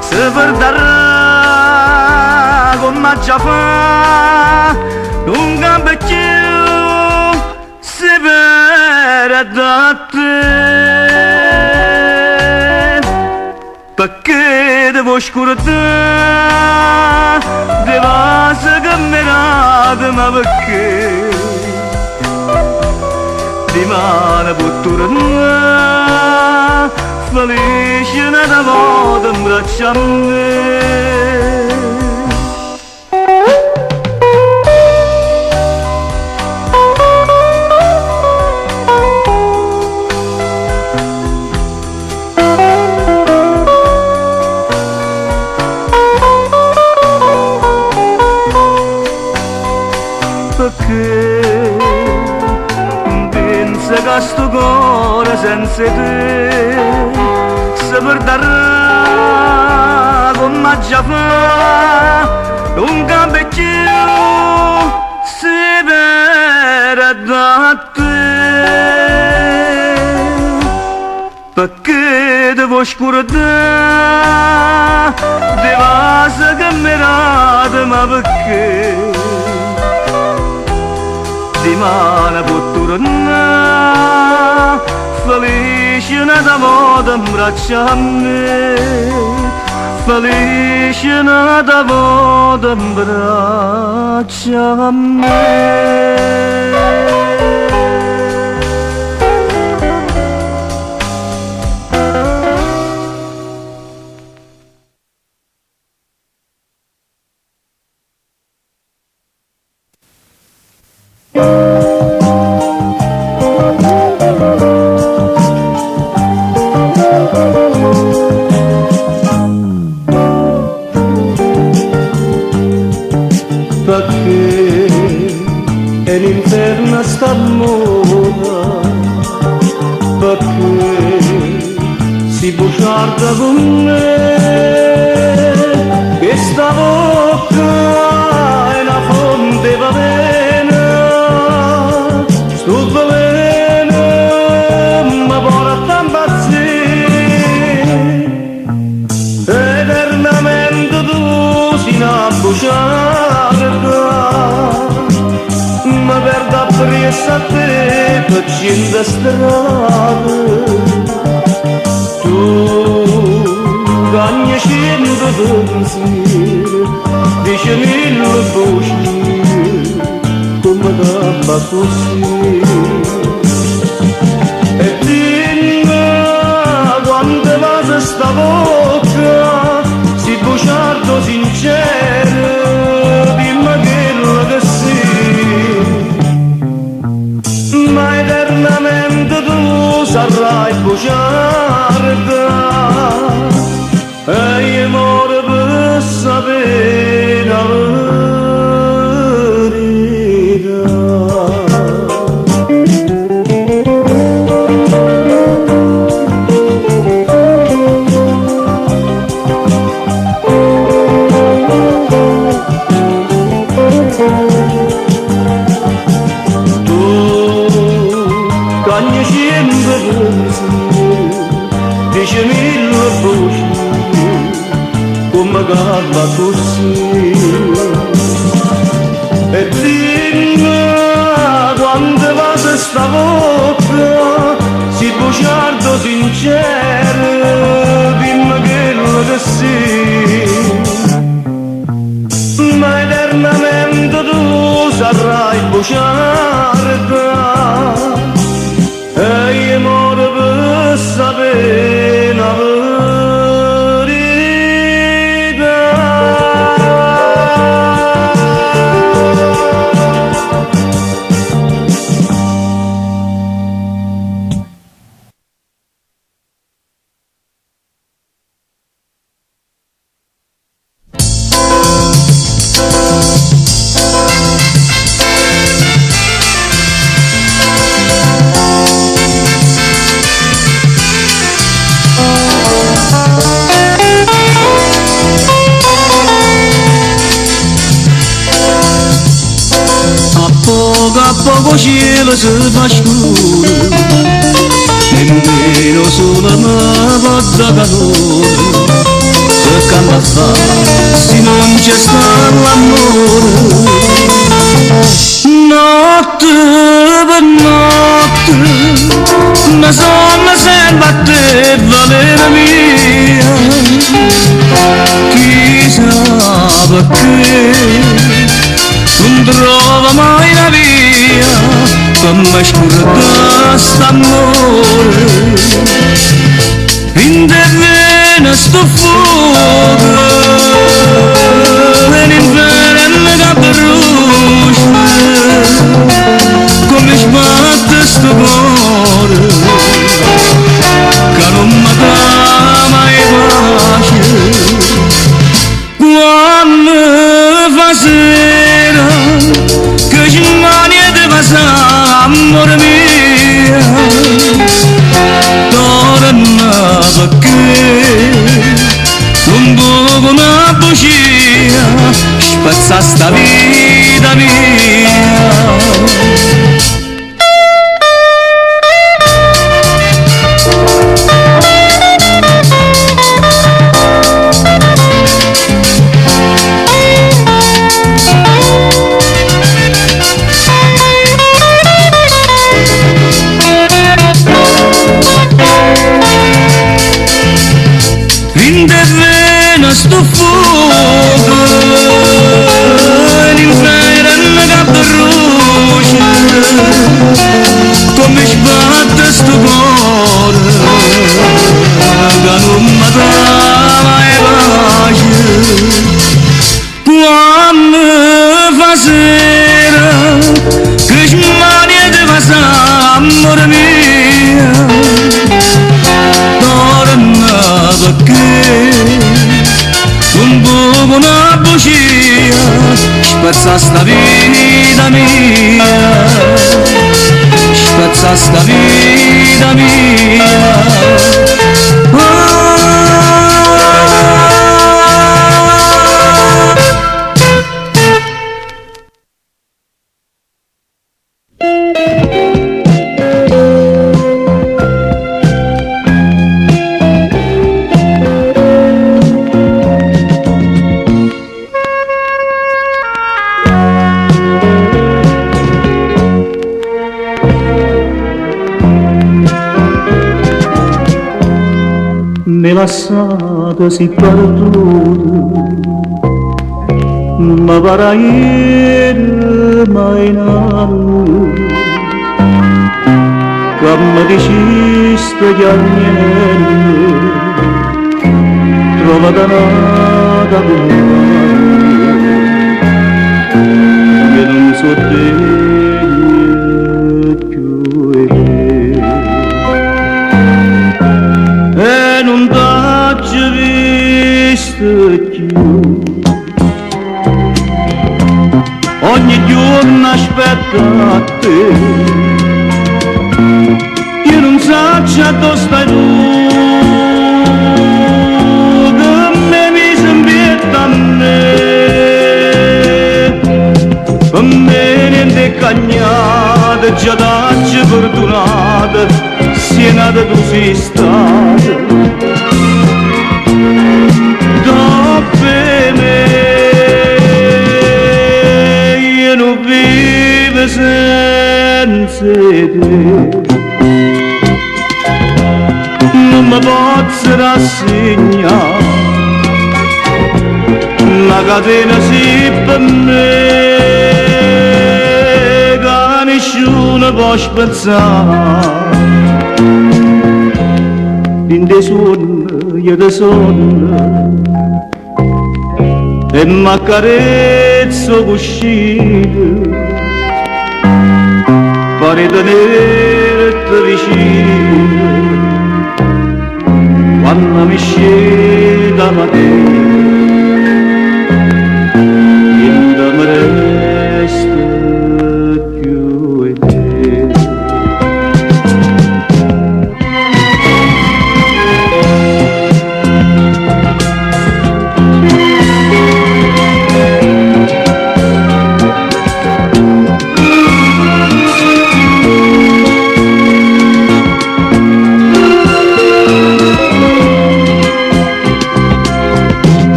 si perderà come già fa, non cambia più, si perde da te, perché devo scordare, devo camminare, ma perché di mano può tornare, felice nella moda in braccio a me. Perché pensa che sto cuore senza te si perderà come già fa, non cambia più, si perde da te, perché devo scordare, devo camminare, ma perché di mano può tornare, felice nella moda in braccio a me, felice nella moda in braccio a me. Perché è l'inferno st'amore, perché si bugiarda con me, questa bocca è una fonte velena, sto veleno mi porta a impazzire, eternamente tu sei una bugiarda, ma perdo appresso a te per cento strade, tu cagni cento pensieri, dici mille voci, come gamba così. E dimmi quante volte sta bocca si bugiardo sincero, dimmi quello che sì, ma eternamente tu sarai bugiarda, e io muore per sapere la verità. Cagni cento pensieri, dici mille voci, come gamba così. E dimmi quante volte sta bocca si bugiardo sincero, dimmi quello che sì, ma eternamente tu sarai bugiarda, e io muore per sapere la verità. a poco cielo si fa scuro, nemmeno solo una volta calore, se canta fa, se non c'è stato l'amore. Notte per notte, una sonno sempre a te, valere mia, chissà perché non trova mai la via per me scordare st'amore. In te vena sto fuoco e l'inferno che brucia, come sbatte sto cuore che non mi dà mai pace. Quando fa sera che ci mani di passa, amore mia, torna perché non può una bugia spezza sta vita mia. In te vena sto fuoco, l'inferno che brucia, come sbatte sto cuore, che non mi dà mai pace. Quando fa sera, che ci mani di passa, amore mia, torna perché non può una bugia spezza sta vita mia, spezza sta vita mia. Mi lasciate si perduto, ma para ieri mai nato, che mi diciste che niente, trovata nata con io non so degno più e non t'ho visto più. Ogni giorno aspetto a te, io non so dove stai tu, che mi sembra a me, per me niente cagnata, già t'ho fortunata, sia nata tu sei stata. Dopo me io non vivo senza te, non mi posso rassegnare, la catena si per me che nessuno può spezzare. In te sonno, io te sonno, e m'accarezzo cuscito, pare tenerti vicino, quando mi scende la mattina, niente mi resta più e te.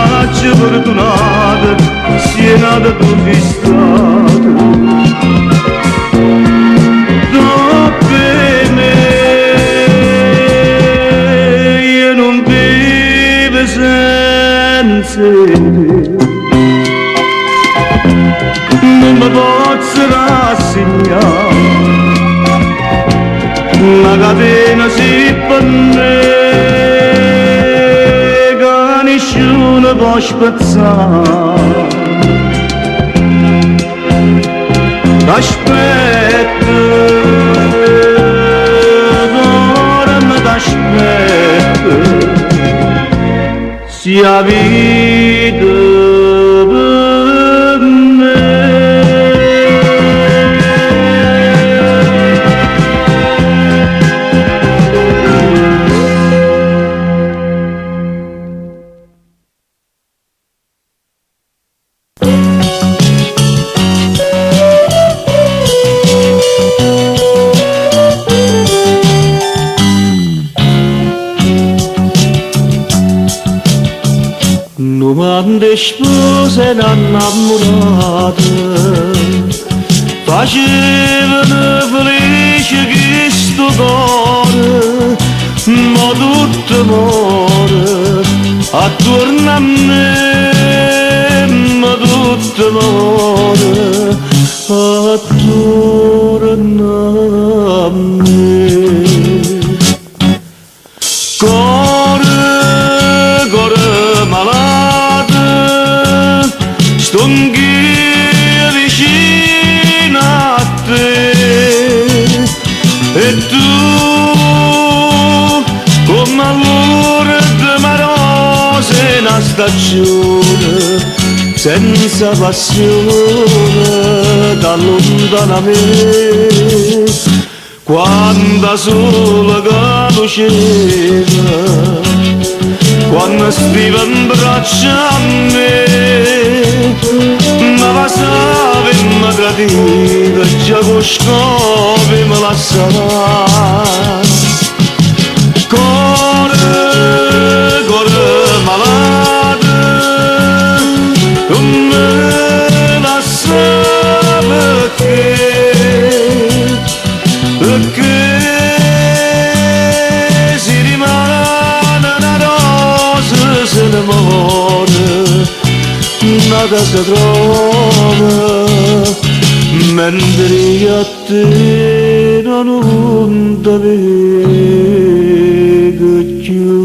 faccio fortunata, sia nata tu distrata. Per me, io non vivo senza te. Non mi posso rassegnare, la catena si pende, che nessuno può spezzare. T'aspetto, ora mi t'aspetto, sia vita per me. Quando spose innamorate facevano felice questo cuore, ma tutto muore attorno a me, ma tutto muore attorno a me. Cuore malato, sto anch'io vicino a te, e tu come allora di marose una stagione, senza passione t'allontana me. Quando sole che luceva, quando stiva in braccia a me, ma passava e mi tradiva, già con scopi mi lasciava. Cuore malato, non me lasciava perché si rimane una rosa se ne muore, nata si trova, mentre io a te non ti vedo più.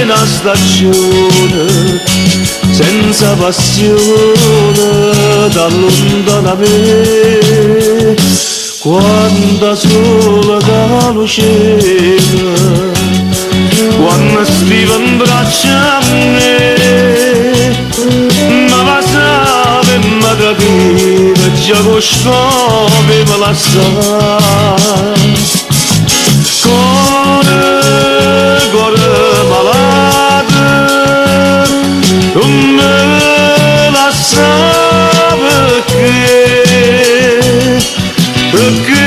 Una stagione senza passione t'allontana me. Quando sole che luceva, quando stiva in braccia a me, ma passava e mi tradiva, già con scopi mi lasciava. Cuore malato, non me lascia perché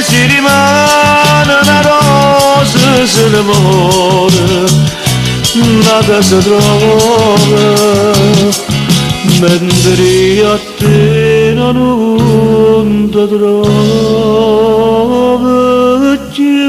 si rimane una rosa se ne muore, nata si trova, mentre io a te non ti trovo più.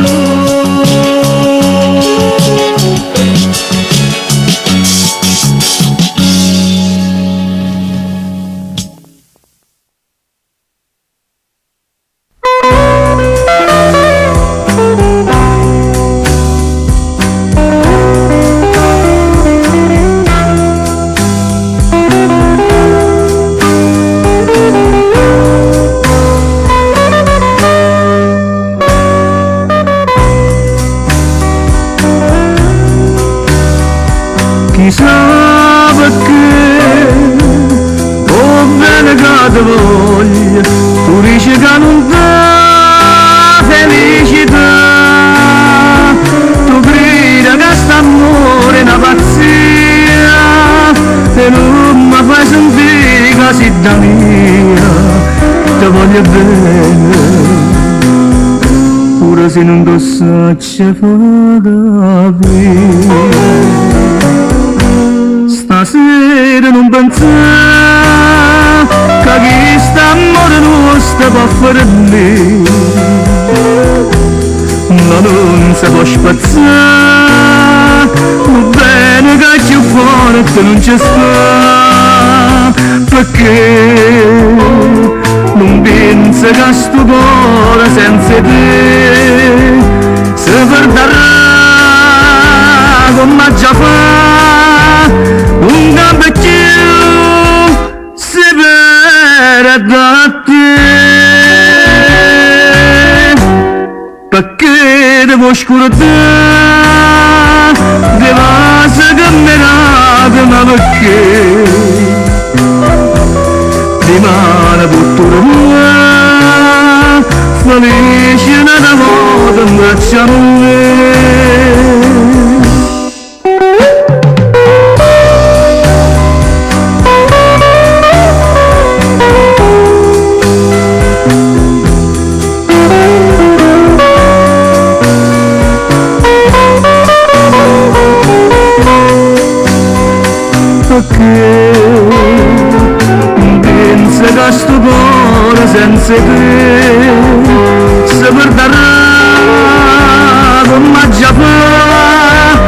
ora se non lo saccia fare stasera non pensare che questo amore nostro può fare me ma non si può spazzare bene che c'è fuori che non ci sta perché non pensa che sto cuore senza te si perderà come già fa un campeggiato si perde da te perché devo scordare devo camminare ma perché rimane cultura mia felice una volta abbracciamo me perché pensa che sto cuore senza te si perderà come già fa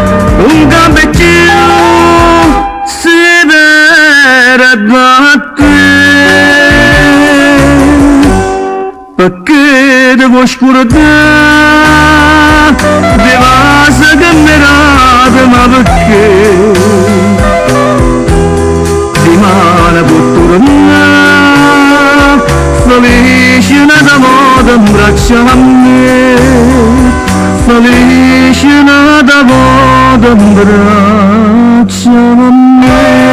un campeggiato si perde da te perché devo scordare devo camminare ma perché rimane cultura mia felice una volta abbraccia a me felice una volta abbraccia a me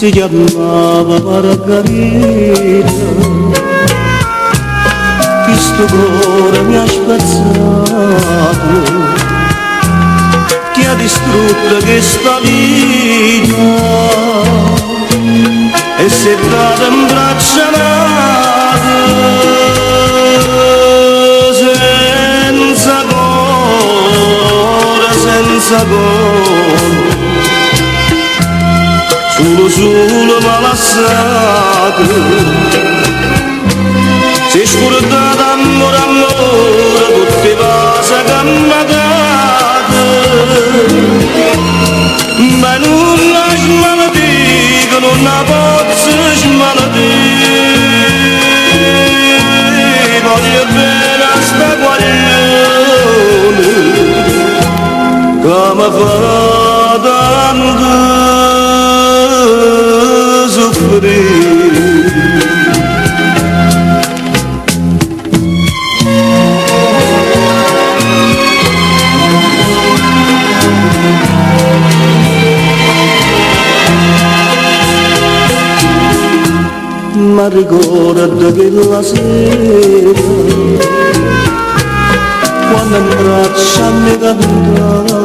si chiamava Margherita, questo cuore mi ha spezzato, che ha distrutto questa vita e si è data in braccia senza cuore, senza cuore. Solo ma lasciato si è scordata amore, amore tutte cose che m'ha dato ma non la smaledì non la posso smaledì voglio bene a sta guaglione che mi fa tanto ma ricorda quella sera quando in braccia mi capitava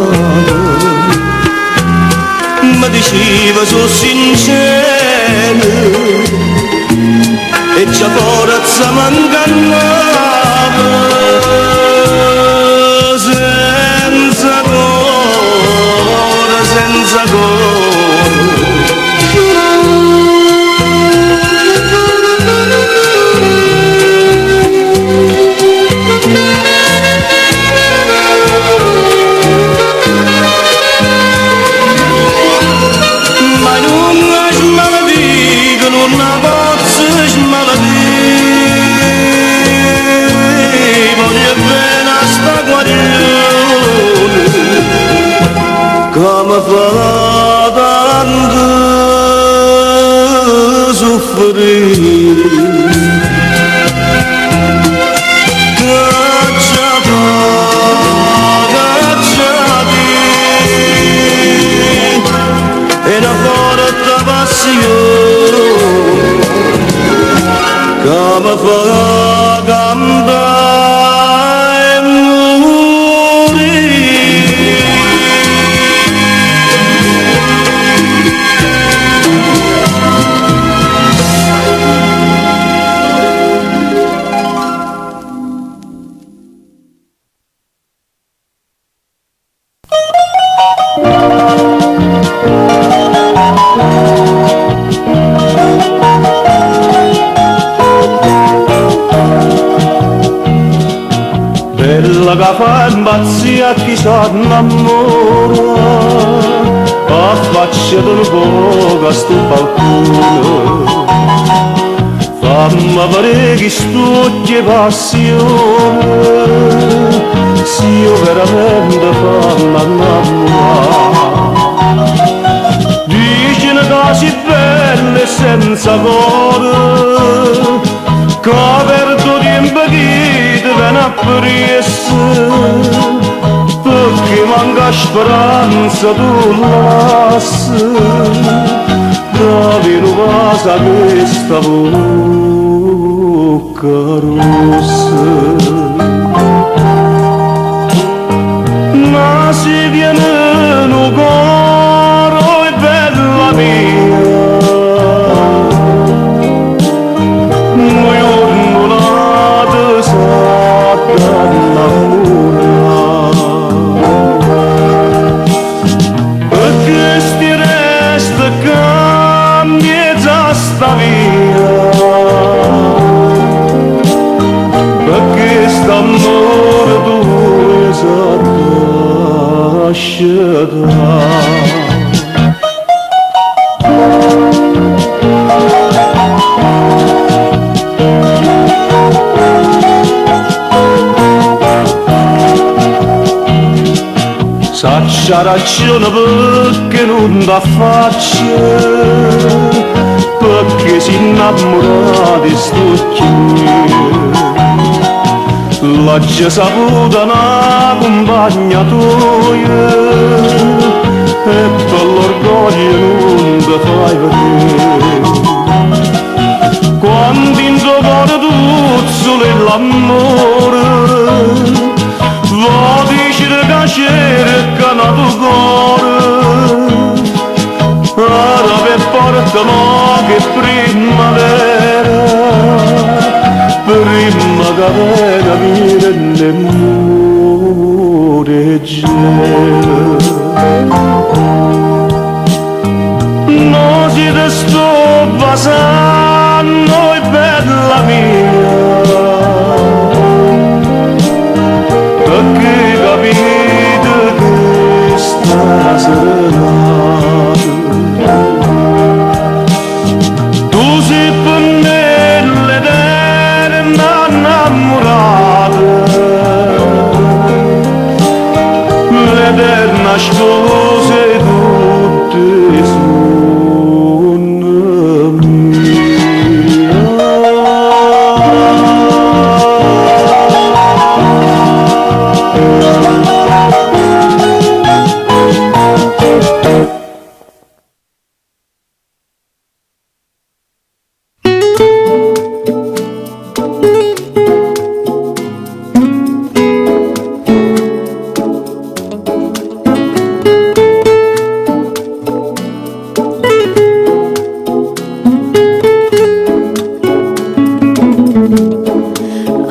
mi diceva sono sincero e già forza m'ingannava senza cuore, senza cuore. Come fa tanto soffrire cacciati e una porta passione che mi fa cantare e morire. Bella che fa impazzire a chi s'annamora, affacciati un po' a sto balcone, fammi vedere che stucchi passione, se io veramente fammi innamorare. Dicono che sei bella e senza cuore, che perdo tempo che ti viene appresso, perché manca speranza tu lassi, da vino passa questa bocca rossa. Ma si viene un coro e bella mia, perché sti resta cambia sta via, perché sta amore tu esatto lasciata. S'ha ragione perché non da faccia, perché si innamora di stucchi miei. L'ha già saputa una compagna tua e per l'orgoglio non ti fai vedere. Quando in tuo cuore tu l'amore, va dicere che cerca nato cuore, ora per portano che primavera, prima che venga mi rende amore gelo. Non si te sto basando e bella mia, perché capite che sta serenata tu sei per me l'eterna innamorata, l'eterna sposa e tutte sono mia.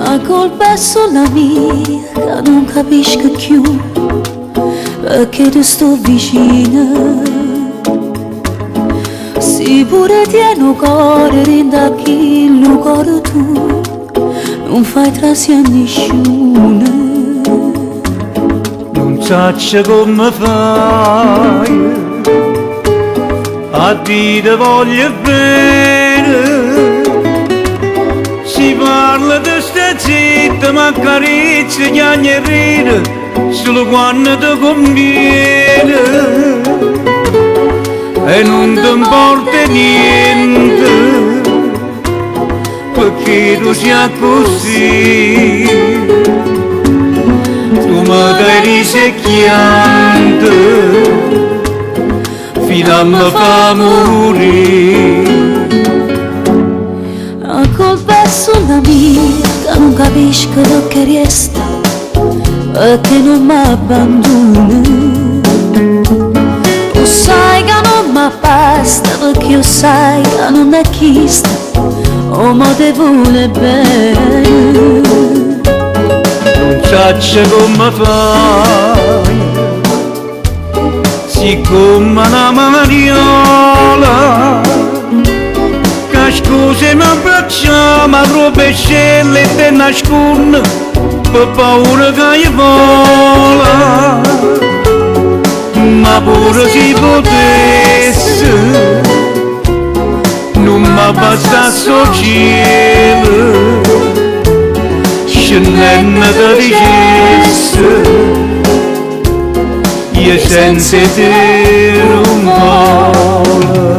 La colpa è solo mia, che non capisco più, perché ti sto vicina. Se pure tieni cuore, rinda chi lo cuore tu, non fai trasi a nessuno. Non saccia come fai a dire voglio bene, si parla di sta zitta ma carezza chiagna e ride solo quando ti conviene e non ti importa niente perché tu sia così, tu mi dai risecchiante fino a me fa morire. quello che resta perché non mi abbandoni. Tu sai che non mi basta perché io sai che non è chi sta o mo te vuole bene. Non saccia come fai, siccome una mariola, che scusi mi abbracciamo a rovescelle e te nasconde per paura che gli vola. Ma pure si potesse, non mi basta sto cielo, scendendo da dicesse, io senza te non vola.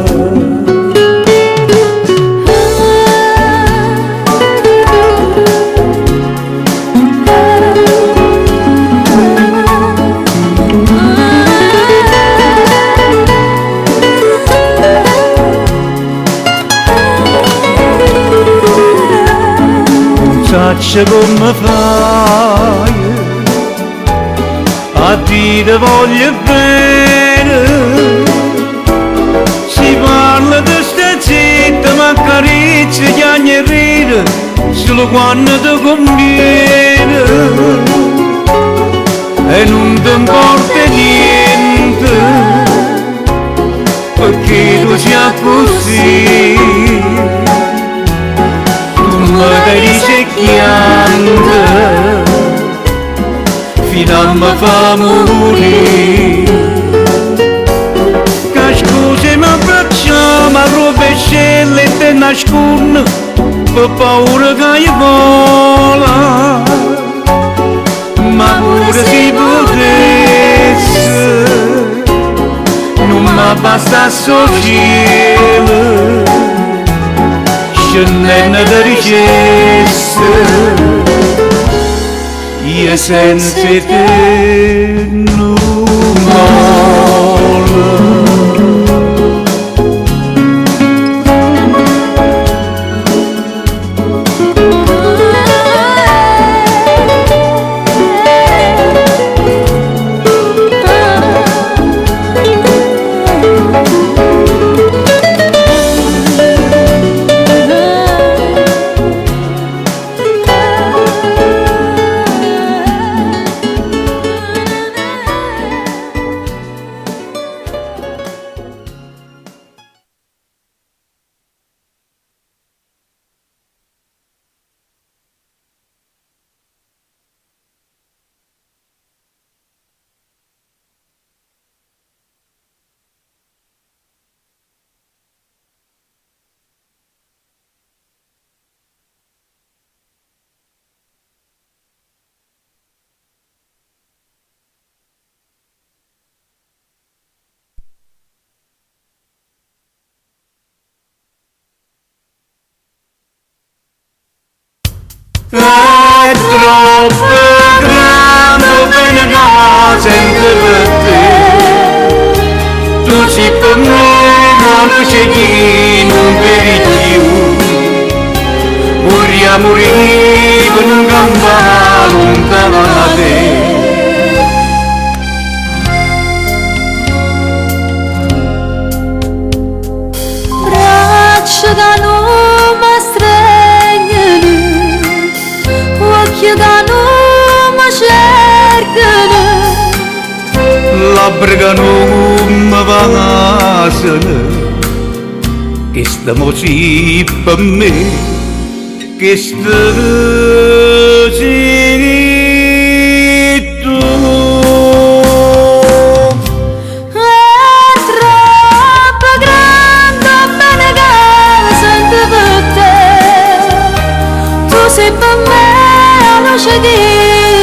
Saccia come fai a dire voglio bene, si parla di stazzetta ma carezza chiagna e ride solo quando ti conviene e non ti importa niente perché tu sia così. Magari secchiando fino a me fa morire. Che scusi mi abbracciamo a rovescelle e te nasconde per paura che gli vola. Ma pure si potesse, non mi basta sto cielo, scendendo da ricesse, io senza te non vola. È troppo grande bene che sento per te. Tu sei per me, non c'è chi non vedi più. Vorrei morire con un gamba lontano da te. Braccia da non mi strengono, occhi da non mi cercano, labbra che non mi passano, che stiamo sì per me, che stai tu. è troppo grande bene che sento per te. Tu sei per me la luce che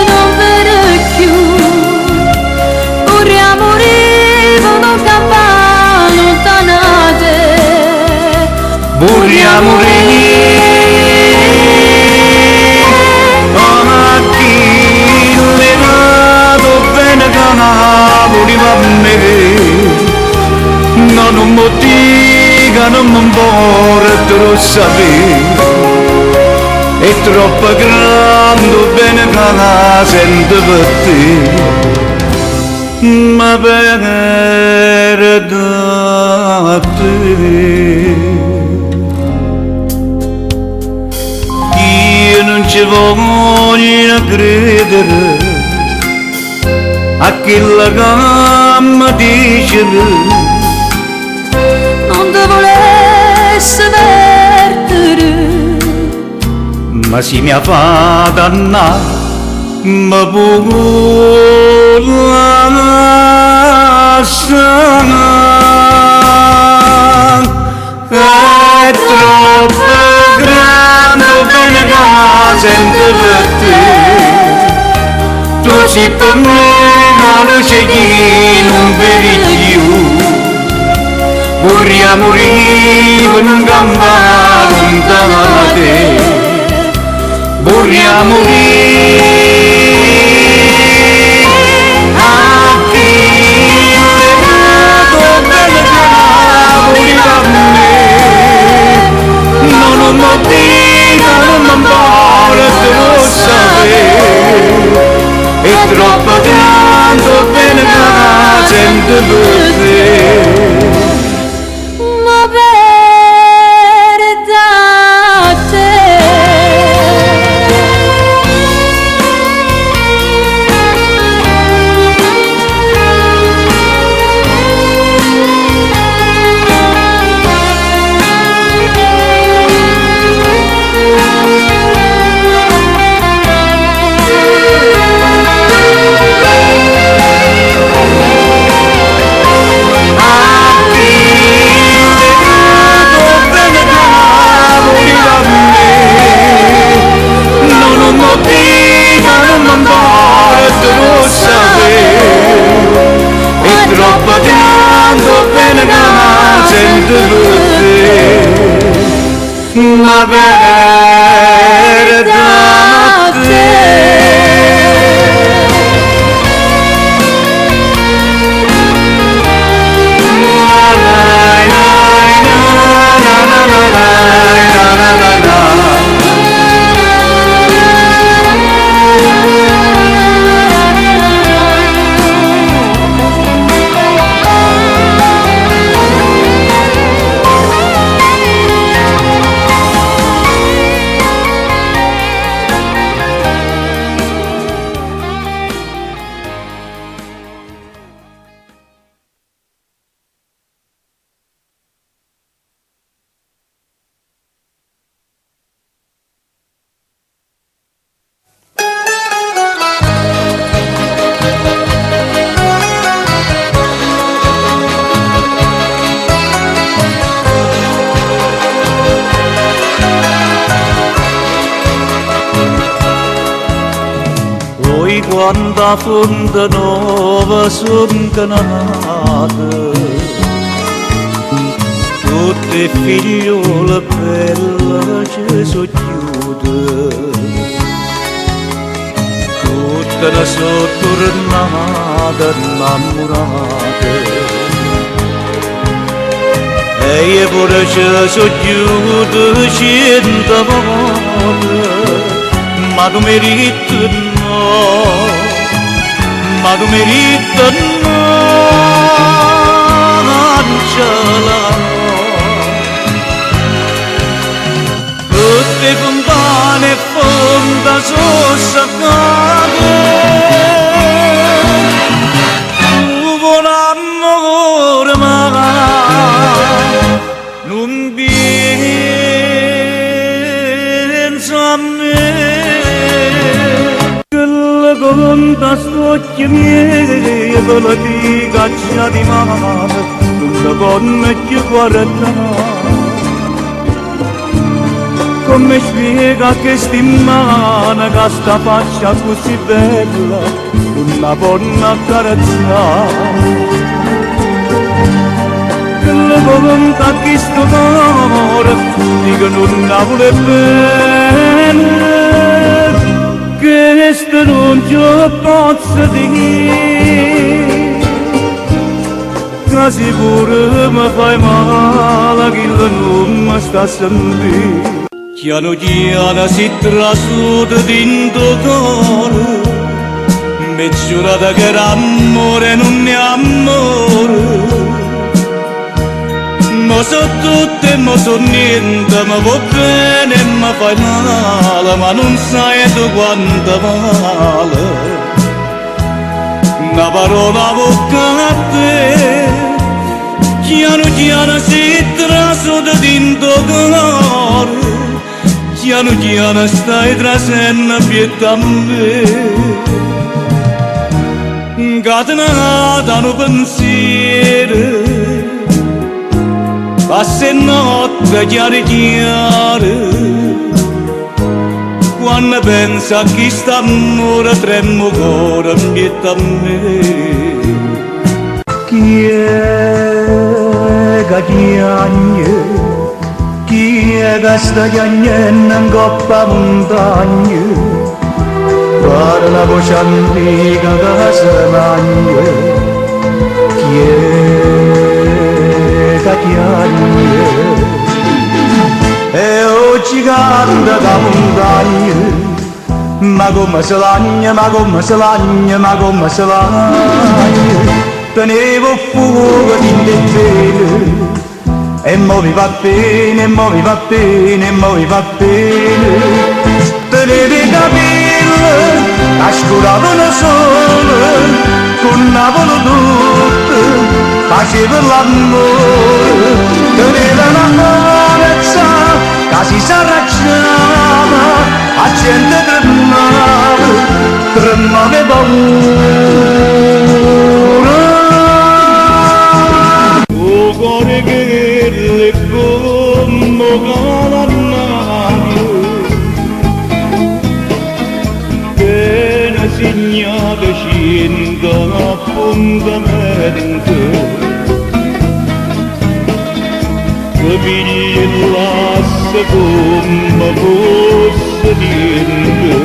non vedo più. Vorrei morire con un campano lontanate. Vorrei morire con Achille nato bene che voleva me. No, non mi dica, non mi importa lo sapere. E è troppo grande bene che la sento per te, ma per da te. Io non ci voglio credere a quella che mi dice, non ti volesse perdere, ma si mi ha fatto andare, ma pure è troppo grande bene che sento per te, tu sei per me non c'è chi non vedi più, vorrei morire per un gamba lontano da te, vorrei morire a chi legato bene che vorrei a me, non mi dica, non mi importa, te lo sapere, è troppo tanto bene che sento per te. ma per da te. Troppo tanto bene che sento per te, ma per da te. Quando a Fonte Nova son canate, tutte figliole belle ci socchiude, tutte ne sono tornate innamorate, e io pure ci socchiude 100 volte, ma tu meriti no, ma tu meriti no, non ce l'ho. Tutte fontane e fonda sono saccate, tu con amore ma non pensa a me. Conta stocchi miei e ve la dica di mare, non la donna che guarda. Come spiega che stimana che sta faccia così bella, una donna carezzare. Che la volontà che sto cuore, dico non la vuole bene, questo non ci posso dire, che sicuro mi fai male, che non mi sta a sentire. Piano piano si trasuda dentro cuore, mi giurata che era amore non è amore. Ma so tutto e ma so niente, ma va bene e ma fai male, ma non sai tu quanto vale. Una parola bocca a te, piano piano si trasuda dentro cuore, piano piano stai trasendo pietà a me. Catenata un pensiero, passa notte chiare chiare, quando pensa a chi sta amore tremo cuore pietà a me. Chi è che chiagna? Chi è che sta chiagnando in coppa montagna? Guarda la voce antica che si mangia. Chi è che chiagna? E oggi canta da montagna, ma come si lagna, ma come si lagna, ma come si lagna. Tenevo fuoco in te pene, e mo mi va bene, e mo mi va bene, e mo mi va bene. Tenevo i capelli, asciuravano sole, tornavano tutte, faceva l'amore. Tenevo una forza che si s'arracciava, a gente tremava e paura. O cuore che le come calannaio, segnate cinta appuntamento, che pigli l'asse come fosse niente,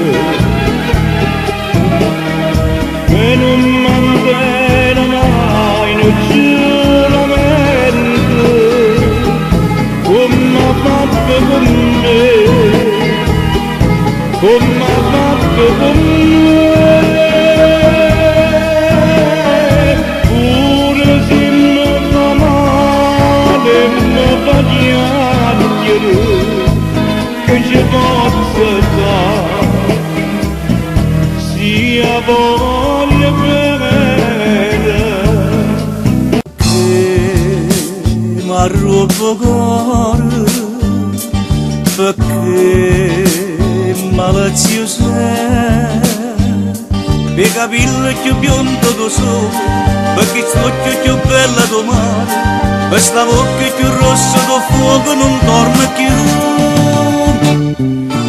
che non mantiene mai un giuramento, come ha fatto con me, come ha fatto con me. Che ci possa dare, sia voglia bene, Che m'arrubbo cuore, perché malazioso è, per capire più biondo tu sole, perché l'occhio più bella tu mare, questa bocca più rossa tu fuoco non dorme più.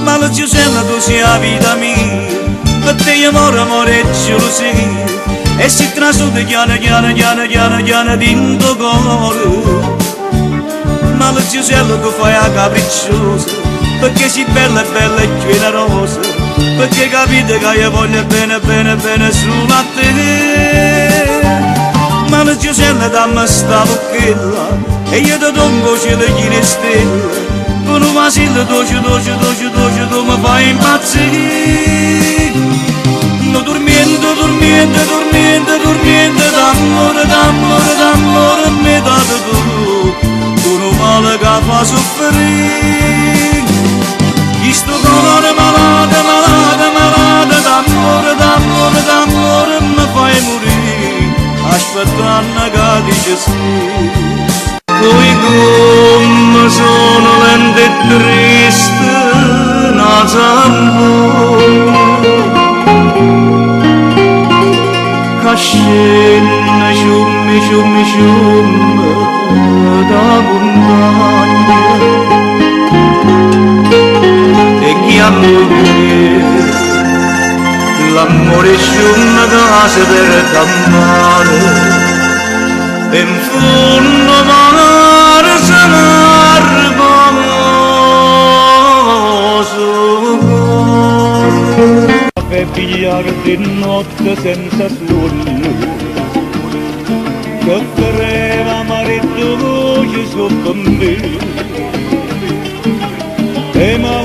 Malaziosa tu sei la vita mia, per te amore, amore e gelosia, e si trasuda chiana, chiana, chiana, chiana, chiana dentro cuore. Malaziosa tu fai la capricciosa, perché sei bella e bella e generosa, perché capite che io voglio bene, bene, bene solo a te. Malaziosa dammi sta bocchella, e io ti do un voce di chine stelle, con un vasillo dolce, dolce, dolce, dolce, tu mi fai impazzire. No dormiendo, dormiendo, dormiendo, dormiendo, d'amore, d'amore, d'amore, mi date tu, con un male che fa soffrire. Questo cuore malato, malato, malato, d'amore, d'amore, d'amore, mi fai morire, aspettando che dice sì. Poi come sono lento e triste, una zambogna che scende sciumme, sciumme, sciumme da montagna, e chiamo l'amore sciumme che si perde a mare, e in fondo mare se nervoso per pigliare di notte senza sonno, che pareva marito voce sopra me, e ma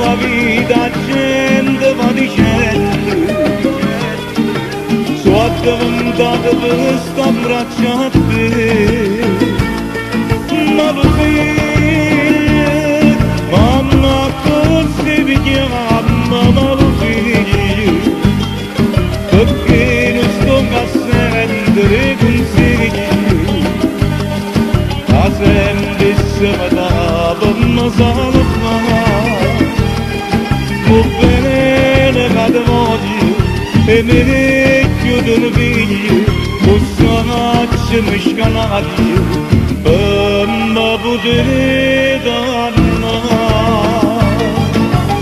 diventato questo abbraccio a te. Ma lo figlio, mamma così mi chiama, ma lo figlio, perché non sto a sentire consigli, la senti se mi dà per non sale mai, va bene che ti voglio e mi chiudo figlio, posso nascere scanaglio, ma potere dannare,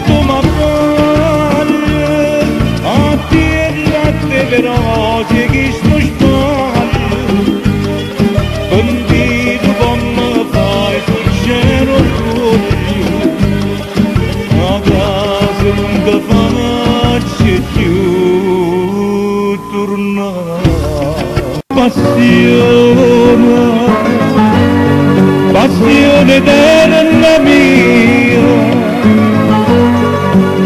tu mi parli, a te però c'è chi sto sbaglio, bandito come fai sul cielo roglio, a casa non ti faccio più tornare. Passione della mia,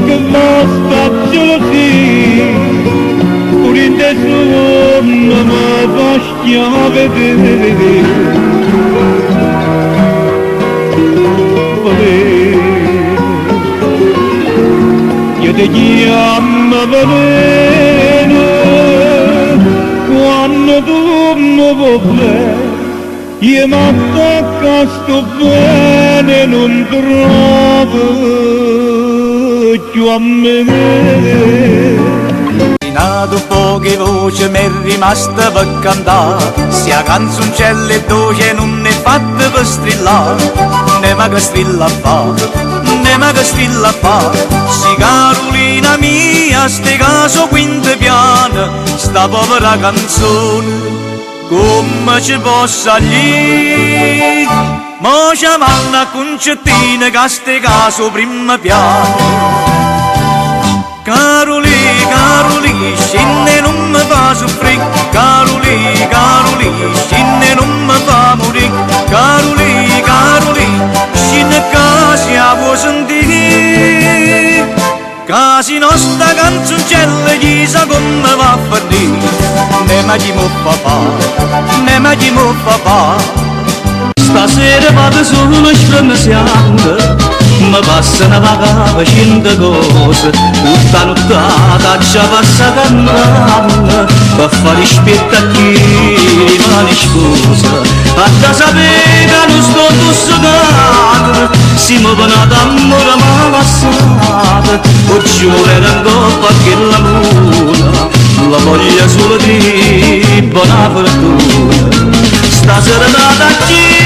che basta gelosia, pure in te sonno mi fa vedere. Io ti chiamo veleno, quando tu mi vuoi. Io mi attacco a sto bene, non trovo più a me. Nato poche voci mi è rimasta per cantare, sia canzoncella e dolce non è fatta per strillare, nema che strilla fa, nema che strilla fa, si Carolina mia, ste caso quinto piano, sta povera canzone. Come ci possa lì, mo chiamano a concettina che ste caso primo piano. Caroli, Caroli, scende non mi fa soffrire, Caroli, Caroli, scende non mi fa morire, Caroli, Caroli, scende che siamo sentire, casi nostra canzoncella gli sa come va a finire. Nema di mo papà, stasera vado solo sfrannesiando, mi passa una vaga scende cose, tutta nottata già passa cantando, per fare spettacoli rimane scusa, a te sapere che non sto tossegato, si mi va d'amore ma passata, oggi vorrei in coppa che la luna, la voglia solo di buona fortuna, stasera da chi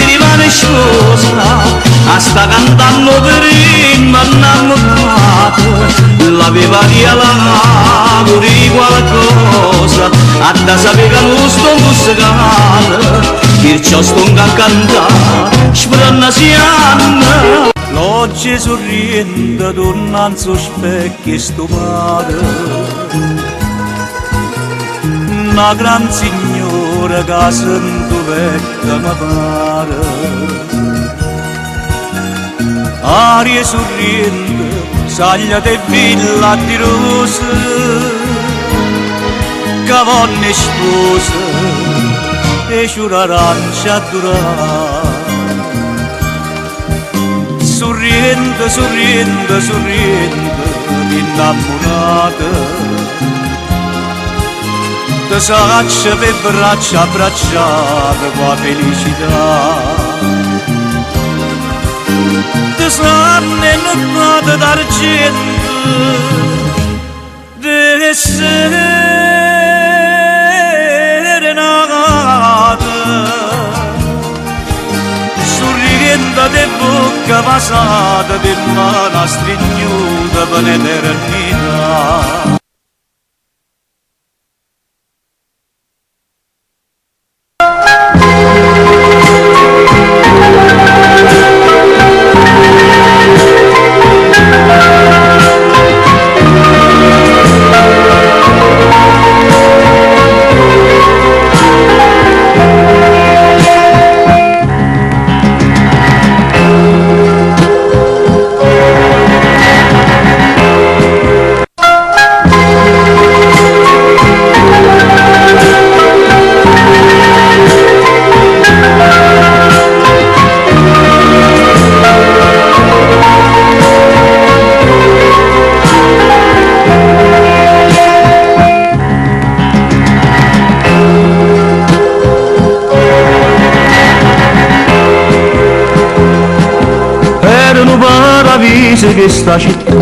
rimane scusa, a sta cantando per il innamorato, l'aveva regalato di qualcosa, a te sapere che non sto musicale, perciò sto a cantare, sfrannasiando. L'oggi sorriendo torna al suo specchio stupore, una gran signora che sento vecchia mi pare, aria sorriendo, saglia de villa di rose, cavonne spose e ciurarancia a durare. Sorriendo, sorriendo, sorriendo, innamorata, ti saccia per braccia abbracciate con la felicità, ti sanno nottate d'argento, di serenata, sorridendo di bocca passata, di mano stringiuta per l'eternità. dice che sta città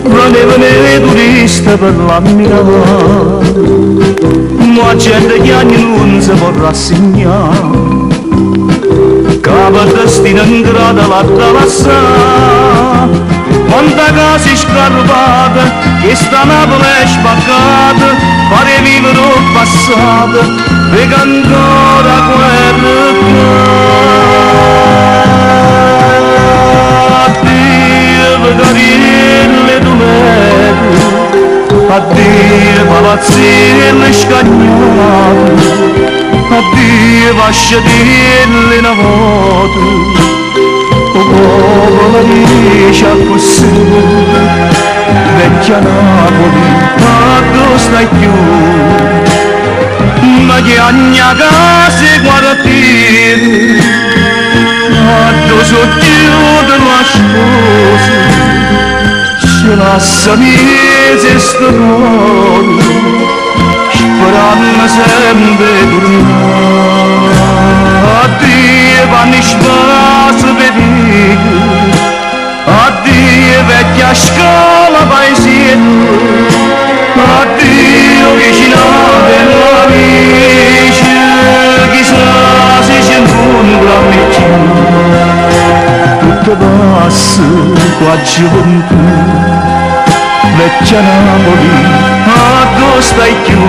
venevano turisti per l'ammirare, ma gente che ogni non si può rassegnare, che per destino in grado l'ha da passare. Quanta casa scarpata, che sta Napoli è spaccata, pare vivere il passato, perché ancora guerra addio carriere d'umete, addio palazzine scagnate, addio vasciatelle una volta. O popolo dice così, vecchia Napoli, ma dove stai più? Ma che ogni casa guardare, ma dove sono più della sposa, ce lascia mese sto cuore, sperando sempre tornare. Addio panni spasso per addio vecchia scuola paesino, addio vicino della amici, chissà se ci incontra a me tutto passa qua gioventù, vecchia Napoli, ma dove stai più?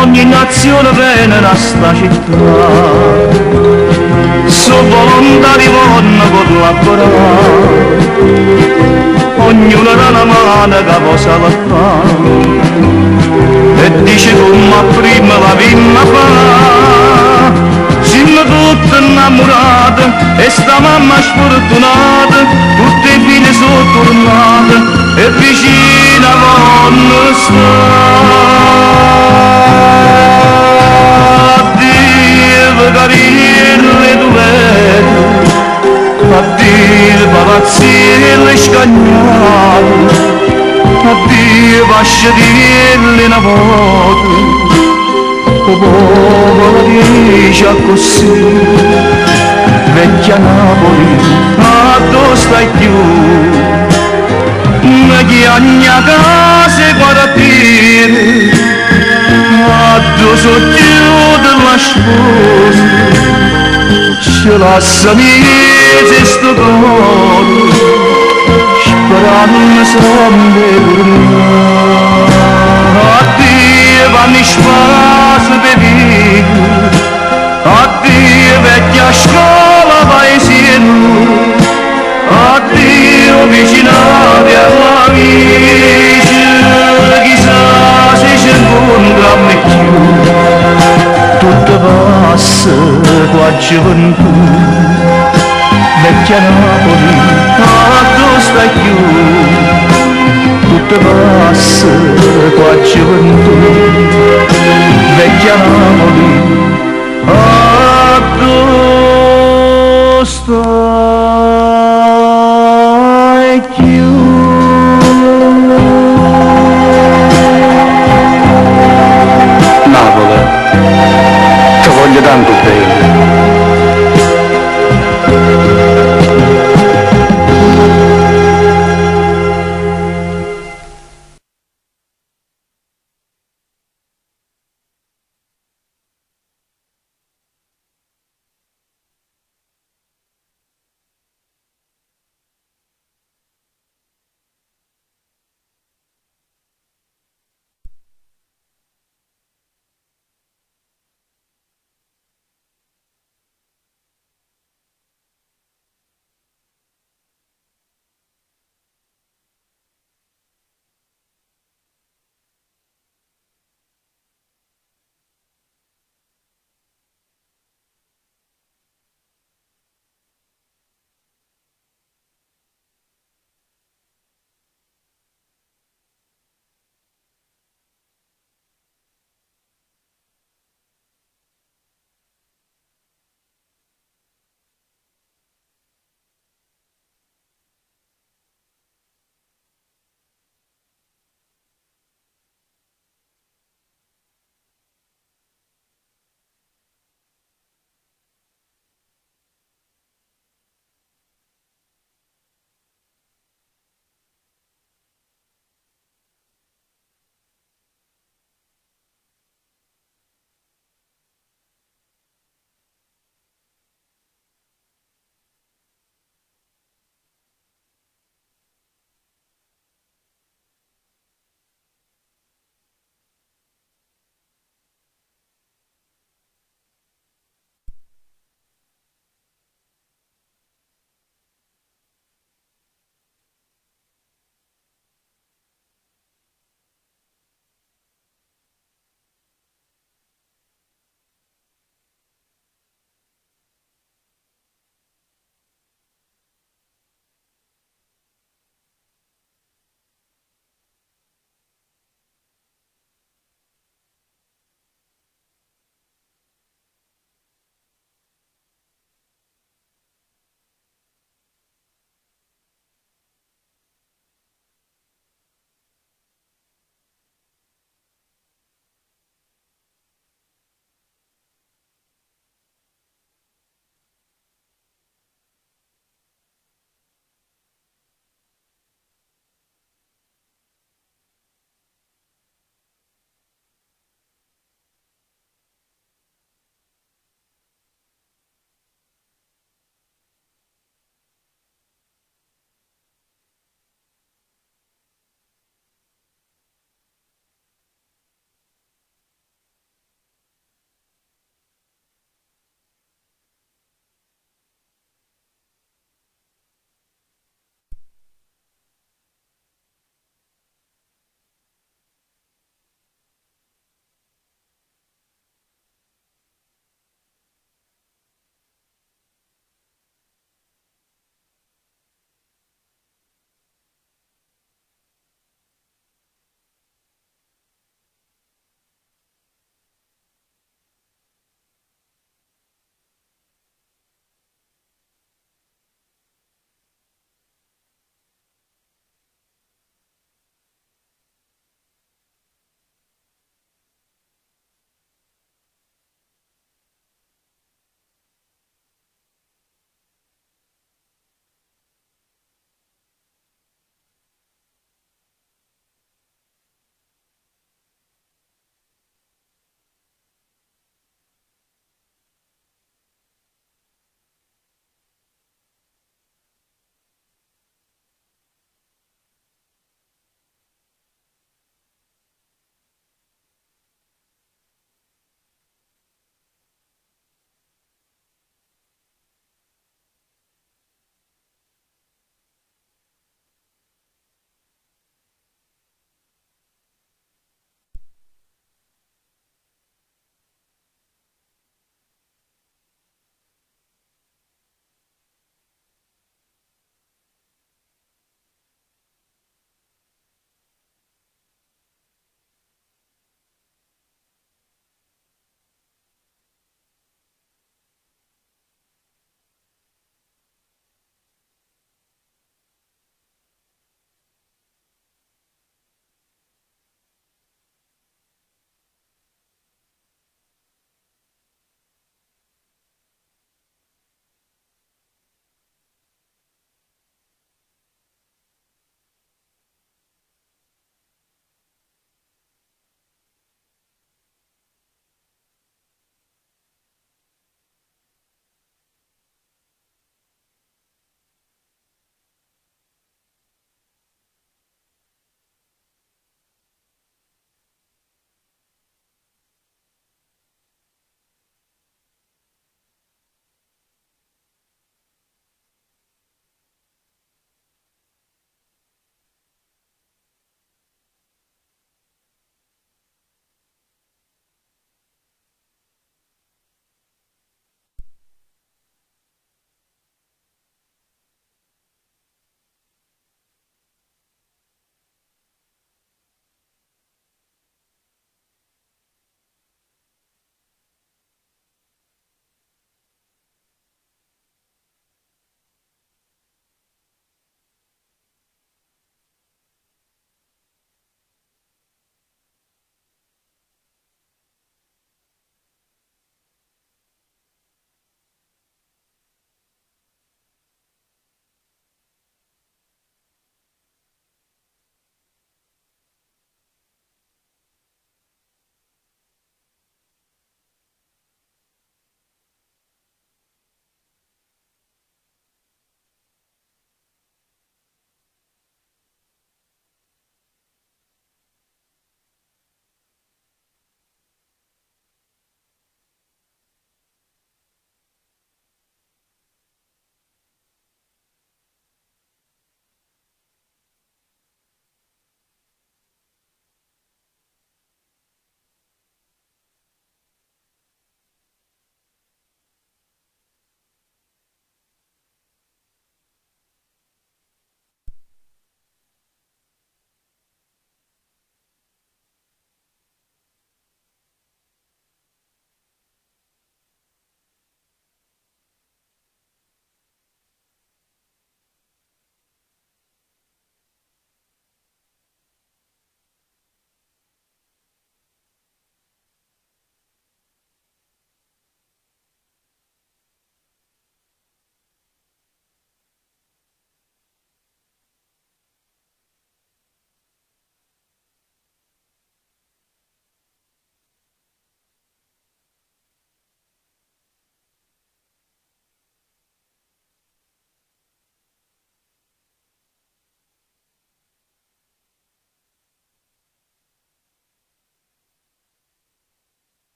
Ogni nazione viene a sta città, su volontari vanno a collaborare, ognuno dà una mano che posa la fa, e dice come prima la vimma fa, siamo tutti innamorati e sta mamma sfortunata, tutte le figlie sono tornate e vicina vanno sta. Carriere d'umete, addio palazzine scagnate, addio vasciatelle una volta, o popolo dice così, vecchia Napoli, ma dove stai più? Ma che ogni casa guardare, addio sotto della sposa, ce lascia mese sto cuore, sperando sempre tornare. Addio panni spasso per vivere, addio vecchia scuola paesino, addio vicinati all'amici, chissà se ci incontra a me più. Tutto passa qua gioventù, vecchia Napoli, ma dove stai più? Tutto passa qua gioventù, vecchia Napoli, ma dove